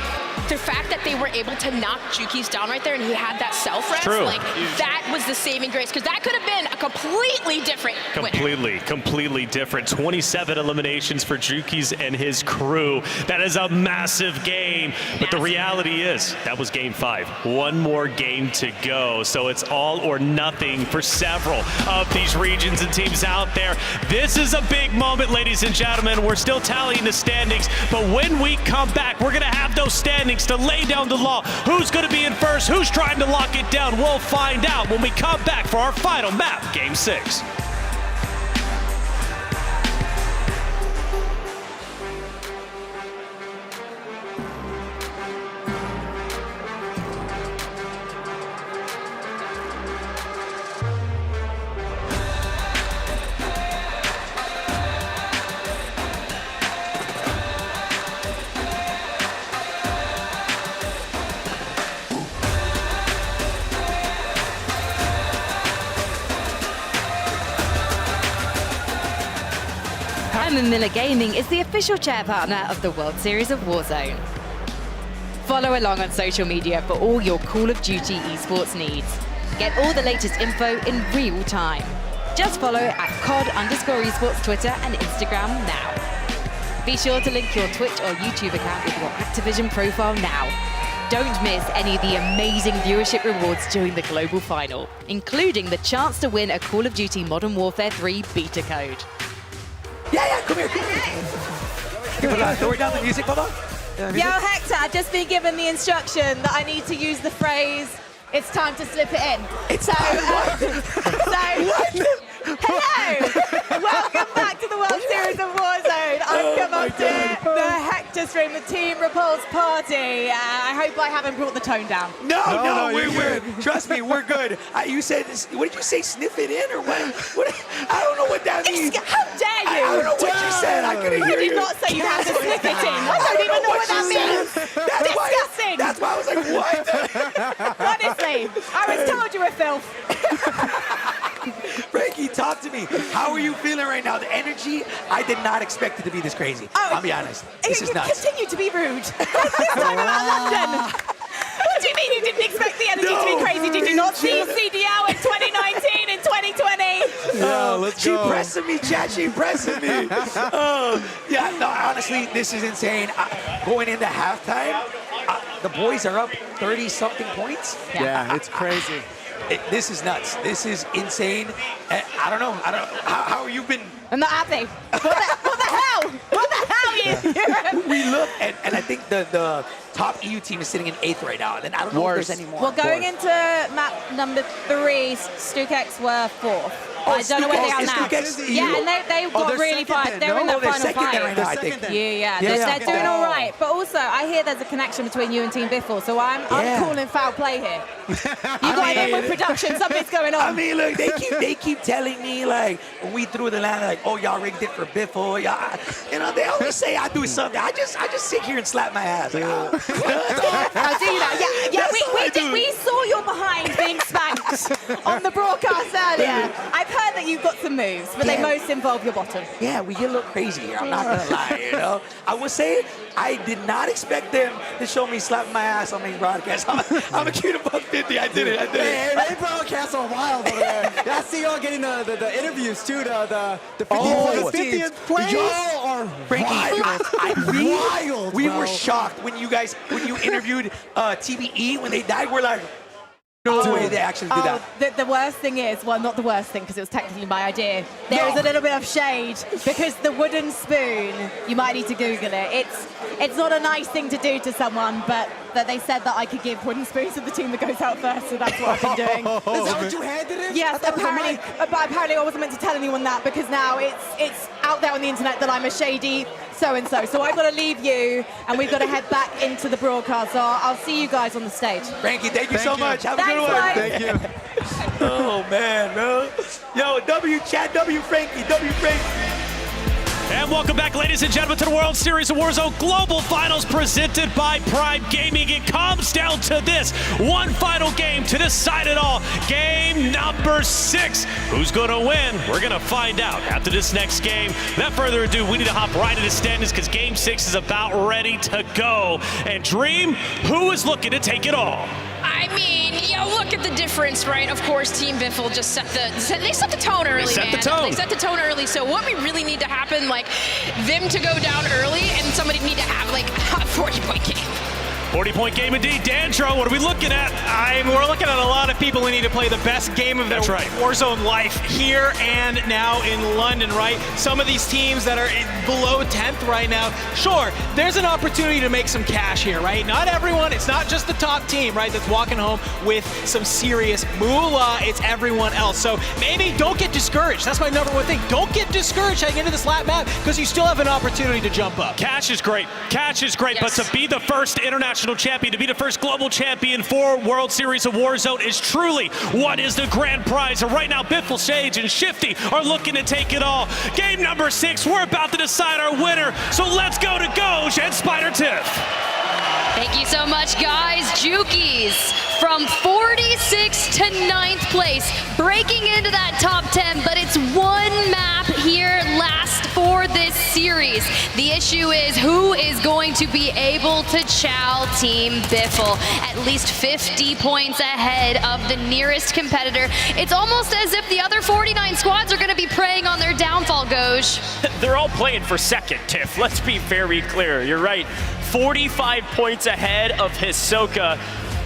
the fact that they were able to knock Juki's down right there and he had that self-res, like that was the saving grace, because that could have been a completely different winner. Completely different. 27 eliminations for Juki's and his crew. That is a massive game. But the reality is, that was game 5. One more game to go. So it's all or nothing for several of these regions and teams out there. This is a big moment, ladies and gentlemen. We're still tallying the standings, but when we come back, we're going to have those standings to lay down the law. Who's going to be in first? Who's trying to lock it down? We'll find out when we come back for our final map, Game 6. Miller Gaming is the official chair partner of the World Series of Warzone. Follow along on social media for all your Call of Duty esports needs. Get all the latest info in real time. Just follow at COD_esports Twitter and Instagram now. Be sure to link your Twitch or YouTube account with your Activision profile now. Don't miss any of the amazing viewership rewards during the Global Final, including the chance to win a Call of Duty Modern Warfare 3 beta code. Yeah, come here. Throw down the music, hold on. Yo, Hector, I've just been given the instruction that I need to use the phrase, it's time to slip it in. It's hello! Welcome back to the World Series of Warzone. I've come up to the Hector stream, the Team Repulse party. I hope I haven't brought the tone down. No, we're trust me, we're good. You said, what did you say, sniff it in or what? I don't know what that means. How dare you? I don't know what you said. I couldn't hear you. I did not say you had to sniff it in. I don't even know what that means. Disgusting. That's why I was like, what? Honestly, I was told you were filth. Frankie, talk to me. How are you feeling right now? The energy, I did not expect it to be this crazy. I'll be honest. This is nuts. Continue to be rude. This time about London. What do you mean you didn't expect the energy to be crazy? Did you not see CDL in 2019, in 2020? Let's go. She pressing me, chat. She pressing me. Yeah, no, honestly, this is insane. Going into halftime, the boys are up 30-something points. Yeah, it's crazy. This is nuts. This is insane. I don't know. How have you been? I'm not happy. What the hell? What the hell? We look, and I think the top EU team is sitting in 8th right now. And I don't know if there's any more. Well, going into map number 3, StuKex were 4th. I don't know where they are now. Yeah, and they got really far. They're in the final 5. Right now, I think. Yeah. They're doing all right. But also, I hear there's a connection between you and Team Biffle, so I'm calling foul play here. You got in with production. Something's going on. I mean, look, they keep telling me like when we threw the line, like, oh, y'all rigged it for Biffle. They always say I do something. I just sit here and slap my ass. Like, I do that. Yeah. We saw your behind being spanked on the broadcast earlier. I've heard that you've got some moves, but they most involve your bottom. Yeah, we get a little crazy here. I'm not gonna lie. I will say I did not expect them to show me slapping my ass on these broadcasts. I'm a cute above 50. I did it. Hey, they broadcast are wild over there. I see y'all getting the interviews too. The 50th place. Y'all are wild. We were shocked when you interviewed TBE when they died. We're like, No way they actually did that. The worst thing is, well, not the worst thing because it was technically my idea. There is a little bit of shade because the wooden spoon, you might need to Google it. It's not a nice thing to do to someone, but that they said that I could give wooden spoons to the team that goes out first, so that's what I've been doing. Is that what you handed him? Yes, apparently, but apparently I wasn't meant to tell anyone that because now it's out there on the internet that I'm a shady so-and-so. So I've got to leave you, and we've got to head back into the broadcast. So I'll see you guys on the stage. Frankie, thank you so much. Have a Thanks, good one. guys. Thank you. Oh, man, bro. Yo, W chat, W Frankie, W Frankie. And welcome back, ladies and gentlemen, to the World Series of Warzone Global Finals presented by Prime Gaming. It comes down to this one final game to decide it all. Game number 6. Who's going to win? We're going to find out after this next game. Without further ado, we need to hop right into standings because Game 6 is about ready to go. And Dream, who is looking to take it all? I mean, look at the difference, right? Of course, Team Biffle just set the tone early, They set man. the tone. They set the tone early. So what we really need to happen, like, them to go down early and somebody need to have, like, a 40-point game. 40-point game indeed. Dandro, what are we looking at? We're looking at a lot of people who need to play the best game of their Warzone life here and now in London, right? Some of these teams that are below 10th right now, sure, there's an opportunity to make some cash here, right? Not everyone, it's not just the top team, right, that's walking home with some serious moolah. It's everyone else. So maybe don't get discouraged. That's my number one thing. Don't get discouraged heading into this lap map because you still have an opportunity to jump up. Cash is great. Cash is great, but to be the first international champion, to be the first global champion for World Series of Warzone is truly what is the grand prize. And right now, Biffle, Sage, and Shifty are looking to take it all. Game number 6, we're about to decide our winner. So let's go to Goj and Spider Tiff. Thank you so much, guys. Jukies from 46 to 9th place, breaking into that top 10, but it's one map here last for this series. The issue is who is going to be able to chow Team Biffle, at least 50 points ahead of the nearest competitor. It's almost as if the other 49 squads are going to be preying on their downfall, Goj. They're all playing for second, Tiff. Let's be very clear. You're right. 45 points ahead of Hisoka.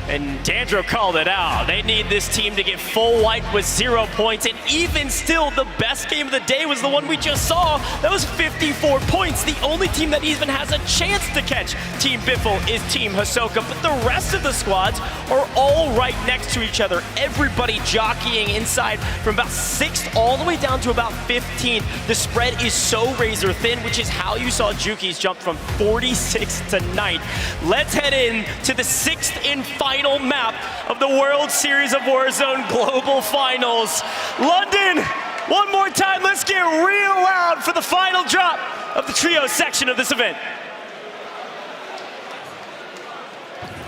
And Dandro called it out. They need this team to get full wipe with 0 points. And even still, the best game of the day was the one we just saw. That was 54 points. The only team that even has a chance to catch Team Biffle is Team Hisoka. But the rest of the squads are all right next to each other. Everybody jockeying inside from about 6th all the way down to about 15th. The spread is so razor thin, which is how you saw Jukies jump from 46th to 9th. Let's head in to the 6th and final map of the World Series of Warzone Global Finals. London, one more time, let's get real loud for the final drop of the trio section of this event.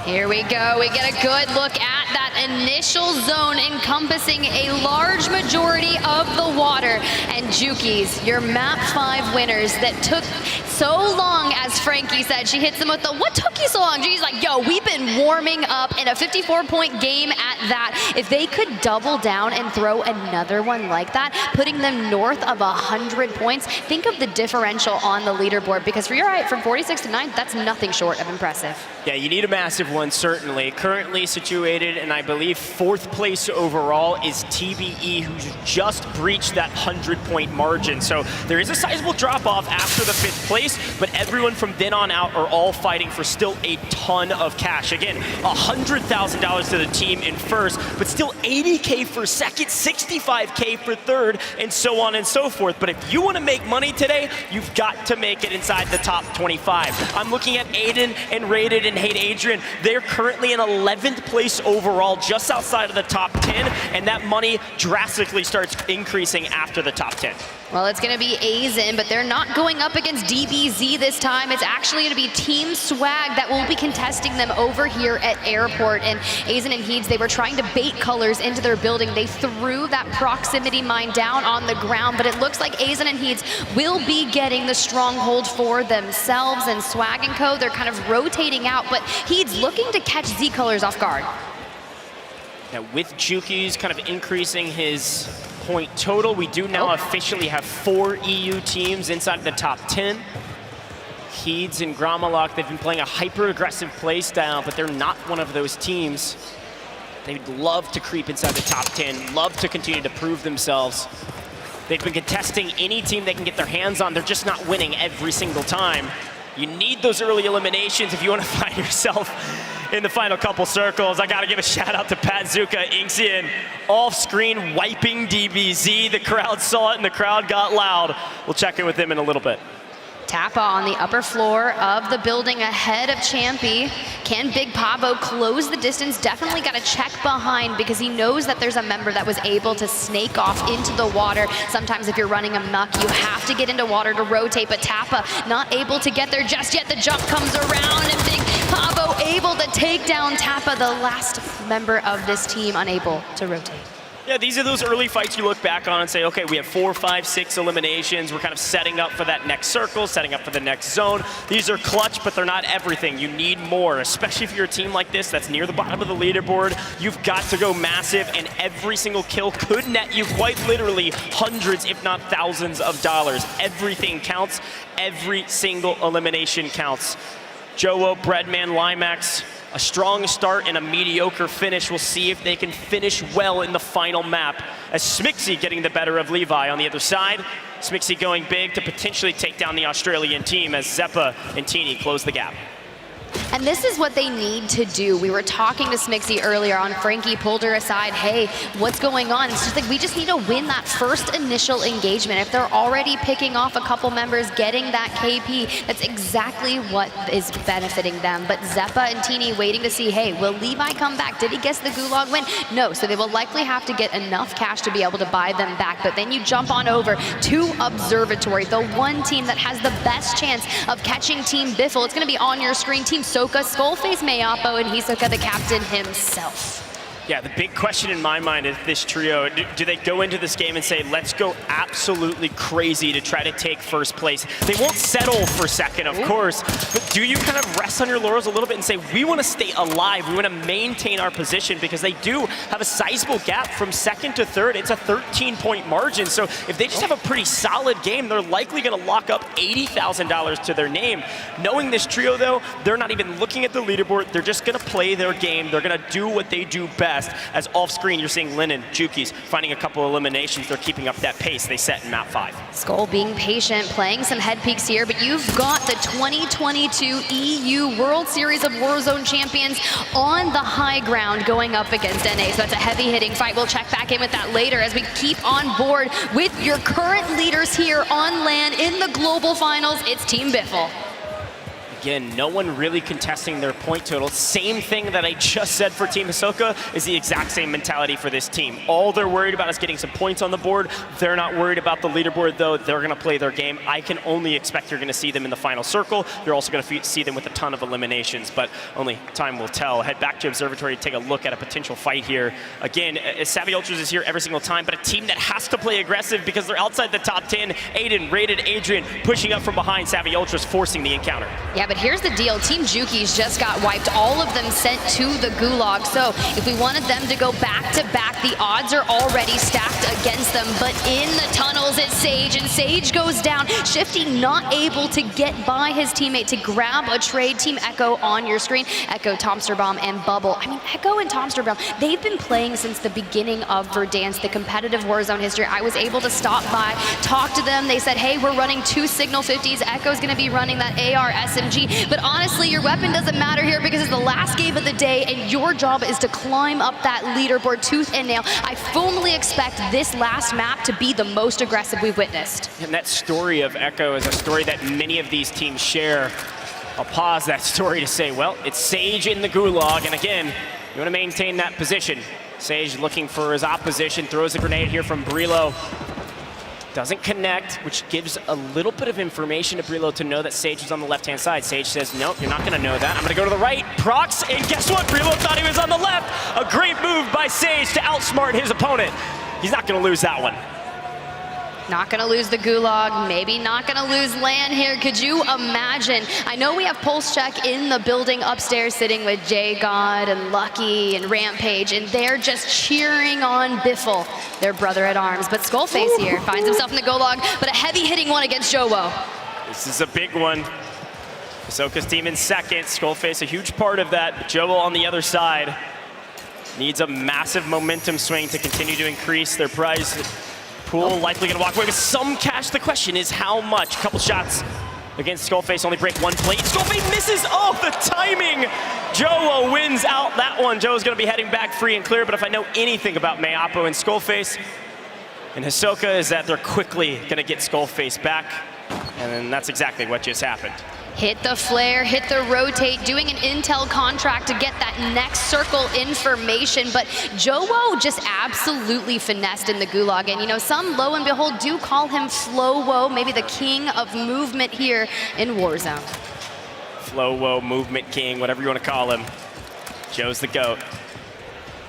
Here we go. We get a good look at that initial zone encompassing a large majority of the water. And Jukies, your map 5 winners that took so long, as Frankie said. She hits them with the, what took you so long? Jukies like, yo, we've been warming up in a 54-point game at that. If they could double down and throw another one like that, putting them north of 100 points, think of the differential on the leaderboard, because you're right, from 46 to 9, that's nothing short of impressive. Yeah, you need a massive one, certainly. Currently situated, and I believe 4th place overall is TBE, who's just breached that 100-point margin. So there is a sizable drop-off after the 5th place, but everyone from then on out are all fighting for still a ton of cash. Again, $100,000 to the team in 1st, but still $80K for 2nd, $65K for 3rd, and so on and so forth. But if you want to make money today, you've got to make it inside the top 25. I'm looking at Aiden and Rated and Hate Adrian. They're currently in 11th place overall, just outside of the top 10, and that money drastically starts increasing after the top 10. Well, it's going to be Azen, but they're not going up against DBZ this time. It's actually going to be Team Swag that will be contesting them over here at Airport. And Azen and Heeds, they were trying to bait colors into their building. They threw that proximity mine down on the ground, but it looks like Azen and Heeds will be getting the stronghold for themselves. And Swag and Co, they're kind of rotating out, but Heeds looking to catch Z colors off guard. Now, with Jukies kind of increasing his point total, we do now officially have 4 EU teams inside the top 10. Heeds and Gromalok, they've been playing a hyper-aggressive play style, but they're not one of those teams. They'd love to creep inside the top 10, love to continue to prove themselves. They've been contesting any team they can get their hands on. They're just not winning every single time. You need those early eliminations if you want to find yourself in the final couple circles. I got to give a shout out to Pat Zuka, Inxian, off-screen wiping DBZ. The crowd saw it and the crowd got loud. We'll check in with them in a little bit. Tappa on the upper floor of the building ahead of Champy. Can Big Pavo close the distance? Definitely got to check behind because he knows that there's a member that was able to snake off into the water. Sometimes if you're running amok, you have to get into water to rotate, but Tappa not able to get there just yet. The jump comes around and Big Pavo able to take down Tappa, the last member of this team unable to rotate. Yeah, these are those early fights you look back on and say, okay, we have 4, 5, 6 eliminations. We're kind of setting up for that next circle, setting up for the next zone. These are clutch, but they're not everything. You need more, especially if you're a team like this that's near the bottom of the leaderboard. You've got to go massive, and every single kill could net you quite literally hundreds, if not thousands of dollars. Everything counts. Every single elimination counts. Jowo, Breadman, Limax, a strong start and a mediocre finish. We'll see if they can finish well in the final map. As Smixy getting the better of Levi on the other side. Smixy going big to potentially take down the Australian team as Zeppa and Teeny close the gap. And this is what they need to do. We were talking to Smixy earlier on. Frankie pulled her aside. Hey, what's going on? It's just like we just need to win that first initial engagement. If they're already picking off a couple members, getting that KP, that's exactly what is benefiting them. But Zeppa and Teeny waiting to see, hey, will Levi come back? Did he guess the Gulag win? No, so they will likely have to get enough cash to be able to buy them back. But then you jump on over to Observatory, the one team that has the best chance of catching Team Biffle. It's going to be on your screen. Team Soka, Skullface, Mayapo, and Hisoka, the captain himself. Yeah, the big question in my mind is this trio. Do they go into this game and say, let's go absolutely crazy to try to take first place? They won't settle for second, of course, but do you kind of rest on your laurels a little bit and say, we want to stay alive, we want to maintain our position, because they do have a sizable gap from second to third. It's a 13-point margin, so if they just have a pretty solid game, they're likely going to lock up $80,000 to their name. Knowing this trio, though, they're not even looking at the leaderboard. They're just going to play their game. They're going to do what they do best. As off-screen, you're seeing Lennon, Jukies finding a couple eliminations. They're keeping up that pace they set in map 5. Skull being patient, playing some head peeks here, but you've got the 2022 EU World Series of Warzone champions on the high ground going up against NA. So that's a heavy-hitting fight. We'll check back in with that later as we keep on board with your current leaders here on LAN in the Global Finals. It's Team Biffle. Again, no one really contesting their point total. Same thing that I just said for Team Hisoka is the exact same mentality for this team. All they're worried about is getting some points on the board. They're not worried about the leaderboard, though. They're going to play their game. I can only expect you're going to see them in the final circle. You're also going to see them with a ton of eliminations, but only time will tell. Head back to Observatory to take a look at a potential fight here. Again, Savvy Ultras is here every single time, but a team that has to play aggressive because they're outside the top 10. Aiden, Rated, Adrian pushing up from behind. Savvy Ultras forcing the encounter. Yeah, but here's the deal. Team Jukies just got wiped. All of them sent to the Gulag. So if we wanted them to go back to back, the odds are already stacked against them. But in the tunnels, it's Sage, and Sage goes down. Shifty not able to get by his teammate to grab a trade. Team Echo on your screen. Echo, Tomsterbomb, and Bubble. I mean, Echo and Tomsterbomb, they've been playing since the beginning of Verdansk, the competitive Warzone history. I was able to stop by, talk to them. They said, hey, we're running 2 Signal 50s. Echo's going to be running that AR SMG. But honestly, your weapon doesn't matter here because it's the last game of the day and your job is to climb up that leaderboard tooth and nail. I fully expect this last map to be the most aggressive we've witnessed. And that story of Echo is a story that many of these teams share. I'll pause that story to say, well, it's Sage in the Gulag, and again, you want to maintain that position. Sage looking for his opposition, throws a grenade here from Brilo. Doesn't connect, which gives a little bit of information to Brilo to know that Sage is on the left-hand side. Sage says, nope, you're not gonna know that. I'm gonna go to the right, procs, and guess what? Brilo thought he was on the left. A great move by Sage to outsmart his opponent. He's not gonna lose that one. Not gonna lose the Gulag, maybe not gonna lose LAN here. Could you imagine? I know we have Pulse Check in the building upstairs sitting with J-God and Lucky and Rampage, and they're just cheering on Biffle, their brother at arms. But Skullface here finds himself in the Gulag, but a heavy hitting one against Jowo. This is a big one. Hisoka's team in second. Skullface a huge part of that. Jowo on the other side. needs a massive momentum swing to continue to increase their prize pool. Likely going to walk away with some cash. The question is how much? Couple shots against Skullface, only break one plate. Skullface misses. Oh, the timing! Joe wins out that one. Joe's going to be heading back free and clear, but if I know anything about Meapo and Skullface and Hisoka is that they're quickly going to get Skullface back, and then that's exactly what just happened. Hit the flare, hit the rotate, doing an intel contract to get that next circle information, but Joe just absolutely finessed in the gulag, and you know, some, lo and behold, do call him Flowo, maybe the king of movement here in Warzone. Flowo, movement king, whatever you want to call him. Joe's the GOAT.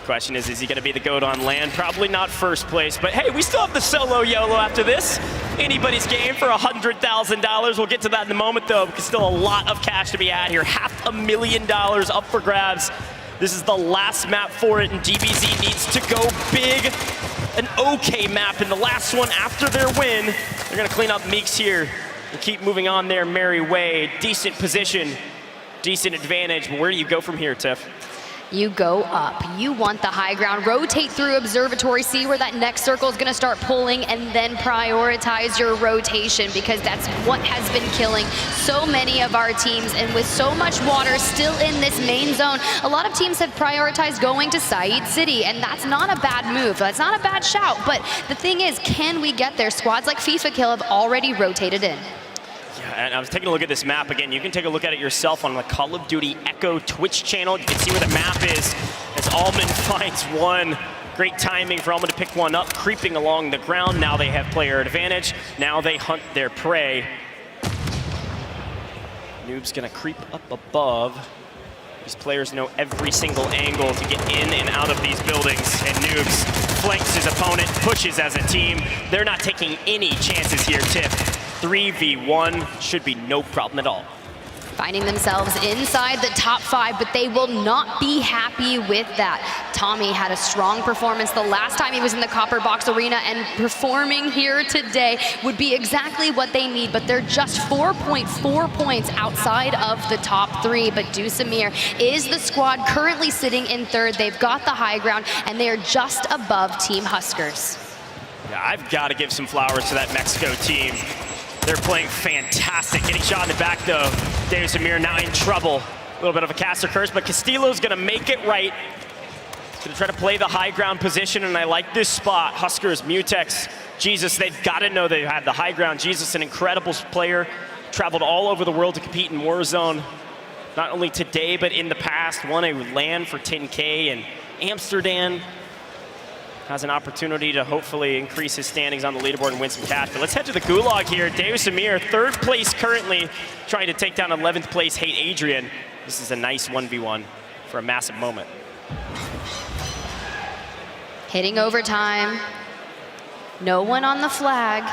Question is he going to be the GOAT on land? Probably not first place, but hey, we still have the SoloYolo after this. Anybody's game for $100,000. We'll get to that in a moment, though, because still a lot of cash to be had here. $500,000 up for grabs. This is the last map for it, and DBZ needs to go big. An okay map in the last one after their win. They're going to clean up Meeks here and keep moving on their merry way. Decent position, decent advantage, but where do you go from here, Tiff? You go up. You want the high ground. Rotate through observatory, see where that next circle is going to start pulling, and then prioritize your rotation, because that's what has been killing so many of our teams. And with so much water still in this main zone, a lot of teams have prioritized going to Said City, and that's not a bad move. That's not a bad shout. But the thing is, can we get there? Squads like FIFA Kill have already rotated in. And I was taking a look at this map again. You can take a look at it yourself on the Call of Duty Echo Twitch channel. You can see where the map is as Almond finds one. Great timing for Almond to pick one up, creeping along the ground. Now they have player advantage. Now they hunt their prey. Noob's gonna creep up above. These players know every single angle to get in and out of these buildings. And Noobs flanks his opponent, pushes as a team. They're not taking any chances here, Tiff. 3v1 should be no problem at all. Finding themselves inside the top 5, but they will not be happy with that. Tommy had a strong performance the last time he was in the Copper Box Arena, and performing here today would be exactly what they need, but they're just 4.4 points outside of the top 3. But Dusamir is the squad currently sitting in 3rd. They've got the high ground, and they are just above Team Huskers. Yeah, I've got to give some flowers to that Mexico team. They're playing fantastic. Getting shot in the back, though. Davis Amir now in trouble. A little bit of a caster curse, but Castillo's going to make it right. Going to try to play the high ground position, and I like this spot. Huskers, Mutex, Jesus, they've got to know they have the high ground. Jesus, an incredible player. Traveled all over the world to compete in Warzone. Not only today, but in the past. Won a LAN for 10K in Amsterdam. Has an opportunity to hopefully increase his standings on the leaderboard and win some cash. But let's head to the gulag here. Davis Amir, 3rd place currently, trying to take down 11th place Hate Adrian. This is a nice 1v1 for a massive moment. Hitting overtime. No one on the flag.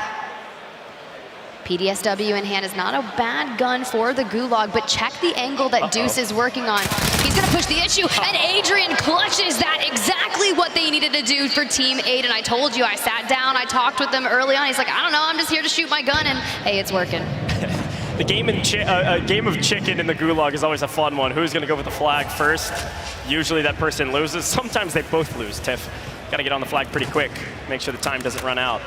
PDSW in hand is not a bad gun for the gulag, but check the angle that Deuce is working on. He's gonna push the issue, and Adrian clutches that, exactly what they needed to do for Team 8. And I told you, I sat down, I talked with them early on. He's like, I don't know, I'm just here to shoot my gun, and hey, it's working. The game of chicken in the gulag is always a fun one. Who's gonna go with the flag first? Usually that person loses. Sometimes they both lose, Tiff. Gotta get on the flag pretty quick, make sure the time doesn't run out.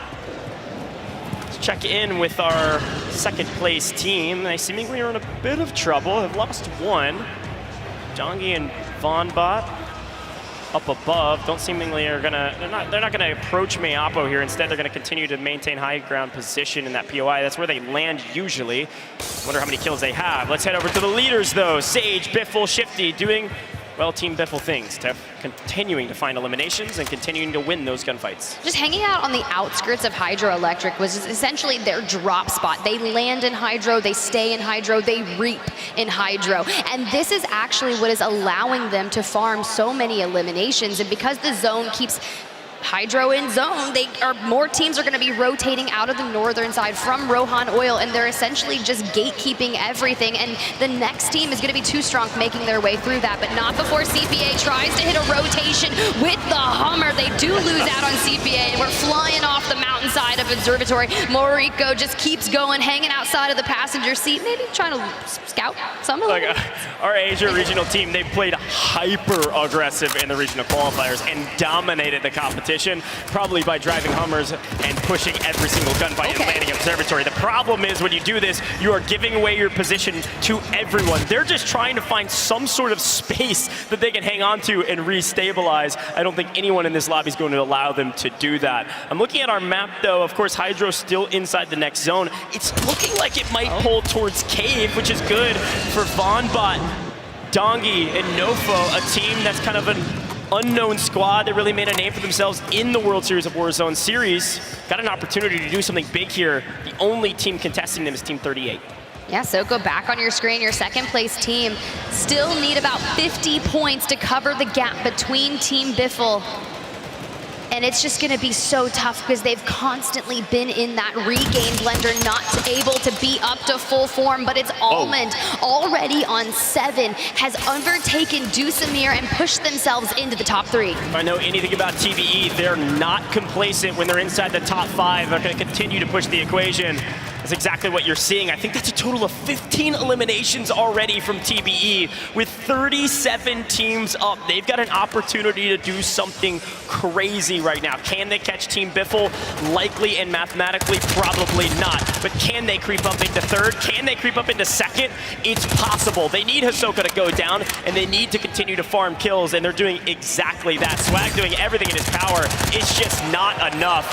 Check in with our 2nd place team. They seemingly are in a bit of trouble. Have lost one. Dongi and Vonbot up above. Don't seemingly are gonna. They're not gonna approach Meapo here. Instead, they're gonna continue to maintain high ground position in that POI. That's where they land usually. Wonder how many kills they have. Let's head over to the leaders though. Sage, Biffle, Shifty doing, well, Team Biffle things. Continuing to find eliminations and continuing to win those gunfights. Just hanging out on the outskirts of Hydroelectric was essentially their drop spot. They land in Hydro, they stay in Hydro, they reap in Hydro. And this is actually what is allowing them to farm so many eliminations. And because the zone keeps Hydro in zone, more teams are going to be rotating out of the northern side from Rohan Oil, and they're essentially just gatekeeping everything. And the next team is going to be too strong making their way through that, but not before CPA tries to hit a rotation with the Hummer. They do lose out on CPA, and we're flying off the mountainside. outside of Observatory. Moriko just keeps going, hanging outside of the passenger seat, maybe trying to scout some of them. Our Asia regional team, they played hyper aggressive in the regional qualifiers and dominated the competition, probably by driving Hummers and pushing every single gunfight and landing Observatory. The problem is when you do this, you are giving away your position to everyone. They're just trying to find some sort of space that they can hang on to and restabilize. I don't think anyone in this lobby is going to allow them to do that. I'm looking at our map though. Of course, Hydro still inside the next zone. It's looking like it might pull towards Cave, which is good for Vonbot, Dongi, and Nofo, a team that's kind of an unknown squad that really made a name for themselves in the World Series of Warzone series. Got an opportunity to do something big here. The only team contesting them is Team 38. Yeah, so go back on your screen. Your second place team still need about 50 points to cover the gap between Team Biffle. And it's just gonna be so tough because they've constantly been in that regain blender, not able to be up to full form, but it's Almond already on 7, has overtaken Deucemir and pushed themselves into the top 3. If I know anything about TBE, they're not complacent when they're inside the top 5. They're gonna continue to push the equation. That's exactly what you're seeing. I think that's a total of 15 eliminations already from TBE with 37 teams up. They've got an opportunity to do something crazy right now. Can they catch Team Biffle? Likely and mathematically, probably not. But can they creep up into 3rd? Can they creep up into 2nd? It's possible. They need Hisoka to go down, and they need to continue to farm kills, and they're doing exactly that. Swag doing everything in his power. It's just not enough.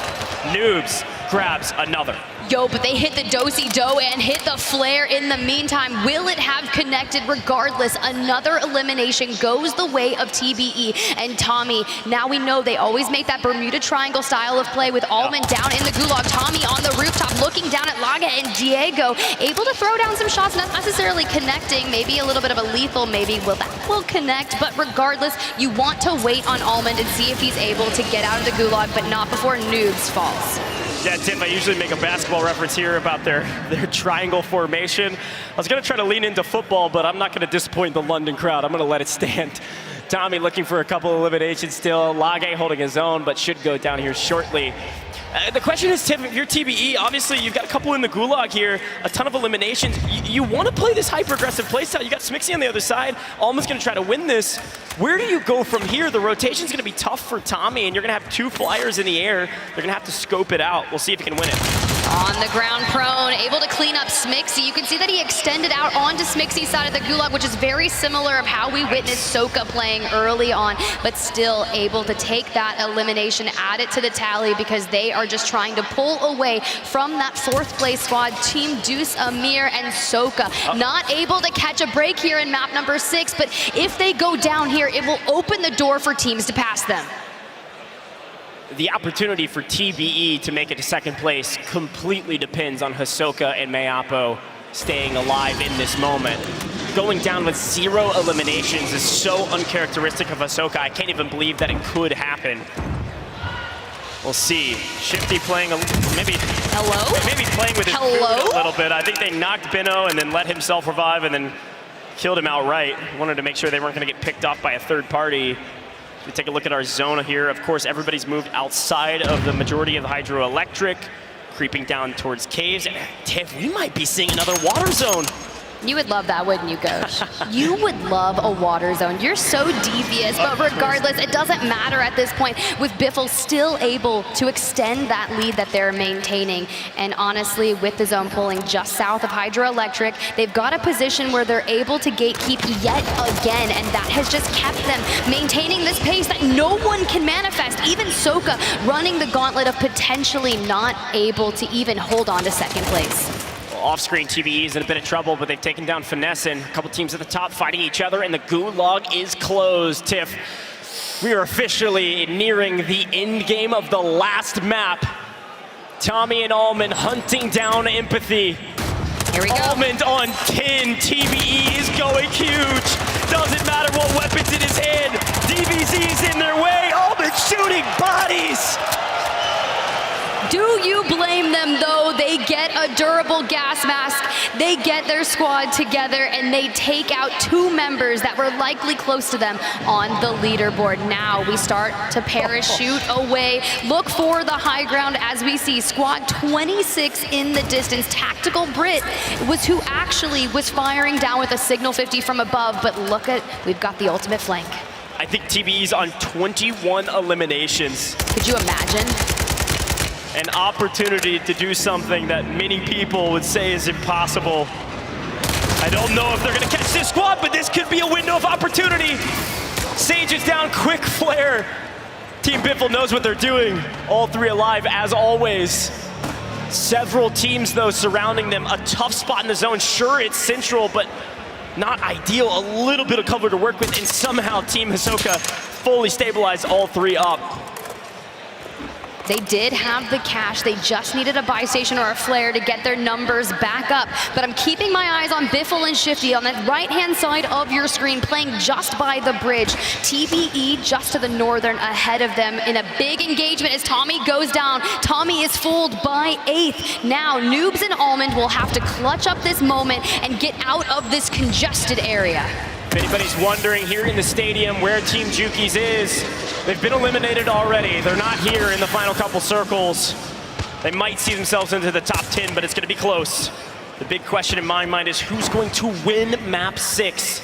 Noobs grabs another. Yo, but they hit the do-si-do and hit the flare in the meantime. Will it have connected? Regardless, another elimination goes the way of TBE and Tommy. Now we know they always make that Bermuda Triangle style of play with Almond down in the gulag. Tommy on the rooftop looking down at Laga and Diego, able to throw down some shots, not necessarily connecting. Maybe a little bit of a lethal, maybe that will connect. But regardless, you want to wait on Almond and see if he's able to get out of the gulag, but not before Noobs falls. Yeah, Tim, I usually make a basketball reference here about their triangle formation. I was going to try to lean into football, but I'm not going to disappoint the London crowd. I'm going to let it stand. Tommy looking for a couple of eliminations still. Lage holding his own, but should go down here shortly. The question is, Tim, if you're TBE, obviously you've got a couple in the gulag here, a ton of eliminations. You want to play this hyper-aggressive playstyle. You got Smixy on the other side. Almost going to try to win this. Where do you go from here? The rotation's going to be tough for Tommy, and you're going to have 2 flyers in the air. They're going to have to scope it out. We'll see if he can win it. On the ground prone, able to clean up Smixy. You can see that he extended out onto Smixy's side of the gulag, which is very similar of how we witnessed Soka playing early on, but still able to take that elimination, add it to the tally because they are just trying to pull away from that 4th place squad, Team Deuce, Amir, and Soka. Not able to catch a break here in map number 6, but if they go down here, it will open the door for teams to pass them. The opportunity for TBE to make it to 2nd place completely depends on Hisoka and Mayapo staying alive in this moment. Going down with 0 eliminations is so uncharacteristic of Hisoka. I can't even believe that it could happen. We'll see. Shifty playing maybe playing with his food a little bit. I think they knocked Bino and then let himself revive and then killed him outright. Wanted to make sure they weren't going to get picked off by a 3rd party. We take a look at our zone here. Of course, everybody's moved outside of the majority of the hydroelectric, creeping down towards caves. And Tiff, we might be seeing another water zone. You would love that, wouldn't you, Coach? You would love a water zone. You're so devious, but regardless, it doesn't matter at this point with Biffle still able to extend that lead that they're maintaining. And honestly, with the zone pulling just south of Hydroelectric, they've got a position where they're able to gatekeep yet again, and that has just kept them maintaining this pace that no one can manifest. Even Soka running the gauntlet of potentially not able to even hold on to 2nd place. Off-screen, TBE is in a bit of trouble, but they've taken down Finesse, and a couple teams at the top fighting each other, and the gulag is closed. Tiff, we are officially nearing the end game of the last map. Tommy and Almond hunting down Empathy. Here we go. Almond on 10. TBE is going huge. Doesn't matter what weapons in his hand. DBZ's in their way. Almond shooting bodies. Do you blame them though? They get a durable gas mask, they get their squad together, and they take out 2 members that were likely close to them on the leaderboard. Now we start to parachute away. Look for the high ground as we see squad 26 in the distance. Tactical Brit was who actually was firing down with a signal 50 from above, but look at, we've got the ultimate flank. I think TBE's on 21 eliminations. Could you imagine? An opportunity to do something that many people would say is impossible. I don't know if they're gonna catch this squad, but this could be a window of opportunity. Sage is down, quick flare. Team Biffle knows what they're doing. All 3 alive as always. Several teams though surrounding them. A tough spot in the zone. Sure, it's central, but not ideal. A little bit of cover to work with, and somehow Team Hisoka fully stabilized all 3 up. They did have the cash. They just needed a buy station or a flare to get their numbers back up. But I'm keeping my eyes on Biffle and Shifty on the right-hand side of your screen, playing just by the bridge. TBE just to the northern ahead of them in a big engagement as Tommy goes down. Tommy is fooled by 8th. Now, Noobs and Almond will have to clutch up this moment and get out of this congested area. If anybody's wondering here in the stadium where Team Jukies is, they've been eliminated already. They're not here in the final couple circles. They might see themselves into the top 10, but it's gonna be close. The big question in my mind is who's going to win map 6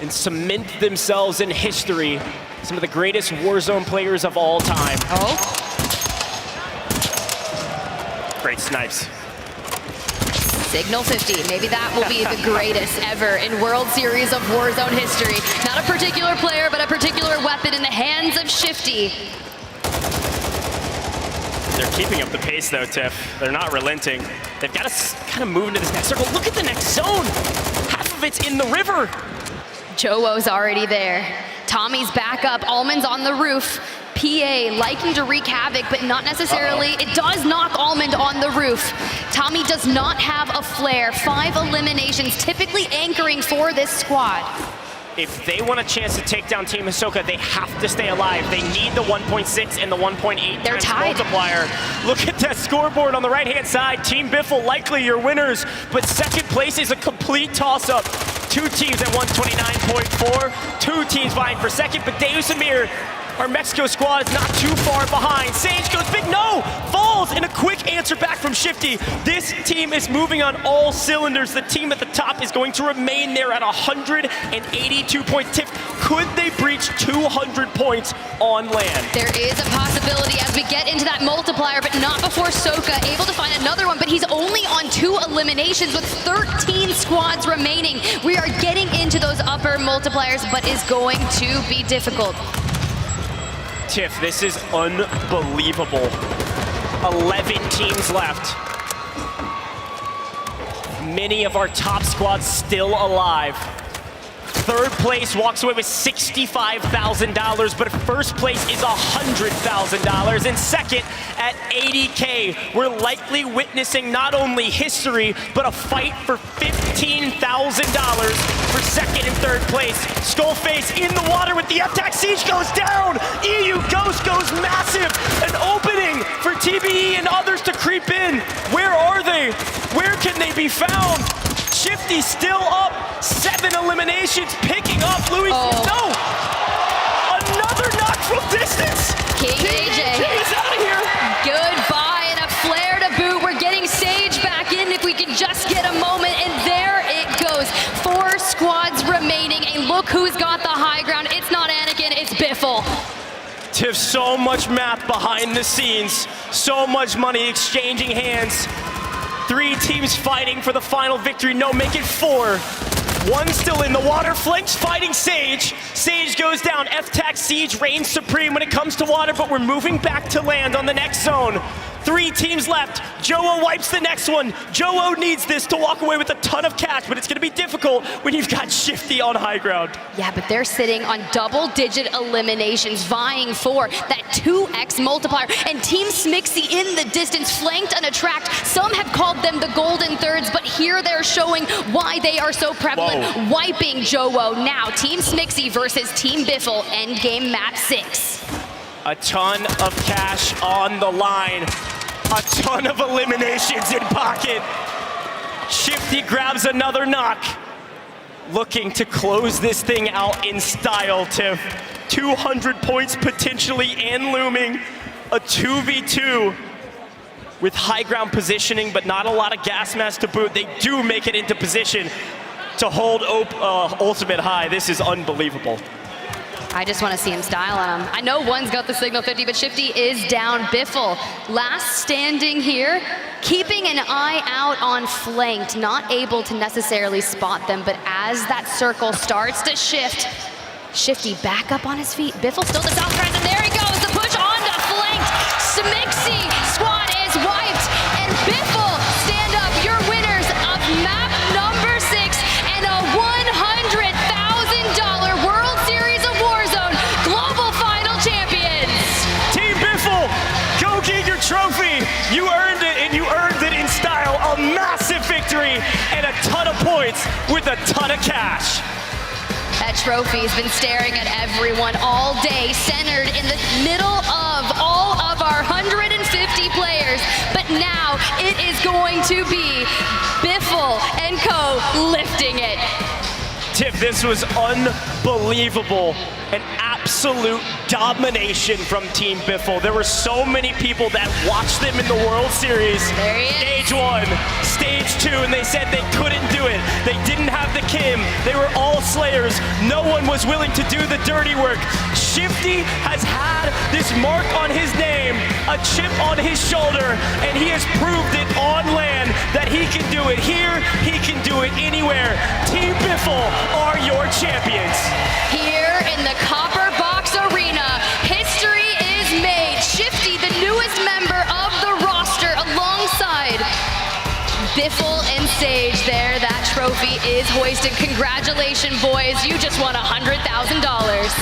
and cement themselves in history. Some of the greatest Warzone players of all time. Oh. Great snipes. Signal 50, maybe that will be the greatest ever in World Series of Warzone history. Not a particular player, but a particular weapon in the hands of Shifty. They're keeping up the pace though, Tiff. They're not relenting. They've got to kind of move into this next circle. Look at the next zone. Half of it's in the river. Jowo's already there. Tommy's back up, Almond's on the roof. PA liking to wreak havoc, but not necessarily. It does knock Almond on the roof. Tommy does not have a flare. 5 eliminations, typically anchoring for this squad. If they want a chance to take down Team Hisoka, they have to stay alive. They need the 1.6 and the 1.8 They're times tied. multiplier. Look at that scoreboard on the right-hand side. Team Biffle likely your winners, but second place is a complete toss-up. 2 teams at 129.4, 2 teams vying for second, but Deus and Mir, our Mexico squad, is not too far behind. Sage goes big, no! Falls, and a quick answer back from Shifty. This team is moving on all cylinders. The team at the top is going to remain there at 182 points. Tiff, could they breach 200 points on land? There is a possibility as we get into that multiplier, but not before Soka, able to find another one, but he's only on 2 eliminations with 13 squads remaining. We are getting into those upper multipliers, but is going to be difficult. Tiff, this is unbelievable. 11 teams left. Many of our top squads still alive. Third place walks away with $65,000, but first place is $100,000, and second at $80K. We're likely witnessing not only history, but a fight for $15,000 for second and third place. Skullface in the water with the attack. Siege goes down. EU Ghost goes massive. An opening for TBE and others to creep in. Where are they? Where can they be found? Shifty still up, 7 eliminations, picking up Louis. No! Another knock from distance! King AJ is out of here! Goodbye, and a flare to boot. We're getting Sage back in if we can just get a moment, and there it goes. 4 squads remaining, and look who's got the high ground. It's not Anakin, it's Biffle. Tiff, so much math behind the scenes, so much money exchanging hands. 3 teams fighting for the final victory. No, make it 4. 1 still in the water. Flanks fighting Sage. Sage goes down. F-Tac Siege reigns supreme when it comes to water, but we're moving back to land on the next zone. 3 teams left. Jowo wipes the next one. Jowo needs this to walk away with a ton of cash, but it's going to be difficult when you've got Shifty on high ground. Yeah, but they're sitting on double-digit eliminations, vying for that 2x multiplier. And Team Smixy in the distance, flanked and attract. Some have called them the golden thirds, but here they're showing why they are so prevalent. Whoa. Wiping Jowo. Now, Team Smixy versus Team Biffle, endgame map 6. A ton of cash on the line. A ton of eliminations in pocket. Shifty grabs another knock. Looking to close this thing out in style, Tiff. 200 points potentially and looming. A 2v2 with high ground positioning, but not a lot of gas mask to boot. They do make it into position to hold ultimate high. This is unbelievable. I just want to see him style on him. I know one's got the signal 50, but Shifty is down. Biffle, last standing here, keeping an eye out on flanked, not able to necessarily spot them, but as that circle starts to shift, Shifty back up on his feet. Biffle still the south press, and there he goes, the push onto flanked. Smixy squad is wiped, and Biffle stand up, your winners of map number 6 and a $100,000 World Series of Warzone Global Final Champions. Team Biffle, go get your trophy. You earned it, and you earned it in style. A massive victory and a ton of points with a ton of cash. That trophy's been staring at everyone all day, centered in the middle of all of our 150 players. But now it is going to be Biffle and co lifting it. Tiff, this was unbelievable. An absolute domination from Team Biffle. There were so many people that watched them in the World Series. There he is. Stage 1, Stage 2, and they said they couldn't do it. They didn't have the Kim. They were all slayers. No one was willing to do the dirty work. Shifty has had this mark on his name, a chip on his shoulder, and he has proved it on land that he can do it here, he can do it anywhere. Team Biffle are your champions. Here in the Copper Box Arena, history is made. Shifty, the newest member of the roster, alongside Biffle and Sage there. That trophy is hoisted. Congratulations, boys. You just won $100,000.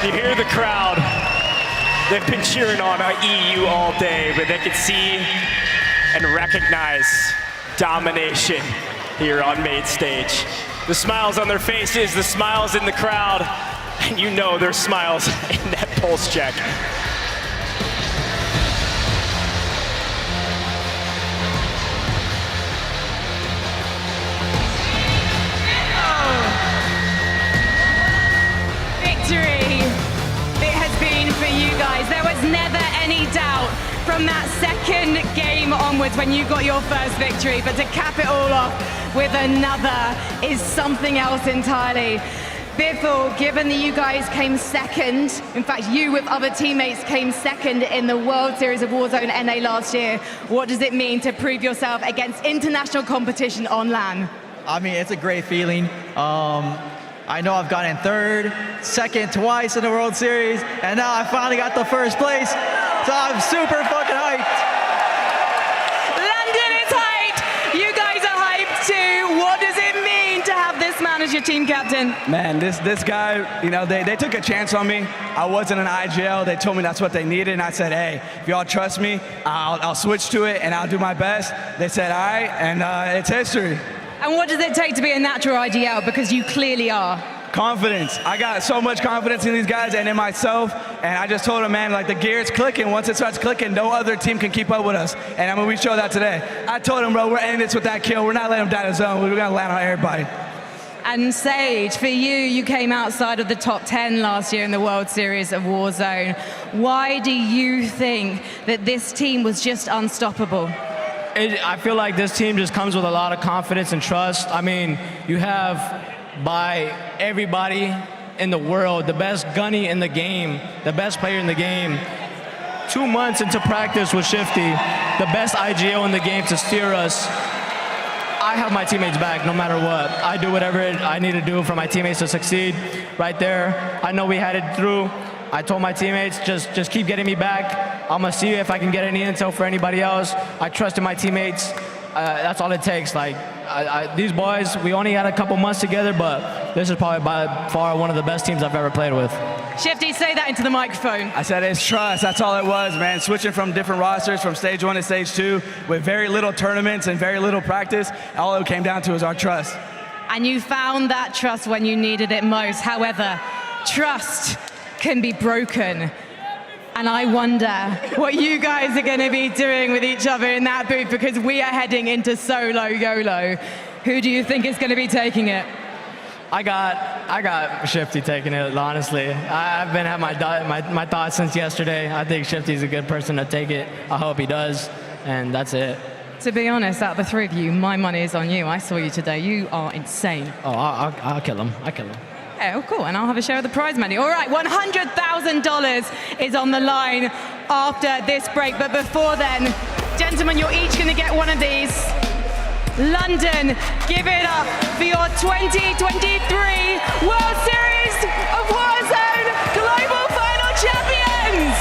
You hear the crowd. They've been cheering on our EU all day, but they can see and recognize domination here on main stage. The smiles on their faces, the smiles in the crowd, and you know there's smiles in that pulse check. Victory it has been for you guys. There was never any doubt from that second game onwards when you got your first victory, but to cap it all off with another is something else entirely. Biffle, given that you guys came second, in fact you with other teammates came second in the World Series of Warzone NA last year, what does it mean to prove yourself against international competition on LAN? I mean, it's a great feeling. I know I've gotten third, second twice in the World Series, and now I finally got the first place, so I'm super fucking hyped. London is hyped! You guys are hyped too! What does it mean to have this man as your team captain? Man, this guy, you know, they took a chance on me. I wasn't an IGL. They told me that's what they needed, and I said, hey, if y'all trust me, I'll switch to it, and I'll do my best. They said, all right, and it's history. And what does it take to be a natural IGL? Because you clearly are. Confidence. I got so much confidence in these guys and in myself, and I just told them, man, like the gear's clicking. Once it starts clicking, no other team can keep up with us. And I mean, we showed that today. I told them, bro, we're ending this with that kill. We're not letting them die in the zone. We're gonna land on everybody. And Sage, for you, you came outside of the top 10 last year in the World Series of Warzone. Why do you think that this team was just unstoppable? I feel like this team just comes with a lot of confidence and trust. I mean, you have, by everybody in the world, the best gunny in the game, the best player in the game. 2 months into practice with Shifty, the best IGO in the game to steer us. I have my teammates back no matter what. I do whatever I need to do for my teammates to succeed. Right there, I know we had it through. I told my teammates, just keep getting me back. I'm gonna see if I can get any intel for anybody else. I trust in my teammates. That's all it takes. Like these boys, we only had a couple months together, but this is probably by far one of the best teams I've ever played with. Shifty, say that into the microphone. I said it's trust. That's all it was, man. Switching from different rosters from stage 1 to stage 2 with very little tournaments and very little practice. All it came down to was our trust. And you found that trust when you needed it most. However, trust can be broken. And I wonder what you guys are going to be doing with each other in that booth, because we are heading into SoloYolo. Who do you think is going to be taking it? I got Shifty taking it, honestly. I've been at my thoughts since yesterday. I think Shifty's a good person to take it. I hope he does, and that's it. To be honest, out of the three of you, my money is on you. I saw you today. You are insane. Oh, I'll kill him. I'll kill him. Oh, cool, and I'll have a share of the prize money. All right, $100,000 is on the line after this break. But before then, gentlemen, you're each going to get one of these. London, give it up for your 2023 World Series of Warzone Global Final Champions!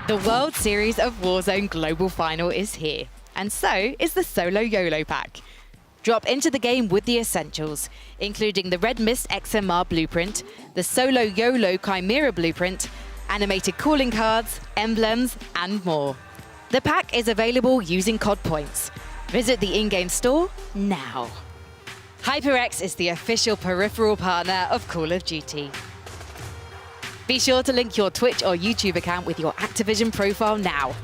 The World Series of Warzone Global Final is here, and so is the SoloYolo pack. Drop into the game with the essentials, including the Red Mist XMR blueprint, the SoloYolo Chimera blueprint, animated calling cards, emblems, and more. The pack is available using COD points. Visit the in-game store now. HyperX is the official peripheral partner of Call of Duty. Be sure to link your Twitch or YouTube account with your Activision profile now.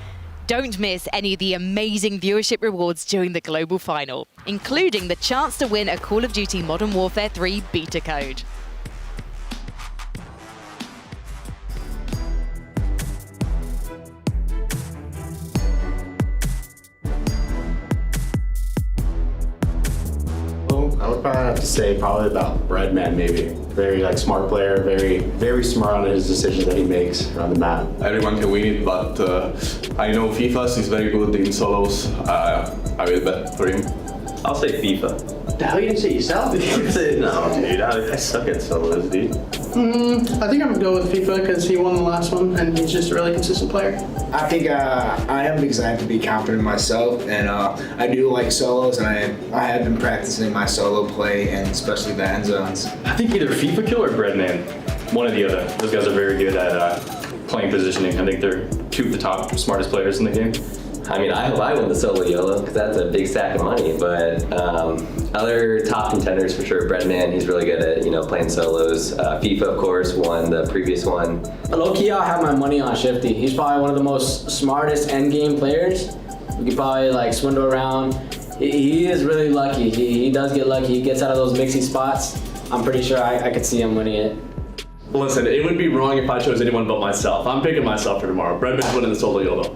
Don't miss any of the amazing viewership rewards during the Global Final, including the chance to win a Call of Duty Modern Warfare 3 beta code. I would probably have to say about Breadman, maybe. Very smart player, very smart on his decisions that he makes around the map. Everyone can win it, but I know FIFA is very good in solos. I will bet for him. I'll say FIFA. The hell, you didn't say yourself? No, dude, I suck at solos, dude. I think I'm gonna go with FIFA because he won the last one and he's just a really consistent player. I think I am excited to be confident in myself, and I do like solos, and I have been practicing my solo play, and especially the end zones. I think either FIFA Kill or Breadman, one or the other. Those guys are very good at playing positioning. I think they're two of the top smartest players in the game. I mean, I hope I win the SoloYolo because that's a big stack of money. But other top contenders for sure. Breadman, he's really good at playing solos. FIFA, of course, won the previous one. Low-key, I'll have my money on Shifty. He's probably one of the most smartest end-game players. We could probably swindle around. He is really lucky. He does get lucky. He gets out of those mixy spots. I'm pretty sure I could see him winning it. Listen, it would be wrong if I chose anyone but myself. I'm picking myself for tomorrow. Breadman's winning the SoloYolo.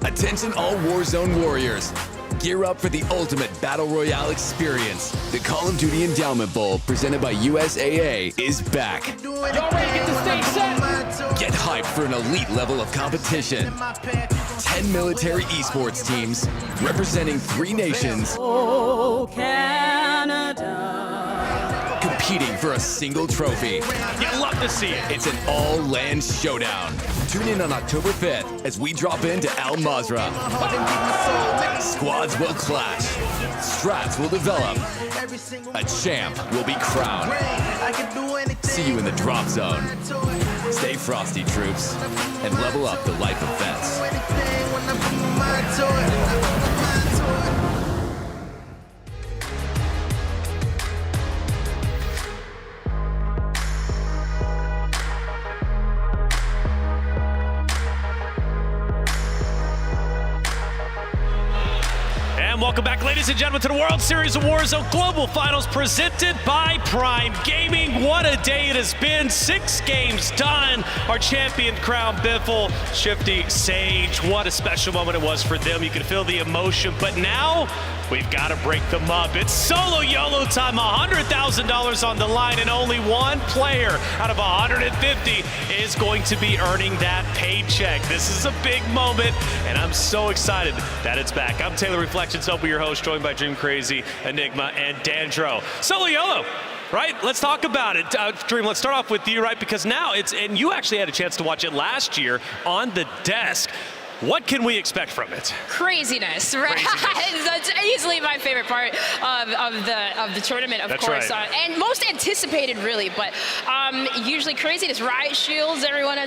Attention all Warzone warriors. Gear up for the ultimate Battle Royale experience. The Call of Duty Endowment Bowl, presented by USAA, is back. Y'all ready to get the stage set? Get hyped for an elite level of competition. 10 military esports teams representing 3 nations. Oh, Canada. Competing for a single trophy. You love to see it. It's an all-land showdown. Tune in on October 5th as we drop into Al Mazrah. Squads will clash. Strats will develop. A champ will be crowned. See you in the drop zone. Stay frosty, troops, and level up the life of vets. welcome back, ladies and gentlemen, to the World Series of Warzone Global Finals presented by Prime Gaming. What a day it has been. 6 games done. Our champion crown, Biffle, Shifty, Sage. What a special moment it was for them. You can feel the emotion, but now we've got to break them up. It's Solo YOLO time, $100,000 on the line, and only one player out of 150 is going to be earning that paycheck. This is a big moment, and I'm so excited that it's back. I'm Taylor Reflections, I'll be your host, joined by Dream Crazy, Enigma, and Dandro. Solo YOLO. Right, let's talk about it. Dream, let's start off with you, right? Because now and you actually had a chance to watch it last year on the desk. What can we expect from it? Craziness, right? That's easily my favorite part of the tournament, of That's course, right. and most anticipated, really. But usually craziness, riot shields, everyone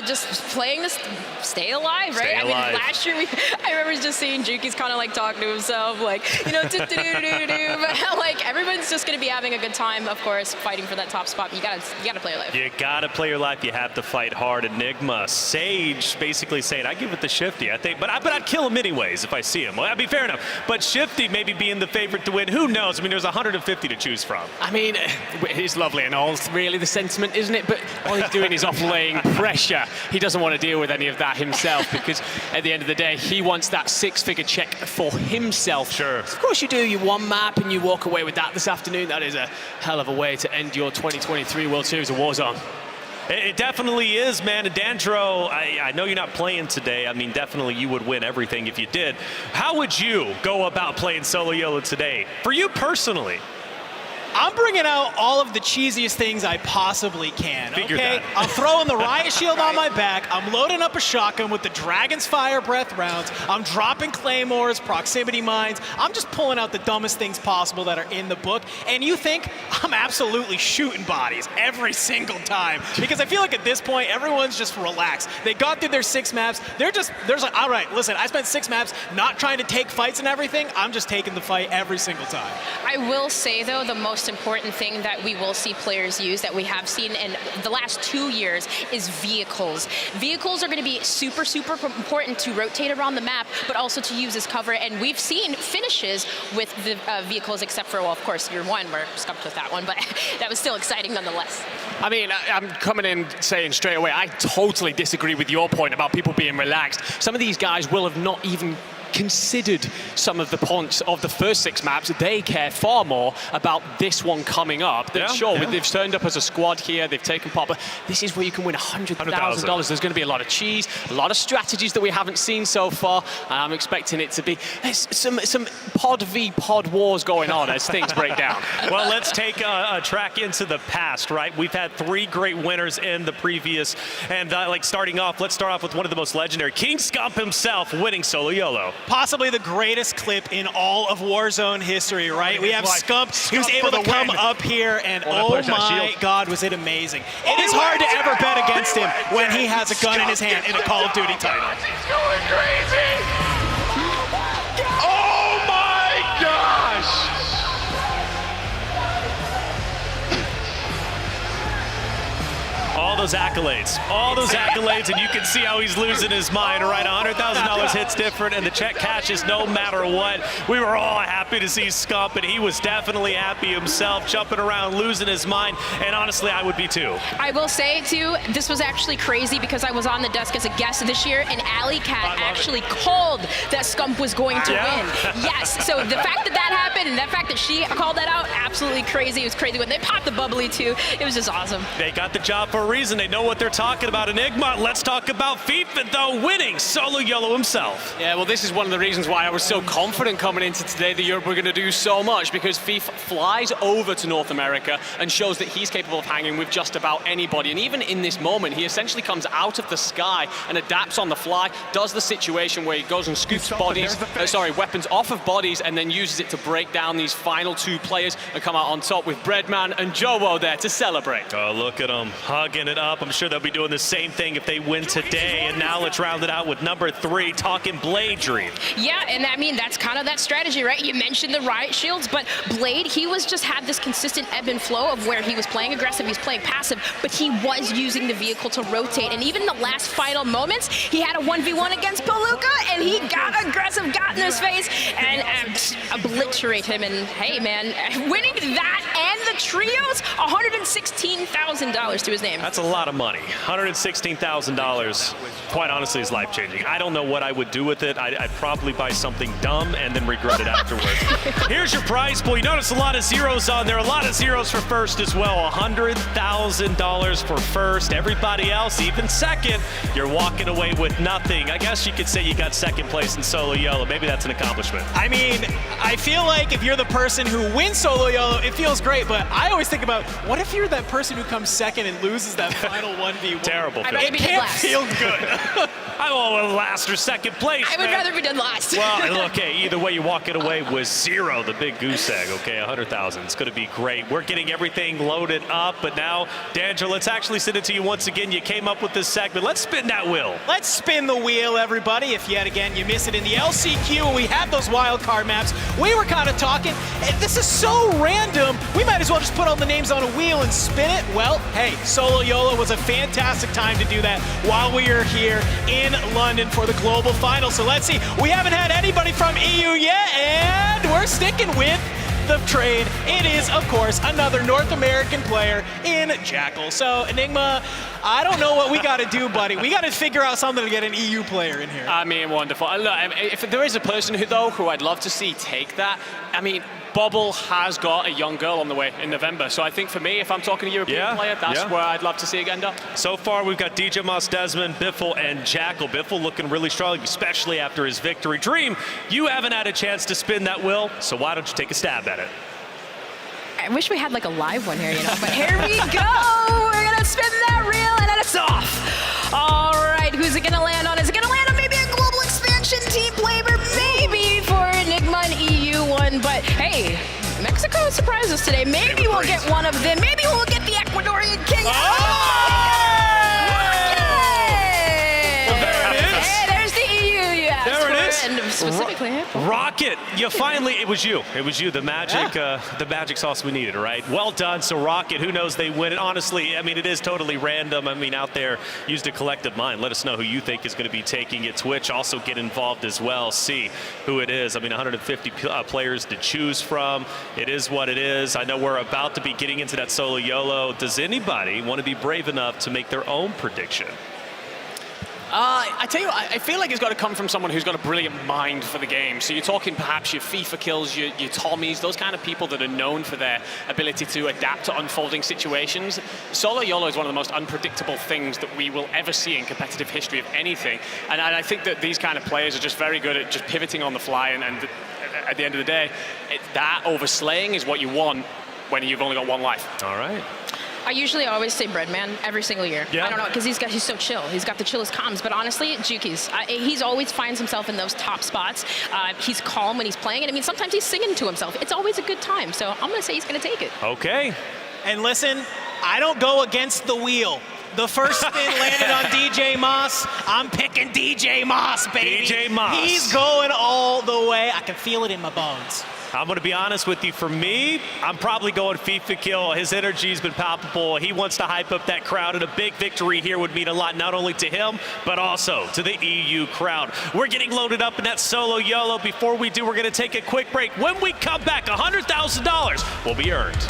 just playing this, stay alive, right? Stay alive. I mean, last year I remember just seeing Juki's kind of like talking to himself, like, you know, do-do-do-do-do, but like everyone's just gonna be having a good time, of course, fighting for that top spot. You gotta play your life. You gotta play your life. You have to fight hard. Enigma, Sage, basically saying, I give it to Shifty. I think, but I'd kill him anyways if I see him. Well, that'd be fair enough. But Shifty maybe being the favorite to win. Who knows? I mean, there's 150 to choose from. I mean, it's lovely and all, really, the sentiment, isn't it? But all he's doing is offlaying pressure. He doesn't want to deal with any of that himself because at the end of the day, he wants that 6-figure check for himself. Sure. Of course you do. You one map and you walk away with that this afternoon. That is a hell of a way to end your 2023 World Series of Warzone. It definitely is, man. And Dandro, I know you're not playing today. I mean, definitely you would win everything if you did. How would you go about playing Solo YOLO today? For you personally? I'm bringing out all of the cheesiest things I possibly can, Figured okay? that. I'm throwing the riot shield on my back. I'm loading up a shotgun with the Dragon's Fire Breath rounds. I'm dropping claymores, proximity mines. I'm just pulling out the dumbest things possible that are in the book. And you think I'm absolutely shooting bodies every single time. Because I feel like at this point, everyone's just relaxed. They got through their 6 maps. There's like, all right, listen, I spent 6 maps not trying to take fights and everything. I'm just taking the fight every single time. I will say, though, the most important thing that we will see players use, that we have seen in the last 2 years, is vehicles. Vehicles are going to be super, super important to rotate around the map, but also to use as cover. And we've seen finishes with the vehicles, except for, well, of course, year 1, we're stuck with that one, but that was still exciting nonetheless. I mean, I'm coming in saying straight away, I totally disagree with your point about people being relaxed. Some of these guys will have not even considered some of the points of the first 6 maps. They care far more about this one coming up. They've turned up as a squad here, they've taken part, but this is where you can win $100,000. There's going to be a lot of cheese, a lot of strategies that we haven't seen so far, and I'm expecting it to be some pod v pod wars going on as things break down. Well, let's take a track into the past, right? We've had 3 great winners in the previous, and let's start off with one of the most legendary, King Scump himself winning Solo YOLO. Possibly the greatest clip in all of Warzone history, right? We have Scump, who's able to come up here, and oh my God, was it amazing. It is hard to ever bet against him when he has a gun in his hand in a Call of Duty title. He's going crazy! Oh my gosh! All those accolades, and you can see how he's losing his mind, right? $100,000 hits different, and the check cashes no matter what. We were all happy to see Scump, and he was definitely happy himself, jumping around, losing his mind, and honestly, I would be too. I will say, too, this was actually crazy because I was on the desk as a guest this year, and Alley Cat actually called that Scump was going to win. Yes, so the fact that that happened, and the fact that she called that out, absolutely crazy. It was crazy when they popped the bubbly, too. It was just awesome. They got the job for a reason. They know what they're talking about. Enigma, let's talk about FIFA, though, winning Solo YOLO himself. Yeah, well, this is one of the reasons why I was so confident coming into today that Europe were going to do so much, because FIFA flies over to North America and shows that he's capable of hanging with just about anybody. And even in this moment, he essentially comes out of the sky and adapts on the fly, does the situation where he goes and scoops weapons off of bodies, and then uses it to break down these final 2 players and come out on top with Breadman and Jowo there to celebrate. Oh, look at him hugging it up. I'm sure they'll be doing the same thing if they win today. And now let's round it out with number 3, talking Blade Dream. Yeah, and I mean, that's kind of that strategy, right? You mentioned the riot shields, but Blade, he was just had this consistent ebb and flow of where he was playing aggressive, he's playing passive, but he was using the vehicle to rotate. And even the last final moments, he had a 1v1 against Palooka, and he got aggressive, got in his face, and obliterate him. And hey, man, winning that and the trios, $116,000 to his name. That's a lot of money. $116,000, quite honestly, is life-changing. I don't know what I would do with it. I'd probably buy something dumb and then regret it afterwards. Here's your prize pool. You notice a lot of zeros on there. A lot of zeros for first as well. $100,000 for first. Everybody else, even second, you're walking away with nothing. I guess you could say you got second place in SoloYolo. Maybe that's an accomplishment. I mean, I feel like if you're the person who wins SoloYolo, it feels great, but I always think about, what if you're that person who comes second and loses that final 1v1? Terrible. I'd It can't feel good. I want last or second place, I would rather be dead last. Well, okay, either way, you're walking away with zero, the big goose egg, okay, 100,000. It's going to be great. We're getting everything loaded up, but now, D'Angelo, let's actually send it to you once again. You came up with this segment. Let's spin that wheel. Let's spin the wheel, everybody. If yet again you miss it in the LCQ and we have those wild card maps, we were kind of talking, this is so random, we might as well just put all the names on a wheel and spin it. Well, hey, SoloYolo was a fantastic time to do that while we are here in London for the Global Final. So let's see, we haven't had anybody from EU yet, and we're sticking with the trade. It is, of course, another North American player in Jackal. So, Enigma, I don't know what we got to do, buddy. We got to figure out something to get an EU player in here. I mean, wonderful. Look, if there is a person who I'd love to see take that, I mean, Bobble has got a young girl on the way in November. So I think for me, if I'm talking a European player, that's where I'd love to see it end up. So far, we've got DJ Moss, Desmond, Biffle, and Jackal. Biffle looking really strong, especially after his victory. Dream, you haven't had a chance to spin that wheel, so why don't you take a stab at it? I wish we had like a live one here, you know, but here we go. We're gonna spin that reel and then it's off. All right, who's it gonna land on? Is it gonna land on maybe a global expansion team flavor? Maybe for Enigma and EU one, but hey, Mexico surprised us today. Maybe we'll get one of them. Maybe we'll get the Ecuadorian king. Specifically, Rocket, you finally, it was you, the magic sauce we needed, right? Well done. So Rocket, who knows, they win it. Honestly, I mean, it is totally random. I mean, out there, used a collective mind. Let us know who you think is going to be taking it. Twitch, also get involved as well. See who it is. I mean, 150 players to choose from. It is what it is. I know we're about to be getting into that SoloYolo. Does anybody want to be brave enough to make their own prediction? I tell you what, I feel like it's got to come from someone who's got a brilliant mind for the game. So you're talking perhaps your FIFA kills, your Tommies, those kind of people that are known for their ability to adapt to unfolding situations. SoloYolo is one of the most unpredictable things that we will ever see in competitive history of anything. And I think that these kind of players are just very good at just pivoting on the fly. And at the end of the day, that over slaying is what you want when you've only got one life. All right. I usually always say Breadman every single year. Yeah. I don't know, because he's so chill. He's got the chillest comms. But honestly, Juki's. He's always finds himself in those top spots. He's calm when he's playing. And I mean, sometimes he's singing to himself. It's always a good time. So I'm going to say he's going to take it. Okay. And listen, I don't go against the wheel. The first spin landed on DJ Moss. I'm picking DJ Moss, baby. DJ Moss. He's going all the way. I can feel it in my bones. I'm going to be honest with you. For me, I'm probably going FIFA kill. His energy's been palpable. He wants to hype up that crowd, and a big victory here would mean a lot, not only to him, but also to the EU crowd. We're getting loaded up in that SoloYolo. Before we do, we're going to take a quick break. When we come back, $100,000 will be earned.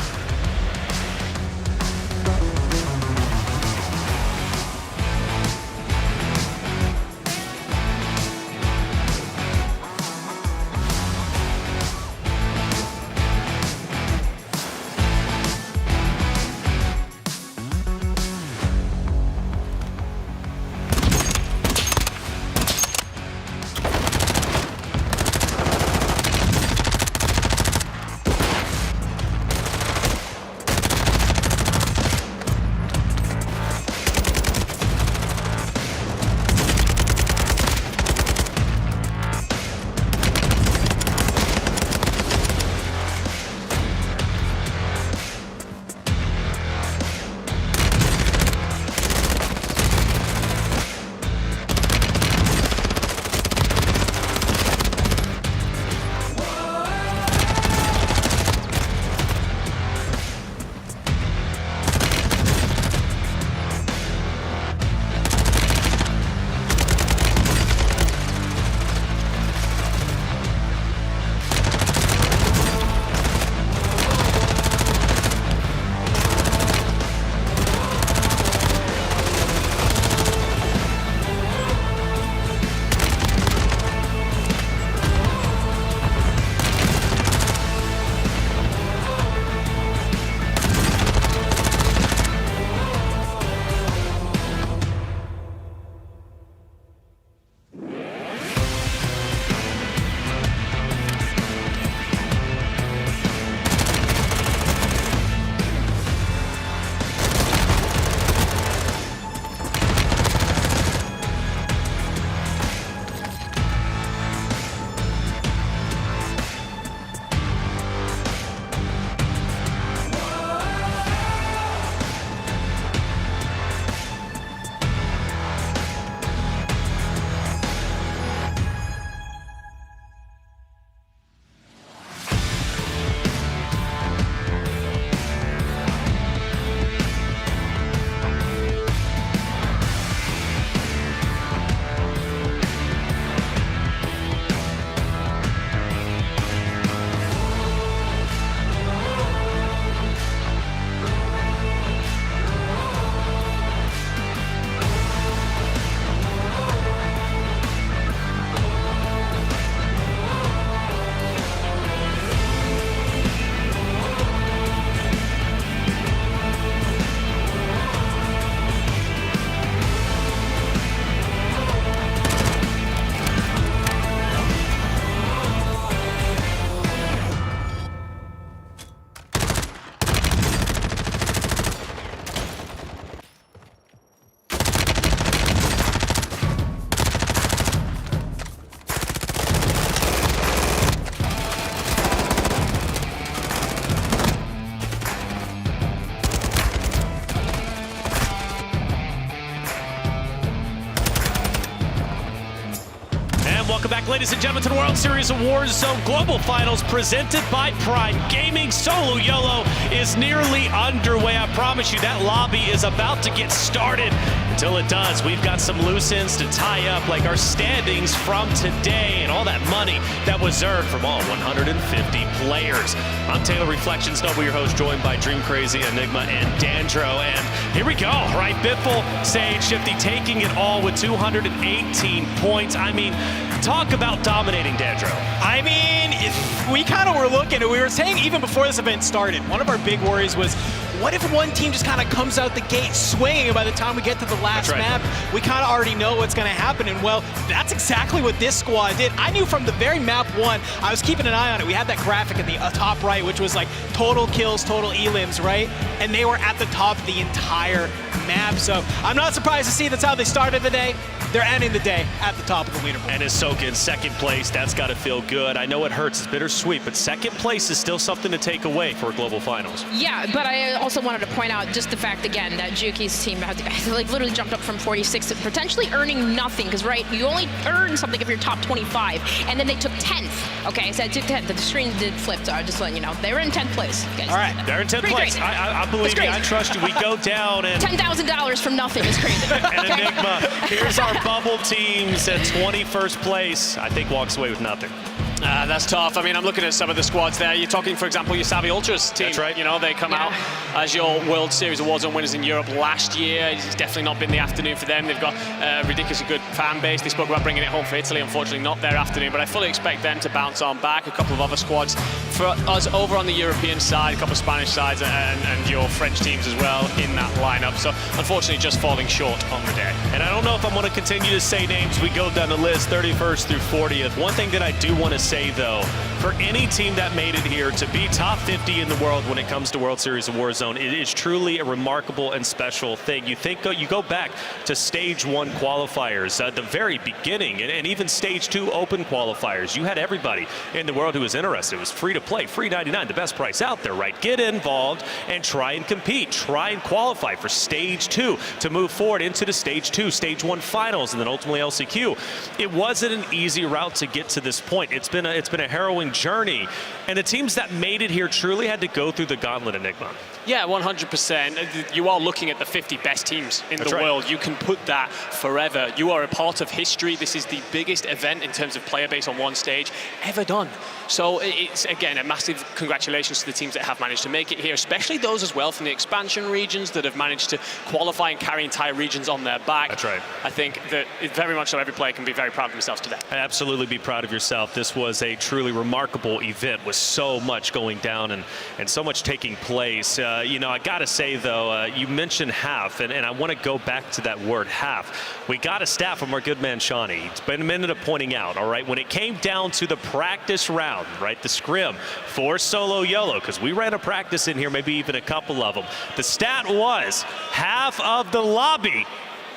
Welcome back, ladies and gentlemen, to the World Series of Warzone Global Finals presented by Prime Gaming. Solo Yolo is nearly underway. I promise you that lobby is about to get started. Until it does, we've got some loose ends to tie up, like our standings from today and all that money that was earned from all 150 players. I'm Taylor Reflections, Noble, your host, joined by Dream Crazy, Enigma, and Dandro. And here we go, right? Biffle, Sage, Shifty taking it all with 218 points. I mean, talk about dominating, Dandro. I mean, we kind of were looking, we were saying even before this event started, one of our big worries was, what if one team just kind of comes out the gate swinging, and by the time we get to the last map, we kind of already know what's going to happen? And well, that's exactly what this squad did. I knew from the very map one, I was keeping an eye on it. We had that graphic at the top right, which was like total kills, total elims, right? And they were at the top of the entire map. So I'm not surprised to see that's how they started the day. They're ending the day at the top of the leaderboard. And Ahsoka in second place, that's got to feel good. I know it hurts, it's bittersweet, but second place is still something to take away for a Global Finals. Yeah, but I also wanted to point out just the fact, again, that Juki's team had like literally jumped up from 46 to potentially earning nothing, because, right, you only earn something if you're top 25, and then they took 10th. Okay, so I took 10th. The screen did flip, so I'm just letting you know. They were in 10th place, guys. All right, they're in 10th place. I believe you, I trust you. We go down and... $10,000 from nothing is crazy. And Enigma, here's our bubble teams at 21st place. I think walks away with nothing. That's tough. I mean, I'm looking at some of the squads there. You're talking, for example, your Savvy Ultras team. That's right. You know, they come out as your World Series of Warzone winners in Europe last year. It's definitely not been the afternoon for them. They've got a ridiculously good fan base. They spoke about bringing it home for Italy. Unfortunately, not their afternoon, but I fully expect them to bounce on back. A couple of other squads for us over on the European side, a couple of Spanish sides, and your French teams as well in that lineup. So, unfortunately, just falling short on the day. And I don't know if I'm going to continue to say names. We go down the list, 31st through 40th. One thing that I do want to say, though, for any team that made it here to be top 50 in the world when it comes to World Series of Warzone, it is truly a remarkable and special thing. You go back to stage 1 qualifiers at the very beginning, and even stage 2 open qualifiers. You had everybody in the world who was interested. It was free to play, free 99, the best price out there, right? Get involved and try and compete, try and qualify for stage 2 to move forward into the stage 2, stage 1 finals, and then ultimately LCQ. It wasn't an easy route to get to this point. It's been a harrowing journey, and the teams that made it here truly had to go through the gauntlet, Enigma. Yeah, 100%. You are looking at the 50 best teams in the world. You can put that forever. You are a part of history. This is the biggest event in terms of player base on one stage ever done. So it's, again, a massive congratulations to the teams that have managed to make it here, especially those as well from the expansion regions that have managed to qualify and carry entire regions on their back. That's right. I think that very much so every player can be very proud of themselves today. Absolutely be proud of yourself. This was a truly remarkable event with so much going down and so much taking place. You know, I got to say, though, you mentioned half, and I want to go back to that word half. We got a stat from our good man, Shawnee. It's been a minute of pointing out, all right, when it came down to the practice round, right, the scrim for Solo Yolo, because we ran a practice in here, maybe even a couple of them. The stat was half of the lobby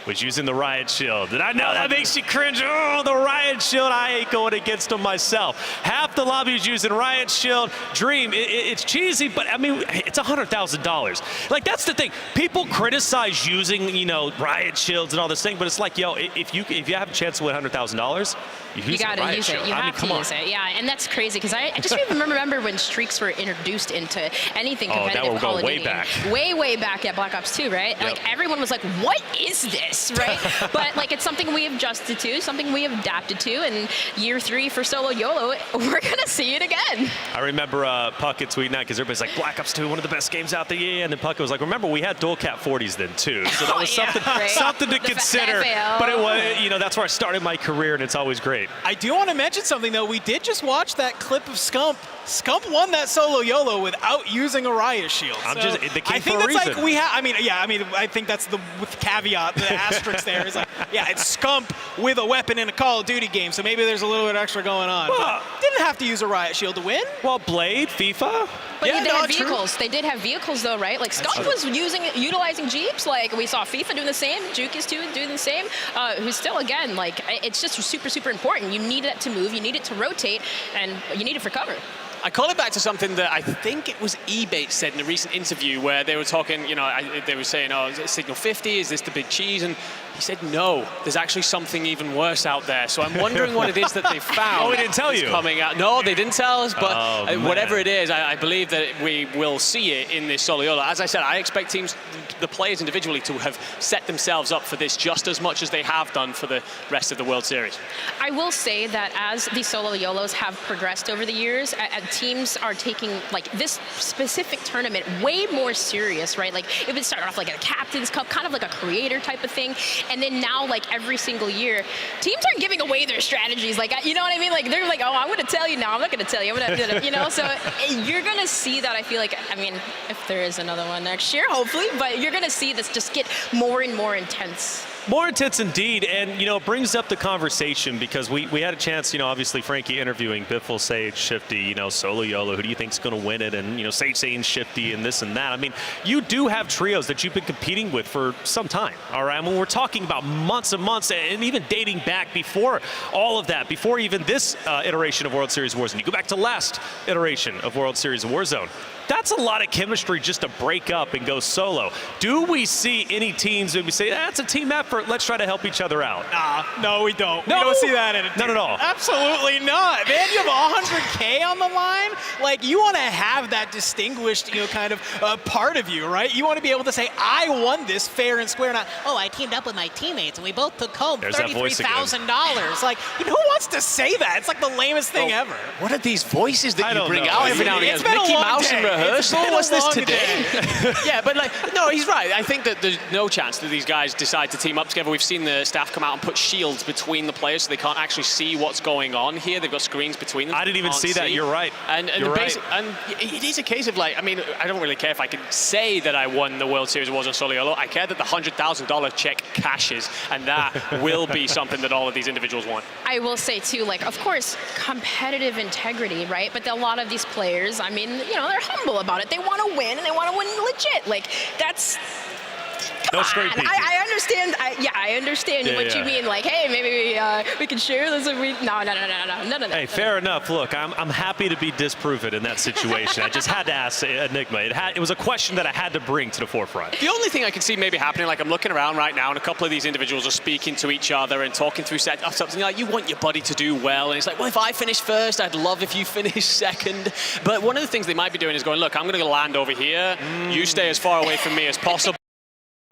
was using the Riot Shield. And I know that makes you cringe. Oh, the Riot Shield, I hate going against them myself. Half the lobby is using Riot Shield. Dream, it's cheesy, but I mean, it's $100,000. Like, that's the thing. People criticize using, you know, Riot Shields and all this thing, but it's like, yo, if you have a chance to win $100,000, you gotta use it. You have to use it. Yeah, and that's crazy, because I just remember when streaks were introduced into anything competitive Call of Duty. Way back. Way back at Black Ops 2, right? Yep. Like, everyone was like, what is this, right? But like, it's something we have adjusted to, something we have adapted to, and year 3 for Solo Yolo, we're gonna see it again. I remember Puckett tweeting out, because everybody's like, Black Ops 2, one of the best games out there, yeah, and then Puckett was like, remember, we had dual cap 40s then too, so that was something to consider. But it was, you know, that's where I started my career, and it's always great. I do want to mention something, though. We did just watch that clip of Scump. Scump won that Solo Yolo without using a Riot Shield. I'm just the king I think for a that's reason. like I think that's the with caveat, the asterisk there is like, yeah, it's Scump with a weapon in a Call of Duty game, so maybe there's a little bit extra going on. Well, didn't have to use a Riot Shield to win. Well, Blade, FIFA. But they had vehicles. They did have vehicles, though, right? Like, Scump was utilizing Jeeps. Like, we saw FIFA doing the same. Juke is doing the same. Who's still, again, like, it's just super, super important. You need it to move. You need it to rotate, and you need it for cover. I call it back to something that I think it was eBay said in a recent interview where they were talking, you know, they were saying, oh, is it Signal 50? Is this the big cheese? And he said, no, there's actually something even worse out there. So I'm wondering what it is that they found. Oh, we didn't tell you. Coming out. No, they didn't tell us, but whatever it is, I believe that we will see it in this SoloYolo. As I said, I expect teams, the players individually, to have set themselves up for this just as much as they have done for the rest of the World Series. I will say that as the SoloYolos have progressed over the years, teams are taking like this specific tournament way more serious, right? Like it would start off like a Captain's Cup, kind of like a creator type of thing. And then now, like every single year, teams are giving away their strategies. Like, you know what I mean? Like they're like, oh, I'm going to tell you now. I'm not going to tell you. I'm going to, you know, so you're going to see that. I feel like, I mean, if there is another one next year, hopefully, but you're going to see this just get more and more intense. More intense indeed, and you know, it brings up the conversation because we had a chance, you know, obviously Frankie interviewing Biffle, Sage, Shifty, you know, SoloYolo, who do you think's going to win it, and you know, Sage saying Shifty and this and that. I mean, you do have trios that you've been competing with for some time, all right? I mean, we're talking about months and months, and even dating back before all of that, before even this iteration of World Series Warzone. You go back to last iteration of World Series Warzone. That's a lot of chemistry just to break up and go solo. Do we see any teams that we say, that's a team effort, let's try to help each other out? Nah, no, we don't. No? We don't see that in a team. Not at all. Absolutely not. Man, you have 100K on the line. Like, you want to have that distinguished, you know, kind of part of you, right? You want to be able to say, I won this fair and square, not, oh, I teamed up with my teammates and we both took home $33,000. Like, you know, who wants to say that? It's like the lamest thing ever. What are these voices that you bring know. out every now and again? It's been Mickey a long Mouse day. and rehearsal? What's this today? Yeah, but like, no, he's right. I think that there's no chance that these guys decide to team up together. We've seen the staff come out and put shields between the players so they can't actually see what's going on here. They've got screens between them. I didn't even see that. You're right. And it is a case of like, I mean, I don't really care if I can say that I won the World Series of Warzone SoloYolo. I care that the $100,000 check cashes, and that will be something that all of these individuals want. I will say too, like, of course, competitive integrity, right? But a lot of these players, I mean, you know, they're humble about it. They want to win, and they want to win legit. Like, that's... Come on. I understand. I understand what you mean. Like, hey, maybe we can share this. If we none of that. Hey, fair enough. Look, I'm happy to be disproven in that situation. I just had to ask Enigma. It was a question that I had to bring to the forefront. The only thing I can see maybe happening, like I'm looking around right now, and a couple of these individuals are speaking to each other and talking through something like, you want your buddy to do well, and it's like, well, if I finish first, I'd love if you finish second. But one of the things they might be doing is going, look, I'm going to land over here. You stay as far away from me as possible.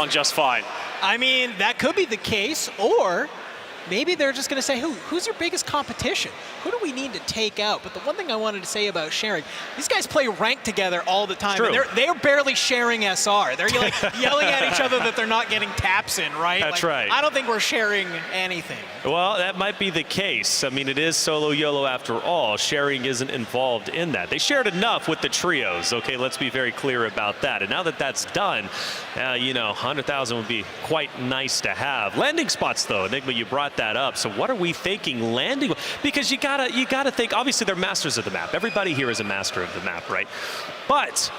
Just fine. I mean, that could be the case, or maybe they're just going to say, who's your biggest competition? Who do we need to take out? But the one thing I wanted to say about sharing, these guys play ranked together all the time. And they're barely sharing SR. They're like yelling at each other that they're not getting taps in, right? That's like, right. I don't think we're sharing anything. Well, that might be the case. I mean, it is SoloYolo after all. Sharing isn't involved in that. They shared enough with the trios. Okay, let's be very clear about that. And now that that's done, you know, 100,000 would be quite nice to have. Landing spots, though, Enigma, you brought that up. So what are we thinking landing? Because you gotta think, obviously they're masters of the map. Everybody here is a master of the map, right? But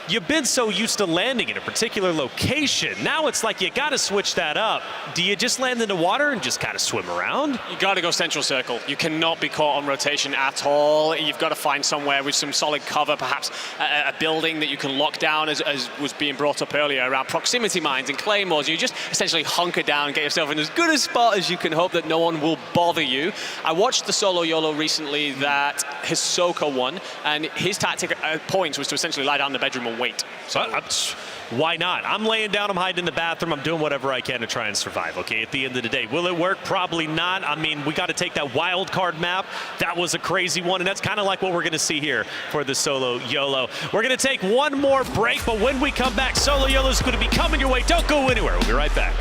you've been so used to landing in a particular location. Now it's like you gotta switch that up. Do you just land in the water and just kind of swim around? You gotta go central circle. You cannot be caught on rotation at all. You've got to find somewhere with some solid cover, perhaps a building that you can lock down, as was being brought up earlier, around proximity mines and claymores. You just essentially hunker down, get yourself in as good a spot as you can, hope that no one will bother you. I watched the SoloYolo recently that Hisoka won, and his tactic at points was to essentially lie down in the bedroom and wait. So why not? I'm laying down, I'm hiding in the bathroom, I'm doing whatever I can to try and survive, okay, at the end of the day. Will it work? Probably not. I mean, we got to take that wild card map. That was a crazy one, and that's kind of like what we're going to see here for the SoloYolo. We're going to take one more break, but when we come back, SoloYolo is going to be coming your way. Don't go anywhere. We'll be right back.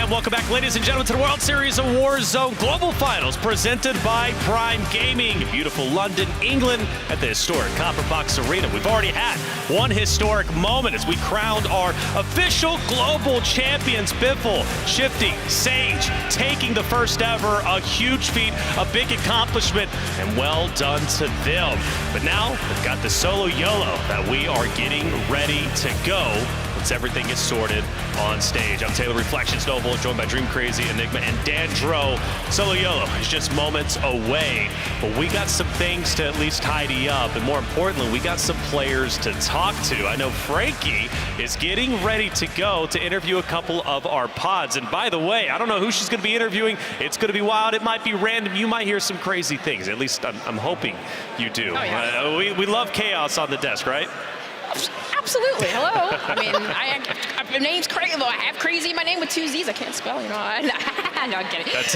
And welcome back, ladies and gentlemen, to the World Series of Warzone Global Finals, presented by Prime Gaming. Beautiful London, England, at the historic Copper Box Arena. We've already had one historic moment as we crowned our official global champions. Biffle, Shifty, Sage, taking the first ever, a huge feat, a big accomplishment, and well done to them. But now we've got the SoloYolo that we are getting ready to go once everything is sorted on stage. I'm Taylor Reflections Noble, joined by Dream Crazy, Enigma, and Dandro. SoloYolo is just moments away, but we got some things to at least tidy up, and more importantly, we got some players to talk to. I know Frankie is getting ready to go to interview a couple of our pods, and by the way, I don't know who she's going to be interviewing. It's going to be wild. It might be random. You might hear some crazy things. At least I'm hoping you do. Oh, yeah. We love chaos on the desk, right? Absolutely. Hello. I mean, my name's crazy. I have crazy in my name with 2 Z's. I can't spell, you know. No, I'm kidding. But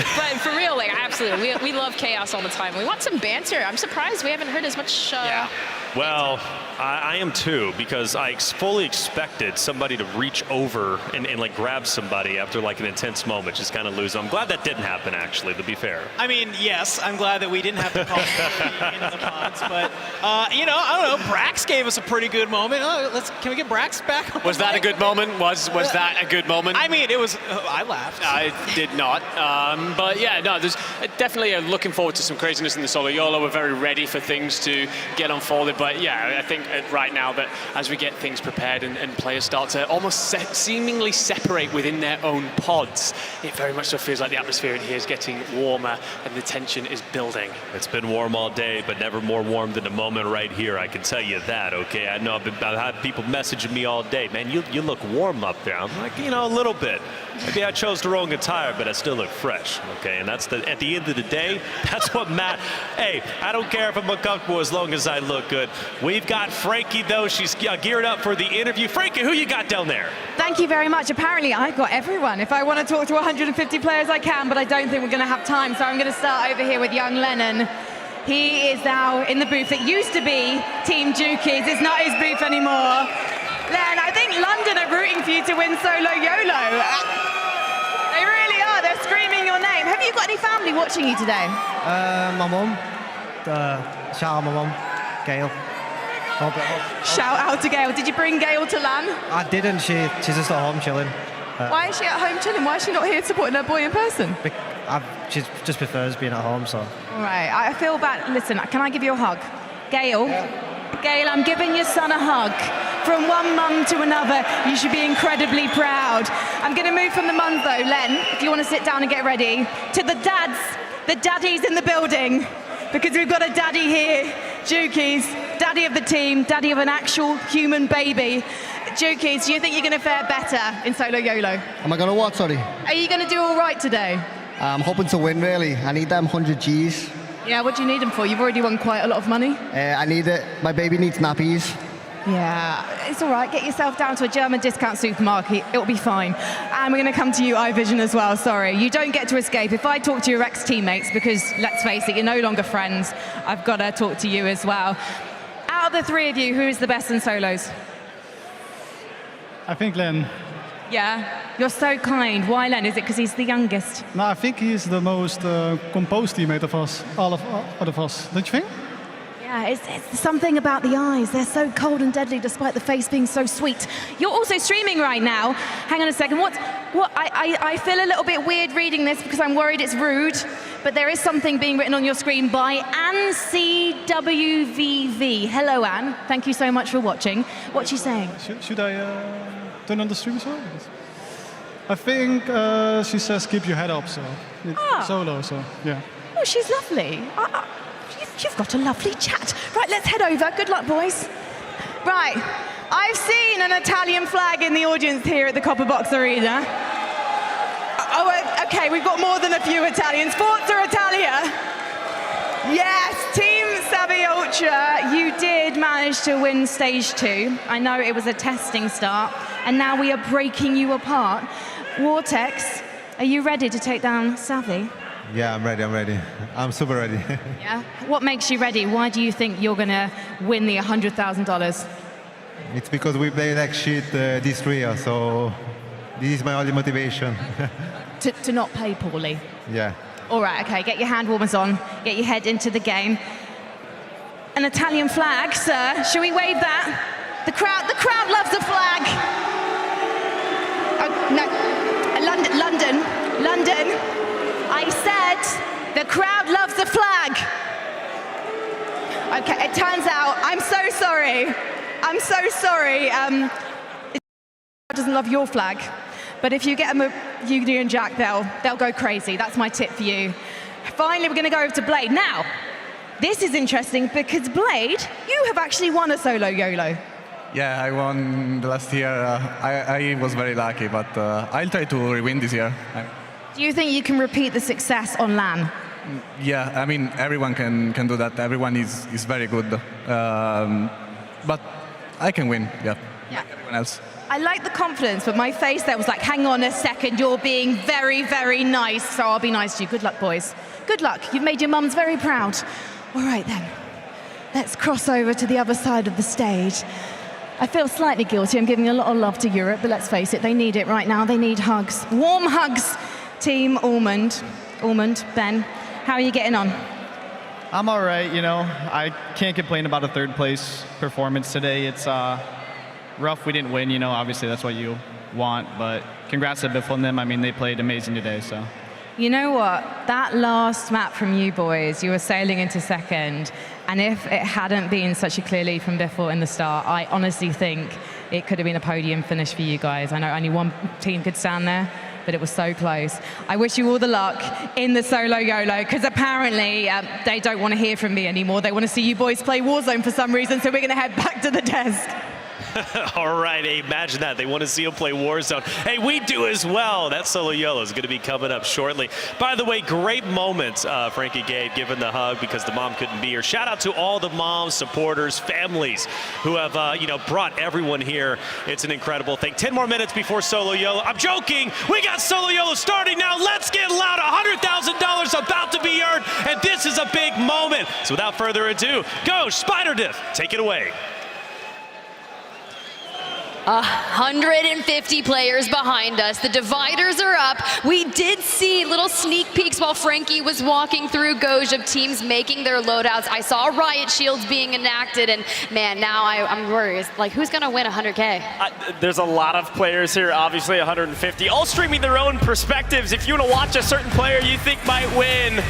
for real, like, absolutely. We love chaos all the time. We want some banter. I'm surprised we haven't heard as much. Yeah. Well, I am too, because I fully expected somebody to reach over and like grab somebody after like an intense moment, just kind of lose. I'm glad that didn't happen, actually, to be fair. I mean, yes, I'm glad that we didn't have to call into the pods, but you know, I don't know. Brax gave us a pretty good moment. Can we get Brax back? Was that a good moment? Was that a good moment? I mean, it was. I laughed. I did not. But yeah, no, there's definitely looking forward to some craziness in the SoloYolo. We're very ready for things to get unfolded. But yeah, I think right now that as we get things prepared and players start to almost seemingly separate within their own pods, it very much so feels like the atmosphere in here is getting warmer and the tension is building. It's been warm all day, but never more warm than a moment right here. I can tell you that, okay? I know I've had people messaging me all day. Man, you look warm up there. I'm like, you know, a little bit. Maybe I chose the wrong attire, but I still look fresh, okay? And that's at the end of the day, that's what matters. Hey, I don't care if I'm uncomfortable as long as I look good. We've got Frankie, though. She's geared up for the interview. Frankie, who you got down there? Thank you very much. Apparently, I've got everyone. If I want to talk to 150 players, I can, but I don't think we're going to have time. So I'm going to start over here with young Lennon. He is now in the booth. It used to be Team Jukies. It's not his booth anymore. Len, I think London are rooting for you to win SoloYolo. They really are. They're screaming your name. Have you got any family watching you today? My mum. Shout out my mum, Gail. Shout out to Gail. Did you bring Gail to LAN? I didn't. She's just at home chilling. Why is she at home chilling? Why is she not here supporting her boy in person? She just prefers being at home, so. All right. I feel bad. Listen, can I give you a hug? Gail? Yeah. Gail, I'm giving your son a hug. From one mum to another, you should be incredibly proud. I'm going to move from the mums, though. Len, if you want to sit down and get ready, to the dads, the daddies in the building, because we've got a daddy here, Jukies, daddy of the team, daddy of an actual human baby. Jukies, do you think you're going to fare better in SoloYolo? Am I going to what, sorry? Are you going to do all right today? I'm hoping to win, really. I need them 100 G's. Yeah, what do you need them for? You've already won quite a lot of money. I need it. My baby needs nappies. Yeah, it's all right. Get yourself down to a German discount supermarket. It'll be fine. And we're going to come to you, iVision, as well. Sorry. You don't get to escape. If I talk to your ex-teammates, because let's face it, you're no longer friends, I've got to talk to you as well. Out of the three of you, who is the best in solos? I think Len. Yeah? You're so kind. Why Len? Is it because he's the youngest? No, I think he's the most composed teammate of us, all of us. Don't you think? Yeah, it's something about the eyes. They're so cold and deadly despite the face being so sweet. You're also streaming right now. Hang on a second. I feel a little bit weird reading this because I'm worried it's rude, but there is something being written on your screen by Anne CWVV. Hello, Anne. Thank you so much for watching. What's she saying? Should I turn on the stream as well? I think she says keep your head up, so solo, so yeah. Oh, she's lovely. You've got a lovely chat. Right, let's head over. Good luck, boys. Right, I've seen an Italian flag in the audience here at the Copper Box Arena. Oh, okay, we've got more than a few Italians. Forza Italia. Yes, Team Savvy Ultra, you did manage to win stage 2. I know it was a testing start, and now we are breaking you apart. Vortex, are you ready to take down Savvy? Yeah, I'm ready. I'm super ready. Yeah? What makes you ready? Why do you think you're going to win the $100,000? It's because we played like shit this year, so This is my only motivation. To not play poorly. Yeah. All right, okay, get your hand warmers on, get your head into the game. An Italian flag, sir. Shall we wave that? The crowd loves a flag. Oh, no, London. I said the crowd loves a flag. Okay, it turns out, I'm so sorry. Doesn't love your flag. But if you get them a Union Jack, they'll go crazy. That's my tip for you. Finally, we're going to go over to Blade. Now, this is interesting because Blade, you have actually won a solo YOLO. Yeah, I won the last year. I was very lucky, but I'll try to re-win this year. Do you think you can repeat the success on LAN? Yeah, I mean, everyone can do that. Everyone is very good. But I can win, yeah. Everyone else. I like the confidence, but my face there was like, hang on a second, you're being very, very nice, so I'll be nice to you. Good luck, boys. Good luck. You've made your mums very proud. All right, then. Let's cross over to the other side of the stage. I feel slightly guilty. I'm giving a lot of love to Europe, but let's face it, they need it right now. They need hugs. Warm hugs, Team Almond. Almond, Ben, how are you getting on? I'm all right, you know. I can't complain about a third place performance today. It's rough we didn't win, you know. Obviously, that's what you want, but congrats to Biffle and them. I mean, they played amazing today, so. You know what? That last map from you boys, you were sailing into second, and if it hadn't been such a clear lead from Biffle in the start, I honestly think it could have been a podium finish for you guys. I know only one team could stand there, but it was so close. I wish you all the luck in the solo YOLO, because apparently they don't want to hear from me anymore. They want to see you boys play Warzone for some reason, so we're going to head back to the desk. All right, hey, imagine that. They want to see him play Warzone. Hey, we do as well. That SoloYolo is going to be coming up shortly. By the way, great moments, Frankie Gade giving the hug because the mom couldn't be here. Shout out to all the moms, supporters, families who have, brought everyone here. It's an incredible thing. 10 more minutes before SoloYolo. I'm joking. We got SoloYolo starting now. Let's get loud. $100,000 about to be earned, and this is a big moment. So without further ado, go Spider Diff. Take it away. 150 players behind us. The dividers are up. We did see little sneak peeks while Frankie was walking through Goj of teams making their loadouts. I saw riot shields being enacted, and man, now I'm worried. Like, who's gonna win 100K? There's a lot of players here, obviously 150, all streaming their own perspectives. If you want to watch a certain player you think might win,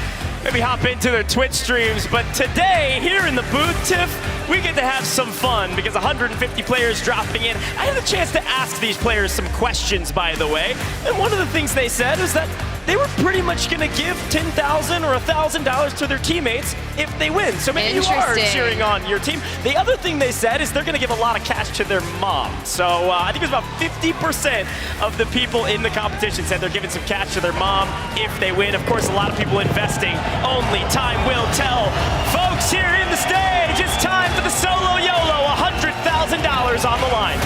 maybe hop into their Twitch streams. But today, here in the booth, Tiff, we get to have some fun because 150 players dropping in. I had a chance to ask these players some questions, by the way. And one of the things they said is that they were pretty much going to give $10,000 or $1,000 to their teammates if they win. So maybe you are cheering on your team. The other thing they said is they're going to give a lot of cash to their mom. So I think it was about 50% of the people in the competition said they're giving some cash to their mom if they win. Of course, a lot of people investing. Only time will tell. Folks, here in the stage, it's time for the SoloYolo. $100,000 on the line.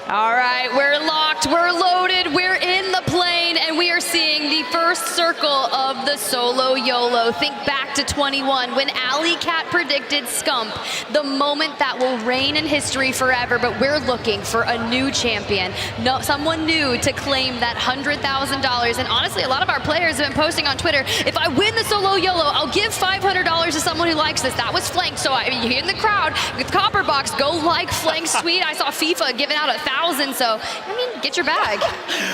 All right, we're locked, we're loaded, we're in the plane, and we are seeing the first circle of the SoloYolo. Think back to 21 when Alley Cat predicted Scump, the moment that will reign in history forever, but we're looking for a new champion, someone new to claim that $100,000. And honestly, a lot of our players have been posting on Twitter, if I win the SoloYolo, I'll give $500 to someone who likes this. That was Flank, so you hear in the crowd, with Copper Box, go like Flank Sweet. I saw FIFA giving out $1,000, so, I mean, get your bag.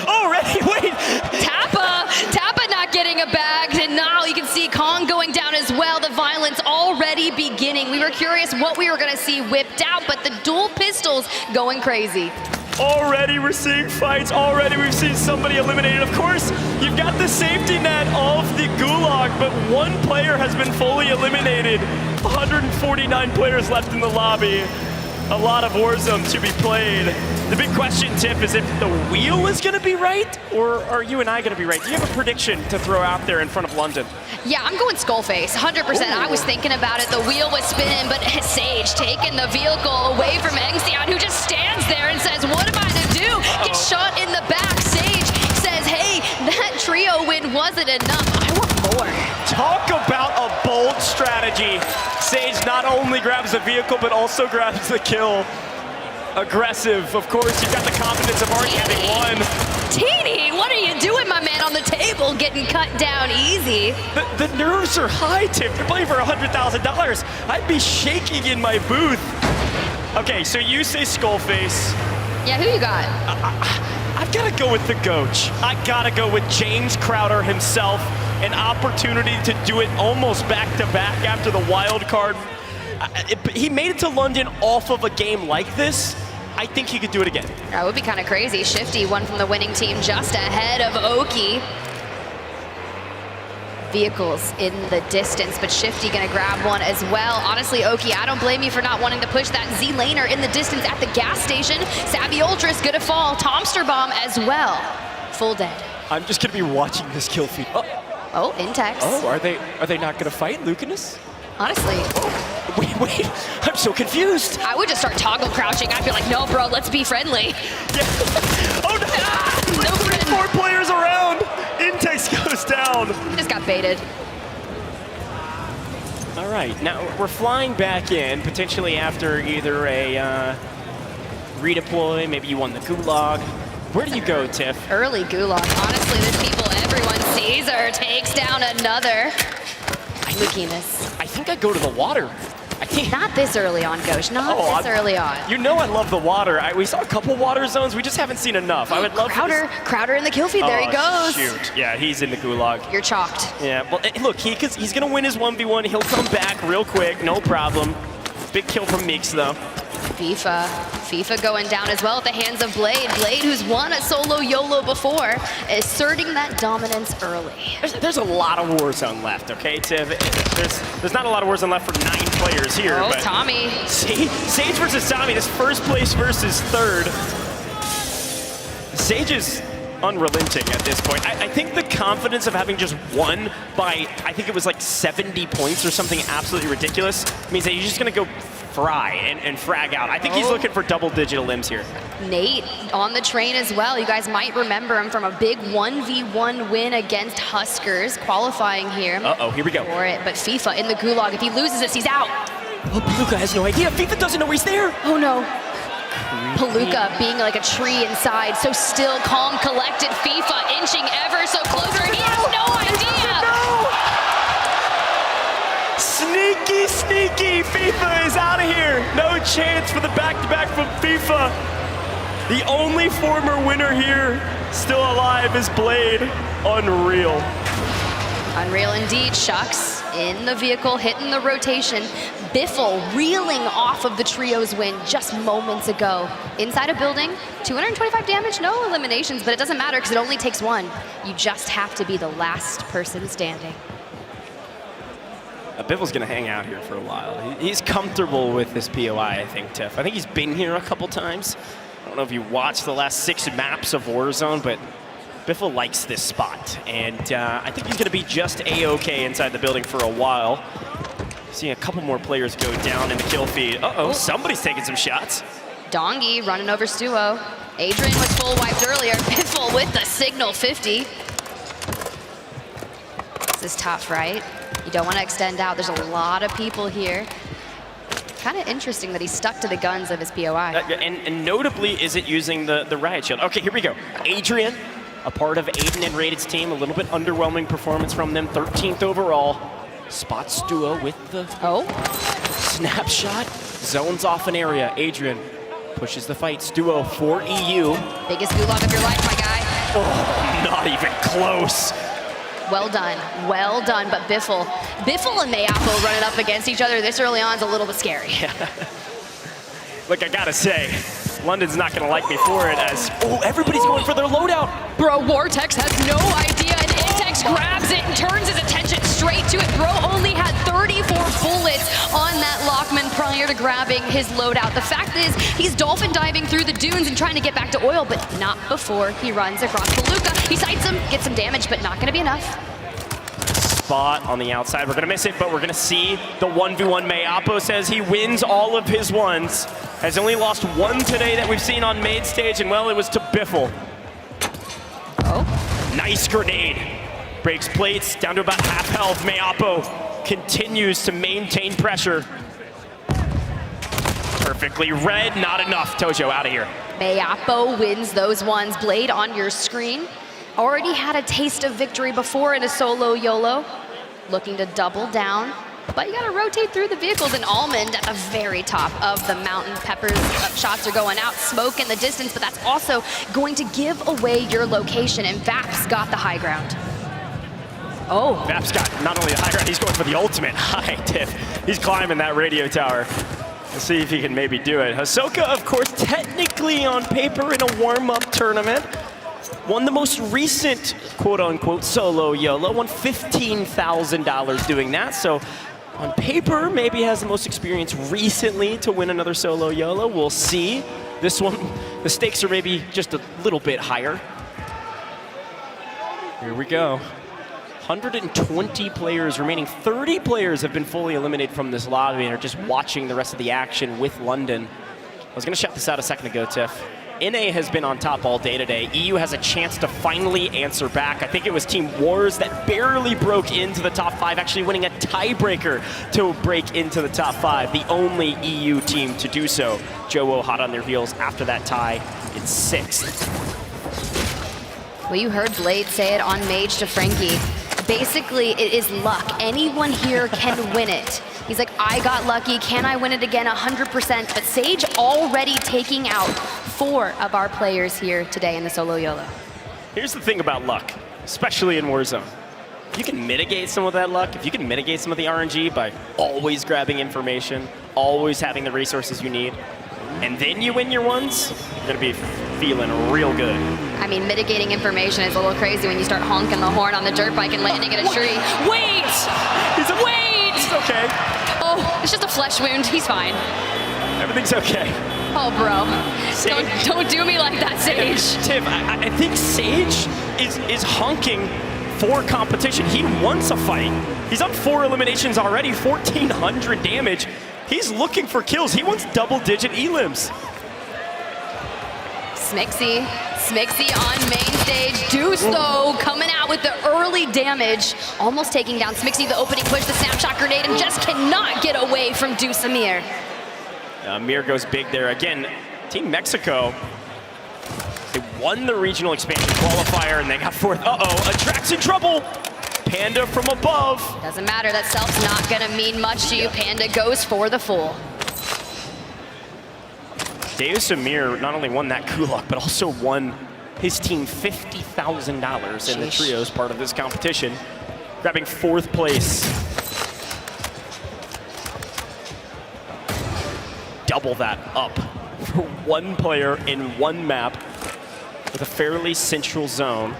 Already, wait. Tappa not getting a bag, and now you can see Kong going down as well. The violence already beginning. We were curious what we were going to see whipped out, but the dual pistols going crazy. Already we're seeing fights. Already we've seen somebody eliminated. Of course, you've got the safety net of the Gulag, but one player has been fully eliminated. 149 players left in the lobby. A lot of Warzone to be played. The big question, Tip, is if the wheel is going to be right, or are you and I going to be right? Do you have a prediction to throw out there in front of London? Yeah, I'm going Skullface, 100%. Ooh. I was thinking about it. The wheel was spinning, but Sage taking the vehicle away from Engstein, who just stands there and says, what am I to do? shot in the back. Sage says, hey, that trio win wasn't enough. I want more. Talk about a bold strategy. Sage not only grabs the vehicle, but also grabs the kill. Aggressive, of course. You've got the confidence of already having won. Teeny, what are you doing, my man, on the table, getting cut down easy? The nerves are high, Tim. You're playing for $100,000. I'd be shaking in my booth. Okay, so you say Skullface. Yeah, who you got? I've got to go with the Goach. I got to go with James Crowder himself. An opportunity to do it almost back-to-back after the wild card. He made it to London off of a game like this. I think he could do it again. That would be kind of crazy. Shifty won from the winning team just ahead of Oki. Vehicles in the distance, but Shifty gonna grab one as well. Honestly, Oki, I don't blame you for not wanting to push that Z-laner in the distance at the gas station. Savvy Ultra's gonna fall. Tomster Bomb as well. Full dead. I'm just gonna be watching this kill feed. Oh, Intex. Oh, are they not gonna fight, Lucanus? Honestly. Wait, I'm so confused. I would just start toggle crouching. I'd be like, no, bro, let's be friendly. Yeah. Oh, no. No friend. 4 players around. Intex goes down. Just got baited. All right, now we're flying back in, potentially after either a redeploy, maybe you won the Gulag. Where do you go, Tiff? Early Gulag. Honestly, there's people everyone sees her. Takes down another. Lucanus. I think I go to the water. Not this early on, Gosh. Not this early on. You know I love the water. We saw a couple water zones. We just haven't seen enough. I would love Crowder in the kill feed. There he goes. Shoot. Yeah, he's in the Gulag. You're chalked. Yeah, well, look, he's going to win his 1v1. He'll come back real quick. No problem. Big kill from Meeks, though. FIFA going down as well at the hands of Blade. Blade, who's won a solo YOLO before, asserting that dominance early. There's a lot of Warzone left, okay, Tiv? There's not a lot of Warzone left for 9 players here. Oh, but Tommy. Sage versus Tommy, this first place versus third. Sage is unrelenting at this point. I think the confidence of having just won by, I think it was like 70 points or something absolutely ridiculous, means that you're just going to go fry and frag out. I think he's looking for double-digit limbs here. Nate on the train as well. You guys might remember him from a big 1v1 win against Huskers, qualifying here. Uh-oh, here we go. For it, but FIFA in the Gulag. If he loses this, he's out. Oh, Palooka has no idea. FIFA doesn't know he's there. Oh, no. Palooka being like a tree inside, so still calm, collected. FIFA inching ever so closer. He has no idea. Sneaky, sneaky. FIFA is out of here. No chance for the back-to-back from FIFA. The only former winner here still alive is Blade. Unreal. Unreal indeed. Shucks in the vehicle, hitting the rotation. Biffle reeling off of the trio's win just moments ago. Inside a building, 225 damage, no eliminations, but it doesn't matter because it only takes one. You just have to be the last person standing. Biffle's gonna hang out here for a while. He's comfortable with this POI, I think, Tiff. I think he's been here a couple times. I don't know if you watched the last 6 maps of Warzone, but Biffle likes this spot. And I think he's gonna be just A-okay inside the building for a while. Seeing a couple more players go down in the kill feed. Uh-oh, somebody's taking some shots. Dongi running over Stuo. Adrian was full wiped earlier. Biffle with the signal 50. This is tough, right? You don't want to extend out. There's a lot of people here. Kind of interesting that he stuck to the guns of his POI. And notably isn't using the riot shield. Okay, here we go. Adrian, a part of Aiden and Raided's team. A little bit underwhelming performance from them. 13th overall. Spots Stuo with the snapshot. Zones off an area. Adrian pushes the fight. Stuo for EU. Biggest gulag of your life, my guy. Oh, not even close. Well done, but Biffle and Mayapo running up against each other this early on is a little bit scary. Yeah. Look, I gotta say, London's not gonna like me for it as, everybody's going for their loadout. Bro, Vortex has no idea, and Intex grabs it and turns his attention straight to it. Bro only had 34 bullets on that Lockman prior to grabbing his loadout. The fact is, he's dolphin diving through the dunes and trying to get back to oil, but not before he runs across Palooka. He sights him, gets some damage, but not gonna be enough. spot on the outside. We're gonna miss it, but we're gonna see the 1v1. Mayapo says he wins all of his ones. Has only lost one today that we've seen on main stage, and well, it was to Biffle. Oh. Nice grenade. Breaks plates, down to about half health. Mayapo continues to maintain pressure. Perfectly read, not enough. Tojo out of here. Mayapo wins those ones. Blade on your screen. Already had a taste of victory before in a solo YOLO. Looking to double down. But you gotta rotate through the vehicles, and Almond at the very top of the mountain. Peppers shots are going out, smoke in the distance, but that's also going to give away your location, and Vaps got the high ground. Oh. Vaps got not only the high ground, he's going for the ultimate high tip. He's climbing that radio tower. Let's see if he can maybe do it. Hisoka, of course, technically on paper in a warm-up tournament. Won the most recent, quote-unquote, solo YOLO. Won $15,000 doing that. So on paper, maybe has the most experience recently to win another solo YOLO. We'll see. This one, the stakes are maybe just a little bit higher. Here we go. 120 players remaining. 30 players have been fully eliminated from this lobby and are just watching the rest of the action with London. I was going to shout this out a second ago, Tiff. NA has been on top all day today. EU has a chance to finally answer back. I think it was Team Wars that barely broke into the top 5, actually winning a tiebreaker to break into the top 5. The only EU team to do so. Jowo hot on their heels after that tie in 6th. Well, you heard Blade say it on Mage to Frankie. Basically, it is luck. Anyone here can win it. He's like, I got lucky. Can I win it again? 100%. But Sage already taking out 4 of our players here today in the solo YOLO. Here's the thing about luck, especially in Warzone. If you can mitigate some of that luck, if you can mitigate some of the RNG by always grabbing information, always having the resources you need, and then you win your ones, you're gonna be feeling real good. I mean, mitigating information is a little crazy when you start honking the horn on the dirt bike and landing in a tree. Wait! Wait! He's okay. Oh, it's just a flesh wound. He's fine. Everything's okay. Oh, bro. Don't do me like that, Sage. Tiff, I think Sage is honking for competition. He wants a fight. He's on 4 eliminations already, 1,400 damage. He's looking for kills. He wants double-digit elims. Smixy on main stage. Deuce, though, coming out with the early damage. Almost taking down Smixy, the opening push, the snapshot grenade, and just cannot get away from Deuce Amir. Amir goes big there. Again, Team Mexico, they won the regional expansion qualifier, and they got 4th. Uh-oh, Attract's in trouble. Panda from above. Doesn't matter, that self's not gonna mean much to you. Panda goes for the full. Deus Amir not only won that Kulak, but also won his team $50,000 in the trios part of this competition, grabbing 4th place. Double that up for one player in one map with a fairly central zone.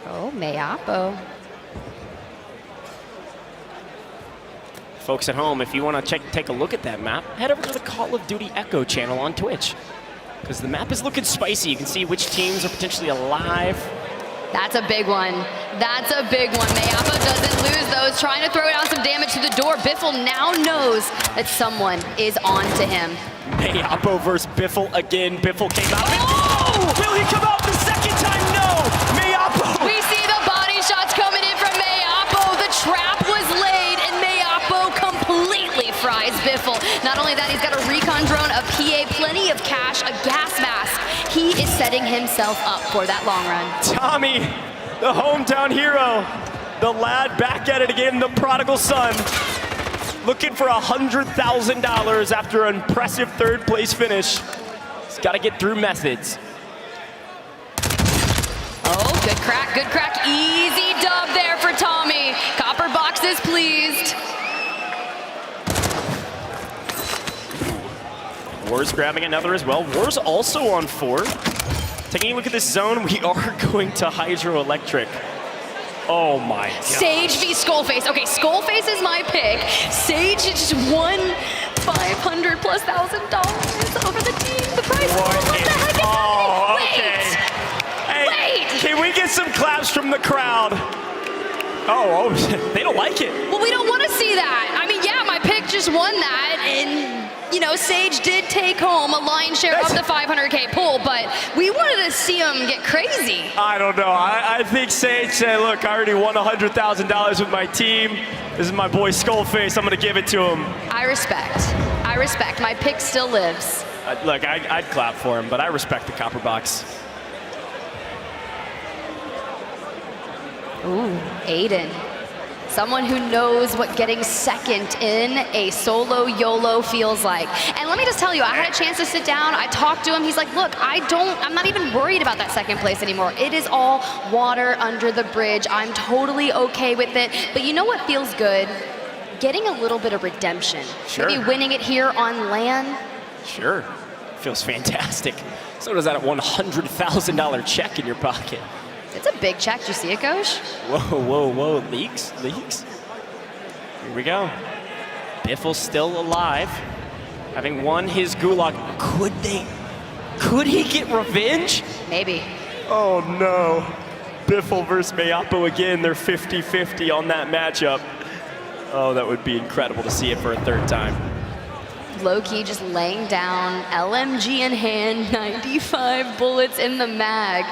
Oh, Mayapo. Folks at home, if you want to take a look at that map, head over to the Call of Duty Echo channel on Twitch, because the map is looking spicy. You can see which teams are potentially alive. That's a big one. That's a big one. Mayapo doesn't lose those, trying to throw down some damage to the door. Biffle now knows that someone is on to him. Mayapo versus Biffle again. Biffle came out. Oh! Will he come out the second time? No! Mayapo! We see the body shots coming in from Mayapo. The trap was laid, and Mayapo completely fries Biffle. Not only that, he's got a recon drone, a PA, plenty of cash, a gas mask. He is setting himself up for that long run. Tommy, the hometown hero, the lad back at it again, the prodigal son, looking for $100,000 after an impressive 3rd place finish. He's got to get through methods. Oh, good crack, good crack. Easy dub there for Tommy. Copper box is pleased. Wars grabbing another as well. Wars also on 4. Taking a look at this zone, we are going to Hydroelectric. Oh my God. Sage v Skullface. Okay, Skullface is my pick. Sage just won $500,000+ over the team. The prize. What the heck is happening? Okay. Hey, can we get some claps from the crowd? Oh, they don't like it. Well, we don't want to see that. I mean, yeah, my pick just won that, and you know, Sage did take home a lion's share of the 500K pool, but we wanted to see him get crazy. I don't know. I think Sage said, look, I already won $100,000 with my team. This is my boy Skullface. I'm going to give it to him. I respect. I respect. My pick still lives. Look, I'd clap for him, but I respect the Copper Box. Ooh, Aiden. Someone who knows what getting second in a solo YOLO feels like. And let me just tell you, I had a chance to sit down, I talked to him, he's like, look, I'm not even worried about that second place anymore. It is all water under the bridge. I'm totally okay with it. But you know what feels good? Getting a little bit of redemption. Sure. Maybe winning it here on LAN. Sure. Feels fantastic. So does that $100,000 check in your pocket. It's a big check. Did you see it, Coach? Whoa. Leaks. Here we go. Biffle's still alive, having won his gulag. Could he get revenge? Maybe. Oh no. Biffle versus Mayapo again. They're 50-50 on that matchup. Oh, that would be incredible to see it for a third time. Low-key just laying down, LMG in hand, 95 bullets in the mag.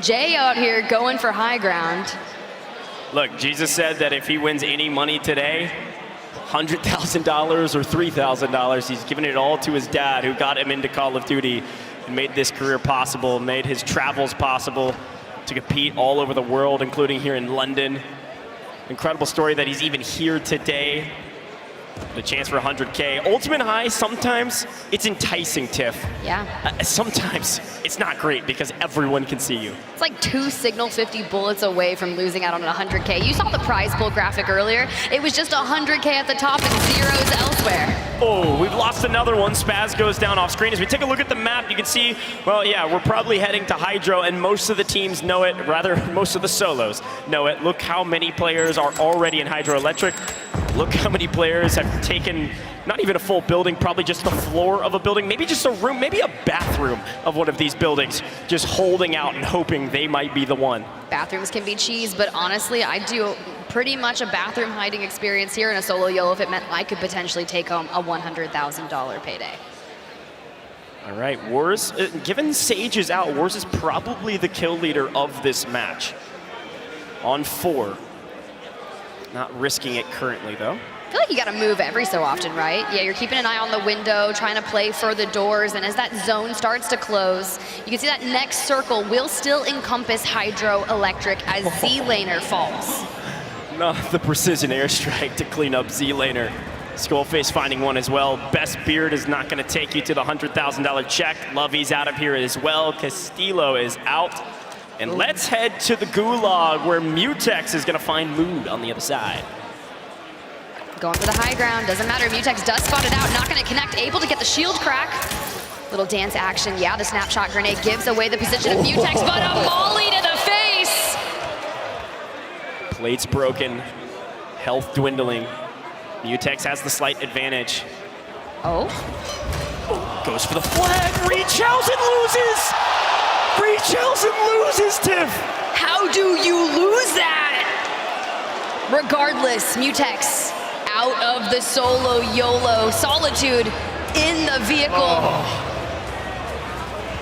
Jay out here going for high ground. Look, Jesus said that if he wins any money today, $100,000 or $3,000, he's giving it all to his dad, who got him into Call of Duty and made this career possible, made his travels possible to compete all over the world, including here in London. Incredible story that he's even here today. The chance for 100K. Ultimate High, sometimes it's enticing, Tiff. Yeah. Sometimes it's not great because everyone can see you. It's like 2 Signal 50 bullets away from losing out on 100K. You saw the prize pool graphic earlier. It was just 100K at the top and zeros elsewhere. Oh, we've lost another one. Spaz goes down off screen. As we take a look at the map, you can see, well, yeah, we're probably heading to Hydro, and most of the teams know it, rather, most of the solos know it. Look how many players are already in Hydroelectric. Look how many players have taken not even a full building, probably just the floor of a building, maybe just a room, maybe a bathroom of one of these buildings, just holding out and hoping they might be the one. Bathrooms can be cheese, but honestly, I do pretty much a bathroom hiding experience here in a solo YOLO if it meant I could potentially take home a $100,000 payday. All right, Wars, given Sage is out, Wars is probably the kill leader of this match. On 4. Not risking it currently, though. I feel like you got to move every so often, right? Yeah, you're keeping an eye on the window, trying to play for the doors, and as that zone starts to close, you can see that next circle will still encompass Hydroelectric as Z-Laner falls. Not the precision airstrike to clean up Z-Laner. Skullface finding one as well. Best Beard is not going to take you to the $100,000 check. Lovey's out of here as well. Castillo is out. And let's head to the Gulag, where Mutex is going to find Mood on the other side. Going for the high ground, doesn't matter. Mutex does spot it out, not going to connect, able to get the shield crack. Little dance action, yeah, the snapshot grenade gives away the position of Mutex, but a volley to the face! Plates broken, health dwindling. Mutex has the slight advantage. Oh. Goes for the flag, reaches and loses! Reaches and loses, Tiff! How do you lose that? Regardless, Mutex out of the solo YOLO. Solitude in the vehicle.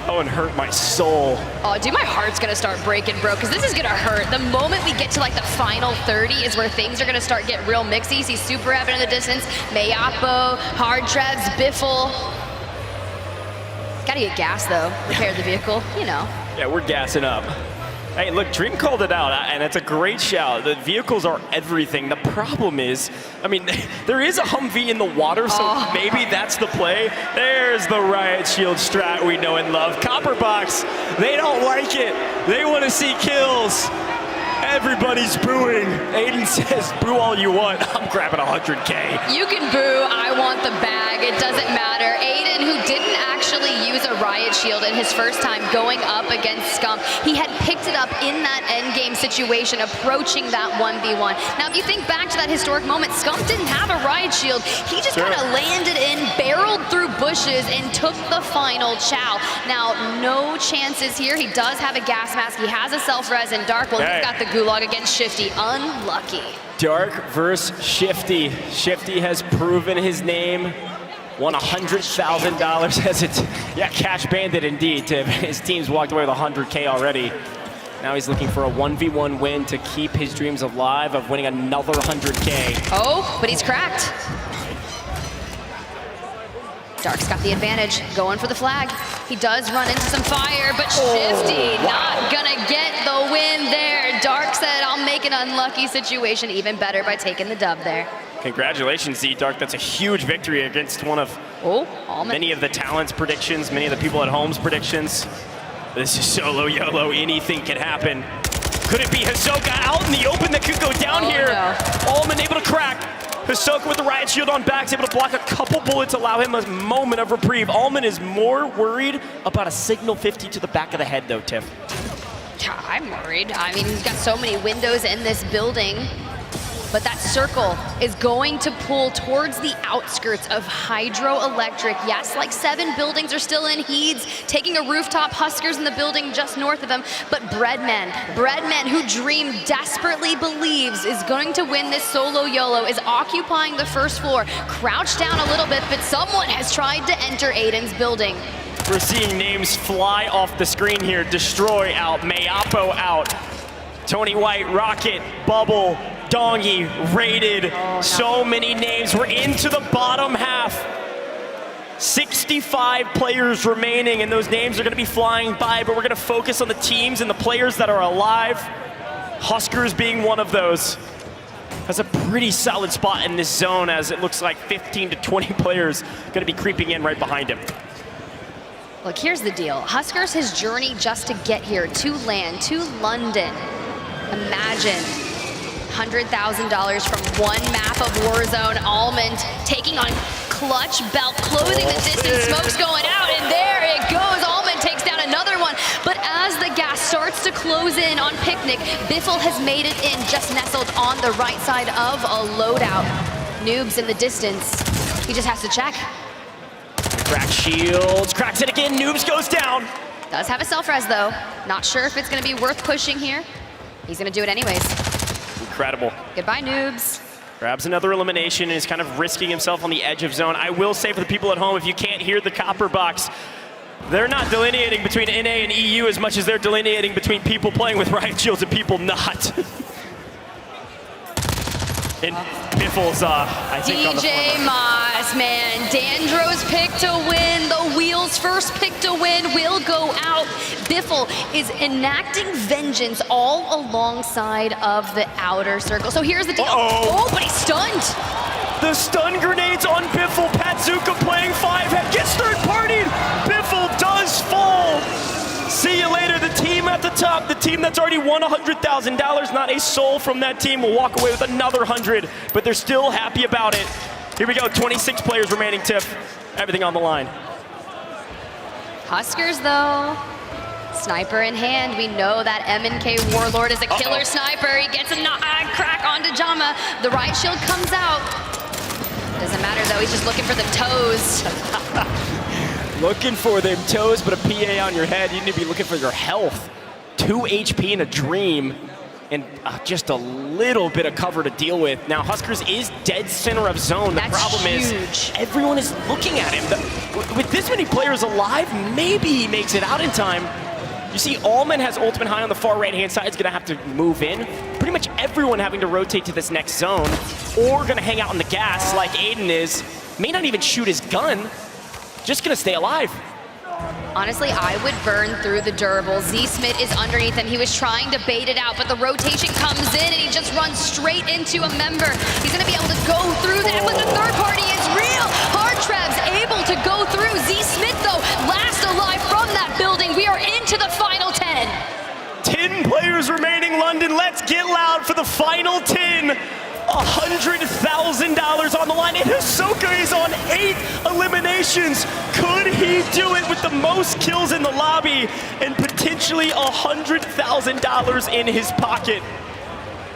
Oh, and hurt my soul. Oh, dude, my heart's gonna start breaking, bro, because this is gonna hurt. The moment we get to like the final 30 is where things are gonna start getting real mixy. See Super Evan in the distance, Mayapo, Hard Trevs, Biffle. Gotta get gas though, repair the vehicle, you know. Yeah, we're gassing up. Hey, look, Dream called it out, and it's a great shout. The vehicles are everything. The problem is, I mean, there is a Humvee in the water, so maybe that's the play. There's the Riot Shield strat we know and love. Copper Box, they don't like it. They want to see kills. Everybody's booing. Aiden says, boo all you want. I'm grabbing 100K. You can boo, I want the bag. It doesn't matter. Aiden, who didn't actually use use a Riot Shield in his first time going up against Scump. He had picked it up in that endgame situation, approaching that 1v1. Now, if you think back to that historic moment, Scump didn't have a Riot Shield. He just kind of landed in, barreled through bushes, and took the final chow. Now, no chances here. He does have a gas mask. He has a self-res, and Dark, well, he's got the gulag against Shifty. Unlucky. Dark versus Shifty. Shifty has proven his name. Won $100,000 as it's, Cash Bandit indeed. His team's walked away with $100K already. Now he's looking for a 1v1 win to keep his dreams alive of winning another $100K. Oh, but he's cracked. Dark's got the advantage, going for the flag. He does run into some fire, but Shifty not gonna get the win there. Dark said, I'll make an unlucky situation even better by taking the dub there. Congratulations, Z-Dark. That's a huge victory against one of many of the talent's predictions, many of the people at home's predictions. This is SoloYolo. Anything can happen. Could it be Hisoka out in the open that could go down here? No. Allman able to crack. Hisoka with the Riot Shield on back is able to block a couple bullets, allow him a moment of reprieve. Allman is more worried about a signal 50 to the back of the head, though, Tiff. I'm worried. I mean, he's got so many windows in this building. But that circle is going to pull towards the outskirts of Hydroelectric. Yes, like 7 buildings are still in Heeds, taking a rooftop. Huskers in the building just north of them. But Breadman, who Dream desperately believes is going to win this SoloYolo, is occupying the first floor, crouched down a little bit, but someone has tried to enter Aiden's building. We're seeing names fly off the screen here. Destroy out, Mayapo out, Tony White, Rocket, Bubble, Dongi, Rated, so many names. We're into the bottom half. 65 players remaining, and those names are going to be flying by, but we're going to focus on the teams and the players that are alive. Huskers being one of those. That's a pretty solid spot in this zone, as it looks like 15 to 20 players going to be creeping in right behind him. Look, here's the deal. Huskers, his journey just to get here, to land, to London. Imagine $100,000 from one map of Warzone. Almond taking on Clutch Belt, closing the distance. Smoke's going out, and there it goes. Almond takes down another one. But as the gas starts to close in on Picnic, Biffle has made it in, just nestled on the right side of a loadout. Noobs in the distance. He just has to check. Crack shields, cracks it again. Noobs goes down. Does have a self-res though. Not sure if it's going to be worth pushing here. He's going to do it anyways. Incredible. Goodbye, Noobs. Grabs another elimination and is kind of risking himself on the edge of zone. I will say for the people at home, if you can't hear the copper box, they're not delineating between NA and EU as much as they're delineating between people playing with Riot Shields and people not. And Biffle's, I think, on the DJ Moss, man. Dandro's pick to win. The Wheels first pick to win will go out. Biffle is enacting vengeance all alongside of the outer circle. So here's the deal. Oh, but he's stunned. The stun grenades on Biffle. Patzuka playing 5-head. Gets third-partied. Biffle does fall. See you later. The team at the top, the team that's already won $100,000, not a soul from that team will walk away with another 100, but they're still happy about it. Here we go, 26 players remaining, Tiff. Everything on the line. Huskers, though. Sniper in hand. We know that M&K Warlord is a killer sniper. He gets a crack onto Jama. The Riot Shield comes out. Doesn't matter, though. He's just looking for the toes. Looking for them toes, but a PA on your head. You need to be looking for your health. 2 HP in a dream, and just a little bit of cover to deal with. Now, Huskers is dead center of zone. The problem is everyone is looking at him. With this many players alive, maybe he makes it out in time. You see, Allman has ultimate high on the far right-hand side. Is going to have to move in. Pretty much everyone having to rotate to this next zone, or going to hang out in the gas like Aiden is. May not even shoot his gun. Just gonna stay alive. Honestly, I would burn through the durable. Z-Smith is underneath him. He was trying to bait it out, but the rotation comes in and he just runs straight into a member. He's gonna be able to go through that, but the third party is real. Hardtrab's able to go through. Z-Smith, though, last alive from that building. We are into the final 10. 10 players remaining, London. Let's get loud for the final 10. $100,000 on the line, and Hisoka is on 8 eliminations. Could he do it with the most kills in the lobby and potentially $100,000 in his pocket?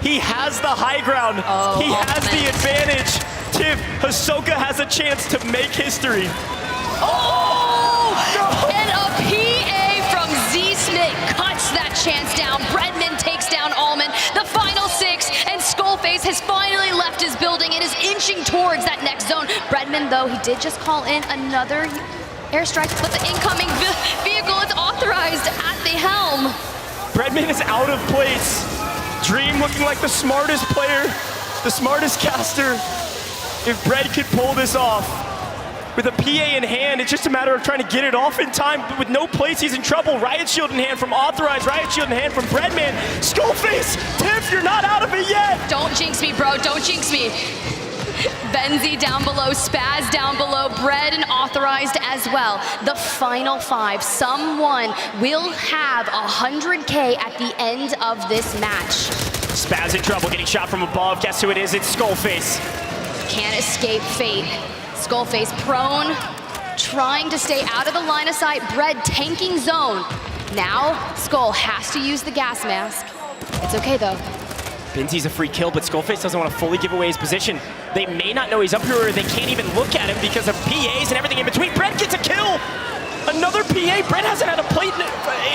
He has the high ground. He has the advantage. Tiff, Hisoka has a chance to make history. And a PA from Z-Smith cuts that chance down. Breadman takes down Allman. The final 6, and Skullface has finally left his building and is inching towards that next zone. Breadman, though, he did just call in another airstrike, but the incoming vehicle is authorized at the helm. Breadman is out of place. Dream looking like the smartest player, the smartest caster. If Bread could pull this off, with a PA in hand, it's just a matter of trying to get it off in time, but with no place, he's in trouble. Riot Shield in hand from Authorized, Riot Shield in hand from Breadman. Skullface, Tiff, you're not out of it yet! Don't jinx me, bro, don't jinx me. Benzie down below, Spaz down below, Bread and Authorized as well. The final 5, someone will have 100K at the end of this match. Spaz in trouble, getting shot from above. Guess who it is? It's Skullface. Can't escape fate. Skullface prone, trying to stay out of the line of sight. Bread tanking zone. Now, Skull has to use the gas mask. It's okay though. Benzie's a free kill, but Skullface doesn't want to fully give away his position. They may not know he's up here, or they can't even look at him because of PAs and everything in between. Bread gets a kill! Another PA. Bread hasn't had a plate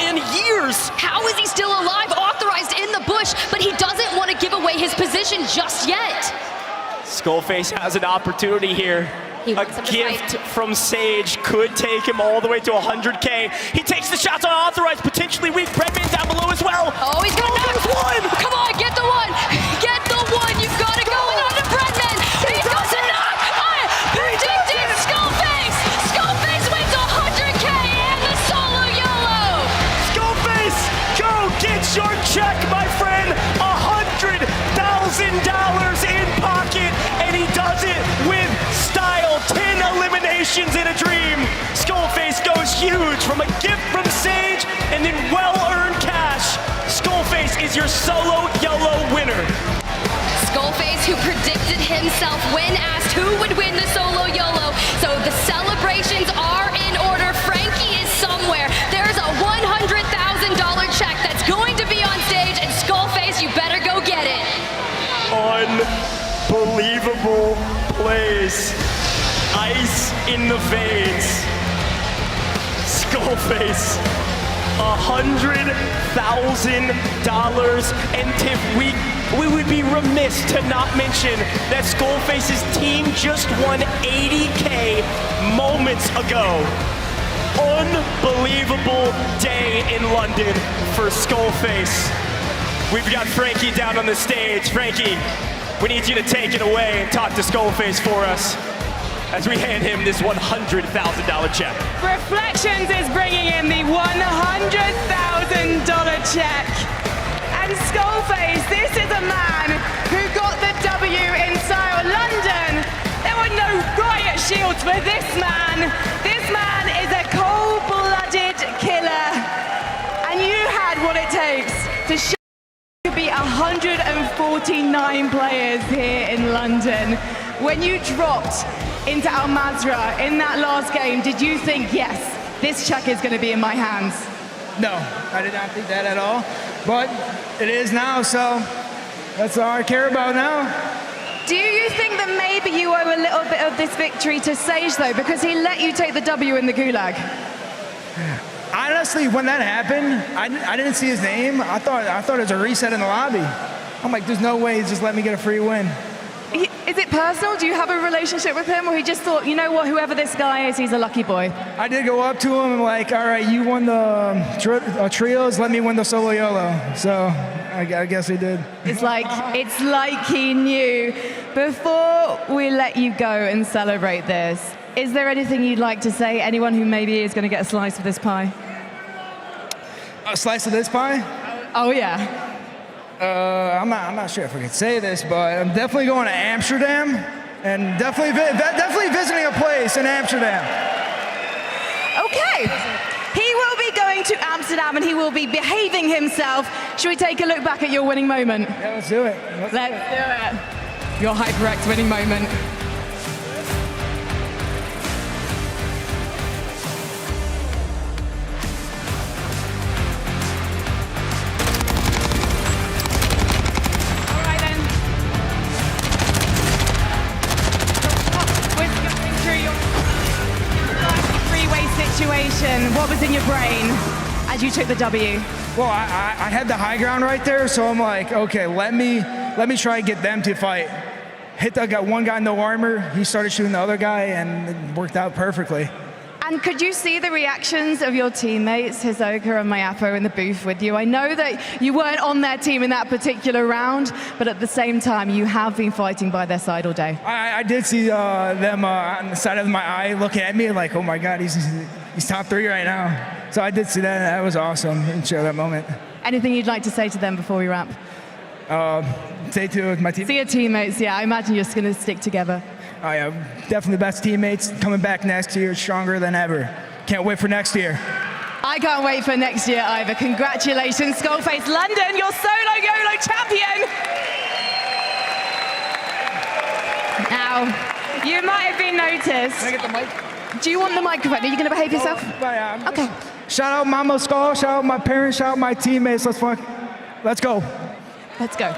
in years. How is he still alive? Authorized in the bush, but he doesn't want to give away his position just yet. Skullface has an opportunity here. A gift from Sage could take him all the way to 100K. He takes the shots on Authorized, potentially weak. Breadman down below as well. Oh, he's gonna knock one. Come on, get the one. Get the one. You've got to go in on the Breadman. He's got to knock. Predicted Skullface. Skullface wins 100K and the solo YOLO. Skullface, go get your check, my friend. $100,000 in pocket, and he does it with style. 10 eliminations in a dream. Skullface goes huge from a gift from Sage and then well-earned cash. Skullface is your solo YOLO winner. Skullface, who predicted himself when asked who would win the solo YOLO. So the celebrations are in order. Frankie is somewhere. There's a $100,000 check that's going to be on stage, and Skullface, you better go get it. Unbelievable plays. Ice in the veins. Skullface, $100,000. And Tiff, we would be remiss to not mention that Skullface's team just won 80K moments ago. Unbelievable day in London for Skullface. We've got Frankie down on the stage. Frankie, we need you to take it away and talk to Skullface for us as we hand him this $100,000 check. Reflections is bringing in the $100,000 check. And Skullface, this is a man who got the W in style. London, there were no riot shields for this man. This man is a cold-blooded killer. And you had what it takes to show to beat 149 players here in London. When you dropped into Al Mazrah in that last game, did you think, yes, this check is going to be in my hands? No, I did not think that at all. But it is now, so that's all I care about now. Do you think that maybe you owe a little bit of this victory to Sage, though, because he let you take the W in the Gulag? Honestly, when that happened, I didn't see his name. I thought it was a reset in the lobby. I'm like, there's no way he's just let me get a free win. Is it personal? Do you have a relationship with him? Or he just thought, you know what, whoever this guy is, he's a lucky boy? I did go up to him and like, all right, you won the trios, let me win the solo YOLO. So I guess he did. It's like he knew. Before we let you go and celebrate this, is there anything you'd like to say? Anyone who maybe is going to get a slice of this pie? A slice of this pie? Oh, yeah. I'm not sure if I could say this, but I'm definitely going to Amsterdam and definitely visiting a place in Amsterdam. Okay. He will be going to Amsterdam and he will be behaving himself. Should we take a look back at your winning moment? Yeah, let's do it. Let's do it. your HyperX winning moment. What was in your brain as you took the W? Well, I had the high ground right there, so I'm like, okay, let me try and get them to fight. Got one guy no armor, he started shooting the other guy, and it worked out perfectly. And could you see the reactions of your teammates, Hisoka and Mayapo, in the booth with you? I know that you weren't on their team in that particular round, but at the same time, you have been fighting by their side all day. I did see them on the side of my eye looking at me like, oh my God, he's top 3 right now. So I did see that. That was awesome and share that moment. Anything you'd like to say to them before we wrap? Say to my team. To your teammates, yeah. I imagine you're just going to stick together. Oh yeah, definitely the best teammates. Coming back next year, stronger than ever. Can't wait for next year. I can't wait for next year either. Congratulations, Skullface London, your SoloYolo champion. Now, you might have been noticed. Can I get the mic? Do you want the microphone? Are you going to behave yourself? Okay. Shout out Mama Skull, shout out my parents, shout out my teammates. Let's go. Let's go.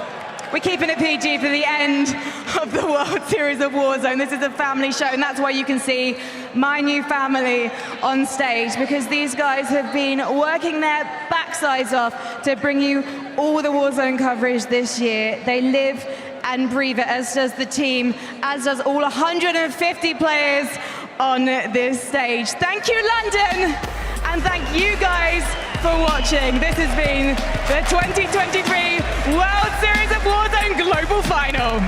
We're keeping it PG for the end of the World Series of Warzone. This is a family show, and that's why you can see my new family on stage, because these guys have been working their backsides off to bring you all the Warzone coverage this year. They live and breathe it, as does the team, as does all 150 players on this stage. Thank you, London, and thank you guys for watching. This has been the 2023 World Series of Warzone Global Final.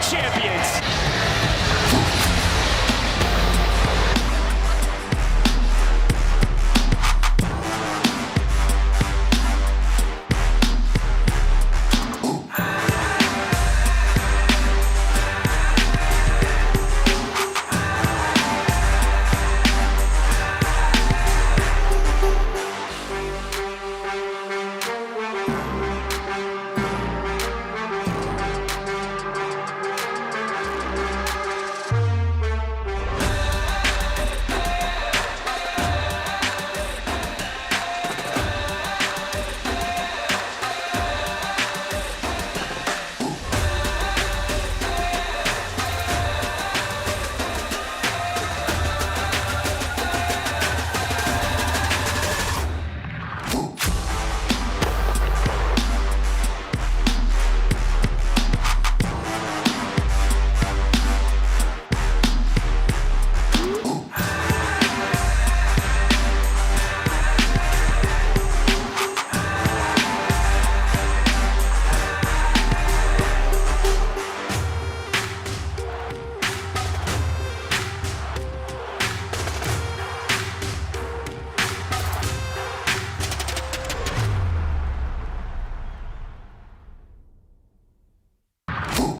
Champions.